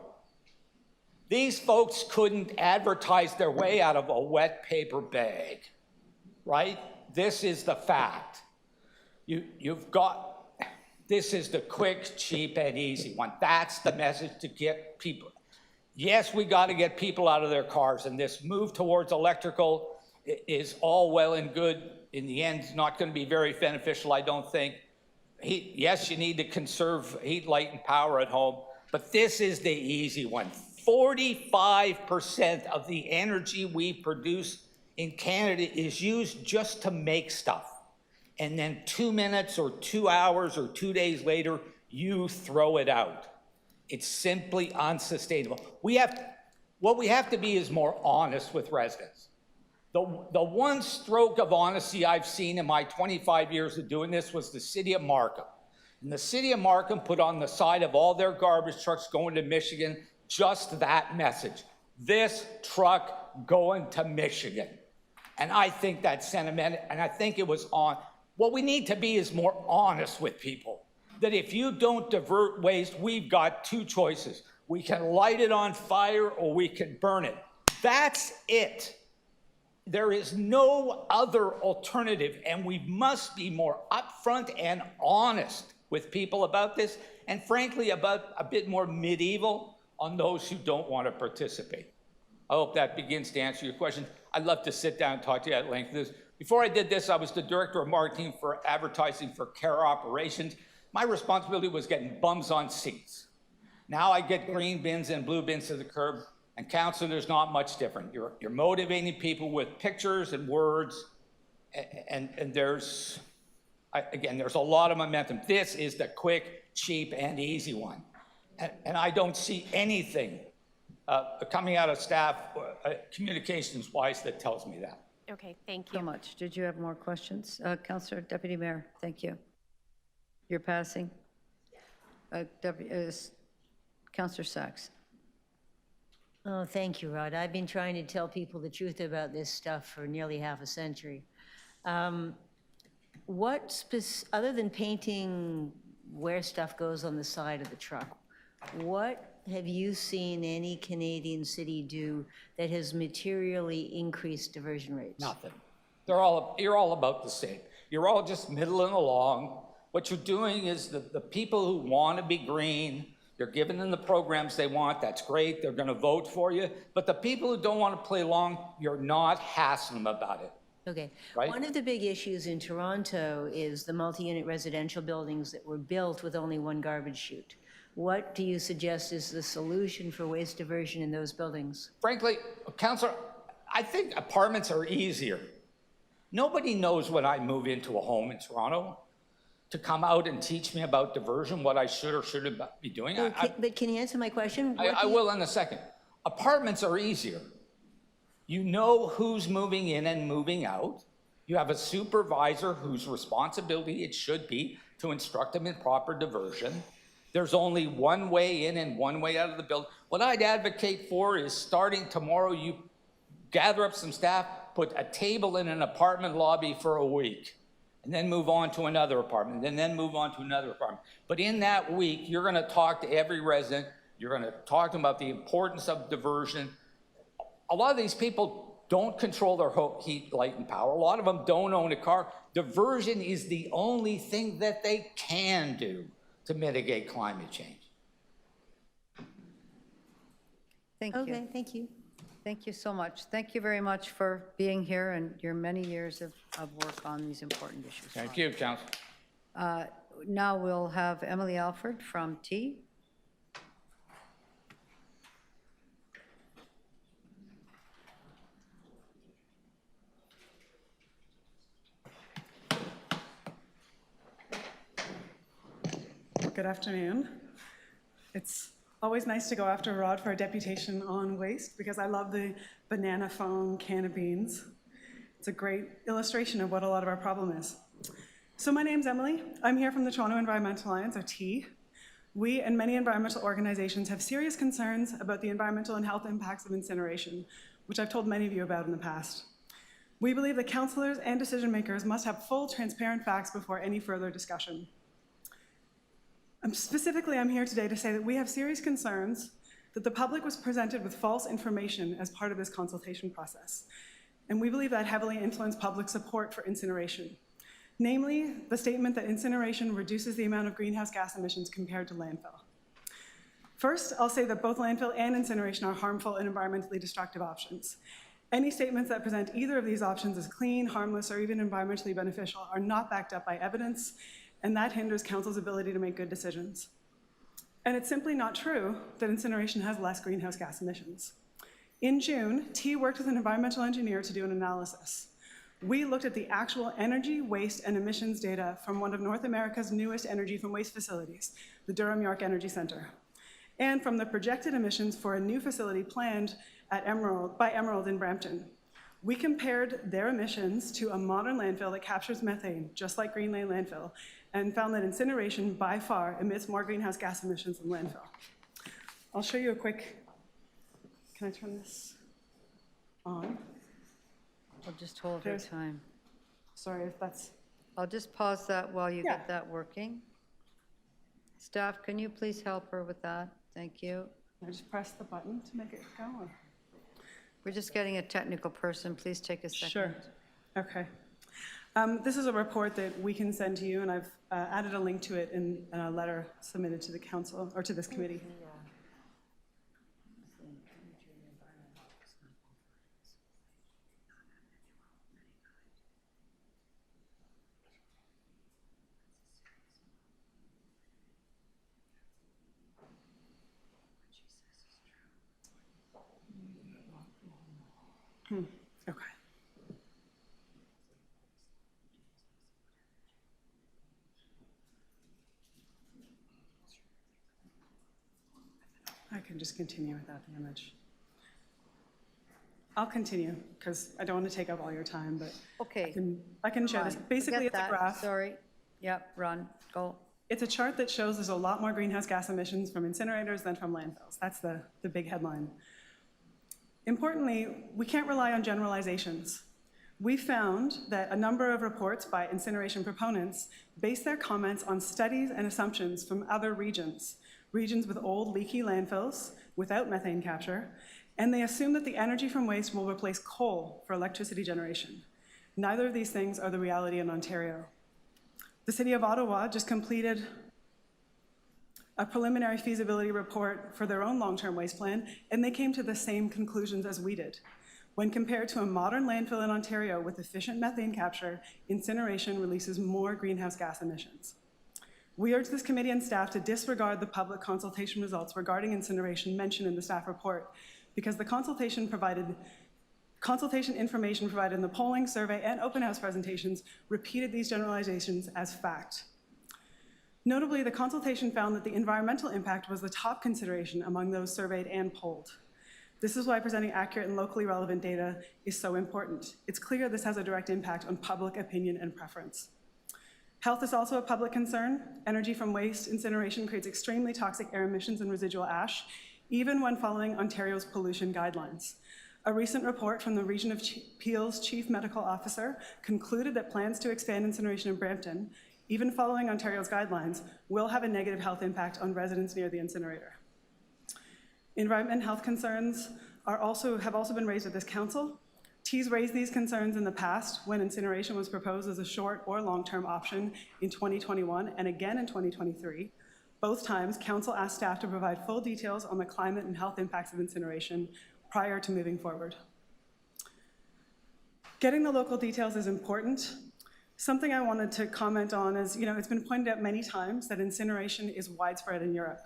These folks couldn't advertise their way out of a wet paper bag, right? This is the fact. This is the quick, cheap, and easy one. That's the message to get people. Yes, we got to get people out of their cars, and this move towards electrical is all well and good. In the end, it's not going to be very beneficial, I don't think. heat, yes, you need to conserve heat, light, and power at home, but this is the easy one. 45% of the energy we produce in Canada is used just to make stuff. And then 2 minutes or 2 hours or 2 days later, you throw it out. It's simply unsustainable. What we have to be is more honest with residents. The one stroke of honesty I've seen in my 25 years of doing this was the city of Markham. And the city of Markham put on the side of all their garbage trucks going to Michigan just that message. This truck going to Michigan. And I think that sentiment, and I think it was on. What we need to be is more honest with people. That if you don't divert waste, we've got two choices. We can light it on fire or we can burn it. That's it. There is no other alternative, and we must be more upfront and honest with people about this, and frankly, about a bit more medieval on those who don't want to participate. I hope that begins to answer your question. I'd love to sit down and talk to you at length. Before I did this, I was the director of marketing for advertising for care operations. My responsibility was getting bums on seats. Now I get green bins and blue bins to the curb. And council, there's not much different. You're motivating people with pictures and words, and there's a lot of momentum. This is the quick, cheap, and easy one. And I don't see anything coming out of staff communications-wise that tells me that. Okay, thank you. So much. Did you have more questions? Councillor, Deputy Mayor, thank you. You're passing. Councillor Sachs. Oh, thank you, Rod. I've been trying to tell people the truth about this stuff for nearly half a century. Other than painting where stuff goes on the side of the truck, what have you seen any Canadian city do that has materially increased diversion rates? Nothing. You're all about the same. You're all just middling along. What you're doing is the people who want to be green, you're giving them the programs they want. That's great. They're going to vote for you. But the people who don't want to play along, you're not hassling them about it. Okay. Right? One of the big issues in Toronto is the multi-unit residential buildings that were built with only one garbage chute. What do you suggest is the solution for waste diversion in those buildings? Frankly, Councillor, I think apartments are easier. Nobody knows when I move into a home in Toronto to come out and teach me about diversion, what I should or shouldn't be doing. But can you answer my question? I will in a second. Apartments are easier. You know who's moving in and moving out. You have a supervisor whose responsibility it should be to instruct them in proper diversion. There's only one way in and one way out of the building. What I'd advocate for is starting tomorrow, you gather up some staff, put a table in an apartment lobby for a week, and then move on to another apartment, and then move on to another apartment. But in that week, you're gonna talk to every resident, you're gonna talk to them about the importance of diversion. A lot of these people don't control their heat, light, and power. A lot of them don't own a car. Diversion is the only thing that they can do to mitigate climate change. Thank you. Okay, thank you. Thank you so much. Thank you very much for being here and your many years of work on these important issues. Thank you, Council. Now we'll have Emily Alford from T. Good afternoon. It's always nice to go after Rod for a deputation on waste because I love the banana phone can of beans. It's a great illustration of what a lot of our problem is. So my name's Emily. I'm here from the Toronto Environmental Alliance, or T. We and many environmental organizations have serious concerns about the environmental and health impacts of incineration, which I've told many of you about in the past. We believe that councillors and decision makers must have full, transparent facts before any further discussion. Specifically, I'm here today to say that we have serious concerns that the public was presented with false information as part of this consultation process. And we believe that heavily influenced public support for incineration. Namely, the statement that incineration reduces the amount of greenhouse gas emissions compared to landfill. First, I'll say that both landfill and incineration are harmful and environmentally destructive options. Any statements that present either of these options as clean, harmless, or even environmentally beneficial are not backed up by evidence and that hinders council's ability to make good decisions. And it's simply not true that incineration has less greenhouse gas emissions. In June, T worked with an environmental engineer to do an analysis. We looked at the actual energy, waste, and emissions data from one of North America's newest energy from waste facilities, the Durham York Energy Center, and from the projected emissions for a new facility planned at by Emerald in Brampton. We compared their emissions to a modern landfill that captures methane, just like Green Lane Landfill, and found that incineration by far emits more greenhouse gas emissions than landfill. I'll show you a quick, can I turn this on? I'll just hold her time. Sorry if that's... I'll just pause that while you Yeah. get that working. Staff, can you please help her with that? Thank you. I just press the button to make it go. Or... We're just getting a technical person. Please take a second. Sure. Okay. This is a report that we can send to you, and I've added a link to it in a letter submitted to the council, or to this committee. Okay. I can just continue without the image. I'll continue because I don't want to take up all your time, but Okay. I can share this. Fine. Basically, Forget it's a that. graph. Sorry. Yep, run, go. It's a chart that shows there's a lot more greenhouse gas emissions from incinerators than from landfills. That's the big headline. Importantly, we can't rely on generalizations. We found that a number of reports by incineration proponents base their comments on studies and assumptions from other regions with old leaky landfills without methane capture, and they assume that the energy from waste will replace coal for electricity generation. Neither of these things are the reality in Ontario. The City of Ottawa just completed a preliminary feasibility report for their own long-term waste plan, and they came to the same conclusions as we did. When compared to a modern landfill in Ontario with efficient methane capture, incineration releases more greenhouse gas emissions. We urge this committee and staff to disregard the public consultation results regarding incineration mentioned in the staff report, because the consultation information provided in the polling, survey, and open house presentations repeated these generalizations as fact. Notably, the consultation found that the environmental impact was the top consideration among those surveyed and polled. This is why presenting accurate and locally relevant data is so important. It's clear this has a direct impact on public opinion and preference. Health is also a public concern. Energy from waste incineration creates extremely toxic air emissions and residual ash, even when following Ontario's pollution guidelines. A recent report from the Region of Peel's Chief Medical Officer concluded that plans to expand incineration in Brampton, even following Ontario's guidelines, will have a negative health impact on residents near the incinerator. Environment and health concerns have also been raised at this council. T's raised these concerns in the past when incineration was proposed as a short or long-term option in 2021 and again in 2023. Both times, council asked staff to provide full details on the climate and health impacts of incineration prior to moving forward. Getting the local details is important. Something I wanted to comment on is, it's been pointed out many times that incineration is widespread in Europe,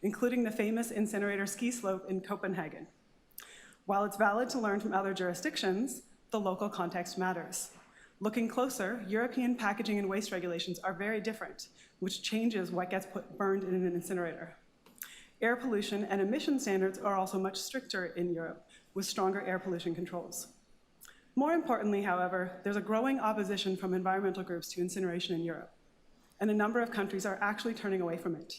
including the famous incinerator ski slope in Copenhagen. While it's valid to learn from other jurisdictions, the local context matters. Looking closer, European packaging and waste regulations are very different, which changes what gets burned in an incinerator. Air pollution and emission standards are also much stricter in Europe, with stronger air pollution controls. More importantly, however, there's a growing opposition from environmental groups to incineration in Europe, and a number of countries are actually turning away from it.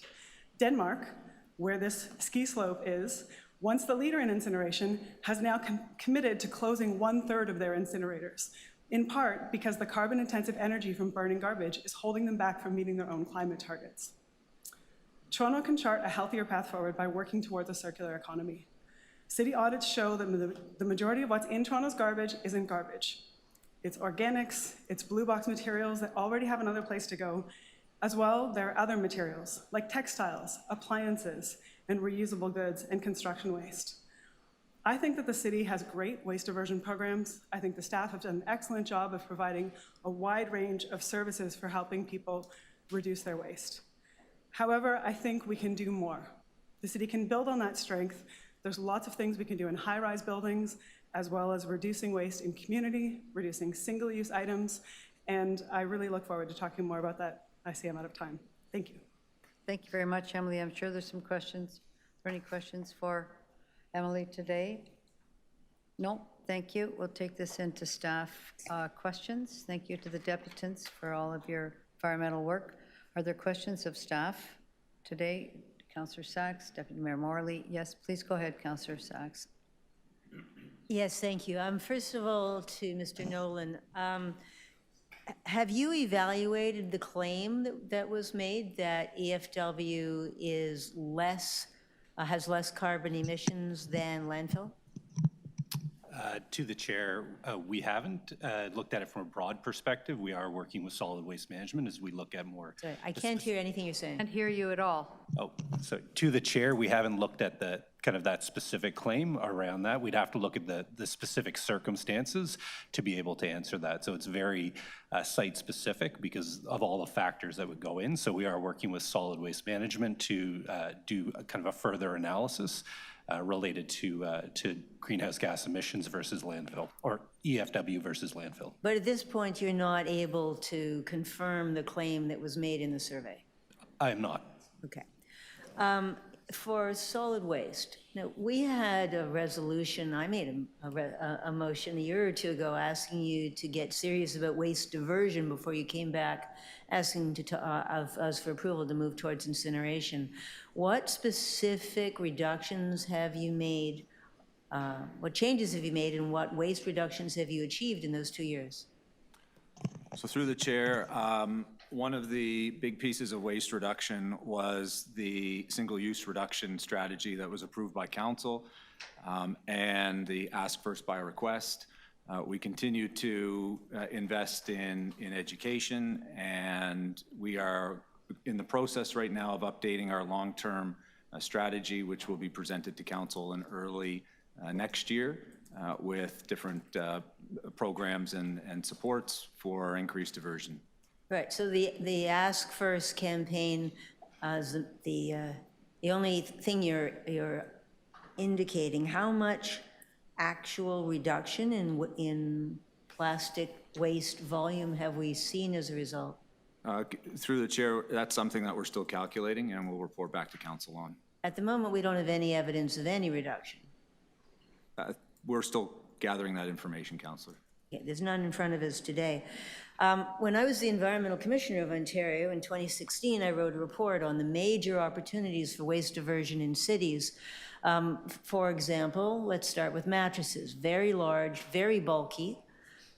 Denmark, where this ski slope is, once the leader in incineration, has now committed to closing 1/3 of their incinerators, in part because the carbon-intensive energy from burning garbage is holding them back from meeting their own climate targets. Toronto can chart a healthier path forward by working towards a circular economy. City audits show that the majority of what's in Toronto's garbage isn't garbage. It's organics, it's blue box materials that already have another place to go. As well, there are other materials like textiles, appliances, and reusable goods and construction waste. I think that the city has great waste diversion programs. I think the staff have done an excellent job of providing a wide range of services for helping people reduce their waste. However, I think we can do more. The city can build on that strength. There's lots of things we can do in high-rise buildings, as well as reducing waste in community, reducing single-use items, and I really look forward to talking more about that. I see I'm out of time. Thank you. Thank you very much, Emily. I'm sure there's some questions. Are there any questions for Emily today? No, thank you. We'll take this into staff questions. Thank you to the deputants for all of your environmental work. Are there questions of staff today? Councillor Sachs, Deputy Mayor Morley. Yes, please go ahead, Councillor Sachs. Yes, thank you. First of all, to Mr. Nolan, have you evaluated the claim that was made that EFW is has less carbon emissions than landfill? To the chair, we haven't looked at it from a broad perspective. We are working with solid waste management as we look at more. Sorry, I can't hear anything you're saying. Can't hear you at all. Oh, so to the chair, we haven't looked at the kind of that specific claim around that. We'd have to look at the specific circumstances to be able to answer that. So it's very site specific because of all the factors that would go in. So we are working with solid waste management to do a kind of a further analysis related to greenhouse gas emissions versus landfill, or EFW versus landfill. But at this point, you're not able to confirm the claim that was made in the survey? I am not. Okay. For solid waste, now, we had a resolution, I made a motion a year or two ago asking you to get serious about waste diversion before you came back asking of us for approval to move towards incineration. What specific reductions have you made, what changes have you made, and what waste reductions have you achieved in those 2 years? So through the chair, one of the big pieces of waste reduction was the single-use reduction strategy that was approved by council and the ask first by request. We continue to invest in education, and we are in the process right now of updating our long-term strategy, which will be presented to council in early next year with different programs and supports for increased diversion. Right, so the Ask First campaign, the only thing you're indicating, how much actual reduction in plastic waste volume have we seen as a result? Through the chair, that's something that we're still calculating and we'll report back to council on. At the moment, we don't have any evidence of any reduction. We're still gathering that information, Councillor. Yeah, there's none in front of us today. When I was the Environmental Commissioner of Ontario in 2016, I wrote a report on the major opportunities for waste diversion in cities. For example, let's start with mattresses. Very large, very bulky.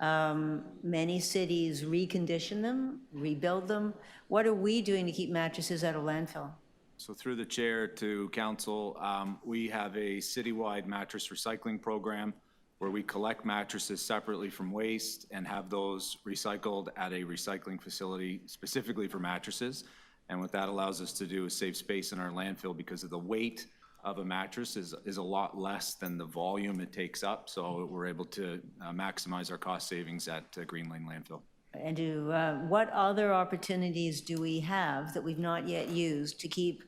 Many cities recondition them, rebuild them. What are we doing to keep mattresses out of landfill? So through the chair to council, we have a citywide mattress recycling program where we collect mattresses separately from waste and have those recycled at a recycling facility specifically for mattresses. And what that allows us to do is save space in our landfill because of the weight of a mattress is a lot less than the volume it takes up. So we're able to maximize our cost savings at Green Lane Landfill. And what other opportunities do we have that we've not yet used to keep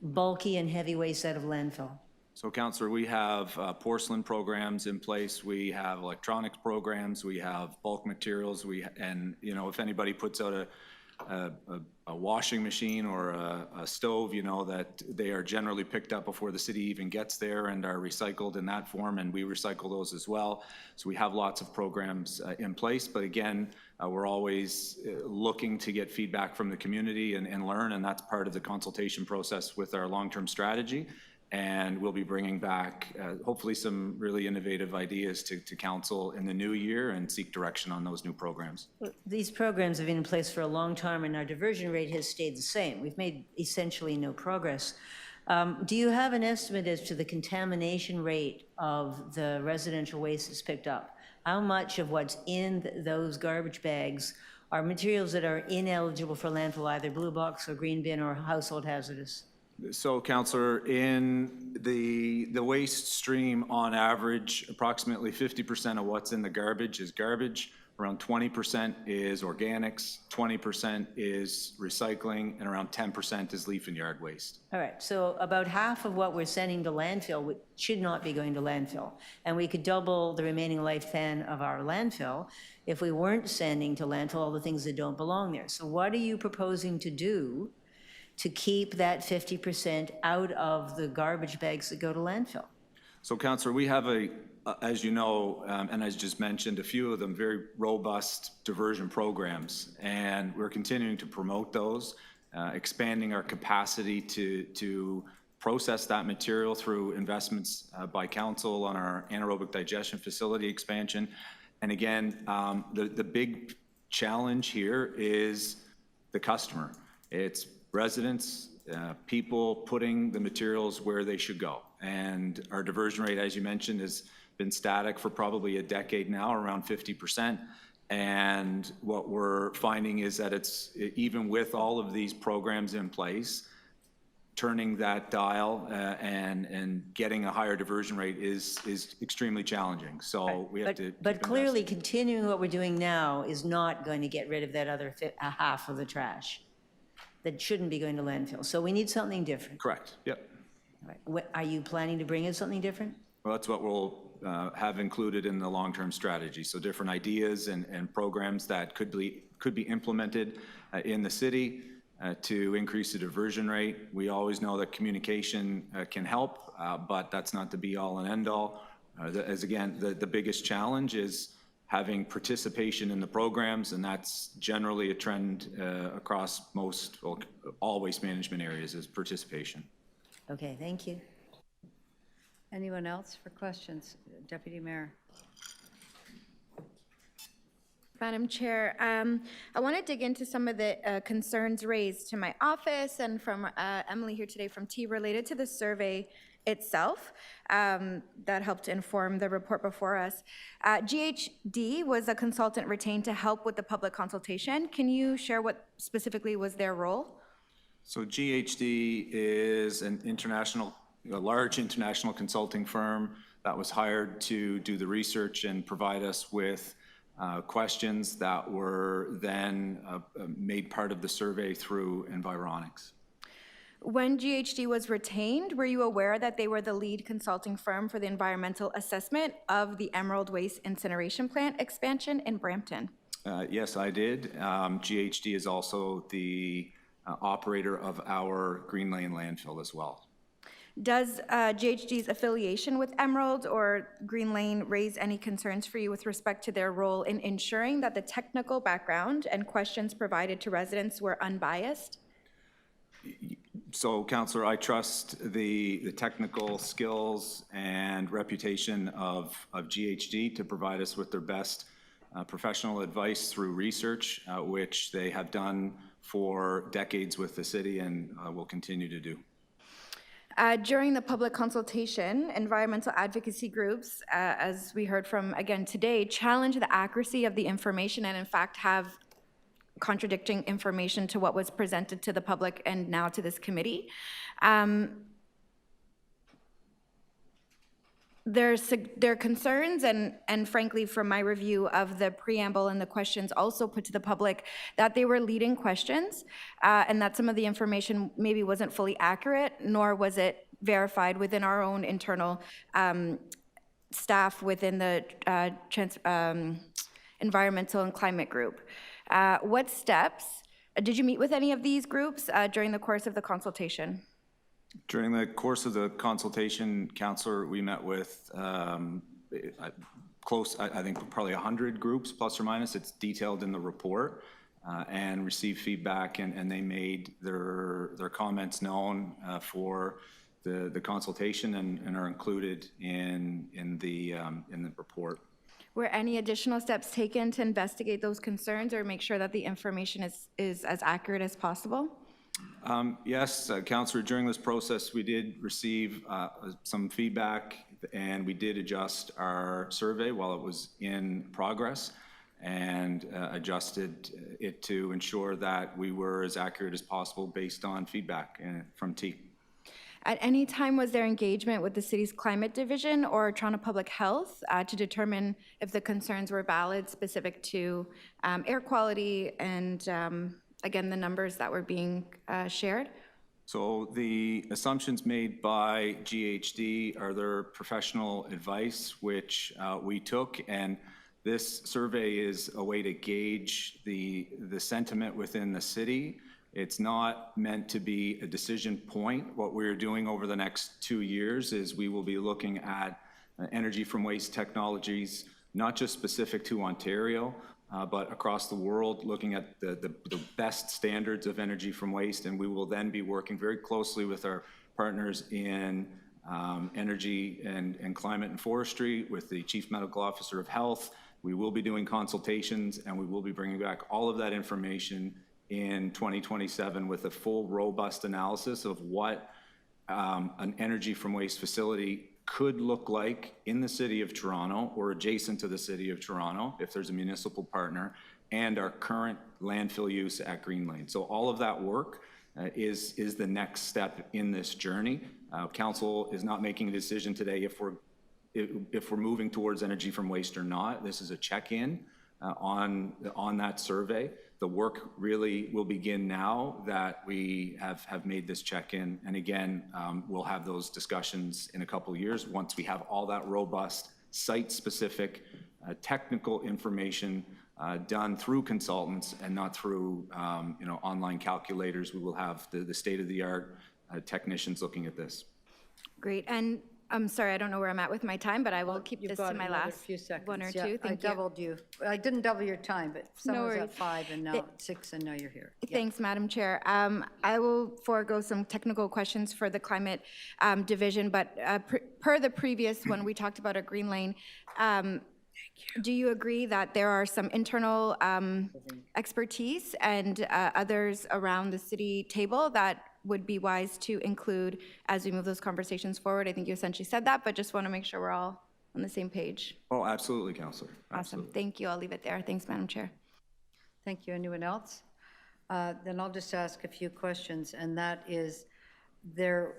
bulky and heavy waste out of landfill? So, Councillor, we have porcelain programs in place. We have electronics programs. We have bulk materials. And you know, if anybody puts out a washing machine or a stove, you know that they are generally picked up before the city even gets there and are recycled in that form, and we recycle those as well. So we have lots of programs in place, but again, we're always looking to get feedback from the community and learn, and that's part of the consultation process with our long-term strategy. And we'll be bringing back hopefully some really innovative ideas to council in the new year and seek direction on those new programs. These programs have been in place for a long time and our diversion rate has stayed the same. We've made essentially no progress. Do you have an estimate as to the contamination rate of the residential waste that's picked up? How much of what's in those garbage bags are materials that are ineligible for landfill, either blue box or green bin or household hazardous? So, Councillor, in the waste stream, on average, approximately 50% of what's in the garbage is garbage. Around 20% is organics, 20% is recycling, and around 10% is leaf and yard waste. All right, so about half of what we're sending to landfill should not be going to landfill. And we could double the remaining lifespan of our landfill if we weren't sending to landfill all the things that don't belong there. So what are you proposing to do to keep that 50% out of the garbage bags that go to landfill? So, Councillor, we have as you know, and as just mentioned, a few of them, very robust diversion programs, and we're continuing to promote those, expanding our capacity to process that material through investments by council on our anaerobic digestion facility expansion. And again, the big challenge here is the customer. It's residents, people putting the materials where they should go. And our diversion rate, as you mentioned, has been static for probably a decade now, around 50%. And what we're finding is that it's, even with all of these programs in place, turning that dial and getting a higher diversion rate is extremely challenging. So we have to. But clearly, continuing what we're doing now is not going to get rid of that other half of the trash that shouldn't be going to landfill. So we need something different. Correct. Yep. All right. Are you planning to bring in something different? Well, that's what we'll have included in the long-term strategy. So different ideas and programs that could be implemented in the city to increase the diversion rate. We always know that communication can help, but that's not the be-all and end-all. As again, the biggest challenge is having participation in the programs, and that's generally a trend across all waste management areas, is participation. Okay, thank you. Anyone else for questions? Deputy Mayor. Madam Chair, I want to dig into some of the concerns raised to my office and from Emily here today from T related to the survey itself that helped inform the report before us. GHD was a consultant retained to help with the public consultation. Can you share what specifically was their role? So GHD is a large international consulting firm that was hired to do the research and provide us with questions that were then made part of the survey through Environics. When GHD was retained, were you aware that they were the lead consulting firm for the environmental assessment of the Emerald Waste Incineration Plant expansion in Brampton? Yes, I did. GHD is also the operator of our Green Lane landfill as well. Does GHD's affiliation with Emerald or Green Lane raise any concerns for you with respect to their role in ensuring that the technical background and questions provided to residents were unbiased? So, Councillor, I trust the technical skills and reputation of GHD to provide us with their best professional advice through research, which they have done for decades with the city and will continue to do. During the public consultation, environmental advocacy groups, as we heard from again today, challenge the accuracy of the information and in fact have contradicting information to what was presented to the public and now to this committee. There are concerns and frankly from my review of the preamble and the questions also put to the public that they were leading questions and that some of the information maybe wasn't fully accurate nor was it verified within our own internal staff within the environmental and climate group. What steps, did you meet with any of these groups during the course of the consultation? During the course of the consultation, Councillor, we met with I think probably 100 groups, plus or minus. It's detailed in the report, and received feedback, and they made their comments known for the consultation and are included in the report. Were any additional steps taken to investigate those concerns or make sure that the information is as accurate as possible? Yes, Councillor, during this process, we did receive some feedback and we did adjust our survey while it was in progress and adjusted it to ensure that we were as accurate as possible based on feedback from T. At any time, was there engagement with the city's climate division or Toronto Public Health to determine if the concerns were valid, specific to air quality and, again, the numbers that were being shared? So the assumptions made by GHD are their professional advice, which we took, and this survey is a way to gauge the sentiment within the city. It's not meant to be a decision point. What we're doing over the next 2 years is we will be looking at energy from waste technologies, not just specific to Ontario, but across the world, looking at the best standards of energy from waste, and we will then be working very closely with our partners in energy and climate and forestry, with the Chief Medical Officer of Health. We will be doing consultations, and we will be bringing back all of that information in 2027 with a full, robust analysis of what an energy from waste facility could look like in the City of Toronto or adjacent to the City of Toronto, if there's a municipal partner, and our current landfill use at Green Lane. So all of that work is the next step in this journey. Council is not making a decision today if we're moving towards energy from waste or not. This is a check-in on that survey. The work really will begin now that we have made this check-in. And again, we'll have those discussions in a couple of years once we have all that robust site-specific technical information done through consultants and not through online calculators. We will have the state-of-the-art technicians looking at this. Great. And I'm sorry, I don't know where I'm at with my time, but I will keep You've this got to my another last few seconds. one or Yeah, two. Thank I you. doubled you. I didn't double your time, but someone was worries. at 5 and now 6, and now you're here. Yeah. Thanks, Madam Chair. I will forego some technical questions for the climate division, but per the previous one, we talked about a Green Lane. Do you agree that there are some internal expertise and others around the city table that would be wise to include as we move those conversations forward? I think you essentially said that, but just want to make sure we're all on the same page. Oh, absolutely, Councillor. Awesome. Absolutely. Thank you. I'll leave it there. Thanks, Madam Chair. Thank you. Anyone else? Then I'll just ask a few questions, and that is their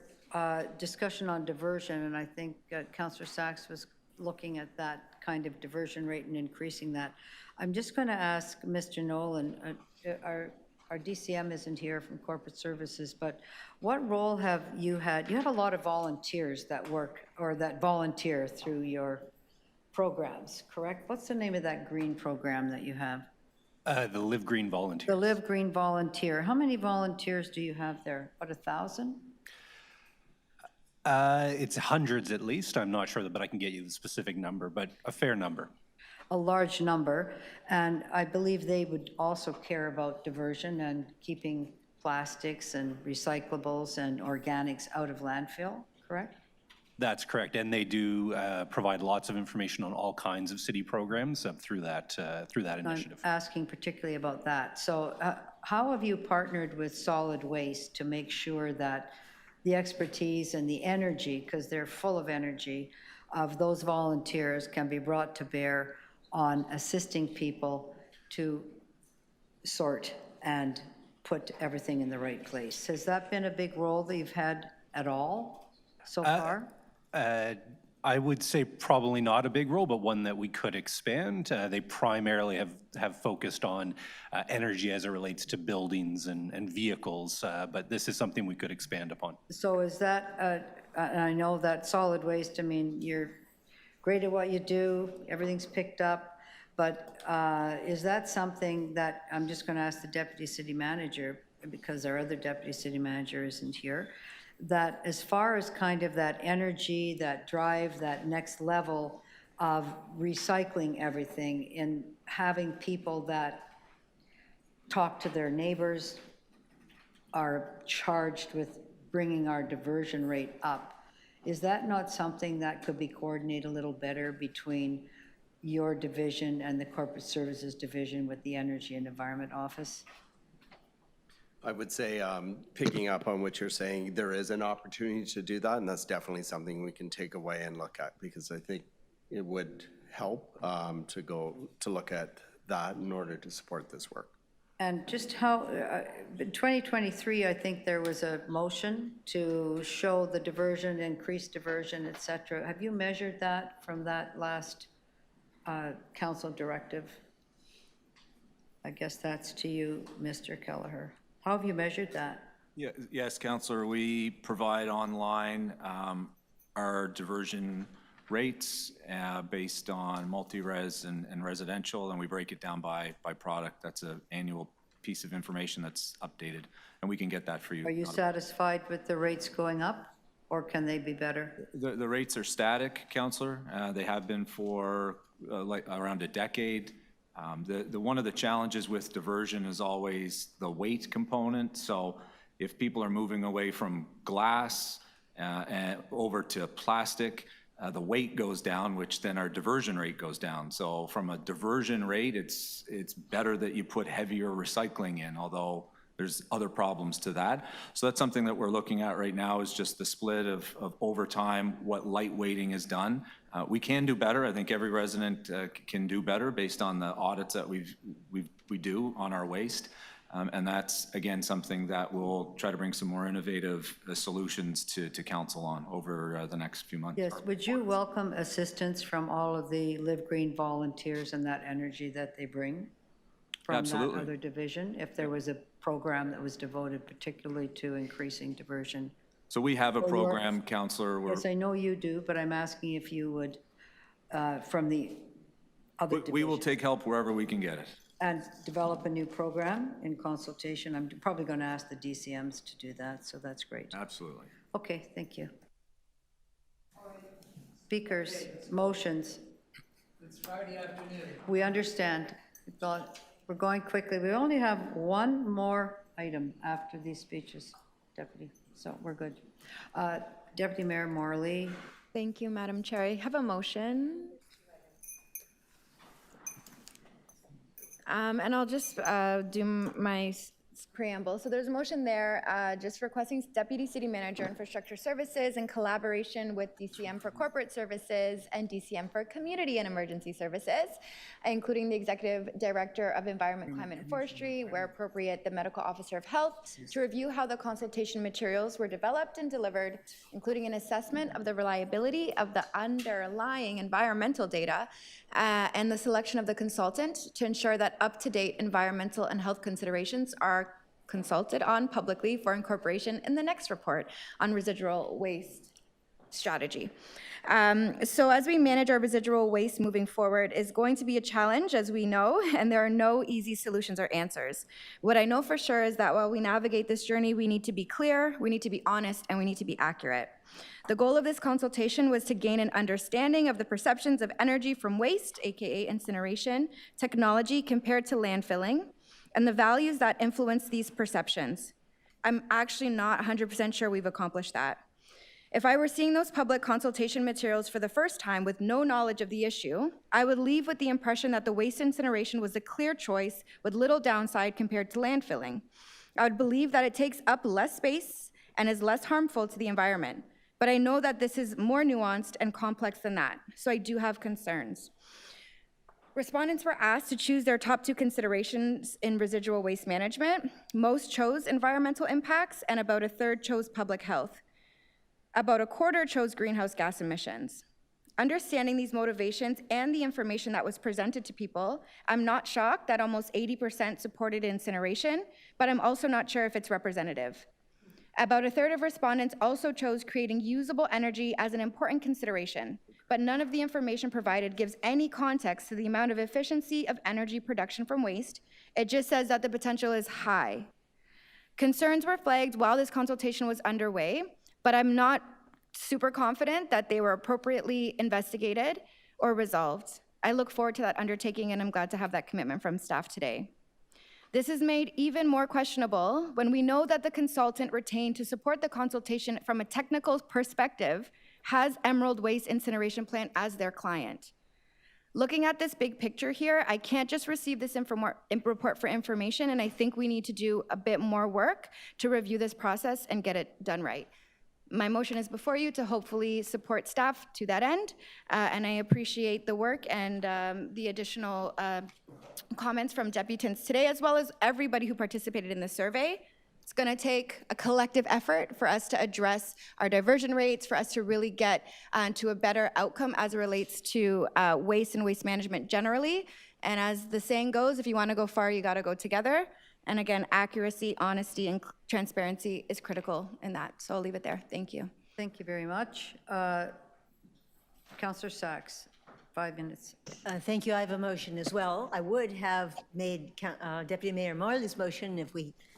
discussion on diversion, and I think Councillor Sachs was looking at that kind of diversion rate and increasing that. I'm just going to ask Mr. Nolan, our DCM isn't here from Corporate Services, but what role have you had? You have a lot of volunteers that work or that volunteer through your programs, correct? What's the name of that green program that you have? The Live Green Volunteers. The Live Green Volunteer. How many volunteers do you have there? About 1,000? It's hundreds at least. I'm not sure, but I can get you the specific number, but a fair number. A large number, and I believe they would also care about diversion and keeping plastics and recyclables and organics out of landfill, correct? That's correct, and they do provide lots of information on all kinds of city programs through that initiative. I'm asking particularly about that. So how have you partnered with solid waste to make sure that the expertise and the energy, because they're full of energy, of those volunteers can be brought to bear on assisting people to sort and put everything in the right place? Has that been a big role that you've had at all so far? I would say probably not a big role, but one that we could expand. They primarily have focused on energy as it relates to buildings and vehicles, but this is something we could expand upon. So is that, I know that solid waste, I mean, you're great at what you do, everything's picked up, but is that something that, I'm just going to ask the Deputy City Manager, because our other Deputy City Manager isn't here, that as far as kind of that energy, that drive, that next level of recycling everything and having people that talk to their neighbors, are charged with bringing our diversion rate up, is that not something that could be coordinated a little better between your division and the Corporate Services Division with the Energy and Environment Office? I would say, picking up on what you're saying, there is an opportunity to do that, and that's definitely something we can take away and look at, because I think it would help to look at that in order to support this work. And just how, in 2023, I think there was a motion to show the diversion, increased diversion, et cetera. Have you measured that from that last council directive? I guess that's to you, Mr. Kelleher. How have you measured that? Yeah, yes, Councillor, we provide online our diversion rates based on multi-res and residential, and we break it down by product. That's an annual piece of information that's updated, and we can get that for you. Are you satisfied with the rates going up, or can they be better? The rates are static, Councillor. They have been for like around a decade. One of the challenges with diversion is always the weight component. So if people are moving away from glass and over to plastic, the weight goes down, which then our diversion rate goes down. So from a diversion rate, it's better that you put heavier recycling in, although there's other problems to that. So that's something that we're looking at right now, is just the split of over time, what light weighting is done. We can do better. I think every resident can do better based on the audits that we do on our waste. And that's, again, something that we'll try to bring some more innovative solutions to council on over the next few months. Yes, would you welcome assistance from all of the Live Green volunteers and that energy that they bring from Absolutely. that other division, if there was a program that was devoted particularly to increasing diversion? So we have a program, Councillor. Yes, I know you do, but I'm asking if you would, from the other division. We will take help wherever we can get it. And develop a new program in consultation. I'm probably going to ask the DCMs to do that, so that's great. Absolutely. Okay, thank you. Speakers, motions. It's Friday afternoon. We understand. We're going quickly. We only have one more item after these speeches, Deputy, so we're good. Deputy Mayor Morley. Thank you, Madam Chair. I have a motion. And I'll just do my preamble. So there's a motion there just requesting Deputy City Manager Infrastructure Services in collaboration with DCM for Corporate Services and DCM for Community and Emergency Services, including the Executive Director of Environment, Climate and Forestry, where appropriate, the Medical Officer of Health, to review how the consultation materials were developed and delivered, including an assessment of the reliability of the underlying environmental data and the selection of the consultant to ensure that up-to-date environmental and health considerations are consulted on publicly for incorporation in the next report on residual waste strategy. So as we manage our residual waste moving forward is going to be a challenge, as we know, and there are no easy solutions or answers. What I know for sure is that while we navigate this journey, we need to be clear, we need to be honest, and we need to be accurate. The goal of this consultation was to gain an understanding of the perceptions of energy from waste, aka incineration, technology compared to landfilling, and the values that influence these perceptions. I'm actually not 100% sure we've accomplished that. If I were seeing those public consultation materials for the first time with no knowledge of the issue, I would leave with the impression that the waste incineration was a clear choice with little downside compared to landfilling. I would believe that it takes up less space and is less harmful to the environment. But I know that this is more nuanced and complex than that, so I do have concerns. Respondents were asked to choose their top 2 considerations in residual waste management. Most chose environmental impacts, and about a third chose public health. About a quarter chose greenhouse gas emissions. Understanding these motivations and the information that was presented to people, I'm not shocked that almost 80% supported incineration, but I'm also not sure if it's representative. About a third of respondents also chose creating usable energy as an important consideration, but none of the information provided gives any context to the amount of efficiency of energy production from waste. It just says that the potential is high. Concerns were flagged while this consultation was underway, but I'm not super confident that they were appropriately investigated or resolved. I look forward to that undertaking, and I'm glad to have that commitment from staff today. This is made even more questionable when we know that the consultant retained to support the consultation from a technical perspective has Emerald Waste Incineration Plant as their client. Looking at this big picture here, I can't just receive this report for information, and I think we need to do a bit more work to review this process and get it done right. my motion is before you to hopefully support staff to that end, and I appreciate the work and the additional comments from deputants today, as well as everybody who participated in the survey. It's going to take a collective effort for us to address our diversion rates, for us to really get to a better outcome as it relates to waste and waste management generally. And as the saying goes, if you want to go far, you got to go together. And again, accuracy, honesty, and transparency is critical in that. So I'll leave it there. Thank you. Thank you very much. Councillor Sachs, 5 minutes. Thank you. I have a motion as well. I would have made Deputy Mayor Marley's motion if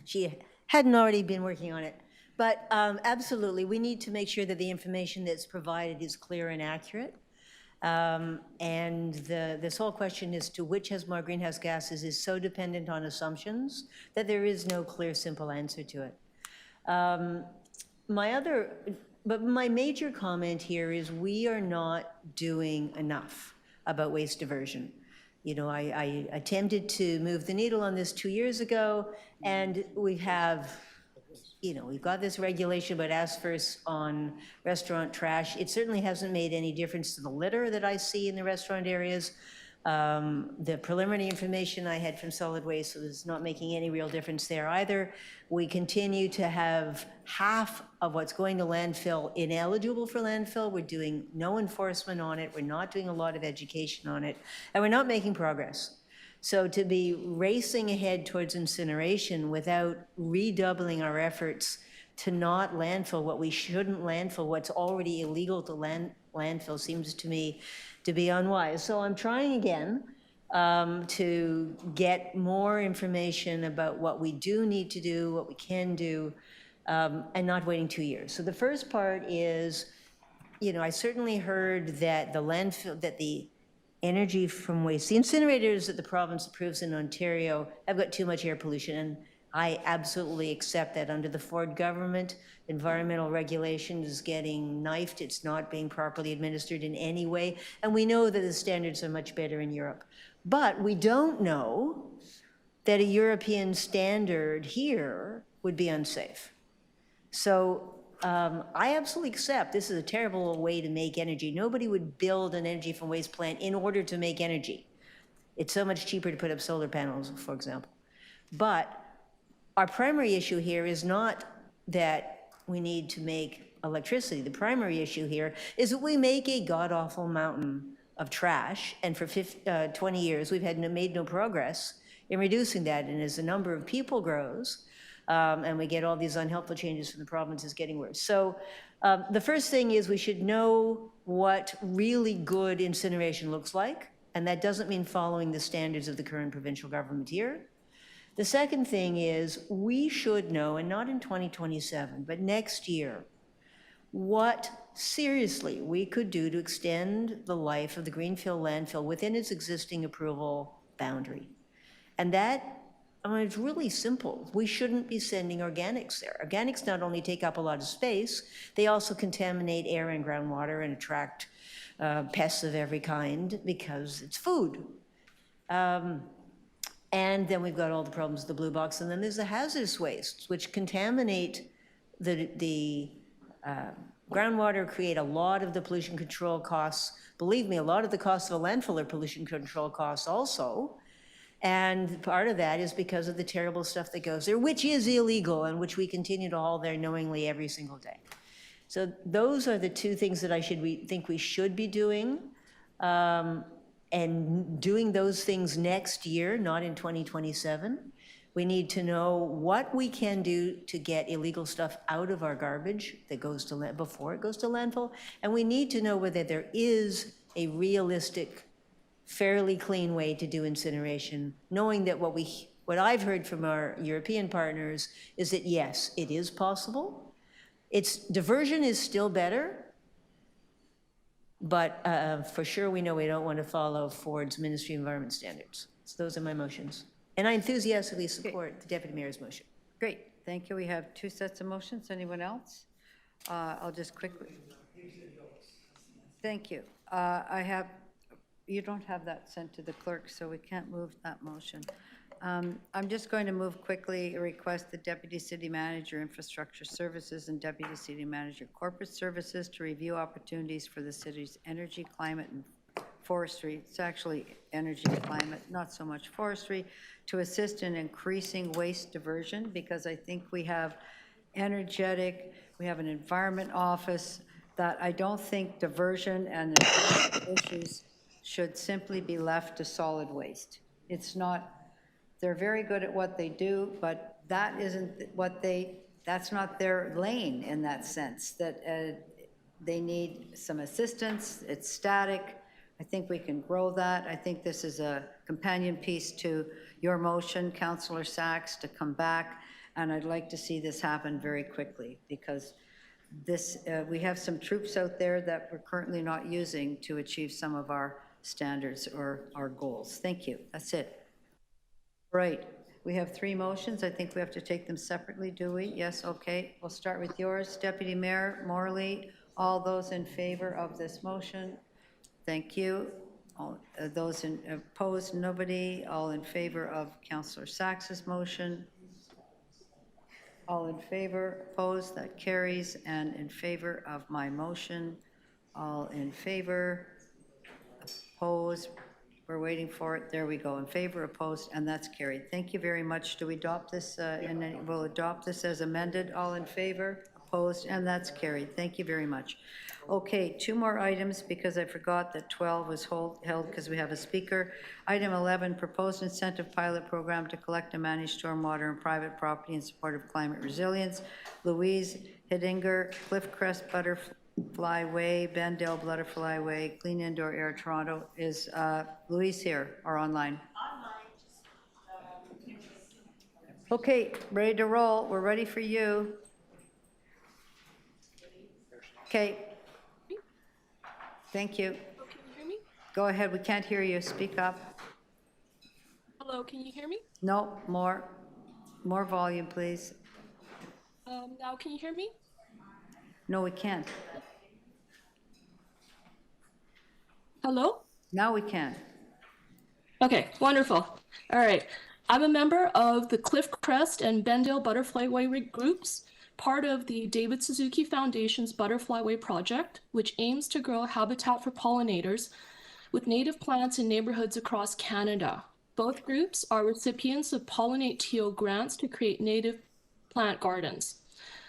she hadn't already been working on it. But absolutely, we need to make sure that the information that's provided is clear and accurate. And this whole question as to which has more greenhouse gases is so dependent on assumptions that there is no clear, simple answer to it. My major comment here is we are not doing enough about waste diversion. You know, I attempted to move the needle on this 2 years ago, and we've got this regulation about ask first on restaurant trash. It certainly hasn't made any difference to the litter that I see in the restaurant areas. The preliminary information I had from solid waste was not making any real difference there either. We continue to have half of what's going to landfill ineligible for landfill. We're doing no enforcement on it. We're not doing a lot of education on it, and we're not making progress. So to be racing ahead towards incineration without redoubling our efforts to not landfill what we shouldn't landfill, what's already illegal to landfill, seems to me to be unwise. So I'm trying again to get more information about what we do need to do, what we can do, and not waiting 2 years. So the first part is, I certainly heard that the landfill, that the energy from waste, the incinerators that the province approves in Ontario have got too much air pollution, and I absolutely accept that. Under the Ford government, environmental regulation is getting knifed. It's not being properly administered in any way, and we know that the standards are much better in Europe. But we don't know that a European standard here would be unsafe. So I absolutely accept this is a terrible way to make energy. Nobody would build an energy from waste plant in order to make energy. It's so much cheaper to put up solar panels, for example. But our primary issue here is not that we need to make electricity. The primary issue here is that we make a god-awful mountain of trash, and for 20 years we've made no progress in reducing that. And as the number of people grows, and we get all these unhelpful changes from the province, is getting worse. So the first thing is we should know what really good incineration looks like, and that doesn't mean following the standards of the current provincial government here. The second thing is we should know, and not in 2027, but next year, what seriously we could do to extend the life of the Greenfield landfill within its existing approval boundary. And that, it's really simple. We shouldn't be sending organics there. Organics not only take up a lot of space, they also contaminate air and groundwater and attract pests of every kind because it's food. And then we've got all the problems with the blue box, and then there's the hazardous wastes, which contaminate the groundwater, create a lot of the pollution control costs. Believe me, a lot of the costs of a landfill are pollution control costs also. And part of that is because of the terrible stuff that goes there, which is illegal and which we continue to haul there knowingly every single day. So those are the two things that think we should be doing. And doing those things next year, not in 2027. We need to know what we can do to get illegal stuff out of our garbage that goes to before it goes to landfill. And we need to know whether there is a realistic, fairly clean way to do incineration, knowing that what I've heard from our European partners is that yes, it is possible. Diversion is still better. But for sure, we know we don't want to follow Ford's Ministry of Environment standards. So those are my motions. And I enthusiastically support the Deputy Mayor's motion. Great, thank you. We have 2 sets of motions. Anyone else? I'll just quickly. Thank you. You don't have that sent to the clerk, so we can't move that motion. I'm just going to move quickly, request the Deputy City Manager Infrastructure Services and Deputy City Manager Corporate Services to review opportunities for the city's energy, climate, and forestry. It's actually energy, climate, not so much forestry, to assist in increasing waste diversion, because I think we have energetic, we have an environment office that I don't think diversion and issues should simply be left to solid waste. It's not, they're very good at what they do, but that isn't what that's not their lane in that sense, that they need some assistance, it's static. I think we can grow that. I think this is a companion piece to your motion, Councillor Sachs, to come back, and I'd like to see this happen very quickly, because this, we have some troops out there that we're currently not using to achieve some of our standards or our goals. Thank you. That's it. Right. We have 3 motions. I think we have to take them separately, do we? Yes, okay. We'll start with yours. Deputy Mayor Morley, all those in favor of this motion? Thank you. All, those opposed, nobody. All in favor of Councillor Sachs's motion? All in favor, opposed, that carries. And in favor of my motion? All in favor, opposed, we're waiting for it. There we go. In favor, opposed, and that's carried. Thank you very much. Do we adopt this, and then we'll adopt this as amended? All in favor, opposed, and that's carried. Thank you very much. Okay, 2 more items, because I forgot that 12 was held because we have a speaker. Item 11, proposed incentive pilot program to collect and manage stormwater and private property in support of climate resilience. Louise Hidinger, Cliffcrest Butterfly Way, Bendale Butterfly Way, Clean Indoor Air Toronto. Is Louise here or online? Okay, ready to roll. We're ready for you. Okay. Thank you. Oh, can you hear me? Go ahead. We can't hear you. Speak up. Hello, can you hear me? No, more volume, please. Now can you hear me? No, we can't. Hello? Now we can. Okay, wonderful. All right. I'm a member of the Cliffcrest and Bendale Butterfly Way groups, part of the David Suzuki Foundation's Butterfly Way project, which aims to grow habitat for pollinators with native plants in neighborhoods across Canada. Both groups are recipients of Pollinate TO grants to create native plant gardens.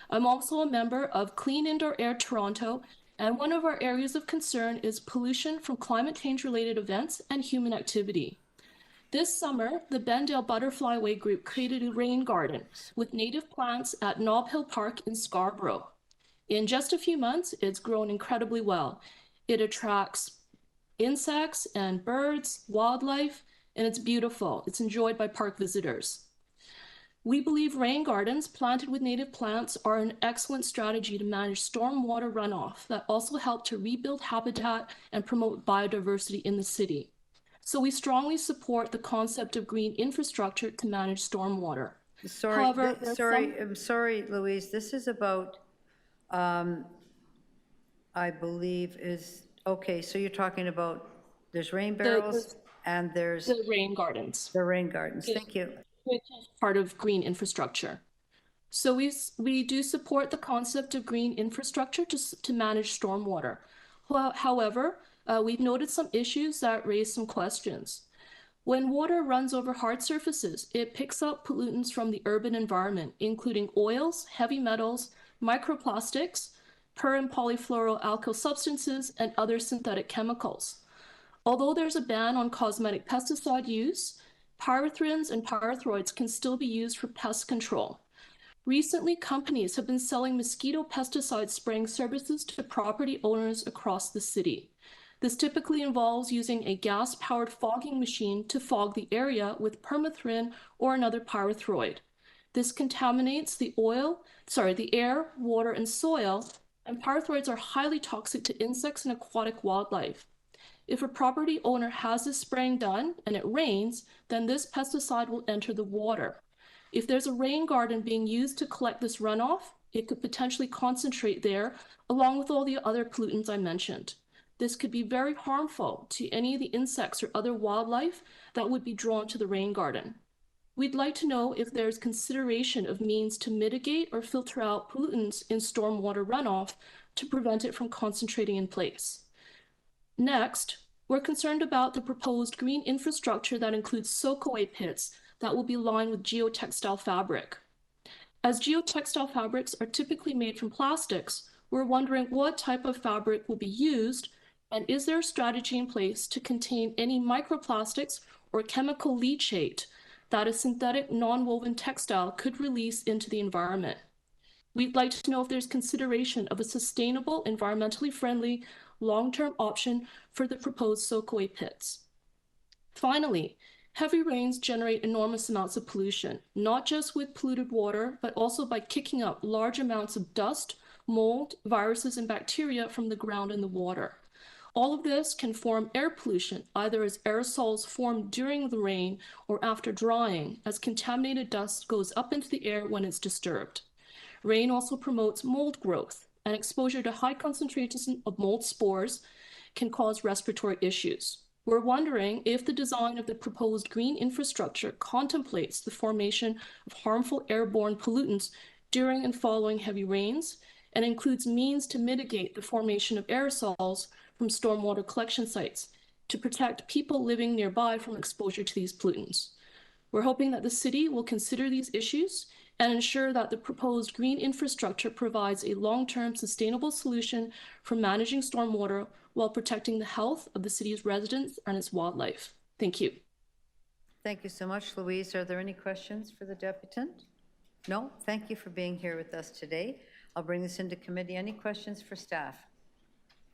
I'm also a member of Clean Indoor Air Toronto, and one of our areas of concern is pollution from climate change-related events and human activity. This summer, the Bendale Butterfly Way group created a rain garden with native plants at Nob Hill Park in Scarborough. In just a few months, it's grown incredibly well. It attracts insects and birds, wildlife, and it's beautiful. It's enjoyed by park visitors. We believe rain gardens planted with native plants are an excellent strategy to manage stormwater runoff that also help to rebuild habitat and promote biodiversity in the city. So we strongly support the concept of green infrastructure to manage stormwater. Sorry, However, I'm sorry, Louise. This is about, I believe is, okay, so you're talking about, there's rain barrels and there's the rain gardens. The rain gardens, thank you. Which is part of green infrastructure. So we do support the concept of green infrastructure to manage stormwater. Well, however, we've noted some issues that raise some questions. When water runs over hard surfaces, it picks up pollutants from the urban environment, including oils, heavy metals, microplastics, per and polyfluoroalkyl substances, and other synthetic chemicals. Although there's a ban on cosmetic pesticide use, pyrethrins and pyrethroids can still be used for pest control. Recently, companies have been selling mosquito pesticide spraying services to property owners across the city. This typically involves using a gas-powered fogging machine to fog the area with permethrin or another pyrethroid. This contaminates the air, water, and soil, and pyrethroids are highly toxic to insects and aquatic wildlife. If a property owner has this spraying done and it rains, then this pesticide will enter the water. If there's a rain garden being used to collect this runoff, it could potentially concentrate there along with all the other pollutants I mentioned. This could be very harmful to any of the insects or other wildlife that would be drawn to the rain garden. we'd like to know if there's consideration of means to mitigate or filter out pollutants in stormwater runoff to prevent it from concentrating in place. Next, we're concerned about the proposed green infrastructure that includes soak-away pits that will be lined with geotextile fabric. As geotextile fabrics are typically made from plastics, we're wondering what type of fabric will be used, and is there a strategy in place to contain any microplastics or chemical leachate that a synthetic non-woven textile could release into the environment? We'd like to know if there's consideration of a sustainable, environmentally friendly, long-term option for the proposed soak-away pits. Finally, heavy rains generate enormous amounts of pollution, not just with polluted water, but also by kicking up large amounts of dust, mold, viruses, and bacteria from the ground and the water. All of this can form air pollution, either as aerosols formed during the rain or after drying, as contaminated dust goes up into the air when it's disturbed. Rain also promotes mold growth, and exposure to high concentrations of mold spores can cause respiratory issues. We're wondering if the design of the proposed green infrastructure contemplates the formation of harmful airborne pollutants during and following heavy rains, and includes means to mitigate the formation of aerosols from stormwater collection sites to protect people living nearby from exposure to these pollutants. We're hoping that the city will consider these issues and ensure that the proposed green infrastructure provides a long-term sustainable solution for managing stormwater while protecting the health of the city's residents and its wildlife. Thank you. Thank you so much, Louise. Are there any questions for the deputant? No? Thank you for being here with us today. I'll bring this into committee. Any questions for staff?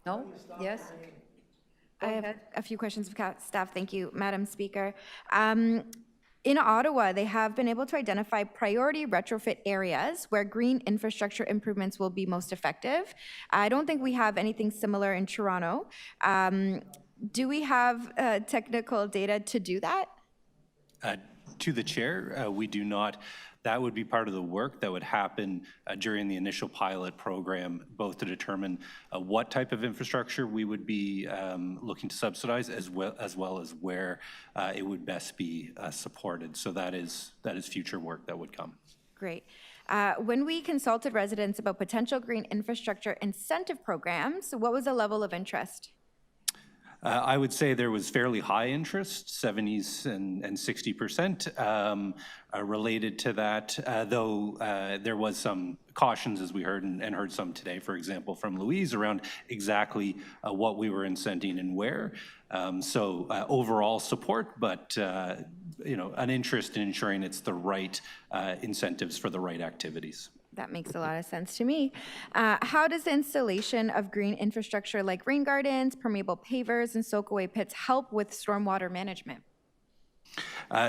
No? Yes? I have a few questions of staff. Thank you, Madam Speaker. In Ottawa, they have been able to identify priority retrofit areas where green infrastructure improvements will be most effective. I don't think we have anything similar in Toronto. Do we have technical data to do that? To the chair, we do not. That would be part of the work that would happen during the initial pilot program, both to determine what type of infrastructure we would be looking to subsidize, as well as where it would best be supported. So that is future work that would come. Great. When we consulted residents about potential green infrastructure incentive programs, what was the level of interest? I would say there was fairly high interest, 70s and 60% related to that, though there was some cautions, as we heard, and heard some today, for example, from Louise, around exactly what we were incenting and where. So overall support, but an interest in ensuring it's the right incentives for the right activities. That makes a lot of sense to me. How does the installation of green infrastructure like rain gardens, permeable pavers, and soak-away pits help with stormwater management?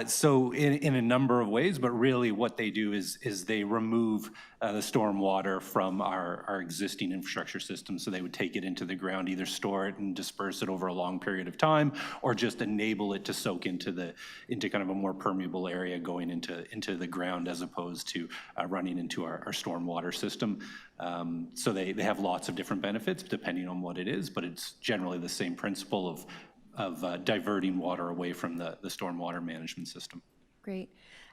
So in a number of ways, but really what they do is they remove the storm water from our existing infrastructure system. So they would take it into the ground, either store it and disperse it over a long period of time, or just enable it to soak into kind of a more permeable area going into the ground, as opposed to running into our storm water system. So they have lots of different benefits depending on what it is, but it's generally the same principle of diverting water away from the stormwater management system. Great.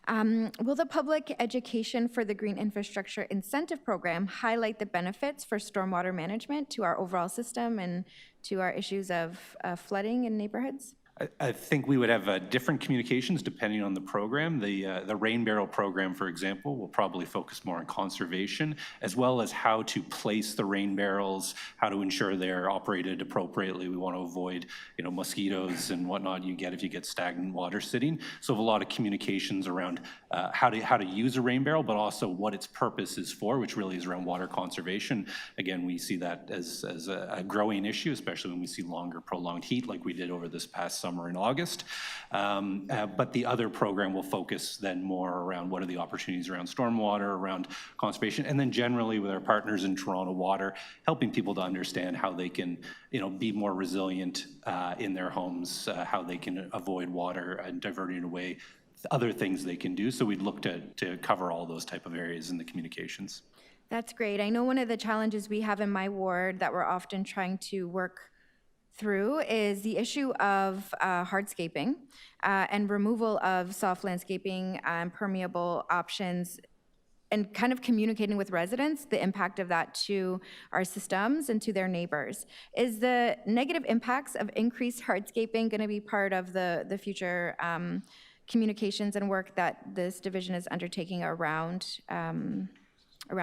Will the public education for the Green Infrastructure Incentive Program highlight the benefits for stormwater management to our overall system and to our issues of flooding in neighborhoods? I think we would have different communications depending on the program. The rain barrel program, for example, will probably focus more on conservation, as well as how to place the rain barrels, how to ensure they're operated appropriately. We want to avoid, mosquitoes and whatnot you get if you get stagnant water sitting. So a lot of communications around how to use a rain barrel, but also what its purpose is for, which really is around water conservation. Again, we see that as a growing issue, especially when we see longer prolonged heat like we did over this past summer in August. But the other program will focus then more around what are the opportunities around stormwater, around conservation, and then generally with our partners in Toronto Water, helping people to understand how they can, be more resilient in their homes, how they can avoid water and diverting it away, other things they can do. So we'd look to cover all those type of areas in the communications. That's great. I know one of the challenges we have in my ward that we're often trying to work through is the issue of hardscaping and removal of soft landscaping and permeable options, and kind of communicating with residents the impact of that to our systems and to their neighbors. Is the negative impacts of increased hardscaping going to be part of the future communications and work that this division is undertaking around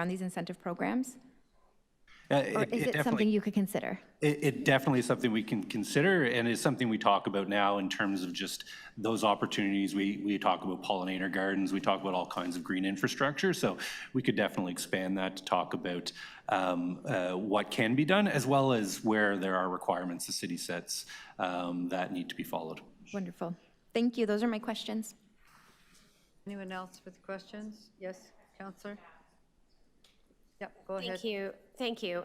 these incentive programs? Or is it something you could consider? It definitely is something we can consider, and it's something we talk about now in terms of just those opportunities. We talk about pollinator gardens, we talk about all kinds of green infrastructure, so we could definitely expand that to talk about what can be done, as well as where there are requirements the city sets that need to be followed. Wonderful. Thank you. Those are my questions. Anyone else with questions? Yes, Councillor? Yep, go ahead. Thank you. Thank you.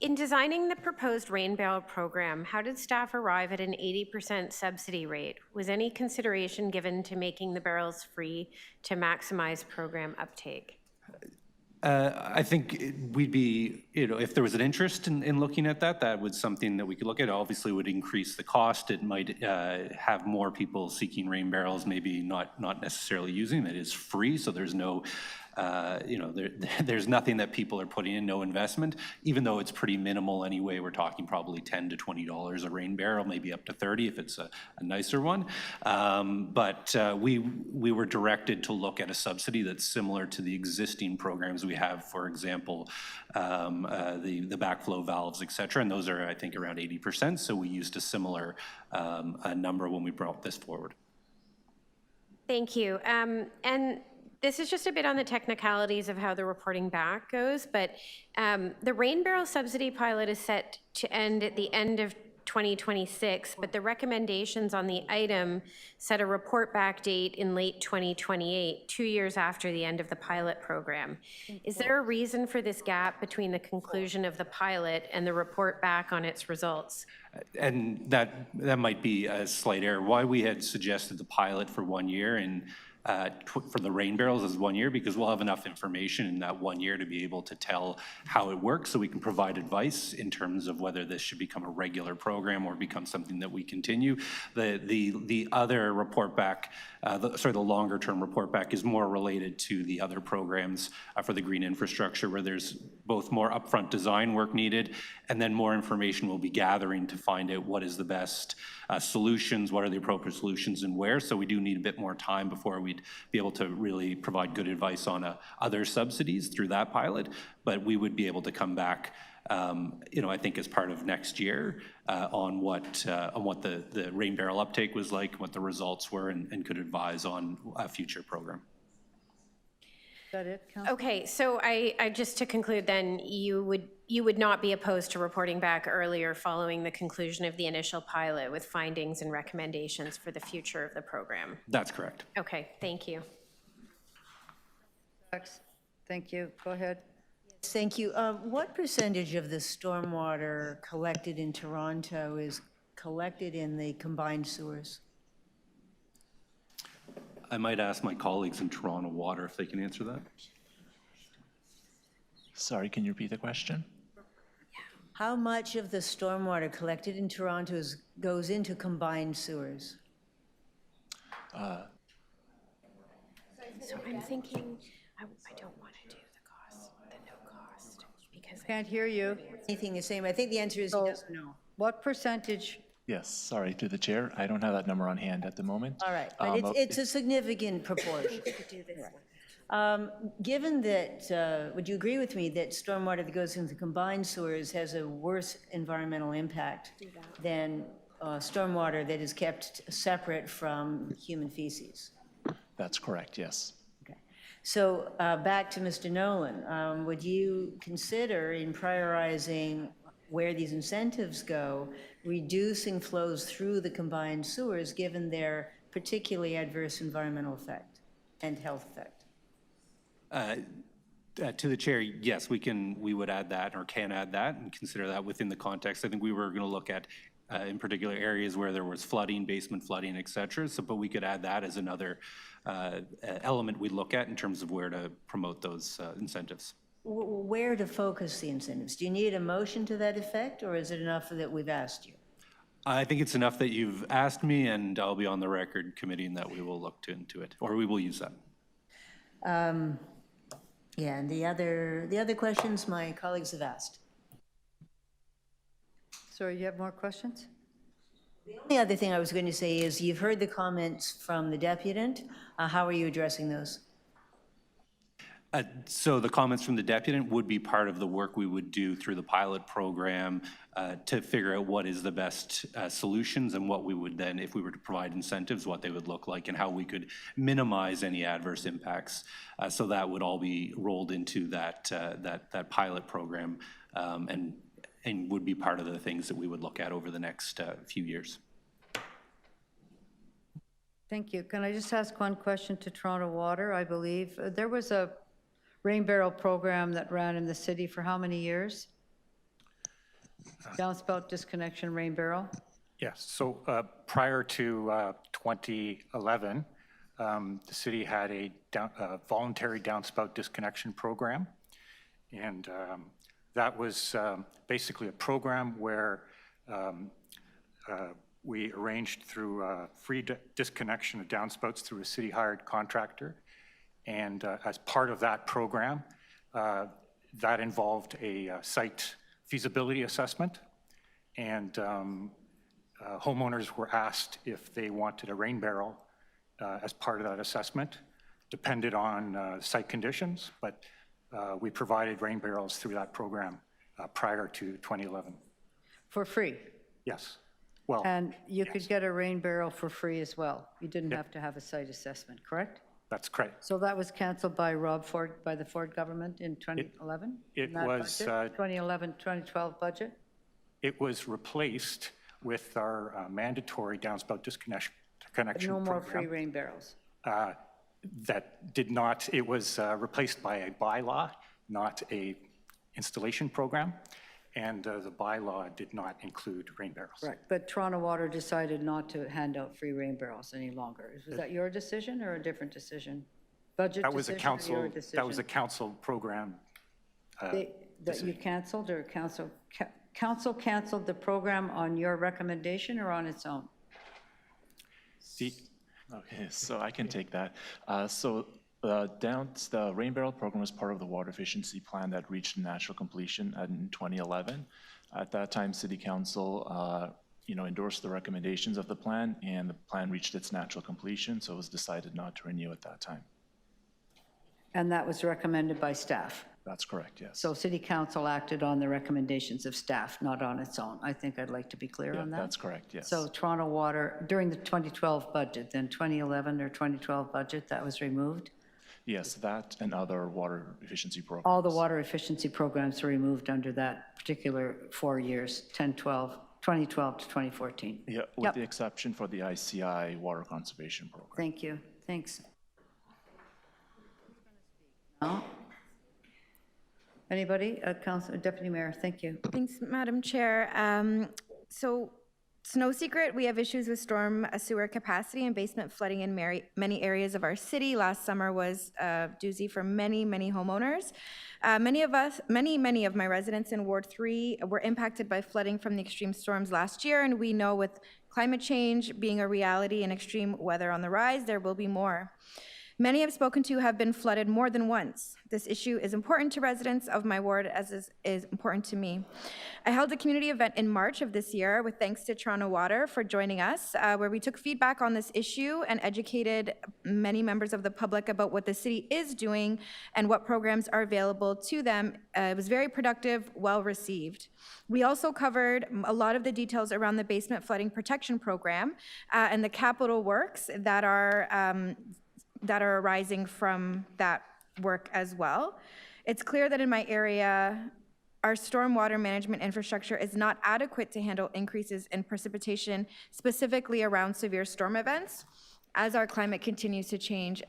In designing the proposed rain barrel program, how did staff arrive at an 80% subsidy rate? Was any consideration given to making the barrels free to maximize program uptake? I think we'd be, if there was an interest in looking at that, that was something that we could look at. Obviously, it would increase the cost. It might have more people seeking rain barrels, maybe not necessarily using it. It is free, so there's no there's nothing that people are putting in, no investment, even though it's pretty minimal anyway. We're talking probably $10 to $20 a rain barrel, maybe up to 30 if it's a nicer one. But we were directed to look at a subsidy that's similar to the existing programs we have, for example, the backflow valves, et cetera, and those are, I think, around 80%. So we used a similar number when we brought this forward. Thank you. And this is just a bit on the technicalities of how the reporting back goes, but the rain barrel subsidy pilot is set to end at the end of 2026, but the recommendations on the item set a report back date in late 2028, 2 years after the end of the pilot program. Is there a reason for this gap between the conclusion of the pilot and the report back on its results? And that might be a slight error. Why we had suggested the pilot for 1 year and for the rain barrels is 1 year, because we'll have enough information in that 1 year to be able to tell how it works, so we can provide advice in terms of whether this should become a regular program or become something that we continue. The other report back, the longer term report back is more related to the other programs for the green infrastructure, where there's both more upfront design work needed, and then more information we'll be gathering to find out what is the best solutions, what are the appropriate solutions, and where. So we do need a bit more time before we'd be able to really provide good advice on other subsidies through that pilot. But we would be able to come back, I think as part of next year on what the rain barrel uptake was like, what the results were, and could advise on a future program. Is that it, Councillor? Okay, so I just to conclude then, you would not be opposed to reporting back earlier following the conclusion of the initial pilot with findings and recommendations for the future of the program? That's correct. Okay, thank you. Thank you. Go ahead. Thank you. What percentage of the stormwater collected in Toronto is collected in the combined sewers? I might ask my colleagues in Toronto Water if they can answer that. Sorry, can you repeat the question? How much of the stormwater collected in Toronto goes into combined sewers? So I'm thinking, I don't want to do the no cost, because Can't hear you. Anything the same? I think the answer is yes or no. What percentage? Yes, sorry, through the chair. I don't have that number on hand at the moment. All right, but it's a significant proportion. Given that, would you agree with me that stormwater that goes into combined sewers has a worse environmental impact than stormwater that is kept separate from human feces? That's correct, yes. Okay. So back to Mr. Nolan, would you consider in prioritizing where these incentives go, reducing flows through the combined sewers given their particularly adverse environmental effect and health effect? To the chair, yes, we would add that, or can add that, and consider that within the context. I think we were going to look at in particular areas where there was flooding, basement flooding, et cetera. So, but we could add that as another element we look at in terms of where to promote those incentives. Where to focus the incentives? Do you need a motion to that effect, or is it enough that we've asked you? I think it's enough that you've asked me, and I'll be on the record committing that we will look into it, or we will use that. Yeah, and the other questions my colleagues have asked. Sorry, you have more questions? The only other thing I was going to say is you've heard the comments from the deputant. How are you addressing those? So the comments from the deputant would be part of the work we would do through the pilot program to figure out what is the best solutions and what we would then, if we were to provide incentives, what they would look like and how we could minimize any adverse impacts. So that would all be rolled into that pilot program and would be part of the things that we would look at over the next few years. Thank you. Can I just ask one question to Toronto Water? I believe there was a rain barrel program that ran in the city for how many years? Downspout disconnection rain barrel? Yes, so prior to 2011, the city had a voluntary downspout disconnection program. And that was basically a program where we arranged through free disconnection of downspouts through a city-hired contractor. And as part of that program, that involved a site feasibility assessment. And homeowners were asked if they wanted a rain barrel as part of that assessment, depended on site conditions, but we provided rain barrels through that program prior to 2011. For free? Yes. Well, and you could get a rain barrel for free as well. You didn't have to have a site assessment, correct? That's correct. So that was canceled by the Ford government in 2011? It was 2011, 2012 budget? It was replaced with our mandatory downspout disconnection program. No more free rain barrels? That did not, it was replaced by a bylaw, not a installation program. And the bylaw did not include rain barrels. Right, but Toronto Water decided not to hand out free rain barrels any longer. Was that your decision or a different decision? Budget that was decision a council, or your decision? That was a council program. That you canceled, or council canceled the program on your recommendation or on its own? Okay, so I can take that. The rain barrel program was part of the water efficiency plan that reached natural completion in 2011. At that time, City Council, endorsed the recommendations of the plan, and the plan reached its natural completion, so it was decided not to renew at that time. And that was recommended by staff? That's correct, yes. So City Council acted on the recommendations of staff, not on its own. I think I'd like to be clear on that. That's correct, yes. So Toronto Water, during the 2012 budget, then 2011 or 2012 budget, that was removed? Yes, that and other water efficiency programs. All the water efficiency programs were removed under that particular 4 years, 2012 to 2014. Yeah, with the exception for the ICI water conservation program. Thank you. Thanks. No? Anybody? Councilor, Deputy Mayor, thank you. Thanks, Madam Chair. So it's no secret we have issues with storm sewer capacity and basement flooding in many areas of our city. Last summer was a doozy for many, many homeowners. Many of my residents in Ward 3 were impacted by flooding from the extreme storms last year, and we know with climate change being a reality and extreme weather on the rise, there will be more. Many I've spoken to have been flooded more than once. This issue is important to residents of my ward, as is important to me. I held a community event in March of this year with thanks to Toronto Water for joining us, where we took feedback on this issue and educated many members of the public about what the city is doing and what programs are available to them. It was very productive, well received. We also covered a lot of the details around the basement flooding protection program and the capital works that are arising from that work as well. It's clear that in my area, our stormwater management infrastructure is not adequate to handle increases in precipitation, specifically around severe storm events, as our climate continues to change.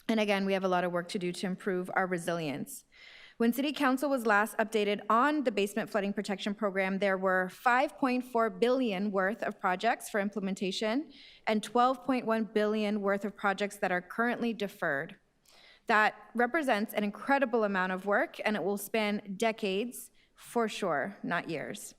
And again, we have a lot of work to do to improve our resilience. When City Council was last updated on the basement flooding protection program, there were $5.4 billion worth of projects for implementation and $12.1 billion worth of projects that are currently deferred. That represents an incredible amount of work, and it will span decades for sure, not years.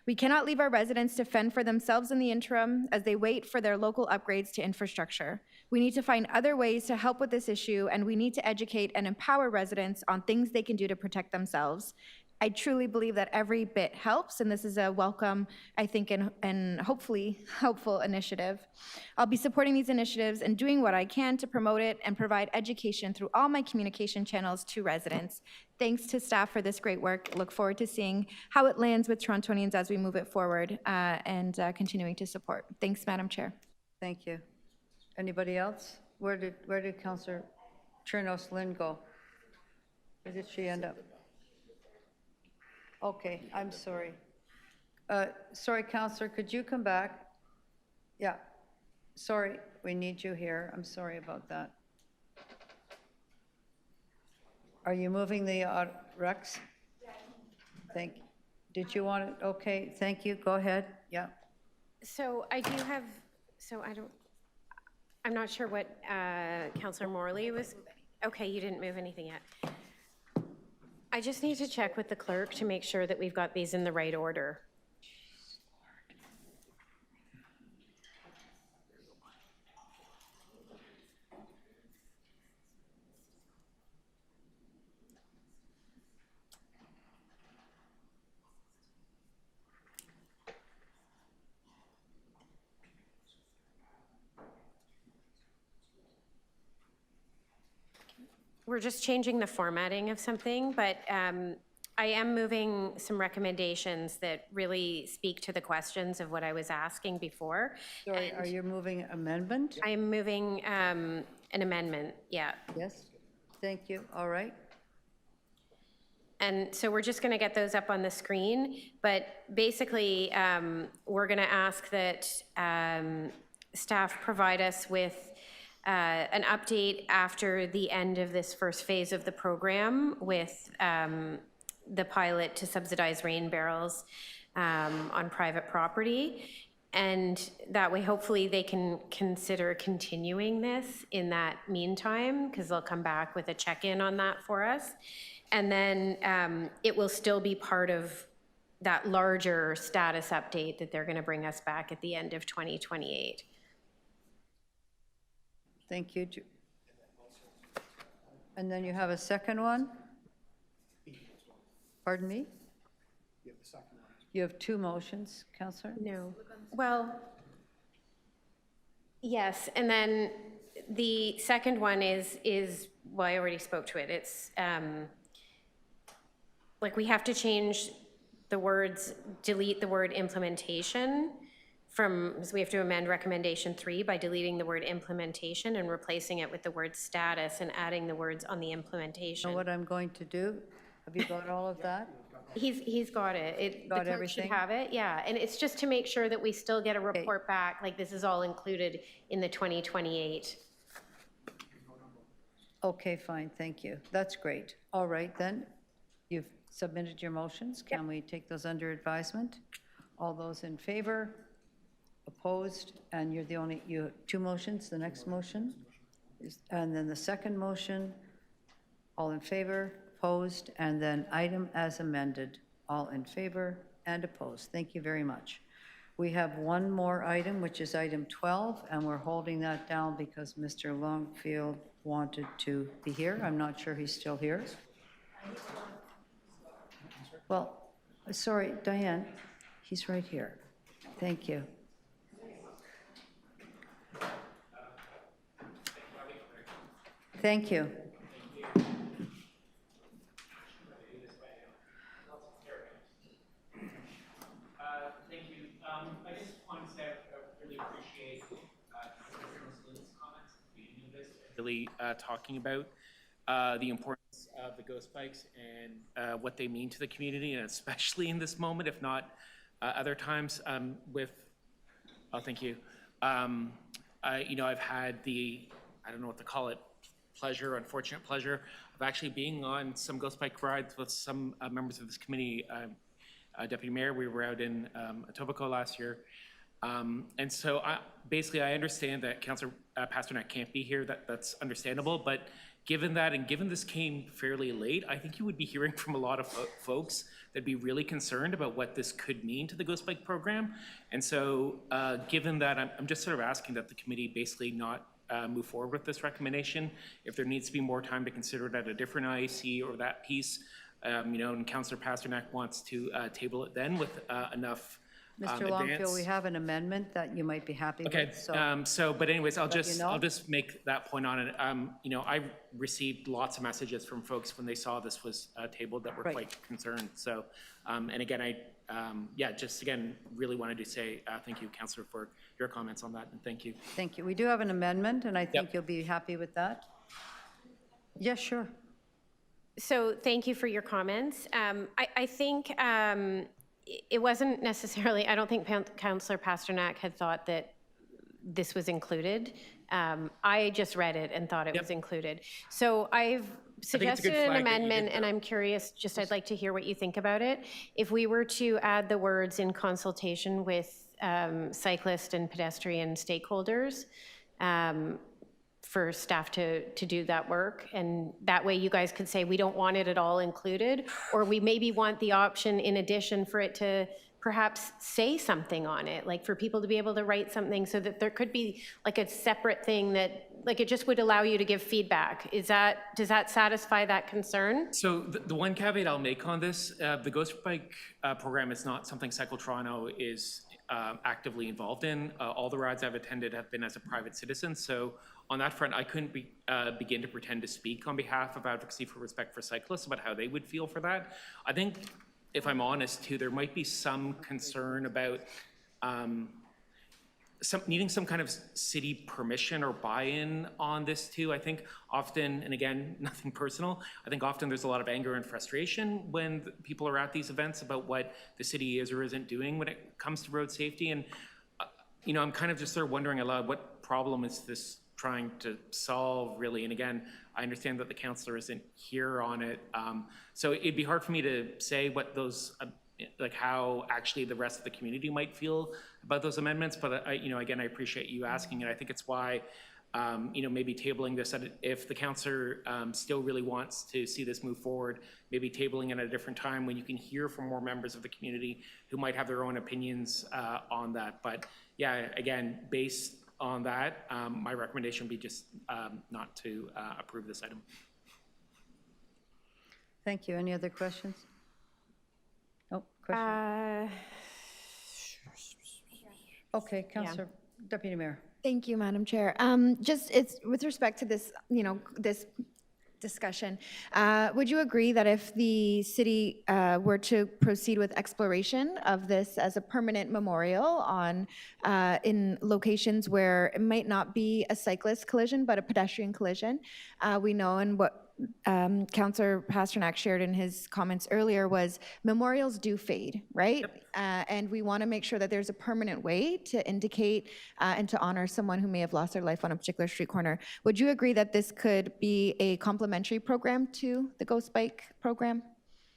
We cannot leave our residents to fend for themselves in the interim as they wait for their local upgrades to infrastructure. We need to find other ways to help with this issue, and we need to educate and empower residents on things they can do to protect themselves. I truly believe that every bit helps, and this is a welcome, I think, and hopefully helpful initiative. I'll be supporting these initiatives and doing what I can to promote it and provide education through all my communication channels to residents. Thanks to staff for this great work. Look forward to seeing how it lands with Torontonians as we move it forward and continuing to support. Thanks, Madam Chair. Thank you. Anybody else? Where did Councillor Chernos Lynn go? Where did she end up? Okay, I'm sorry. Sorry, Councillor, could you come back? Yeah, sorry, we need you here. I'm sorry about that. Are you moving the Rex? Thank you. Did you want it? Okay, thank you. Go ahead. Yeah. So I do have, I'm not sure what Councillor Morley was, okay, you didn't move anything yet. I just need to check with the clerk to make sure that we've got these in the right order. We're just changing the formatting of something, but I am moving some recommendations that really speak to the questions of what I was asking before. Sorry, are you moving amendment? I am moving an amendment, yeah. Yes, thank you. All right. And so we're just going to get those up on the screen, but basically we're going to ask that staff provide us with an update after the end of this first phase of the program with the pilot to subsidize rain barrels on private property. And that way, hopefully they can consider continuing this in that meantime, because they'll come back with a check-in on that for us. And then it will still be part of that larger status update that they're going to bring us back at the end of 2028. Thank you. And then you have a second one? Pardon me? You have two motions, Councillor? No. Well, yes, and then the second one is well, I already spoke to it. It's like we have to change the words, delete the word implementation from, so we have to amend recommendation 3 by deleting the word implementation and replacing it with the word status and adding the words on the implementation. Know what I'm going to do? Have you got all of that? He's got it. Got the clerk everything? should have it, yeah. And it's just to make sure that we still get a report back, like this is all included in the 2028. Okay, fine, thank you. That's great. All right, then, you've submitted your motions. Can we take those under advisement? All those in favor? Opposed? And you're the only, you have two motions. The next motion is, and then the second motion, all in favor, opposed, and then item as amended, all in favor and opposed. Thank you very much. We have one more item, which is item 12, and we're holding that down because Mr. Longfield wanted to be here. I'm not sure he's still here. Well, sorry, Diane, he's right here. Thank you. Thank you. Thank you. I just want to say I really appreciate Lynn's comments at the beginning of this, really talking about the importance of the ghost bikes and what they mean to the community, and especially in this moment, if not other times thank you. I've had the, I don't know what to call it, unfortunate pleasure of actually being on some ghost bike rides with some members of this committee. Deputy Mayor, we were out in Etobicoke last year. And so basically, I understand that Councillor Pasternak can't be here. That's understandable. But given that, and given this came fairly late, I think you would be hearing from a lot of folks that'd be really concerned about what this could mean to the Ghost Bike program. And so given that, I'm just sort of asking that the committee basically not move forward with this recommendation. If there needs to be more time to consider it at a different IEC or that piece, and Councillor Pasternak wants to table it then with enough Mr. Longfield, we have an amendment that you might be happy with. Okay, but anyways, I'll know. just make that point on it. I received lots of messages from folks when they saw this was tabled that were quite concerned. So, and again, just again, really wanted to say thank you, Councillor, for your comments on that, and thank you. Thank you. We do have an amendment, and I think you'll be happy with that. Yes, sure. So thank you for your comments. I think it wasn't necessarily, I don't think Councillor Pasternak had thought that this was included. I just read it and thought it was included. So I've suggested an amendment, and I'm curious, I'd like to hear what you think about it. If we were to add the words in consultation with cyclist and pedestrian stakeholders, for staff to do that work, and that way you guys could say we don't want it at all included, or we maybe want the option in addition for it to perhaps say something on it, like for people to be able to write something so that there could be like a separate thing that, like, it just would allow you to give feedback. Does that satisfy that concern? So the one caveat I'll make on this, the Ghost Bike program is not something Cycle Toronto is actively involved in. All the rides I've attended have been as a private citizen, so on that front, I couldn't begin to pretend to speak on behalf of Advocacy for Respect for Cyclists about how they would feel for that. I think, if I'm honest too, there might be some concern about needing some kind of city permission or buy-in on this too. I think often, and again, nothing personal, I think often there's a lot of anger and frustration when people are at these events about what the city is or isn't doing when it comes to road safety. And, I'm kind of just sort of wondering aloud, what problem is this trying to solve, really? And again, I understand that the councillor isn't here on it. So it'd be hard for me to say what those, like how actually the rest of the community might feel about those amendments. But again, I appreciate you asking, and I think it's why, maybe tabling this, if the councillor still really wants to see this move forward, maybe tabling it at a different time when you can hear from more members of the community who might have their own opinions on that. But yeah, again, based on that, my recommendation would be just not to approve this item. Thank you. Any other questions? Oh, question? Okay, Councillor, Deputy Mayor. Thank you, Madam Chair. It's with respect to this, this discussion. Would you agree that if the city were to proceed with exploration of this as a permanent memorial on in locations where it might not be a cyclist collision but a pedestrian collision, we know, and what Councillor Pasternak shared in his comments earlier was memorials do fade, right? Yep. And we want to make sure that there's a permanent way to indicate and to honor someone who may have lost their life on a particular street corner. Would you agree that this could be a complementary program to the Ghost Bike program?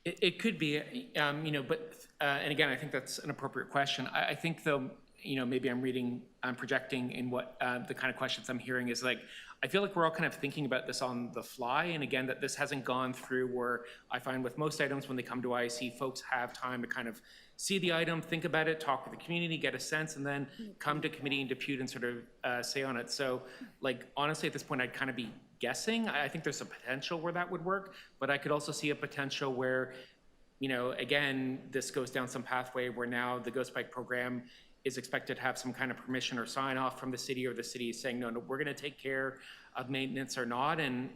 It could be, but, and again, I think that's an appropriate question. I think though, maybe I'm projecting in what the kind of questions I'm hearing is like, I feel like we're all kind of thinking about this on the fly. And again, that this hasn't gone through where I find with most items when they come to IEC, folks have time to kind of see the item, think about it, talk with the community, get a sense, and then come to committee and depute and sort of say on it. So like, honestly, at this point, I'd kind of be guessing. I think there's a potential where that would work, but I could also see a potential where, again, this goes down some pathway where now the Ghost Bike program is expected to have some kind of permission or sign off from the city, or the city is saying, no, we're going to take care of maintenance or not. And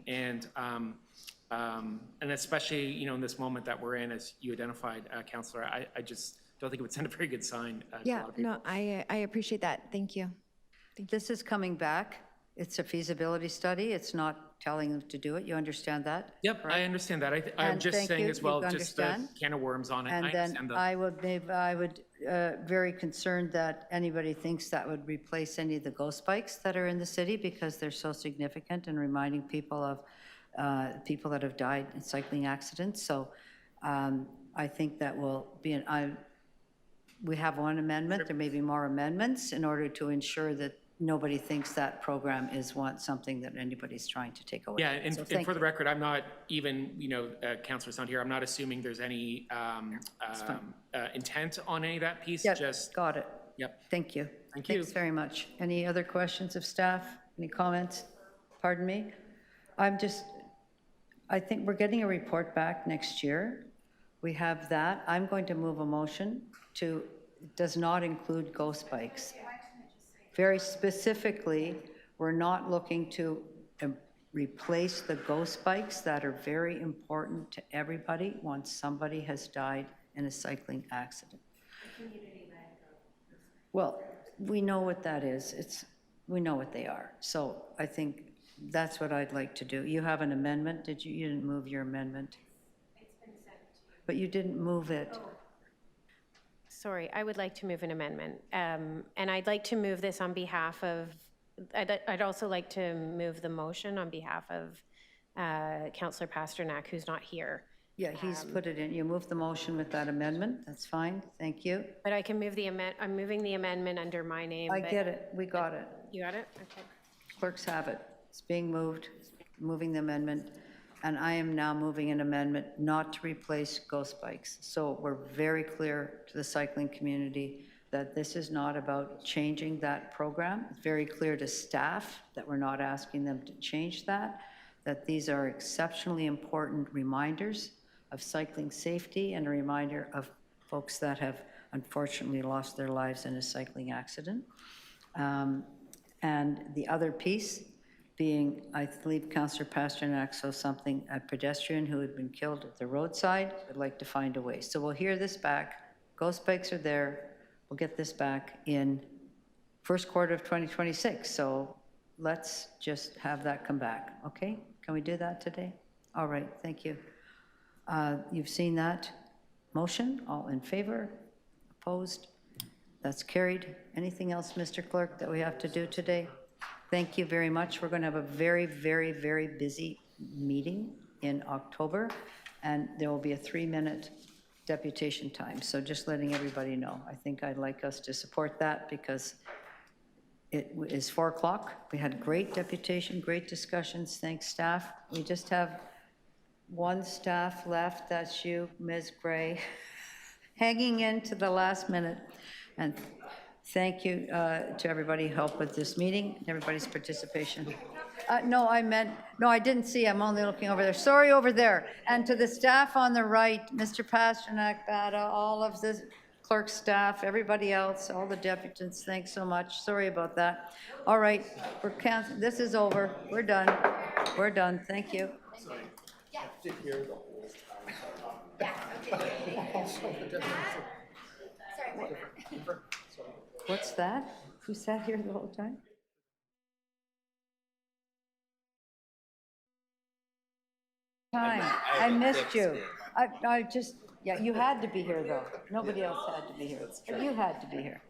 especially, in this moment that we're in, as you identified, Councillor, I just don't think it would send a very good sign to a lot of people. No, I appreciate that. Thank you. This is coming back. It's a feasibility study. It's not telling them to do it. You understand that? Yep, right? I understand that. I'm just saying as well, just the can of worms on it. And then I would very concerned that anybody thinks that would replace any of the ghost bikes that are in the city, because they're so significant in reminding people of people that have died in cycling accidents. So I think that will be we have one amendment, there may be more amendments in order to ensure that nobody thinks that program is something that anybody's trying to take away. Yeah, and, So and thank for the you. record, I'm not even, Councillor Sound here, I'm not assuming there's any intent on any of that piece, Yep, just, got it. yep. Thank you. Thank you. Thanks very much. Any other questions of staff? Any comments? Pardon me? I think we're getting a report back next year. We have that. I'm going to move a motion to, does not include ghost bikes. Very specifically, we're not looking to replace the ghost bikes that are very important to everybody once somebody has died in a cycling accident. Well, we know what that is. We know what they are. So I think that's what I'd like to do. You have an amendment, did you? You didn't move your amendment? It's been sent to you. But you didn't move it. Sorry, I would like to move an amendment. And I'd like to move this on behalf of, I'd also like to move the motion on behalf of Councillor Pasternak, who's not here. Yeah, he's put it in. You moved the motion with that amendment. That's fine. Thank you. But I can move I'm moving the amendment under my name. I get it. We got it. You got it? Okay. Clerks have it. It's being moved, moving the amendment. And I am now moving an amendment not to replace ghost bikes. So we're very clear to the cycling community that this is not about changing that program. It's very clear to staff that we're not asking them to change that these are exceptionally important reminders of cycling safety and a reminder of folks that have unfortunately lost their lives in a cycling accident. And the other piece being, I believe Councillor Pasternak saw something, a pedestrian who had been killed at the roadside, would like to find a way. So we'll hear this back. Ghost bikes are there. We'll get this back in first quarter of 2026. So let's just have that come back, okay? Can we do that today? All right, thank you. You've seen that motion. All in favor? Opposed? That's carried. Anything else, Mr. Clerk, that we have to do today? Thank you very much. We're going to have a very, very, very busy meeting in October, and there will be a 3-minute deputation time. So just letting everybody know. I think I'd like us to support that because it is 4 o'clock. We had great deputation, great discussions. Thanks, staff. We just have one staff left. That's you, Ms. Gray, hanging in to the last minute. And thank you to everybody who helped with this meeting, everybody's participation. No, I didn't see. I'm only looking over there. Sorry, over there. And to the staff on the right, Mr. Pasternak, Bada, all of the clerk staff, everybody else, all the deputants, thanks so much. Sorry about that. All right, this is over. We're done. We're done. Thank you. What's that? Who sat here the whole time? I missed you. I just, yeah, you had to be here though. Nobody else had to be here. But you had to be here.